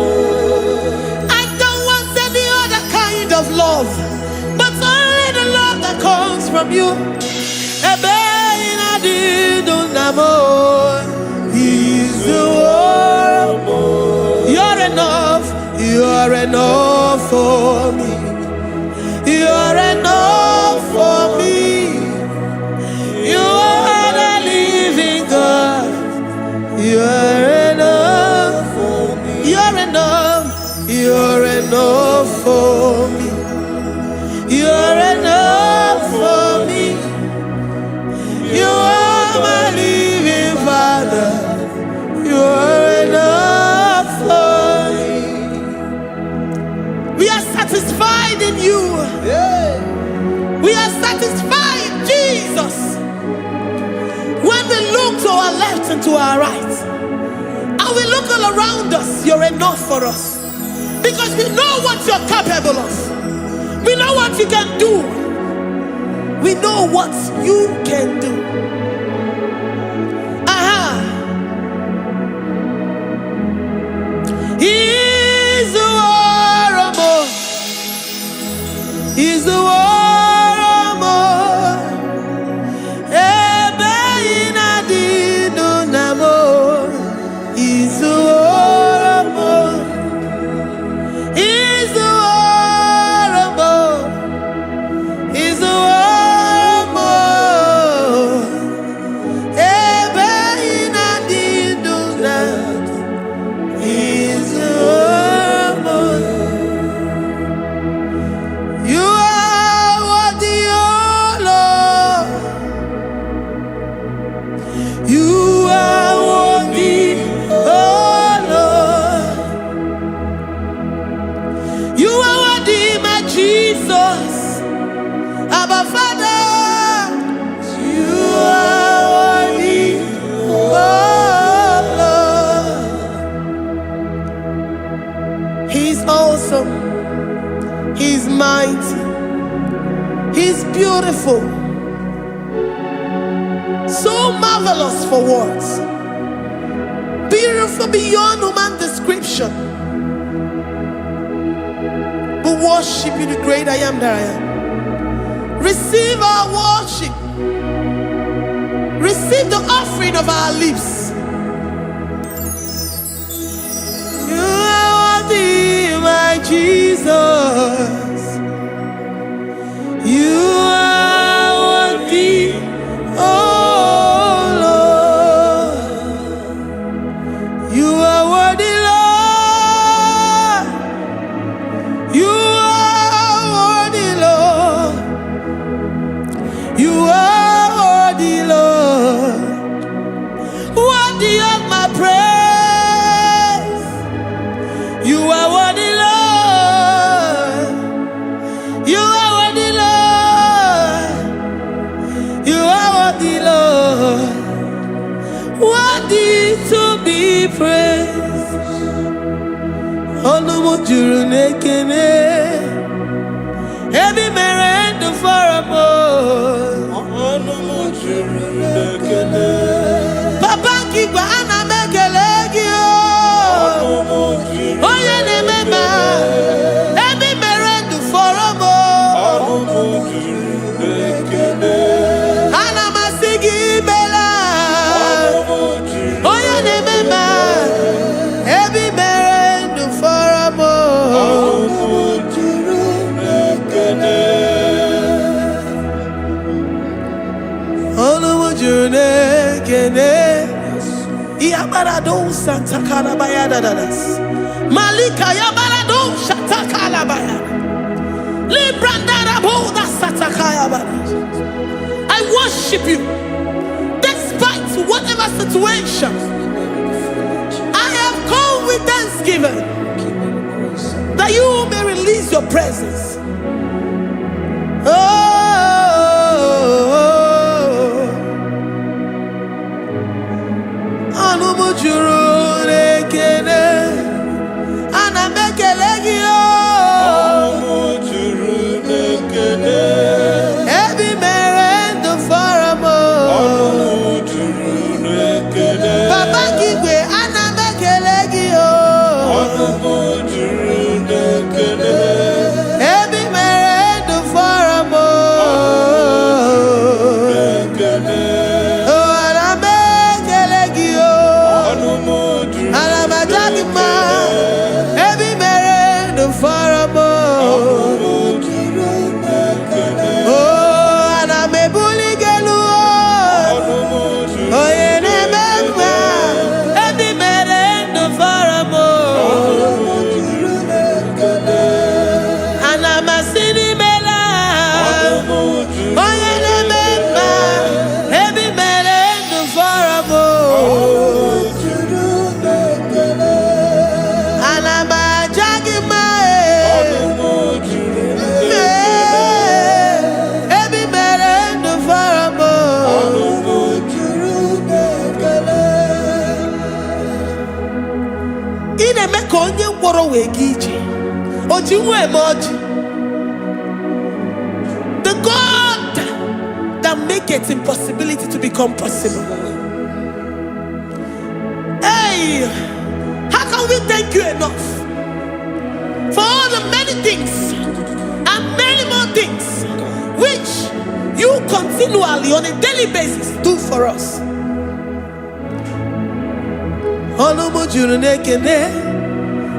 I don't want any other kind of love, but only the love that comes from you. Ebe inadiduna mo. Izuoromo. You're enough. You're enough for me. You're enough for me. You are the living God. You're enough for me. You're enough. You're enough for me. You're enough for me. You are my living Father. You're enough for me. We are satisfied in you. We are satisfied, Jesus. When we look to our left and to our right, and we look all around us, you're enough for us. Because we know what you're capable of. We know what you can do. We know what you can do. Izuoromo. Izuoromo. Ebe inadiduna mo. Izuoromo. Izuoromo. Izuoromo. Ebe inadiduna. Izuoromo. You are worthy, oh Lord. You are worthy, oh Lord. You are worthy, my Jesus. Abba Father, you are worthy, oh Lord. He's awesome. He's mighty. He's beautiful. So marvelous for words. Beautiful beyond human description. We worship you, the great I am that I am. Receive our worship. Receive the offering of our lips. You are worthy, my Jesus. You are worthy, oh Lord. You are worthy, Lord. You are worthy, Lord. You are worthy, Lord. Worthy of my praise. You are worthy, Lord. worthy to be praised. Olumo juru nekene, ebi merendo faramo. Olumo juru nekene, Papa kigwa ana mekelegi o. Olumo juru Oye ne mema, ebi merendo faramo. Olumo juru nekene, Ana masigi bela. Olumo juru Oye ne mema, ebi merendo faramo. Olumo juru nekene, Olumo juru nekene. Yabarado Santa Calabaya dadas. Malika Yabarado Shata Calabaya. Librandara Boda Satakaya badas. I worship you despite whatever situation. I have come with thanksgiving that you may release your presence. Anumu juru nekene, ana mekelegi o. Olumo juru nekene, Ebi merendo faramo. Olumo juru nekene, Baba kigwe ana mekelegi o. Olumo juru nekene, Ebi merendo faramo. nekene, Oh, ana mekelegi o. Olumo juru Ana majagi ma. Ebi merendo faramo. Olumo juru nekene, Oh, ana mebuli gelu o. Olumo juru Oye ne mema. Ebi merendo faramo. Olumo juru nekene, Ana masini mela. Olumo juru Oye ne mema. Ebi merendo faramo. juru nekene, Ana majagi ma. Olumo juru Ebi merendo faramo. Olumo juru nekene, Ine me ka onye ngwọrọ wee ga ije. Oji nwa eme ọjị. The God that maketh impossibility to become possible. Hey, how can we thank you enough for all the many things and many more things which you continually on a daily basis do for us? Olumo juru nekene,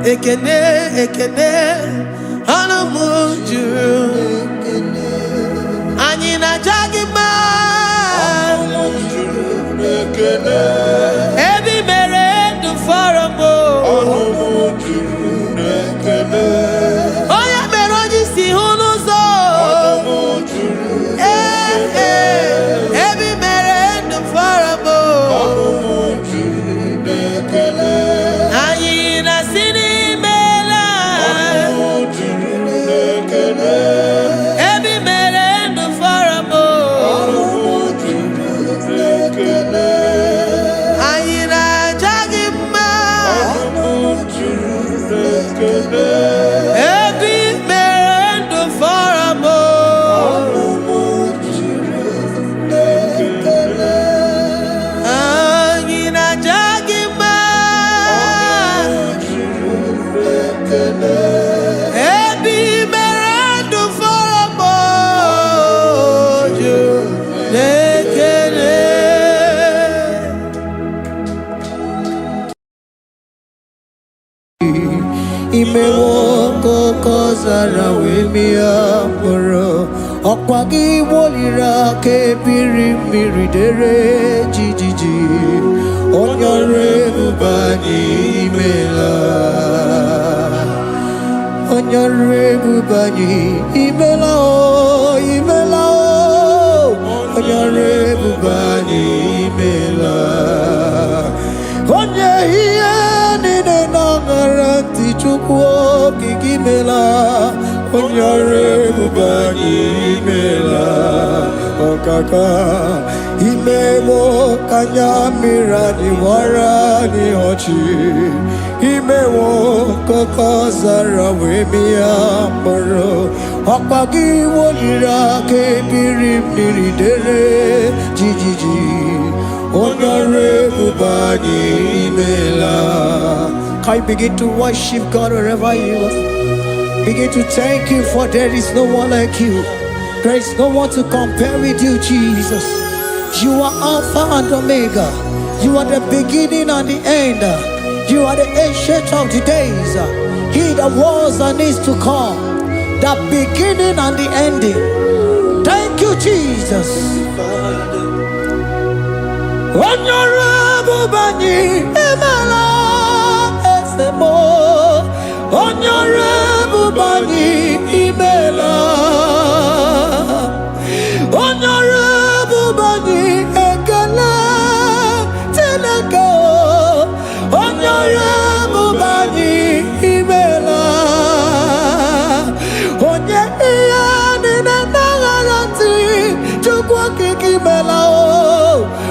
ekene, ekene. Olumo juru. Anyị na-aja gị mma. Olumo juru nekene, Ebi mere ndụ fọrọ m o. Olumo juru nekene, Onye mere onye isi hụ n'ụzọ. Olumo juru Ebi mere ndụ fọrọ m o. Olumo juru nekene, Anyị na-asị n'imela. Olumo juru nekene, Ebi mere ndụ fọrọ m o. Olumo juru nekene, Anyị na-aja gị mma. Olumo juru nekene, Ebi mere ndụ fọrọ m o. Olumo juru nekene, Anyị na-aja gị mma. juru nekene, Ebi mere ndụ fọrọ m o. Juru n'ekele. Imewo koko zara wemia moro Ọkwa gị gboliri aka ebiri mmiri dere jijiji Onye ọrụ ebube anyị imela Onye ọrụ ebube anyị imela o imela o Onye ọrụ ebube anyị imela Onye ihe niile na-aṅara ntị Chukwu okike imela Onye ọrụ ebube anyị imela Ọkaka Imewo kanyamira ni wara ni ochi. Imewo kokozara wemia moro. Akpagi wolira kebiri miridere jijiji. Honorable bani imela. Can you begin to worship God wherever you are? Begin to thank Him, for there is no one like you. There is no one to compare with you, Jesus. You are Alpha and Omega. You are the beginning and the end. You are the ancient of the days. He that was and is to come. The beginning and the ending. Thank you, Jesus. Honorable Bani Emala Esemo. Honorable Bani Imela. Honorable Bani Ekala Teleko. Honorable Bani Imela. Onye iyani na nagarati chukwa kikimela.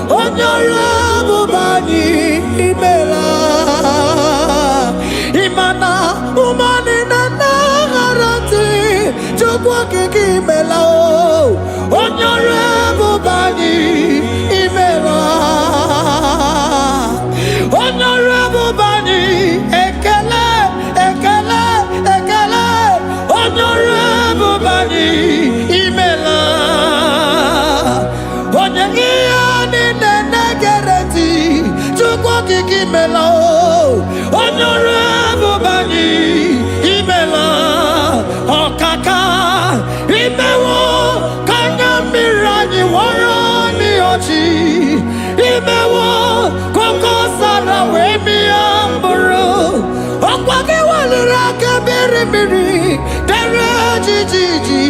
Honorable Bani Imela. Imana umani na nagarati chukwa kikimela. Honorable Bani Imela. Honorable Bani Ekele, Ekele, Ekele. Honorable Bani Imela. Onyegiyani nenegereti chukwa kikimela. Honorable Bani Imela. Okaka Imewo Mirani warani ochi. Imewo koko sara wemi amburu. Okwage walira kebiri miri dere jijiji.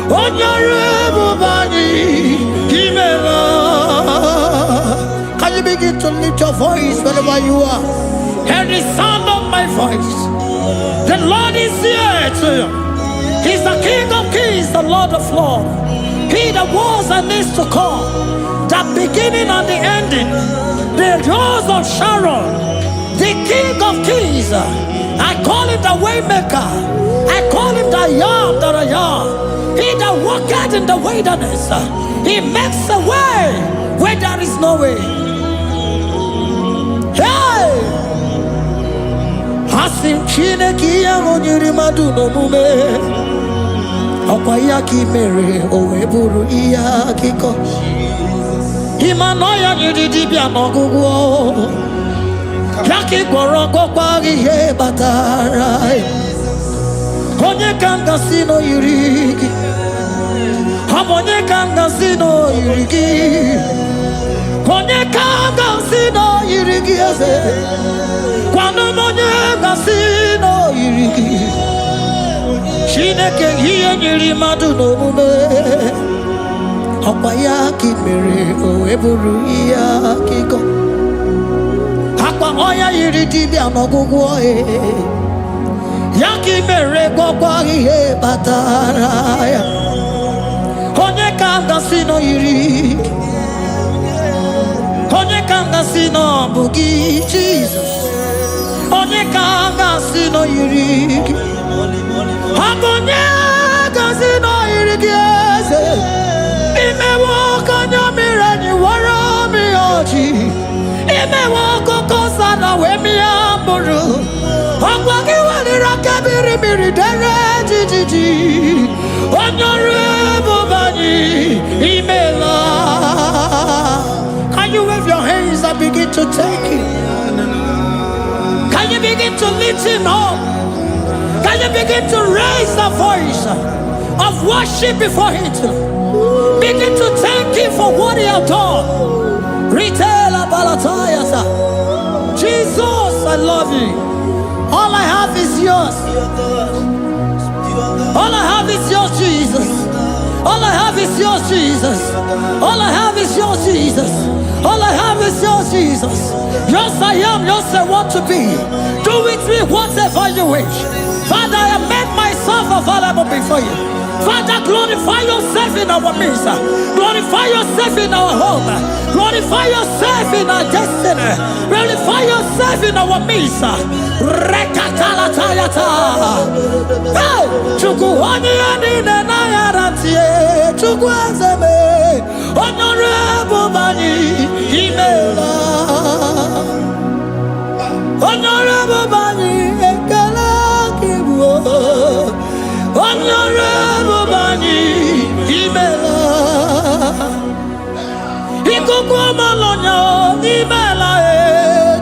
Honorable Bani Imela. Can you begin to lift your voice wherever you are? Hear the sound of my voice. The Lord is here to you. He's the King of Kings, the Lord of Lords. He that was and is to come, the beginning and the ending, the rose of Sharon, the King of Kings. I call him the Waymaker. I call him the Yam that I am. He that walketh in the wilderness, he makes a way where there is no way. Hey! Asim Chineki Yamonyuri Maduno Mume. Okwayaki mere oweburu iya kiko. Imanoya nyidi bia nogugo. Yaki gboroko kwagi he batara. Onye kanga sino yurigi. Onye kanga sino yurigi. Onye kanga sino yurigi eze. Kwano monye kanga sino yurigi. Chineke hiye nyiri madu n'omume. Okwayaki mere oweburu iya kiko. Akwa oya yiri dibia n'ọgwụgwọ Yaki mere gwọkwa ihe batara ya. Onye ka ngasị nọ yiri. Onye ka ngasị nọ bụ gị Jesus. Onye ka ngasị nọ yiri gị. Onye ngasị nọ yiri gị eze. Imewo kanya mere anyị wara mi ọchị. Imewo koko sana we mi amburu. Ogwa gị walira kabiri miri dere jijiji. Honorable Bani Imela. Can you wave your hands and begin to take it? Can you begin to lift him up? Can you begin to raise the voice of worship before him? Begin to thank him for what he has done. Retailer Balatayasa. Jesus, I love you. All I have is yours. All I have is yours, Jesus. All I have is yours, Jesus. All I have is yours, Jesus. All I have is yours, Jesus. Yours I am, yours I want to be. Do with me whatever you wish. Father, I make myself available before you. Father, glorify yourself in our midst. Glorify yourself in our home. Glorify yourself in our destiny. Glorify yourself in our midst. Rekatalatayata. Hey, Chukwani anine na yarantie. Chukwazeme. Honorable Bani Imela. Honorable Bani Ekala Kibu. Honorable Bani Imela. Ikukwa Malonya Imela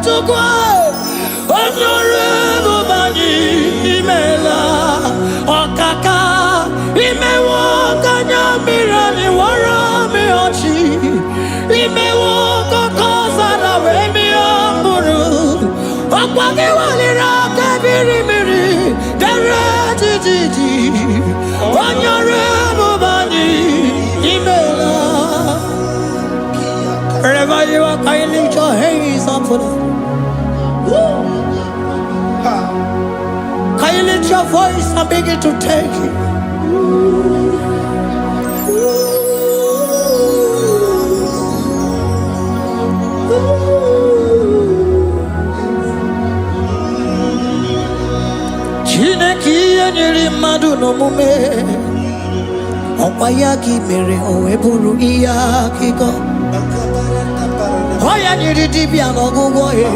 Chukwa. Honorable Bani Imela. Okaka Imewo Kanya Mirani Warami Ochi. Imewo Kokosa na Wemi Amburu. Okwagi Walira Kabiri Miri. Honorable Bani Imela. Wherever you are, can you lift your hands up for them? Can you lift your voice and begin to take it? Chineke nyere mmadụ n'omume ọkwa ya ka mere o wee bụrụ ihe akụkọ. Ọ ya nyere dibịa n'ọgwụgwọ ya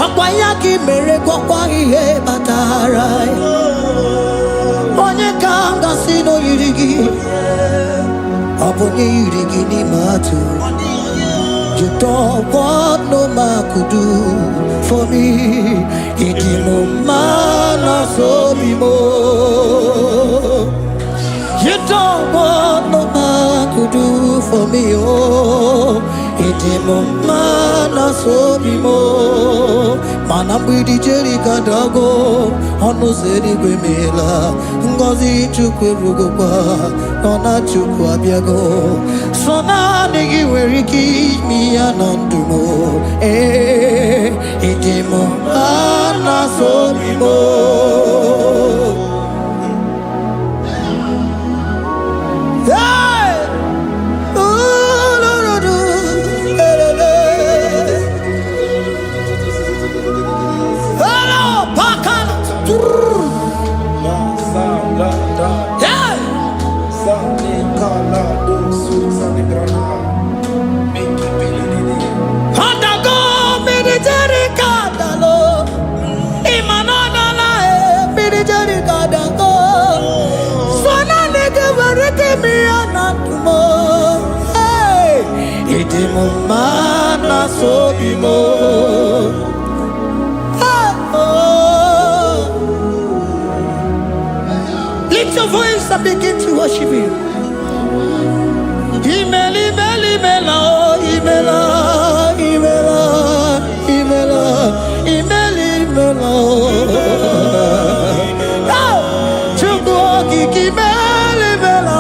ọkwa ya ka mere gwọkwa ihe batara ya. Onye ka m gasị n'oyiri gị ọ bụ onye yiri gị n'ime atụ. You don't want no man could do for me. Ikimo mana so bimo. You don't want no man could do for me. Oh, ikimo mana so bimo. Mana mbidi jeri kadago. Ono zeri gwemela. Ngozi chukwe rugokwa. Nona chukwa biago. Sona negi weriki mi anandumo. Ikimo mana so bimo. Mana so bimo. Lift your voice and begin to worship Him. Imeli, Imeli, Imela, Imela, Imela, Imela, Imeli, Imela. Chukwuoki Imeli, Imela.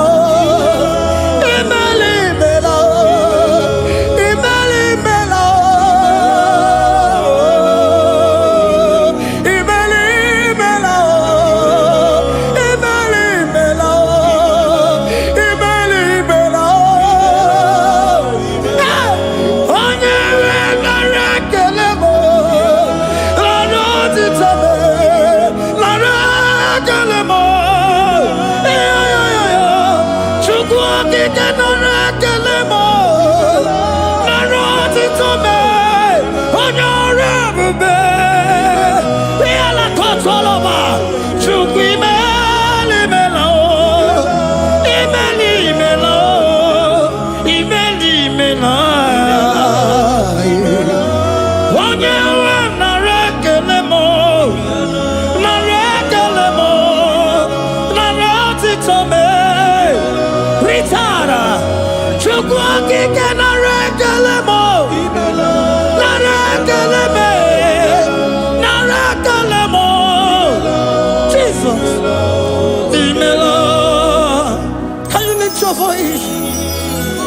Voice.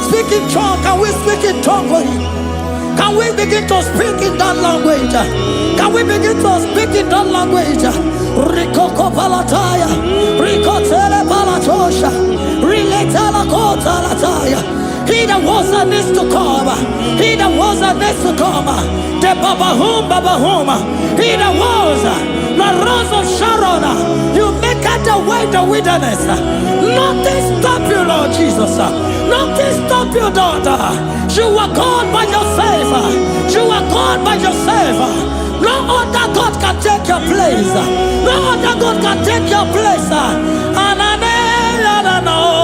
Speak in tongue. Can we speak in tongue for Him? Can we begin to speak in that language? Can we begin to speak in that language? Rikoko palataya, rikotele palatosha, riletala kotalataya. He that was and is to come, he that was and is to come, the Babahum, he that was, the Rose of Sharon, you make out the way in the wilderness. Nothing stop you, Lord Jesus. Nothing stop you, daughter. You are God by yourself. You are God by yourself. No other God can take your place. No other God can take your place. And I know.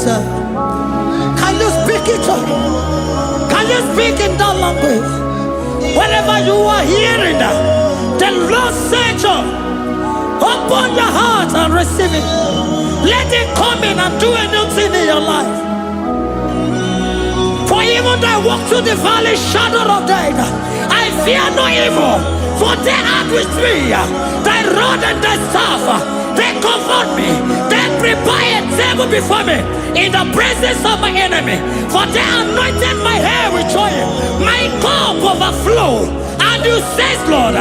Can you speak it? Can you speak in that language? Wherever you are hearing that, the Lord said, open your heart and receive it. Let it come in and do a new thing in your life. For even though I walk through the valley shadow of death, I fear no evil, for they are with me. Thy rod and thy staff, they comfort me. They prepare a table before me in the presence of my enemy. For they anointed my hair with oil, my cup overflow. And you say, Lord,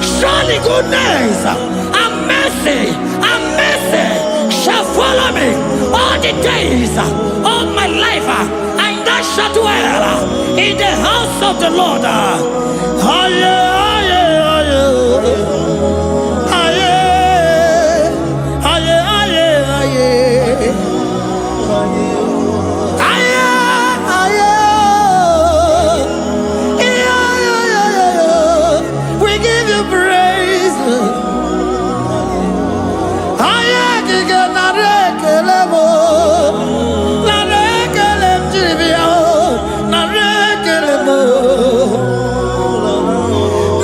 surely goodness and mercy shall follow me all the days of my life, and I shall dwell in the house of the Lord. We give you praise.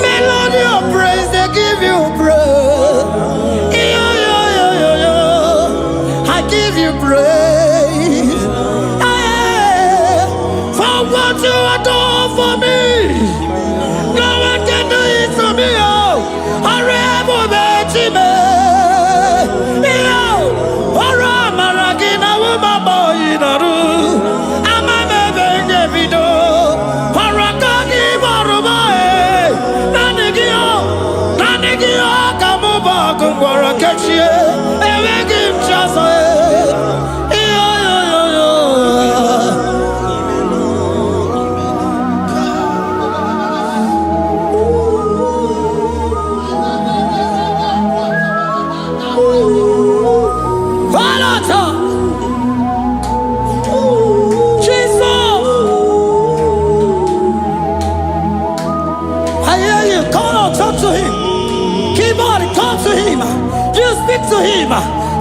Melody of praise, they give you praise. I give you praise. For what you have done for me, no one can do it for me.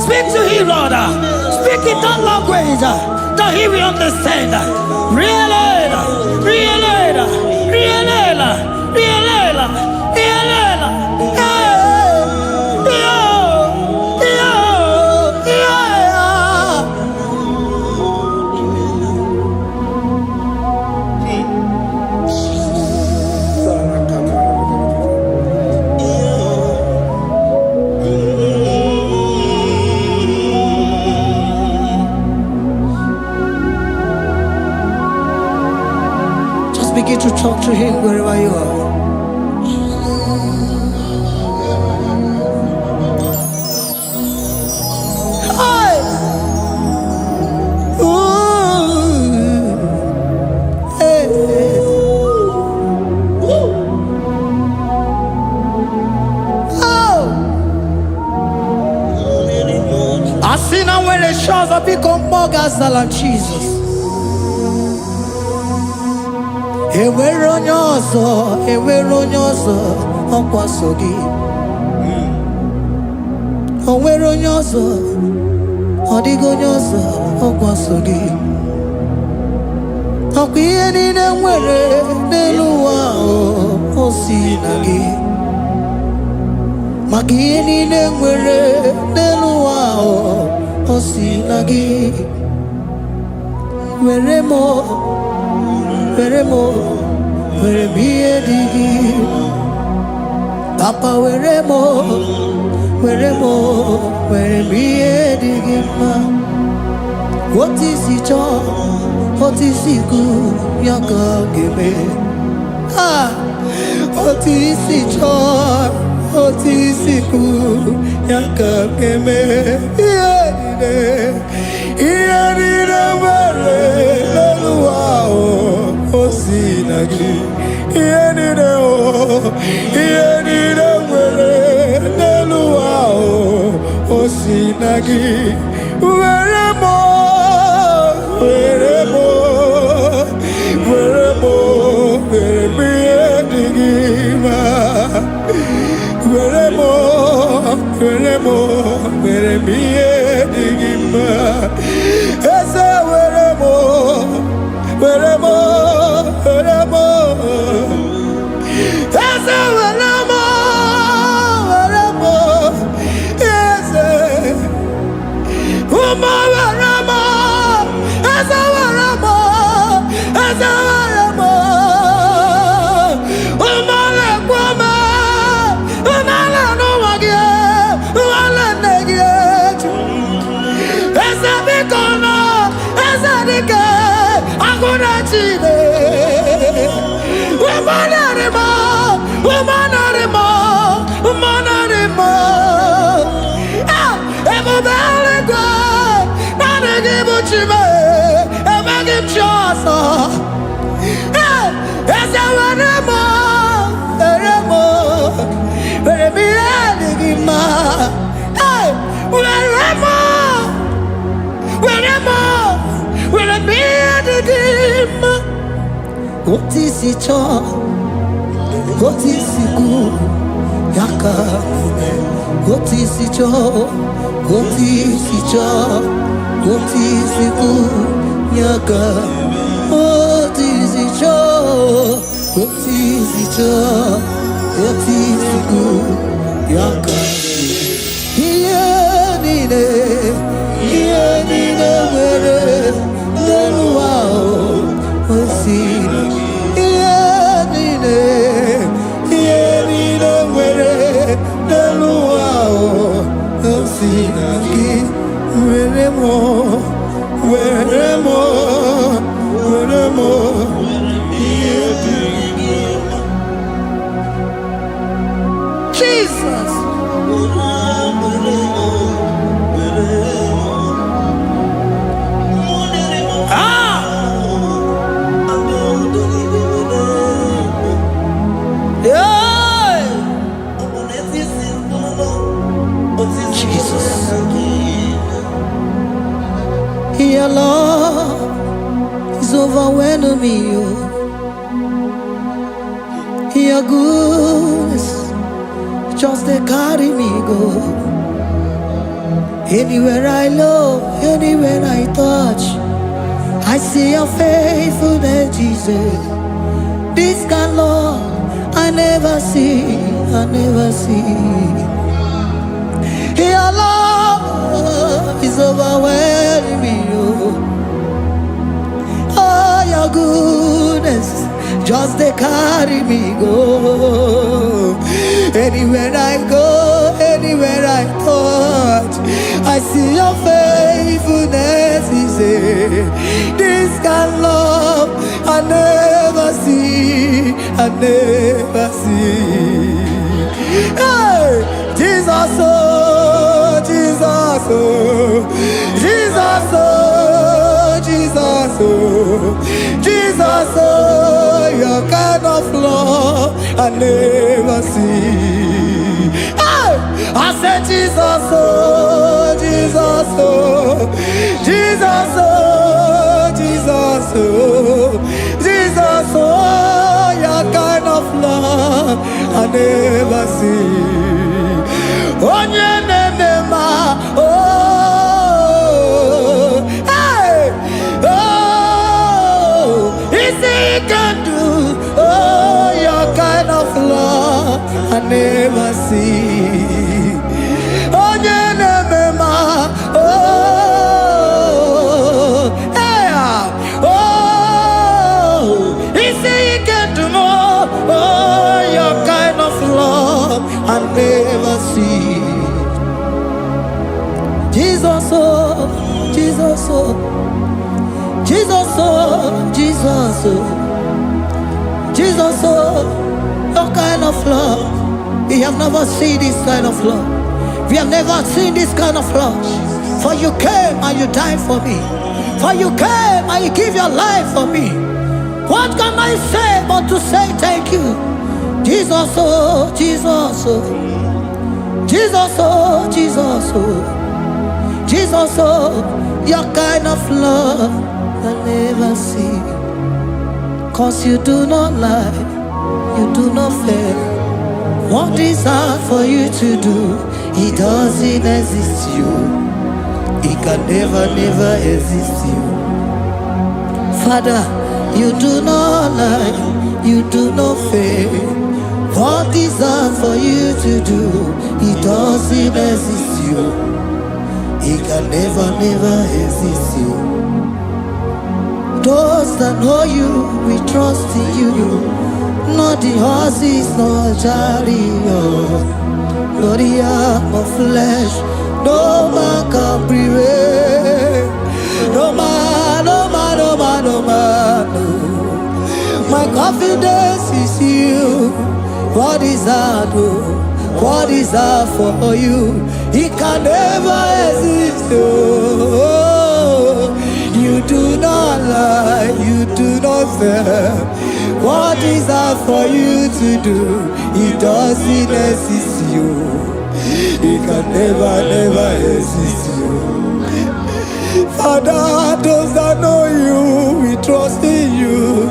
Speak to him, Lord. Speak in that language that he will understand. Begin to talk to him wherever you are. Hey. Ooh. Hey. biko mkpọgazala Jesus. Enwere onye ọzọ ọkwa so gị. O nwere onye ọzọ, ọ dịghị onye ọzọ ọkwa so gị. Ọkwa ihe niile nwere n'elu ụwa o si na gị. Maka ihe niile nwere n'elu ụwa o si na gị. Were m ihe dị gị. Papa were m ihe dị gị mma. Otu isi chọọ, otu isi kwu ya ka ọ ga-eme. Otu isi chọọ, otu isi kwu ya ka ọ ga-eme. Ihe niile nwere n'elu ụwa o si na gị. Ihe niile nwere n'elu ụwa o si na gị. Were m ihe dị gị mma. Were m ihe dị gị mma. Eze were m eze were m eze ụmụ were m eze were m ụmụ lekwa m ụmụala n'ụwa gị ụmụala nne gị eju. Eze biko nọ eze dike agụ na chide. Ebube eluigwe naanị gị bụ Chime, emeghị m chi ọzọ. Eze were m ihe dị gị mma. Were m ihe dị gị mma. Otu isi chọọ, otu isi kwu ya ka otu isi chọọ, otu isi chọọ, otu isi kwu ya ka otu isi chọọ, otu isi chọọ, otu isi kwu ya ka. Ihe niile nwere n'elu ụwa o si na gị. Ihe niile nwere n'elu ụwa o si na gị. Were m ihe dị gị mma. Jesus. Your love is overwhelming me. Your goodness just they carry me go. Anywhere I look, anywhere I touch, I see your faithfulness, Jesus. This kind of love I never see. Your love is overwhelming me. Oh, your goodness just they carry me go. Anywhere I go, anywhere I touch, I see your faithfulness. This kind of love I never see. Hey, Jesus, oh, Jesus, oh, Jesus, oh, Jesus, oh, Jesus, oh, your kind of love I never see. Hey, I said Jesus, oh, Jesus, oh, Jesus, oh, Jesus, oh, Jesus, oh, your kind of love I never see. On your name, oh, hey, oh, easy you can do, oh, your kind of love I never see. On your name, oh, hey, oh, easy you can do more, oh, your kind of love I never see. Jesus, oh, Jesus, oh, Jesus, oh, Jesus, oh, Jesus, oh, your kind of love. We have never seen this kind of love. We have never seen this kind of love. For you came and you died for me. For you came and you give your life for me. What can I say but to say thank you? Jesus, oh, Jesus, oh, Jesus, oh, Jesus, oh, Jesus, oh, your kind of love I never see. 'Cause you do not lie, you do not fail. What is hard for you to do, it doesn't exist you. It can never, never exist you. Father, you do not lie, you do not fail. What is hard for you to do, it doesn't exist you. It can never, never exist you. Those that know you, we trust in you. Not the horses, not chariot, not the arm of flesh. No man can prevail. No man, no man, no man, no man, no. My confidence is you. What is hard, oh? What is hard for you? It can never exist, oh. You do not lie, you do not fail. What is hard for you to do? It doesn't exist you. It can never, never exist you. Father, those that know you, we trust in you.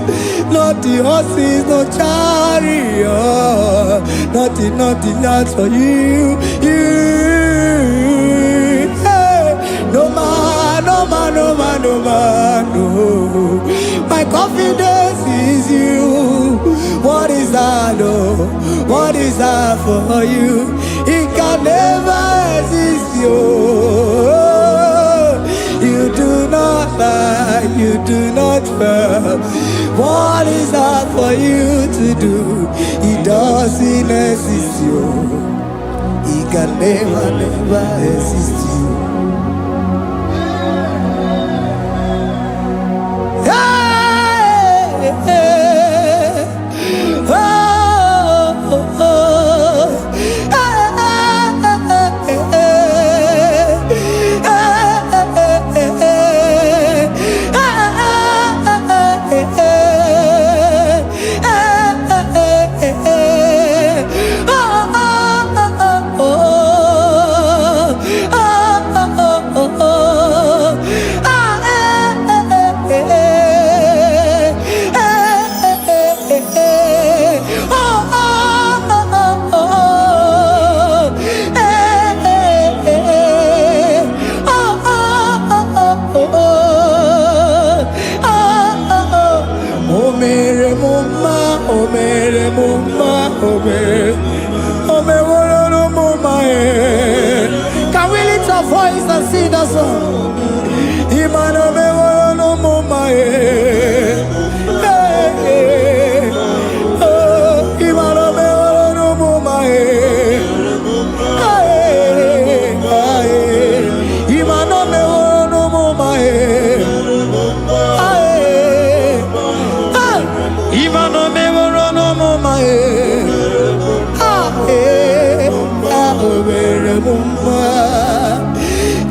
Not the horses, no chariot. Nothing, nothing else for you. Hey, no man, no man, no man, no man, no. My confidence is you. What is that, oh? What is that for you? It can never exist, you. You do not lie, you do not fail. What is that for you to do? It doesn't exist, you. It can never, never exist, you. Hey, hey, oh, oh, oh. Can we lift our voice and sing the song?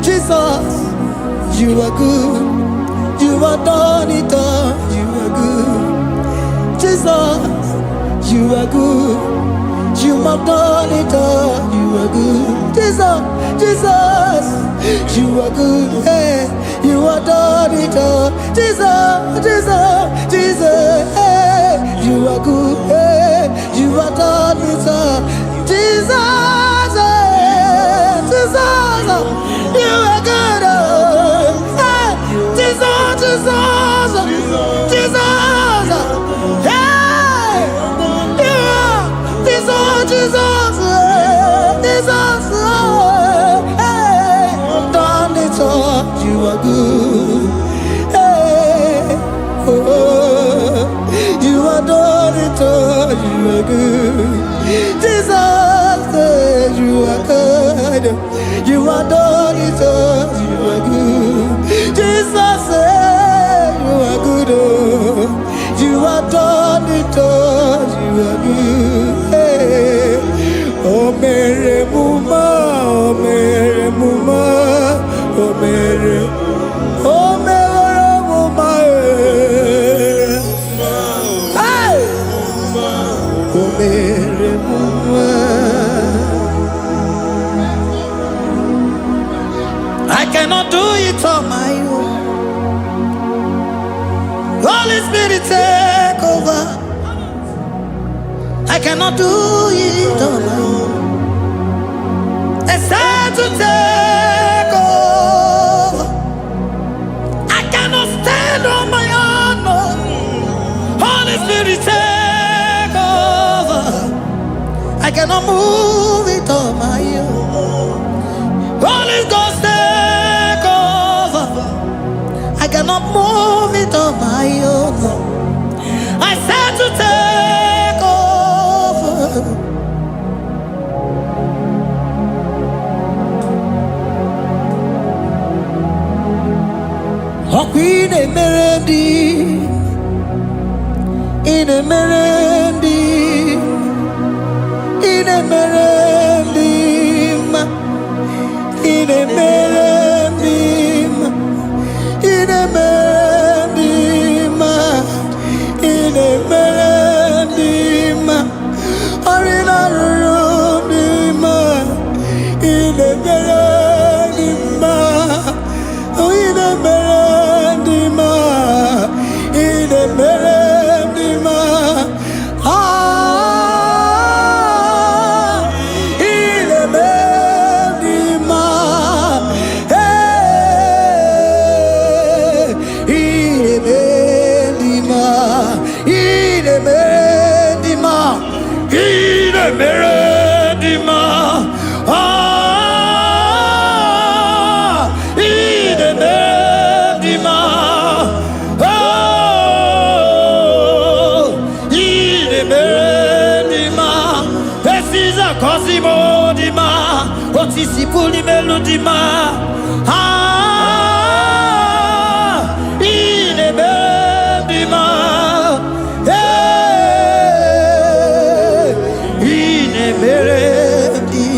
Jesus, you are good. You are done it all. You are good. Jesus, you are good. You have done it all. You are good. Jesus, Jesus, you are good. Hey, You are done it all. Jesus, Jesus, Jesus. Hey, you are good. Hey, you are done it all. Jesus, hey, Jesus, you are good. Hey, Jesus, Jesus, Jesus. Hey, you are Jesus, Jesus, Jesus. Hey, done it all. You are good. Hey, oh, you are done it all. You are good. Jesus, you are good. You are done it all. You are good. Jesus, you are good. Oh, you are done it all. You are good. Hey, oh, Mary Muma, oh, Mary Muma, oh, Mary, oh, Mary Muma. Hey, oh, Mary Muma. I cannot do it on my own. Holy Spirit, take over. I cannot do it on my own. It's time to take over. I cannot stand on my own. No. Holy Spirit, take over. I cannot move it on my own. Holy Ghost, take over. I cannot move it on my own. I said to take over. Oh, Queen Emerendi, in Emerendi, in Emerendi, in Emerendi, in Emerendi, in Emerendi, Arina Rudima, in Emerendi, in Emerendi, in Emerendi, ah, in Emerendi, hey, in Emerendi, in Emerendi, in Emerendi, ah, in Emerendi, oh, in Emerendi, Precisa Cosimo Dima, Otisipuli Melodima, ah, in Emerendi, hey, in Emerendi,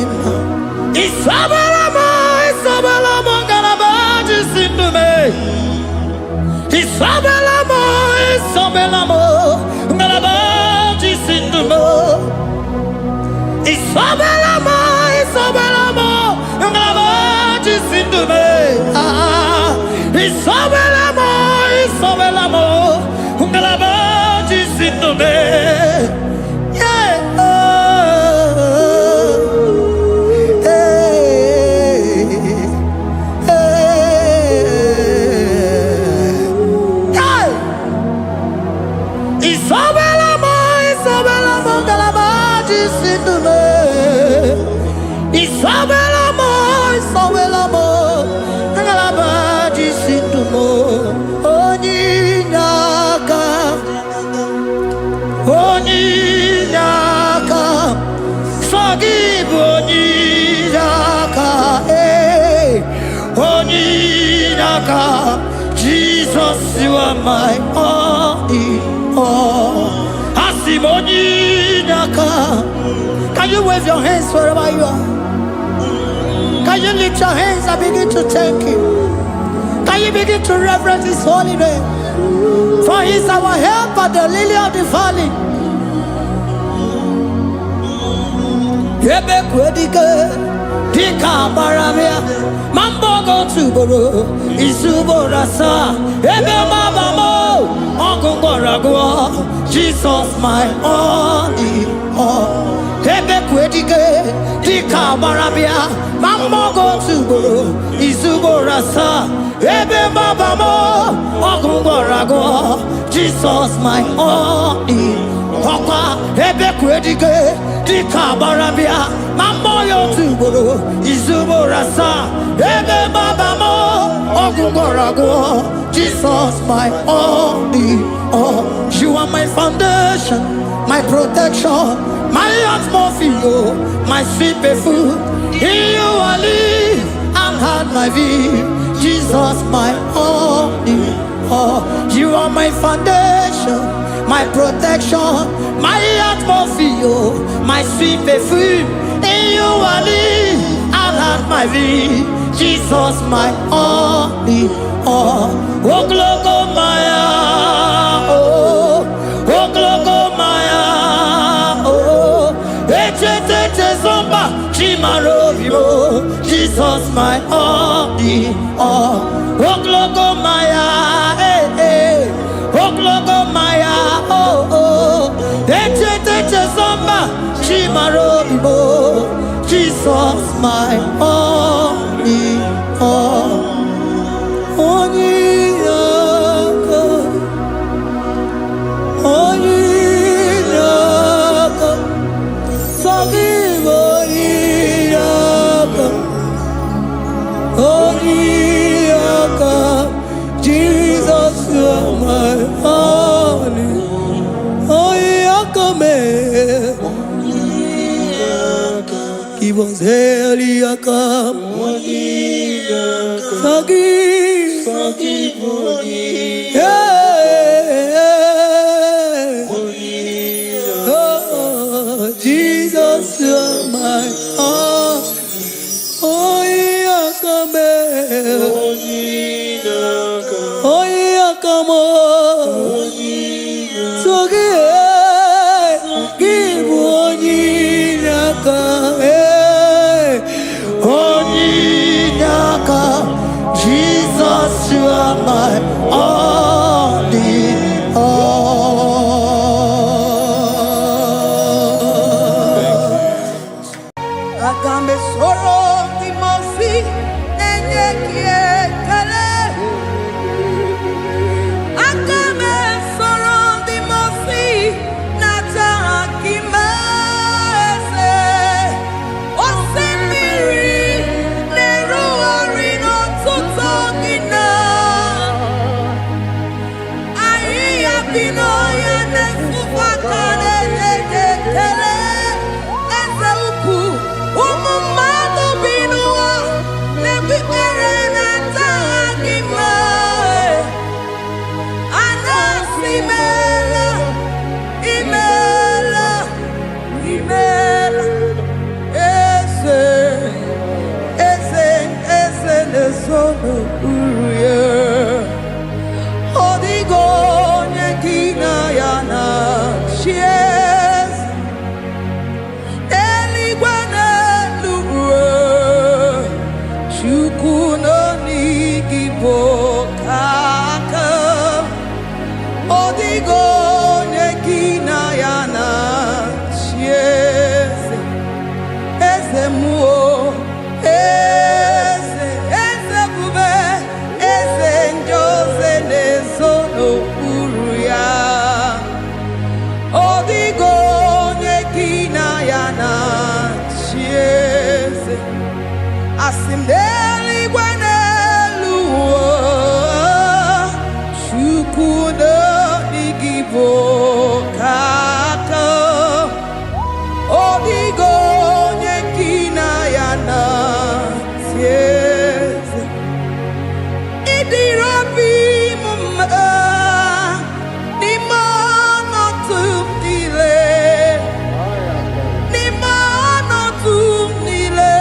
Isabelamo, Isabelamo, Galabaji Sindume, Isabelamo, Isabelamo, Galabaji Sindume, Isabelamo, Isabelamo, Galabaji Sindume, ah, Isabelamo, Isabelamo, Galabaji Sindume, yeah, Isabelamo, Isabelamo, Galabaji Sindume, Isabelamo, Isabelamo, Galabaji Sindume, Onyinaka, Onyinaka, Forgive Onyinaka, hey, Onyinaka, Jesus, you are my all in all. Onyinaka. Can you wave your hands wherever you are? Can you lift your hands and begin to thank Him? Can you begin to reverence His holy name? For He is our help at the lily of the valley. Dika Baramia, Mambogo Tuboro, Isuborasa, Ebe Mabamo, Uncle Boragua, Jesus my only all. Ebe Quedige, Dika Baramia, Mambogo Tuboro, Isuborasa, Ebe Mabamo, Uncle Boragua, Jesus my only Papa, Ebe Quedige, Dika Baramia, Mamoyo Tuboro, Izuborasa, Ebe Babamo, Ogugorago, Jesus my only all. You are my foundation, my protection, my atmosphere, my sweet food. In you I live and had my view. Jesus my only all. You are my foundation, my protection, my atmosphere, my sweet food. In you I live and have my vie. Jesus my only all. Oh glogo maya, oh glogo maya, oh ete zomba chimarovio. Jesus my only all. Oh glogo maya, oh glogo maya, oh ete zomba chimarovio. Jesus my only all. Only Jesus you are my only. Give us Eliakam, forgive, yeah. Oh, Jesus, you are my all. Oh, Yakame, oh, Yakamo, so give one Yakame. Jesus, you are my only all. Agambe soro timosi enye kiekale. Agambe soro timosi nata akimese. Osemiri neruari no tutogina. Aiya binoya nesufakane nekele. Eze uku umumado binua nebikere nata akima. Anasimela imela eze nesono uruye. Odigo nyekina yana shies eligwana luwe chukuno nigibo kaka. Odigo nyekina yana shies eze muo eze bube eze njoze nezono uruya. Odigo nyekina yana chieze asimdeli gwaneluwo chukuno nigibo kaka. Odigo nyekina yana chieze idirabi mumma ni mono tumdile. Ni mono tumdile.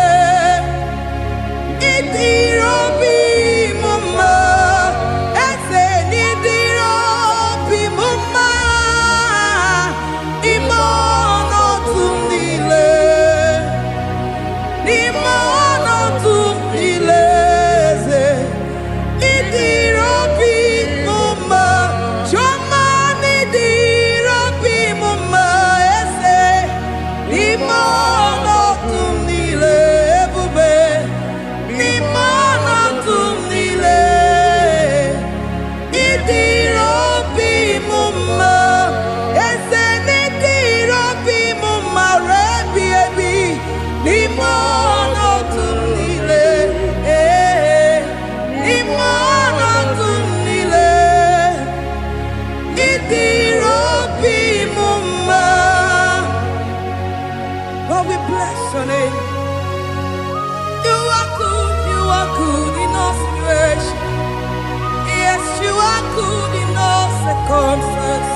could in no circumstance.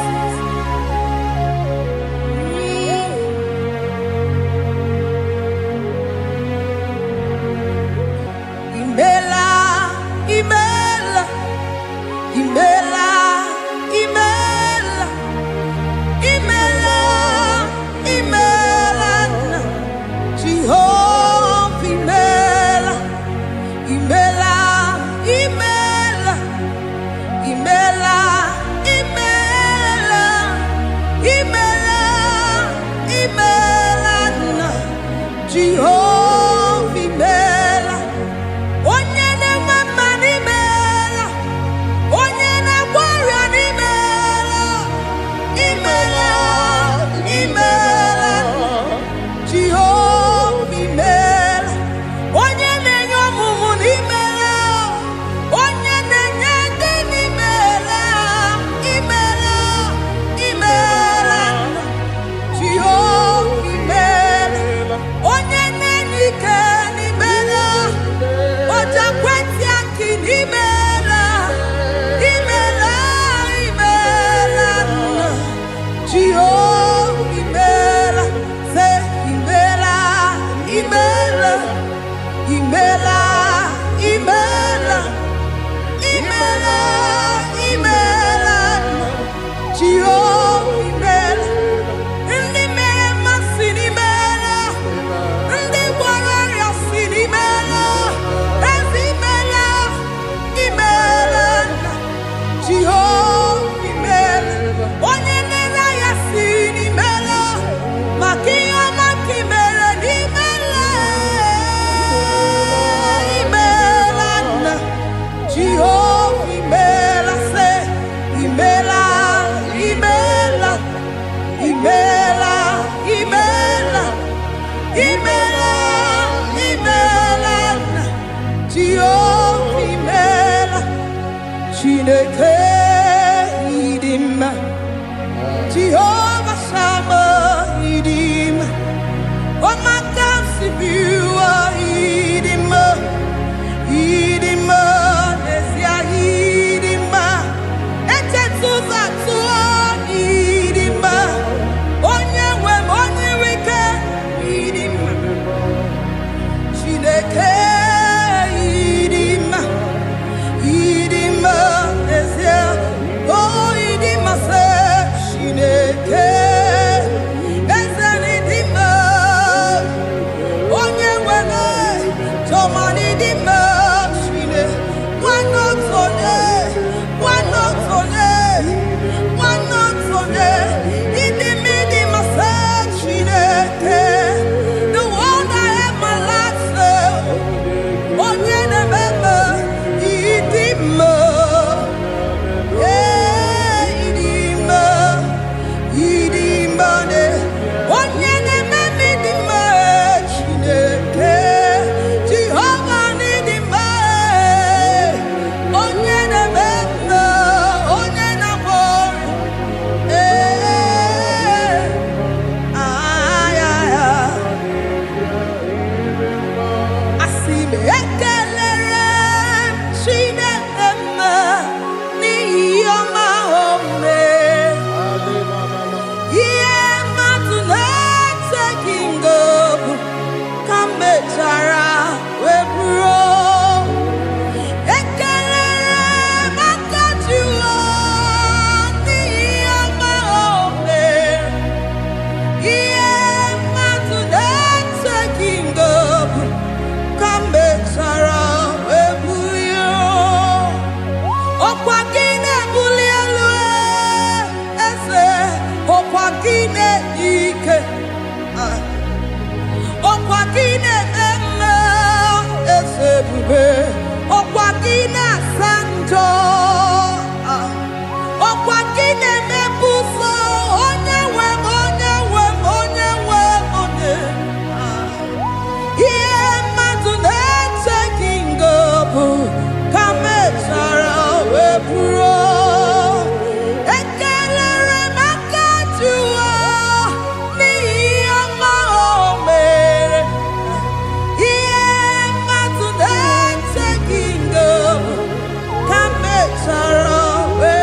Imela, Imela, Imela, Imela, Imela, Imela, Jehovah, Imela, Imela, Imela, Imela, Imela, Imela, Imela, Jehovah, Imela. Onye na-eme n'imela, onye na-agwara n'imela, imela, imela, Jehova imela. Onye na-enye ọmụmụ n'imela, onye na-enye ndị n'imela, imela, imela, Jehova imela. Onye na-enye ike n'imela, Oja kweti aki n'imela, imela, imela, Jehovah imela, say imela, imela, imela, imela, imela, imela, Jehovah imela. Ndị mere mmasị n'imela, ndị gwara ọrịa si n'imela. Jehovah imela, onye nere ya si n'imela, maka ihe ọma ka imere n'imela, imela nna. Jehovah imela, say imela, imela, imela, imela, imela, imela nna. Jehovah imela. Chineke idima, Jehovah Shammah idima, Omakasi biwa idima, idima nesia idima, echetuza tuo idima, onye wike idima, Chineke idima. Idima, oh, idima, say, Shineke. Sarah.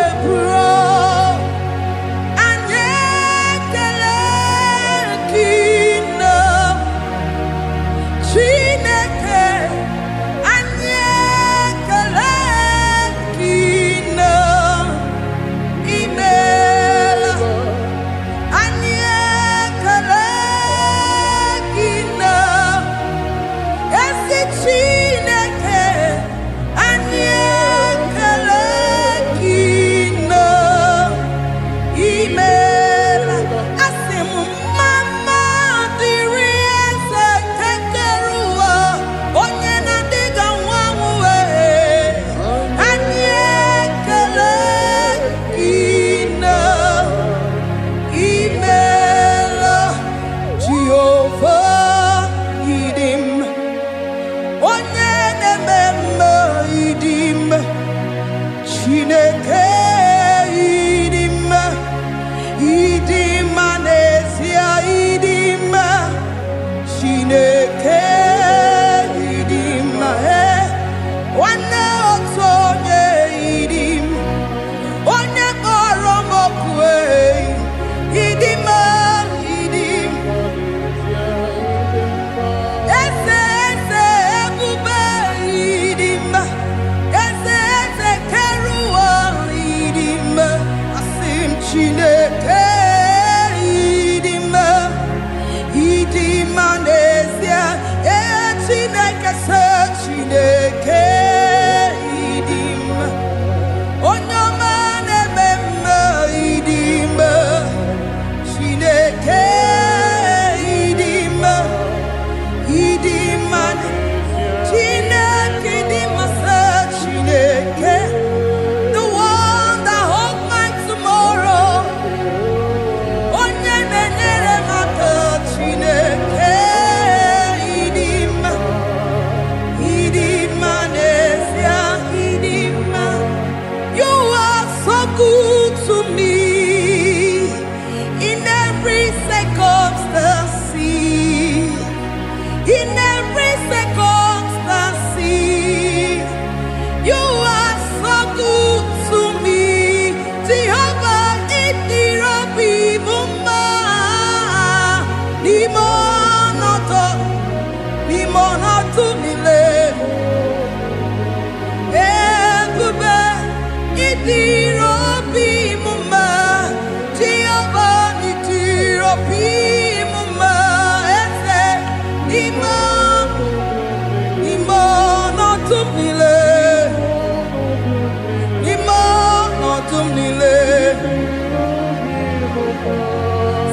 every circumstance, in every circumstance, you are so good to me. Jehovah, it be Bumba, Limonato, Mile, Ebube, it be Mumba, Jehovah, it be Mumba, Limonato, Mile.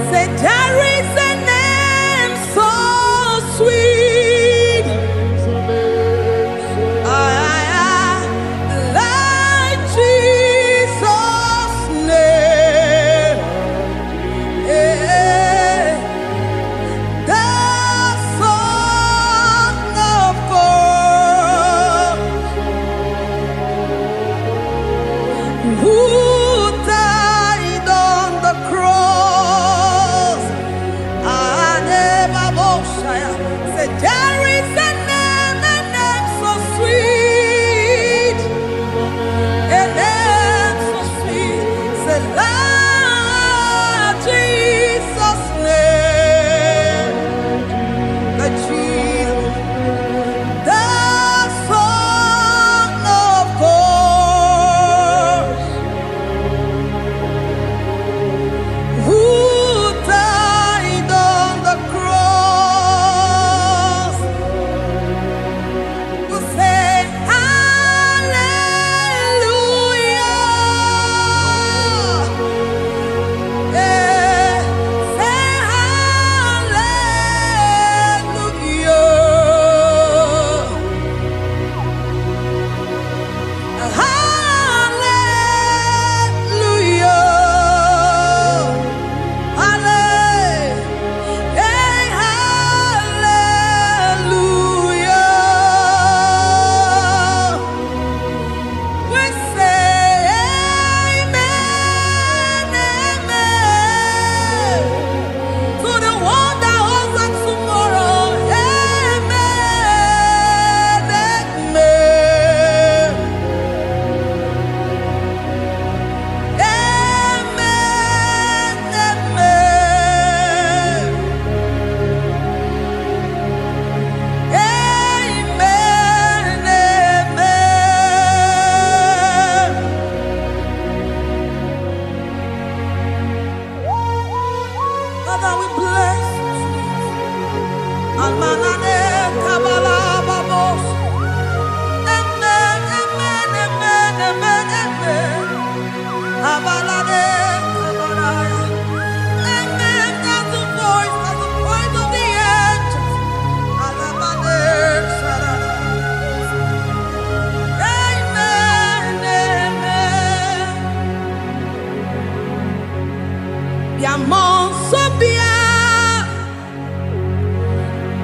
Say there is a name so sweet, like Jesus' name, the Son of God, who died on the cross. Say there is a name so sweet, a name so sweet. Say Lord Jesus' name, the Jesus, the Son of God, who died on the cross. We say hallelujah. Say hallelujah. Hallelujah. We say amen, amen. To the one that holds us tomorrow. Amen, amen. Amen, amen. Amen, amen. Father, we bless you. Almanane kabala babos. Amen, amen, amen, amen, amen. Abalade kabalaya. Amen. That's the voice of the angels. Alabade sarada. Amen, amen. Biamo so bia,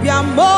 biamo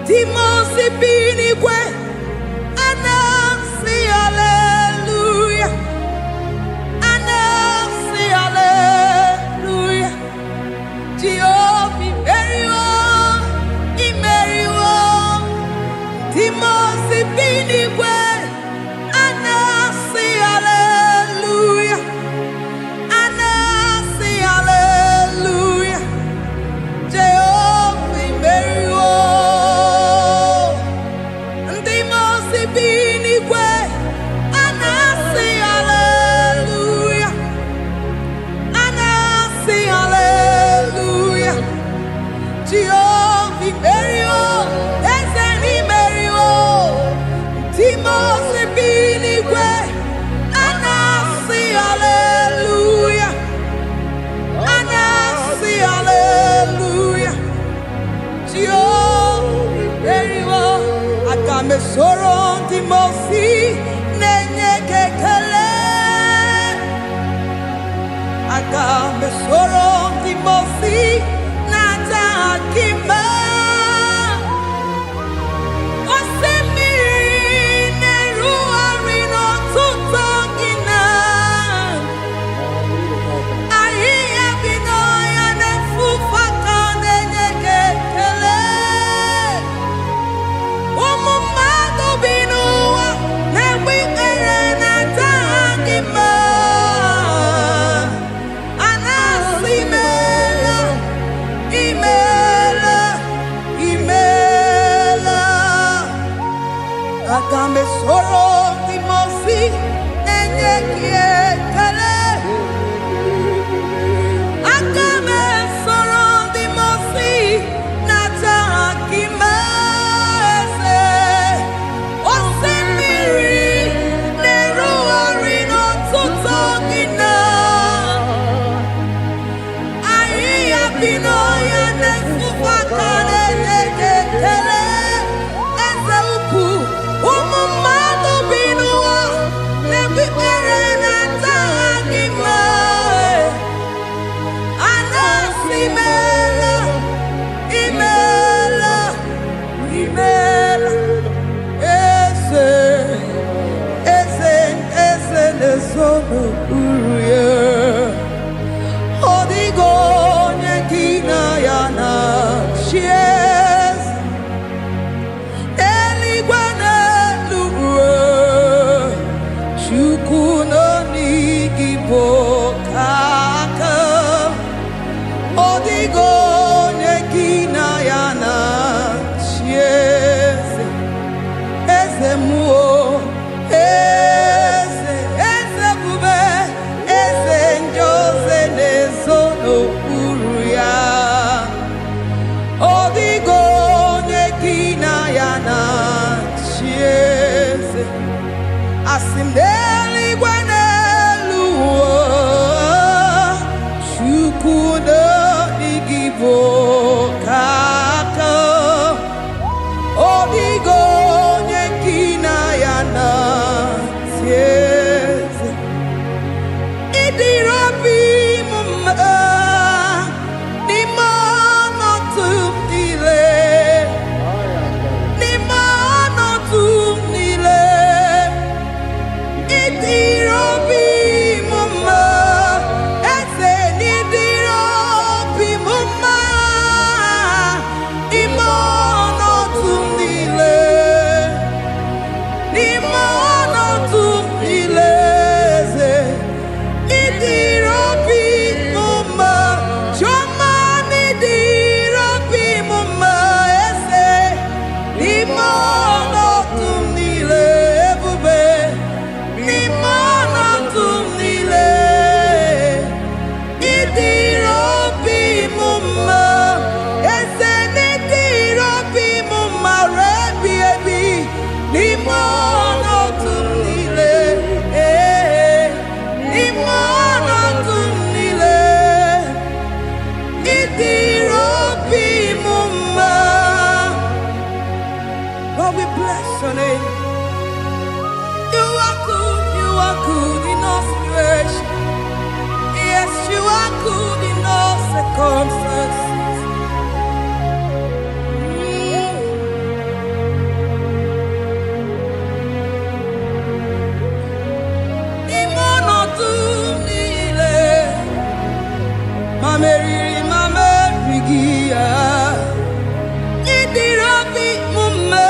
Timosi binigwe anasi hallelujah. Anasi hallelujah. Jehovah imeriwo. Timosi binigwe anasi hallelujah. Anasi hallelujah. Jehovah imeriwo. Timosi binigwe anasi hallelujah. Anasi hallelujah. Jehovah imeriwo. Ezeni imeriwo. Timosi binigwe anasi hallelujah. Anasi hallelujah. Jehovah imeriwo. Agame soro Timosi nenye kekele. Agame soro Timosi nata akima. Osemiri neru arino tutogina. Ahiya bino ya nefufaka nenye kekele. Umumado binuwa newikere nata akima. Anasi mela, imela, imela. Agame soro Timosi nenye kiekele. Agame soro Timosi nata akima ese. Osemiri neru arino tutogina. Ahiya bino ya nefufaka nenye kekele. Eze upu umumado binuwa nebikere nata akima. Anasi mela, imela, imela. Eze nesono uruye. Odigo nyekina yana shies. Eligwe n'eluigwe. Chukwu nọ n'igbo kaka. Odigo nyekina yana shies. Eze muo, eze bube, eze njoze nezono uru ya. Odigo nyekina yana chieze. Asim n'eluigwe n'eluigwe. Chukwu nọ n'igbo kaka. Odigo nyekina yana tieze. Idirabi mumma nimano tumile. Nimano tumile. Idirabi mumma eze nidirabi mumma. Imano tumile. Nimano tumile. Idirabi mumma. Choma nidirabi mumma eze. Nimano tumile ebube. Nimano tumile. Idirabi mumma eze nidirabi mumma rebi ebi. Nimano tumile. Nimano tumile. Idirabi mumma. Lord, we bless your name. You are good in all situations. Yes, you are good in all circumstances. Mameri Mamerigia Idirabi Mumma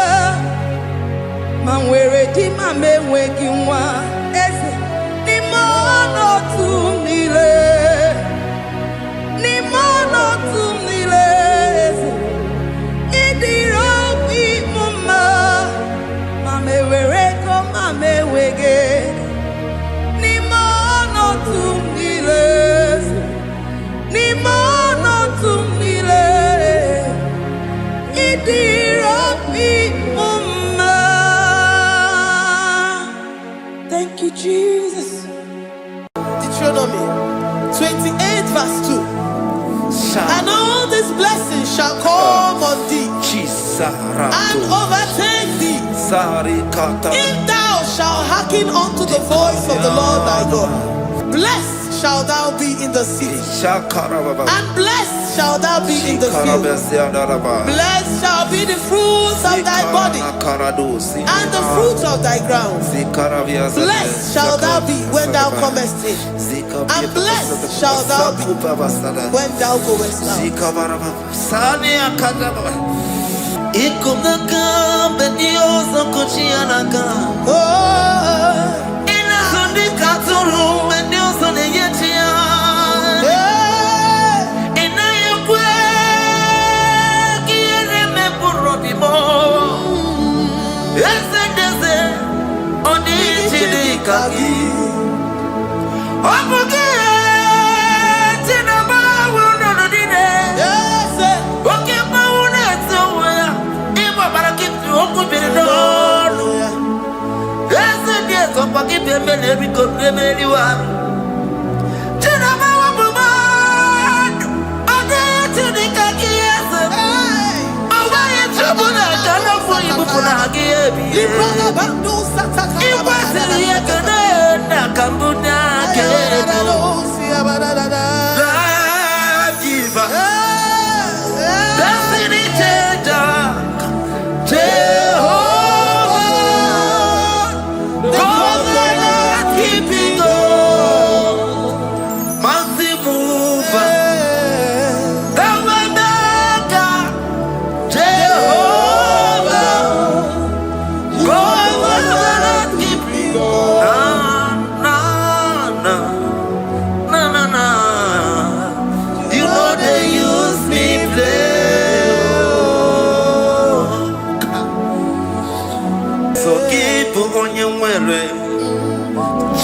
Manwere di Mame Wegiwa Eze Nimono Tumile Nimono Tumile Idirabi Mumma Mame Wereko Mame Wege Nimono Tumile Nimono Tumile Idirabi Mumma. Thank you, Jesus. Deuteronomy 28 verse 2. And all these blessings shall come on thee and overtake thee if thou shalt hearken unto the voice of the Lord thy God. Blessed shalt thou be in the city, and blessed shalt thou be in the field. Blessed shall be the fruits of thy body, and the fruit of thy ground. Blessed shall thou be when thou comest in, and blessed shalt thou be when thou goest out.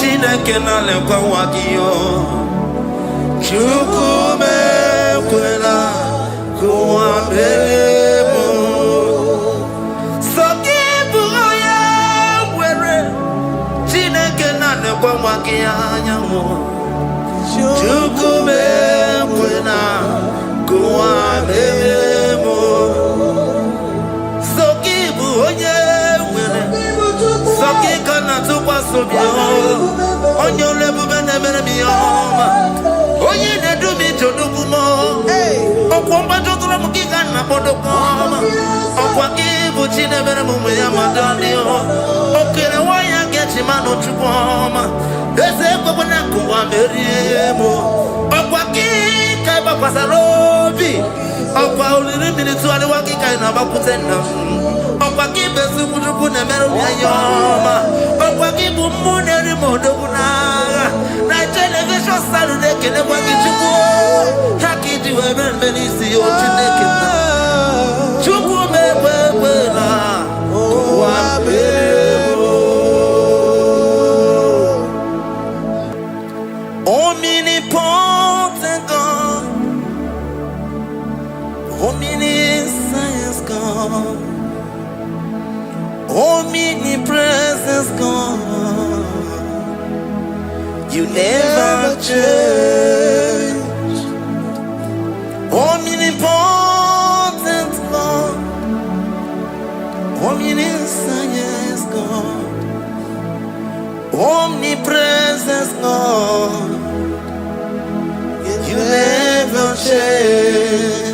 Chineke na lekwa wagiyo Chukume kwela kuwa bebo Sokibu oya were Chineke na lekwa wagiyo Chukume kwela kuwa bebo Sokibu oya were Sokika na tukwa sobyo Onyo lebu bene bene miyoma Oye ne du mi chodukumo Okwamba chokura mukika na podokoma Okwa kibu chine bene mume ya madani Okere waya gechi mano chukoma Eze kwa kuna kuwa meriemo Okwa kika iba kwa sarobi Okwa uliri minituali wakika inabakutenda Okwa kibesu kuchuku ne meru ya yoma Okwa kibu mune rimodo kunaga Na television salude kene kwa kichuku Haki jiwe menisi yo chineke na Chuku mewewe na Kwa bebo Omnipotent God Omniscience God Omnipresence God You never change Omnipotent God Omniscience God Omnipresence God You never change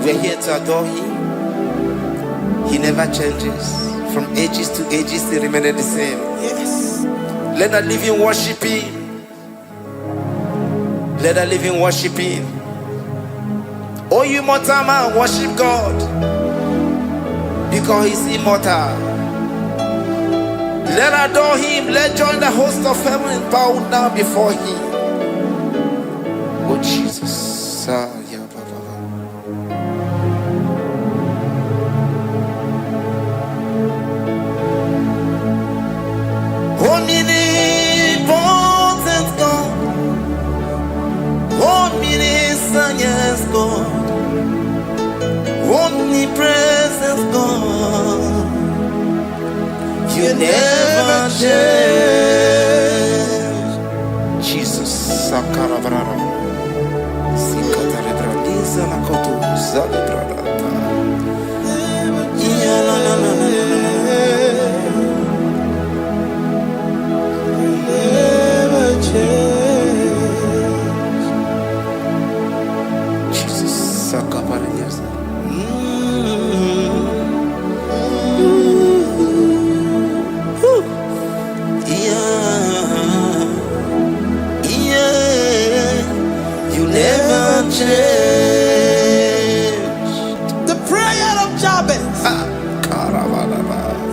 We're here to adore Him. He never changes. From ages to ages, He remains the same. Yes. Let us live in worship Him. Let the living worship him. Oh, you mortal man, worship God, because he's immortal. Let adore him. Let join the host of heaven and bow down before him. Oh Jesus. Omnipotent God, omniscient God, omnipresent God, you never change. Jesus. Sakarabrara. Sikatarebradiza nakotu zalebrada. Yeah, la la la la la. Jesus, Sakaparias. You never change. The prayer of Jabez.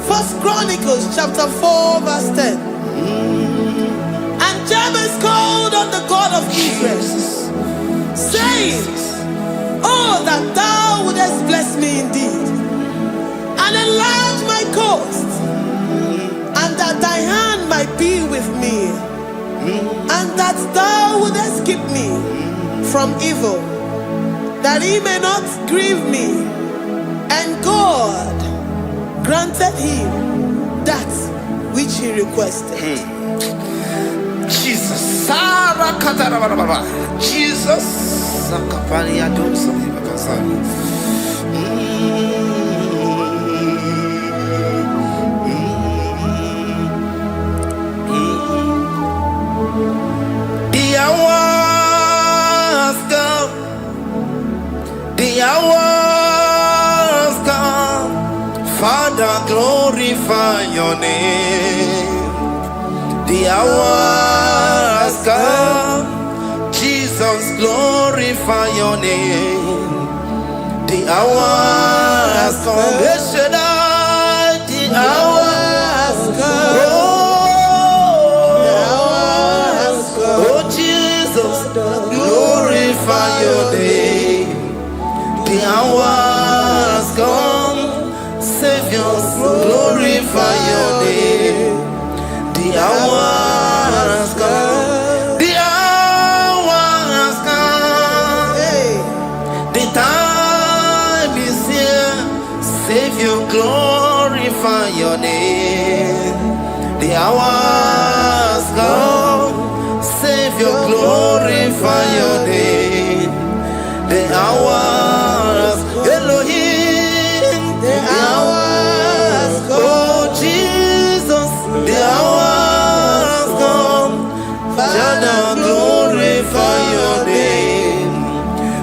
First Chronicles chapter 4 verse 10. And Jabez called on the God of Israel, saying, oh, that thou wouldest bless me indeed, and enlarge my coast, and that thy hand might be with me, and that thou wouldest keep me from evil, that he may not grieve me. And God granted him that which he requested. Jesus. Sarah Katarababa. Jesus. Sakaparia Dosa. The hours come. The hours come. Father, glorify your name. The hours come. Jesus, glorify your name. The hours come. The hours come. Oh, Jesus, glorify your name. The hours come. Savior, glorify your name. The hours come. The hours come. The time is here. Savior, glorify your name. The hours come. Savior, glorify your name. The hours, Elohim. The hours come. Oh Jesus, the hours come. Father, glorify your name.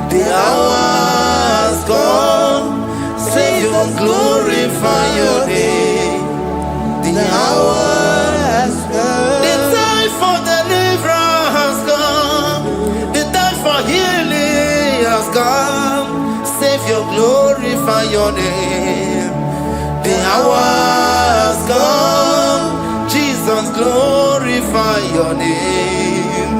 The hours come. Savior, glorify your name. The hours come. The time for deliverance has come. The time for healing has come. Savior, glorify your name. The hours come. Jesus, glorify your name.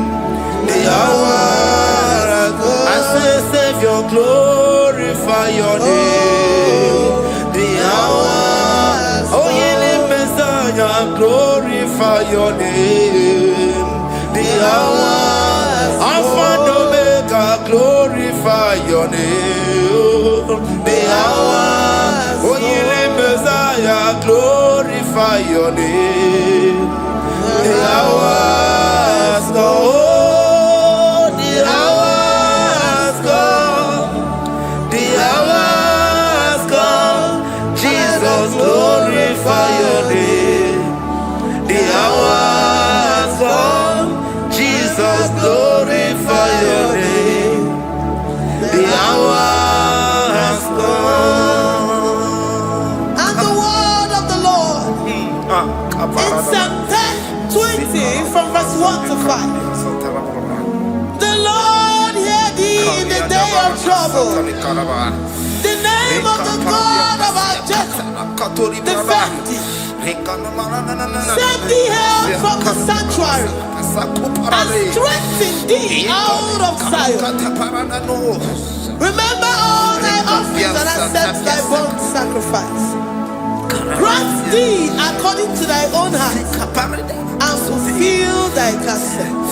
The hours come. I say, Savior, glorify your name. The hours. Oh, healing Messiah, glorify your name. The hours. Alpha and Omega, glorify your name. The hours. Oh, healing Messiah, glorify your name. The hours come. Oh, the hours come. The hours come. Jesus, glorify your name. The hours come. Jesus, glorify your name. The hours come. And the word of the Lord in Psalm 20 from verse 1 to 5. The Lord trouble. The name of the God of our Jacob defend thee. Send thee help from the sanctuary and strengthen thee out of Zion. Remember all thy offerings and accept thy burnt sacrifice. Grant thee according to thy own heart and fulfill thy counsel.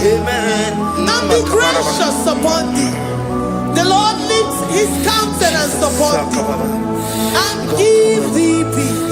And be gracious upon thee. The Lord lifts his countenance upon thee and give thee peace.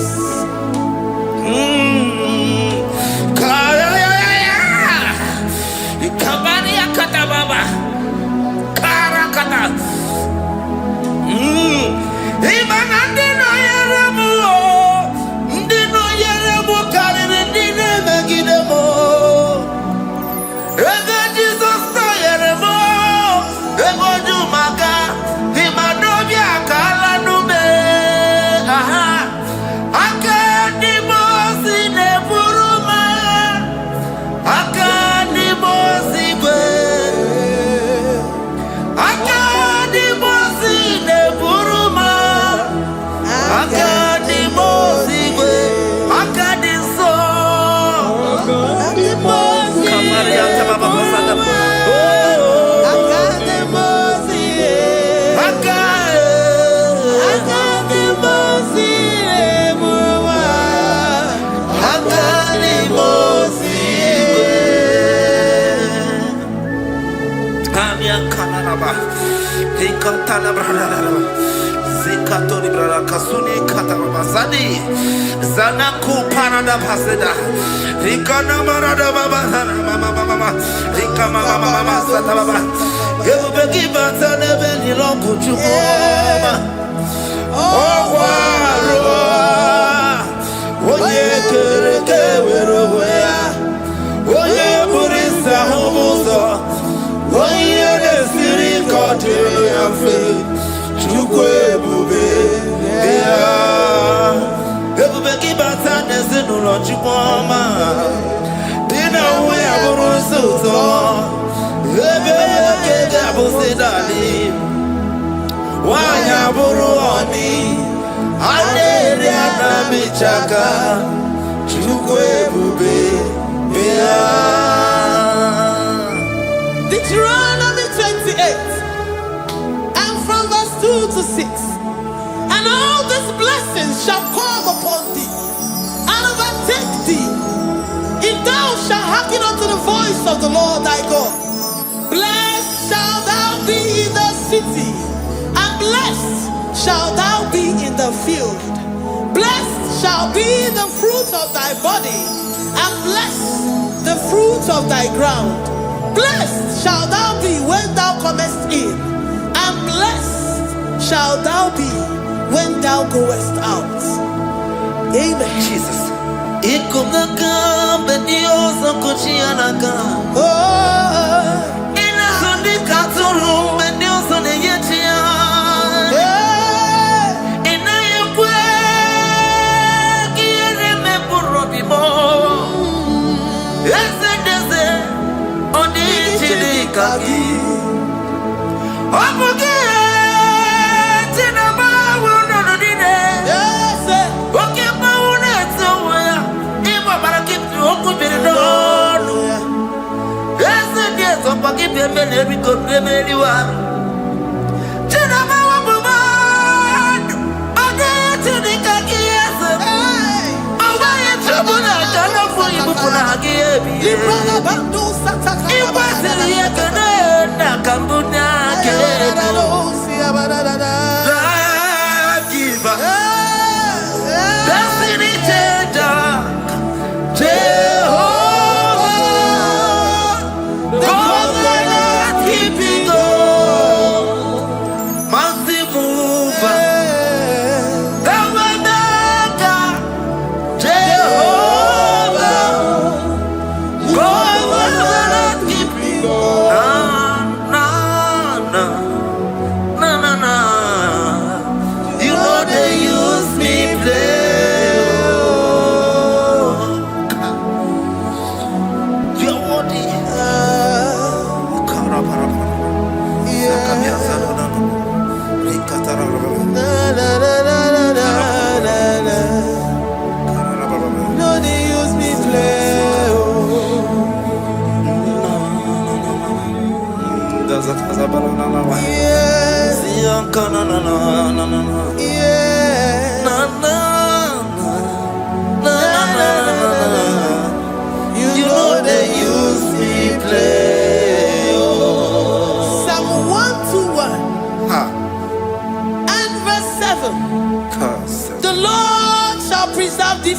Zanaku Panada Paseda, Rikana Marada Baba, Rika Mama Satababa, you will give us an event in Longo Chuma. Oh, Oye Kereke, Oye Burisa Homosa, Oye Siri Cotillion Faith, Chukwe Bube, Chupoma, dinner we are so why Aburu Oni, Ade Bichaka, Chukwe blessings shall come upon thee and overtake thee, if thou shalt hearken unto the voice of the Lord thy God. Blessed shalt thou be in the city, and blessed shalt thou be in the field. Blessed shall be the fruit of thy body, and blessed the fruit of thy ground. Blessed shalt thou be when thou comest in, and blessed shalt thou be when thou goest out. Amen. Jesus.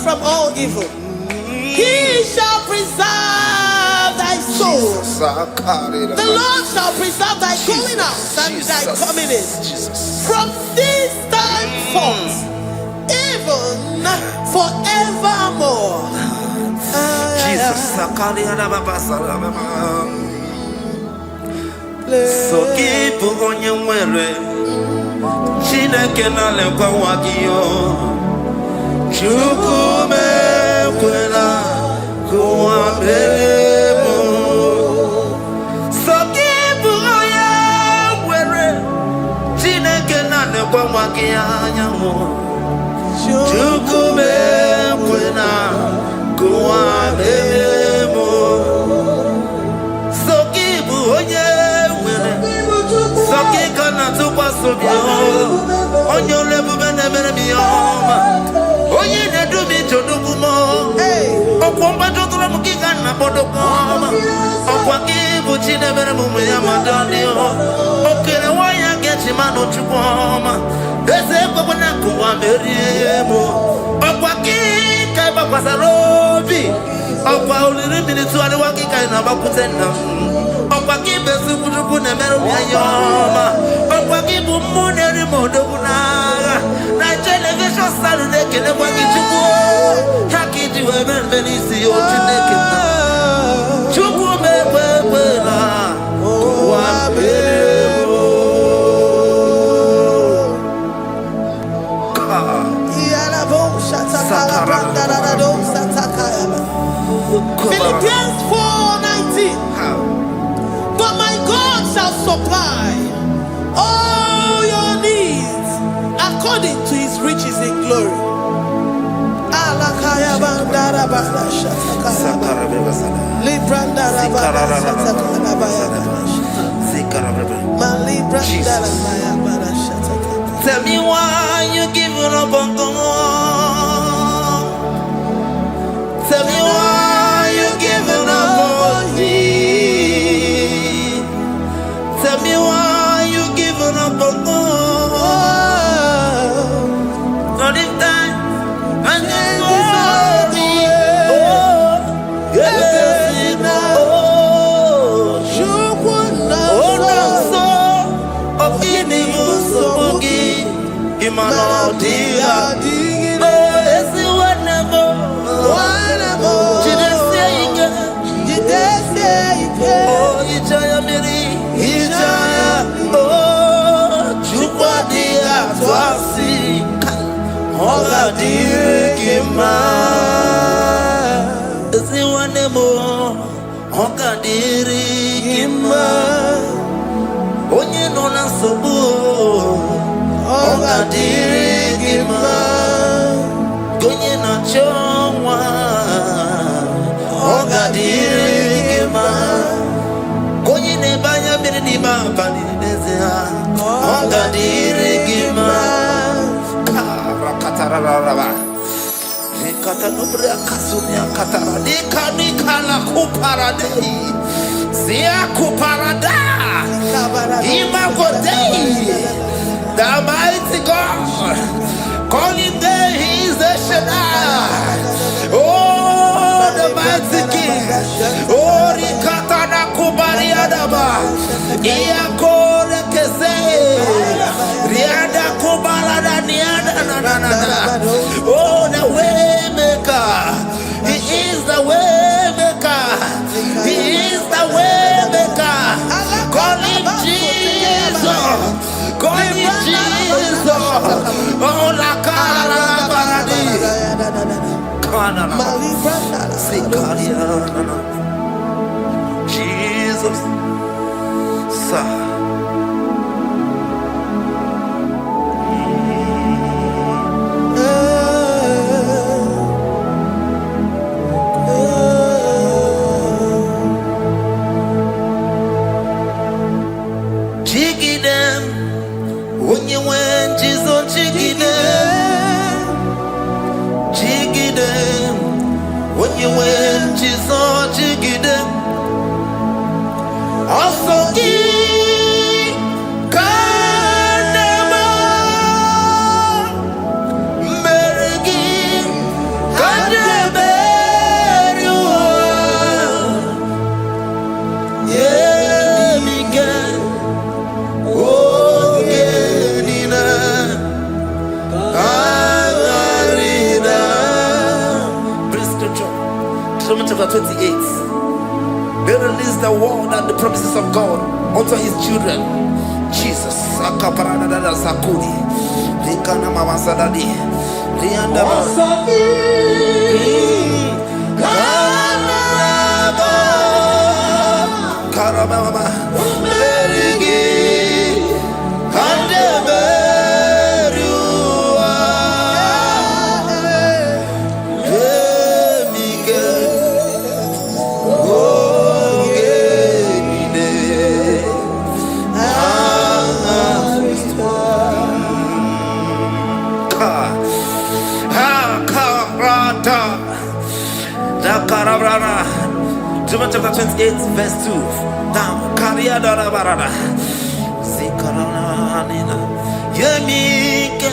From all evil, he shall preserve thy soul. The Lord shall preserve thy going out and thy coming in from this time forth, even forevermore. Jesus. So keep on your way. Chineke na lekwa wakio. Chukume kwela kuwa belemo. Sokibu oya were. Chineke na lekwa wakia mo. Chukume kwela kuwa belemo. Sokibu oya were. Sokika na tupa sobio. Onyo lebu bene bene miyoma. Oye ne do mi jodugumo. Okwamba jodura mukika na bodokoma. Okwaki buchi ne bere mumu ya madani o. Okere waya gechi mano chukoma. Eze kwa na kuwa meriemo. Okwaki kai baba sarobi. Okwa uliri militu ali wakika ina bakutenda. Okwaki besu kujuku ne meru ya yoma. Okwaki bumu ne rimodogunaga. Na television Saturday kele kwa kichuku. Haki diwe benisi yo chineke. Chuku mebebela. Kwa belemo. Philippians 4:19. But my God shall supply all your needs according to his riches in glory. Tell me why you give given up on God? Tell me why you given up on me. Tell me why you given up on God. Not in time and then glory. Oh, yeah. Onye no na nsogbu Ogadirigima Gonye na chonwa Ogadirigima Gonye ne banya miri ni mabani nezea Ogadirigima Karakatararaba Nikata nubria kasunya katara Nikala kuparadei Sia kuparada Imagodei The mighty God, calling there, He is the Shaddai. Oh, the mighty King. Oh, Rikatana Kubariadaba. Iakore Kese. Riada Kubarada Niada. Oh, the way maker. He is the way maker. He is the way maker. Calling Jesus. Calling Jesus. Oh, la cara baradi. Kana. Sikaria. Jesus. Sa. Chapter 28. They release the word and the promises of God unto His children. Jesus. Akaparadada sakuri. Likana mama sadadi. Lianda Karababa. Berigi. Chapter 28, verse 2. Down. Karia dara barada. Zikarana nina. Yemike.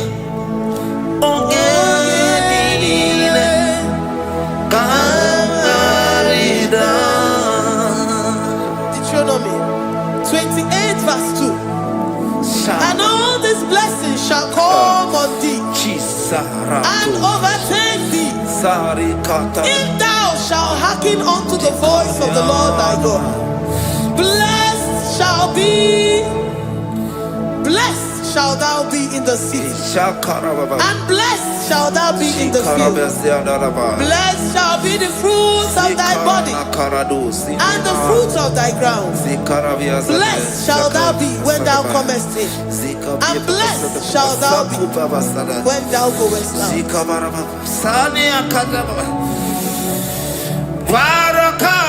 Ongenine. Karida. Deuteronomy 28, verse 2. And all these blessings shall come on thee and overtake thee if thou shalt hearken unto the voice of the Lord thy God. Blessed shall thou be in the city, and blessed shall thou be in the field. Blessed shall be the fruits of thy body and the fruits of thy ground. Blessed shall thou be when thou comest in, and blessed shall thou be when thou goest out. Baraka.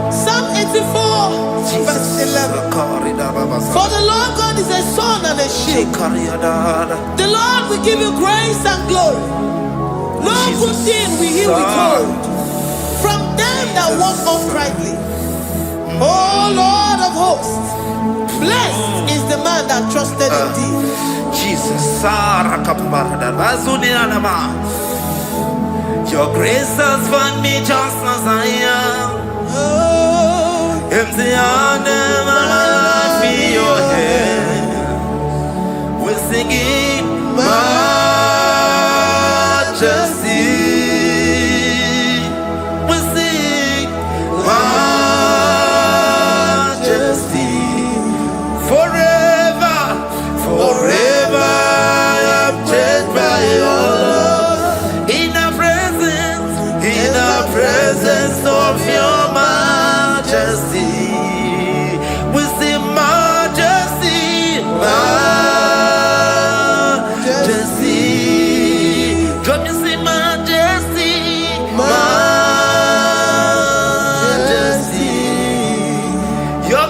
Psalm 84, verse 11. For the Lord God is a sun and a shield. The Lord will give you grace and glory. No good thing will he withhold from them that walk uprightly. O Lord of hosts, blessed is the man that trusted in thee. Jesus, your grace has found me just as I am. Empty handed, I feel your hand. We're singing majesty. We sing majesty. Forever, forever I'm changed by your love. In the presence of your majesty, we see majesty, majesty. Come you see majesty, majesty. Your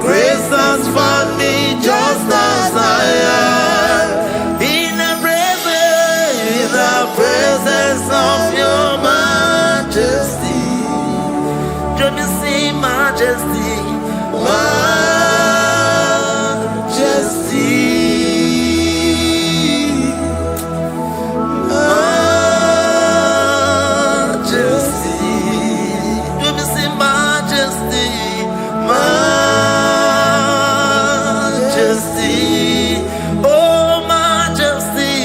grace has found me just as I am. In the presence of your majesty, don't you see majesty, majesty, majesty, don't you see majesty, majesty, oh majesty.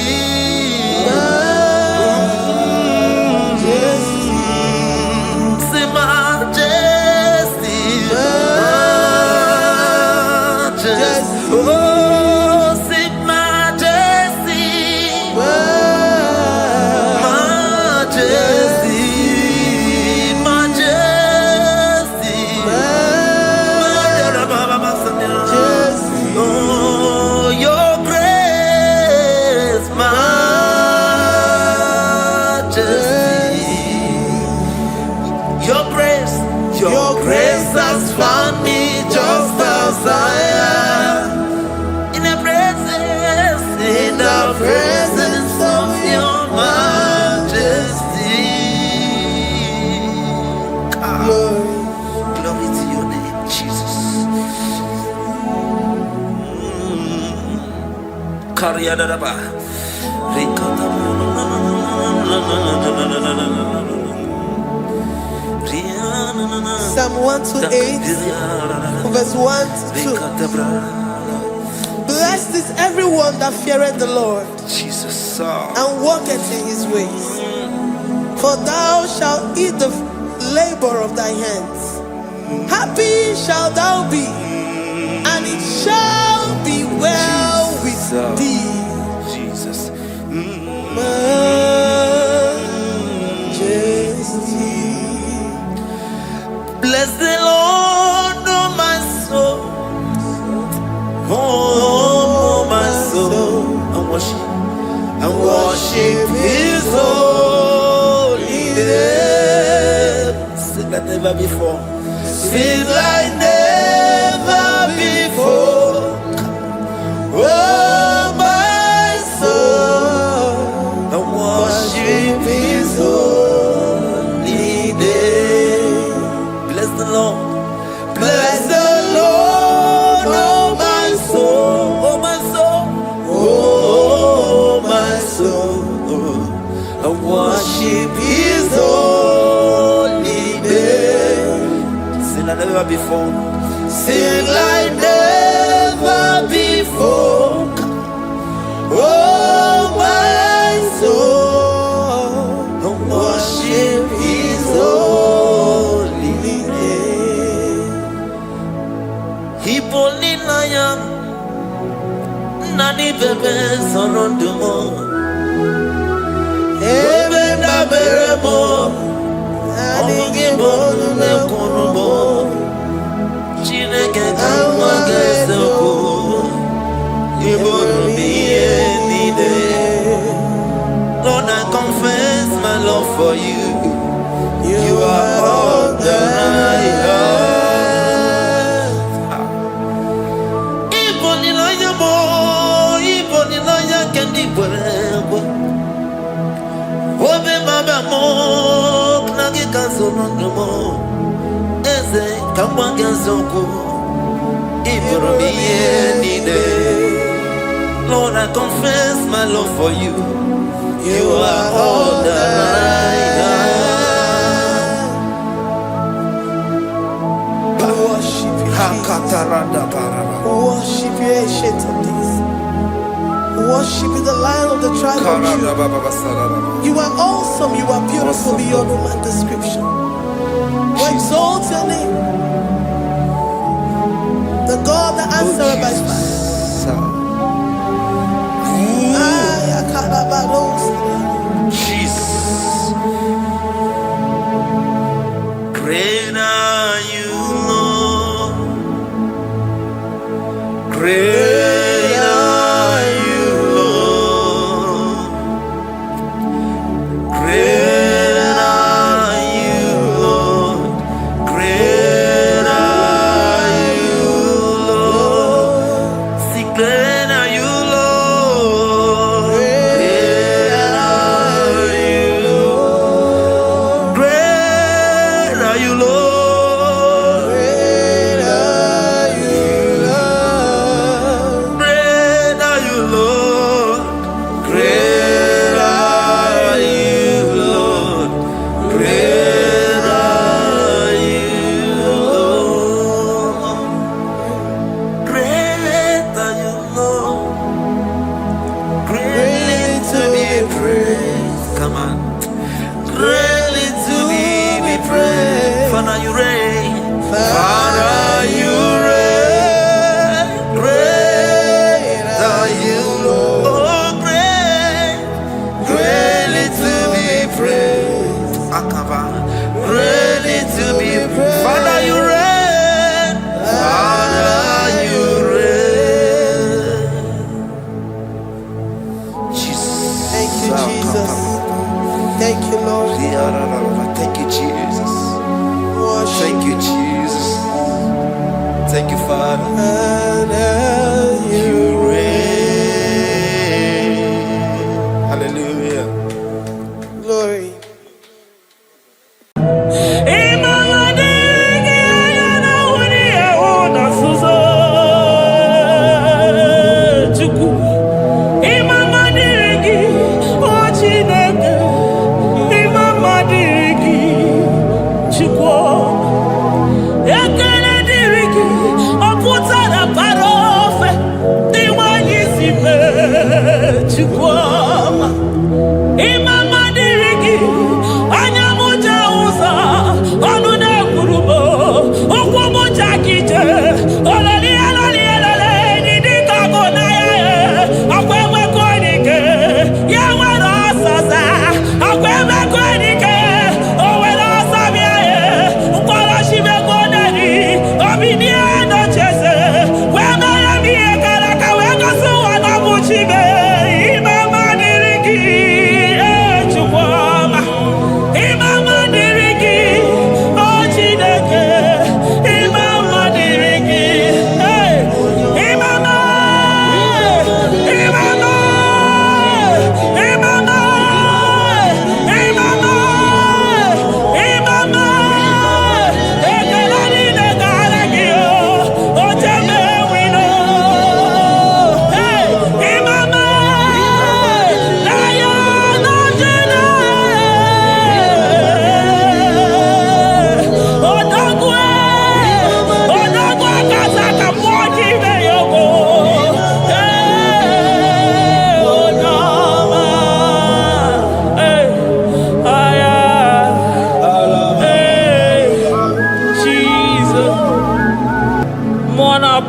Your grace has found me just as I am. In the presence of your majesty. Glory to your name, Jesus. Psalm 128, verse 1 to 2. Blessed is everyone that feareth the Lord, Jesus, and walketh in his ways. For thou shalt eat the labor of thy hands. Happy shalt thou be, and it shall be well with thee. Jesus. Majesty. Bless the Lord, oh my soul. Oh my soul. And worship his holy name. Sing like never before. Sing like never before. Oh my soul. And worship his holy name. Bless the Lord. Bless the Lord, oh my soul. Oh my soul. Oh my soul. And worship his holy name. Sing like never before. Sing like never before. Oh my soul. And worship his holy name. Hipolina nani bebe sorondumo. Ebe na beremo. Omugi bonu ne kunumo. Chineke kama gesoko. Ibonu biye for you. You are all that I have. Iboni loya mo, iboni loya kendi bwelebo. Obe baba mo, knagi kazono mo. Eze kamba gazoko, ibromi yenide. Lord, I confess my love for you. You are all that I have. We worship you, Jesus. We worship you, Ancient of Days. We worship you, the Lion of the tribe of Judah. You are awesome. You are beautiful beyond human description. We exalt your name, the God that answers by fire. Jesus, great are you, Lord. Great are you, Lord. Great are you, Lord. Great are you, Lord. See, great are you, Lord. Great are you, Lord. Great are you, Lord. Great are you, Lord. Great are you, Lord. Great are you, Lord. Great are you, Lord. Great are you, Lord. Greatly to be praised. Come on. Greatly to be praised. Father, you reign. Father, you reign. Great are you, Lord. Oh, great. Greatly to be praised. Akaba. Greatly to be praised. Father, you reign. Father, you reign. Jesus. Thank you, Jesus. Thank you, Lord. Thank you, Jesus. Worship Thank you, Jesus. Thank you, Father. and You reign. Hallelujah. glory.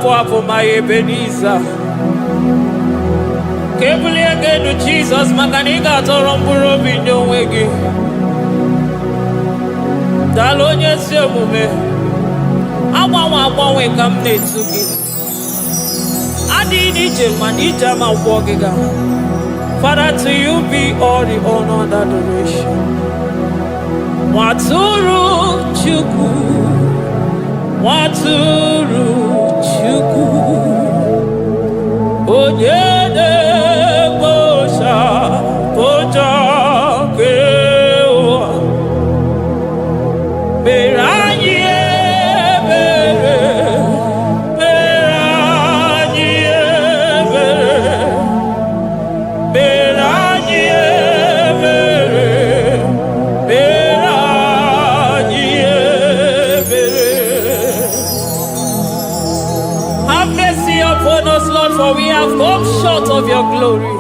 Papa, my Ebenezer. Kebuli again to Jesus, Makanika Toromburo Bindo Wegi. Dalonya Semume. I want to come to you. I need you, Manita, my walking. Father, to you be all the honor and adoration. Atụrụ Chukwu, Atụrụ Chukwu, onye na-ekpocha ụjọ nke ụwa, mere anyị ebere, mere anyị ebere, mere anyị ebere, mere anyị ebere. Have mercy upon us, Lord, for we have come short of your glory.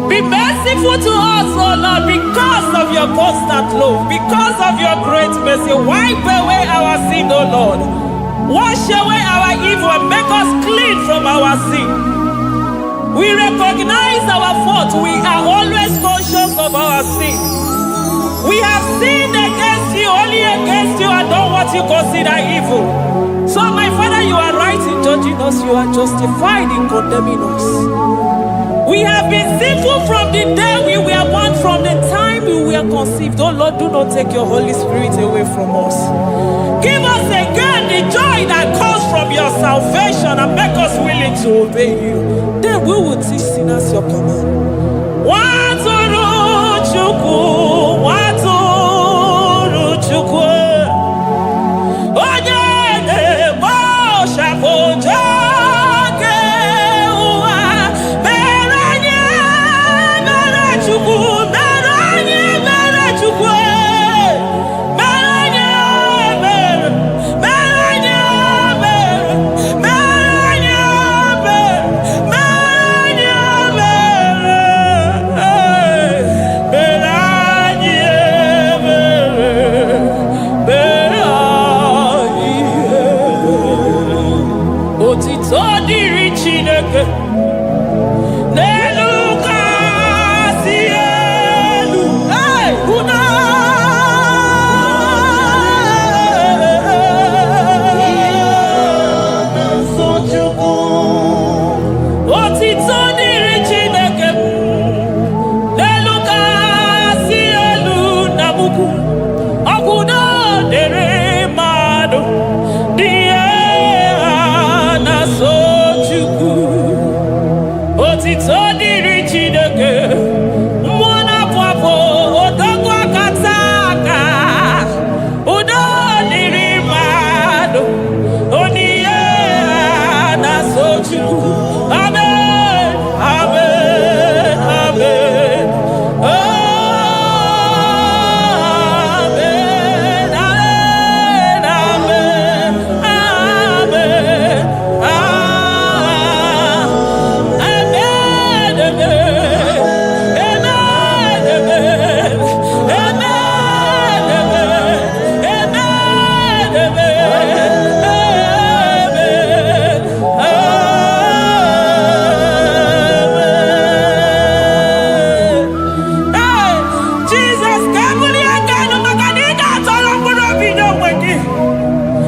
Be merciful to us, oh Lord, because of your constant love, because of your great mercy. Wipe away our sin, oh Lord. Wash away our evil and make us clean from our sin. We recognize our fault. We are always conscious of our sin. We have sinned against you, only against you, and done what you consider evil. So, my Father, you are right in judging us. You are justified in condemning us. We have been sinful from the day we were born, from the time we were conceived. Oh Lord, do not take your Holy Spirit away from us. Give us again the joy that comes from your salvation and make us willing to obey you. Then we will teach sinners your command. Atụrụ Chukwu, Atụrụ Chukwu, onye na-ekpocha ụjọ nke ụwa, mere anyị ebere Chukwu, mere anyị ebere Chukwu, mere anyị ebere, mere anyị ebere, mere anyị ebere, mere anyị ebere. Otito dịrị Chineke n'elu kasị elu. Una otito dịrị Chineke n'elu kasị elu na buku. Ọgwụdo dịrị mmadụ dị na-so Chukwu. Otito dịrị Chineke, mmụọ na-apụ apụ, odogwu akata aka. Udo dịrị mmadụ, onyinye na-so Chukwu. Amen, amen, amen. Amen, amen, amen, amen, Jesus, kabuli agano makanida tolo mbuno bino mwegi.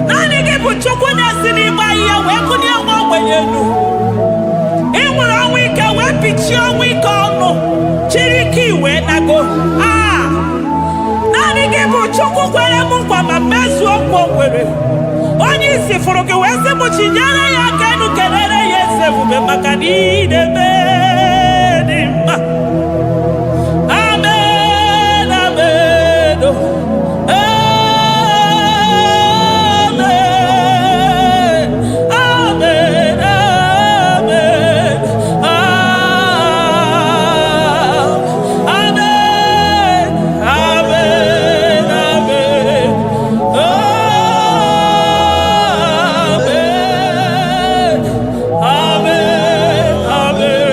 Nani kibu chukuna sini baya wekuni ya mwanyenu. Imura wike wepichi wike ono. Chiriki we nago. Nani kibu chuku kwele mkwa mamezu okwo kwele. Onyi sifuruki wese muchinyana ya kenu kelele yese vube makanide bedima. Amen, amen, oh. Amen, amen, amen, amen, amen, amen, amen, amen, amen.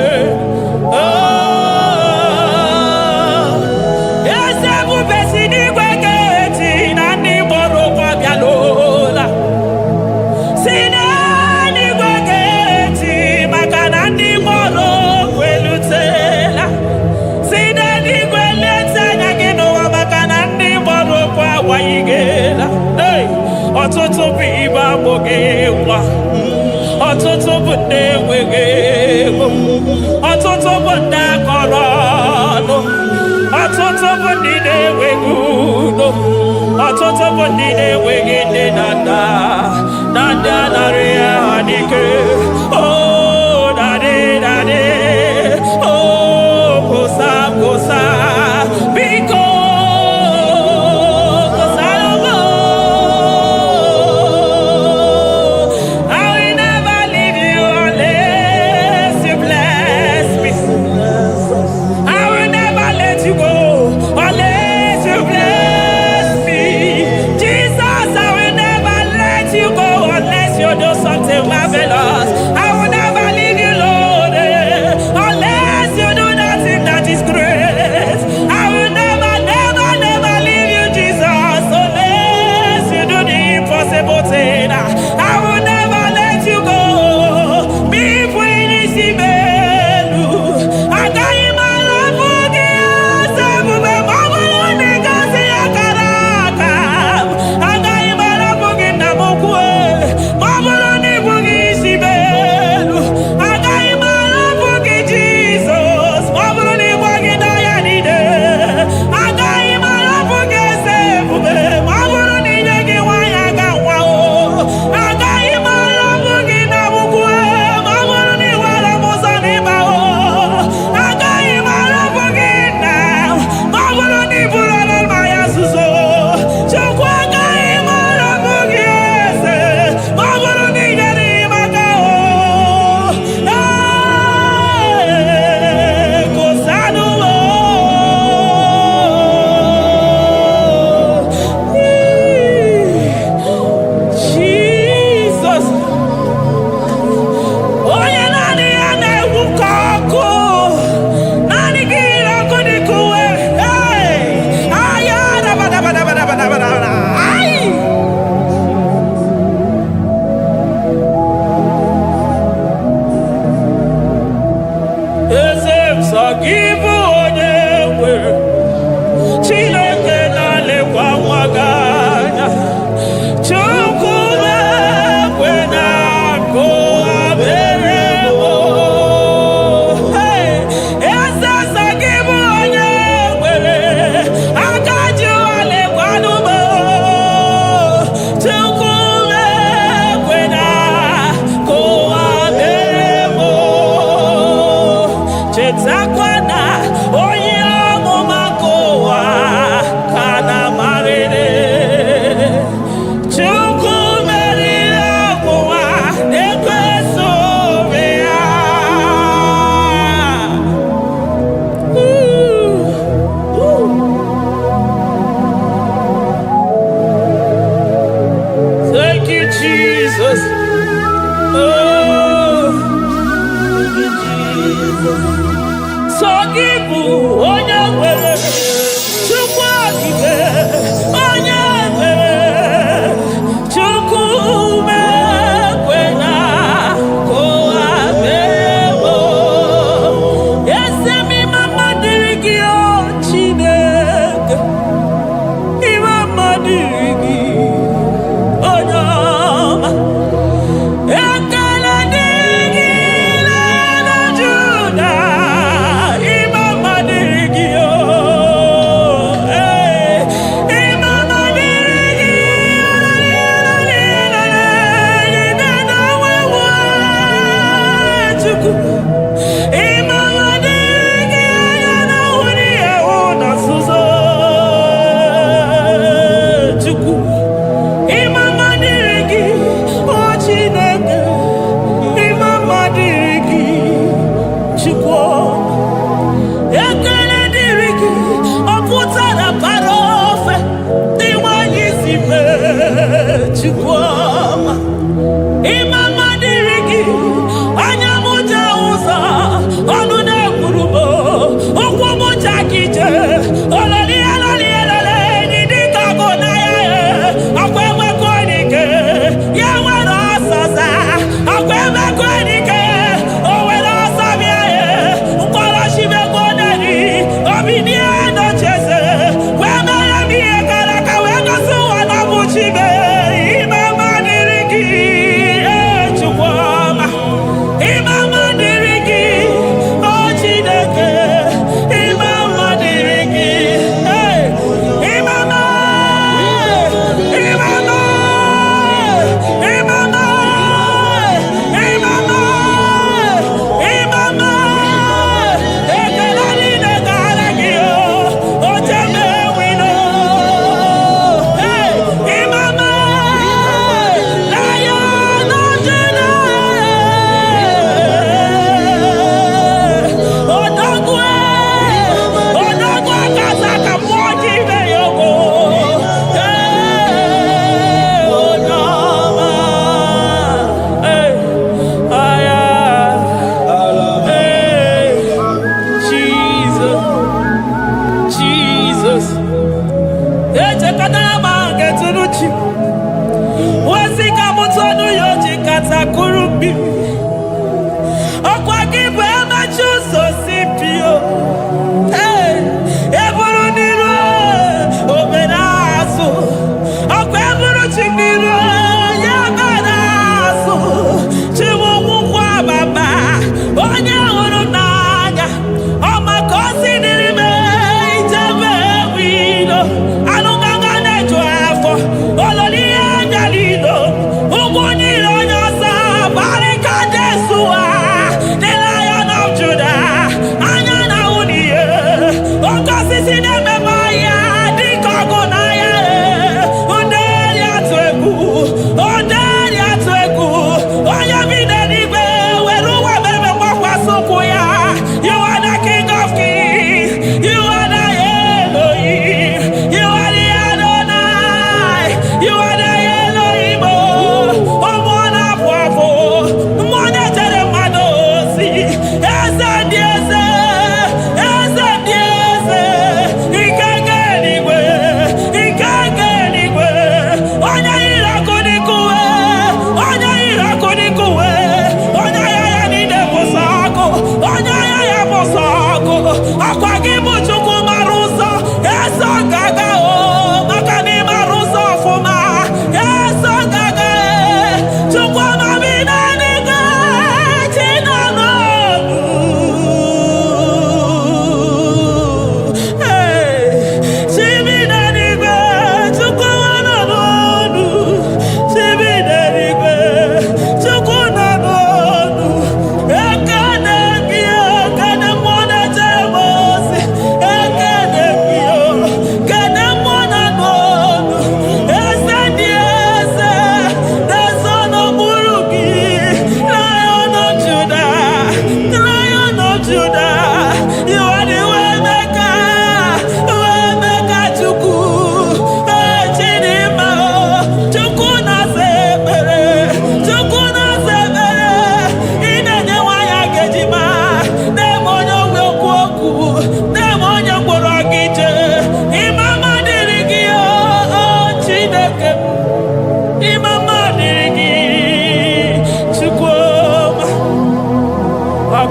ọtụtụ bụ ndị enweghị ego, ọtụtụ bụ ndị akọrọ ọnụ, ọtụtụ bụ ndị na-enweghị udo, ọtụtụ bụ ndị na-enweghị nne na nna, na ndị anarị ya n'ike. Oh, daddy, daddy, oh, gosa, gosa, biko.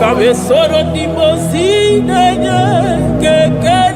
Abesoro di mosine keke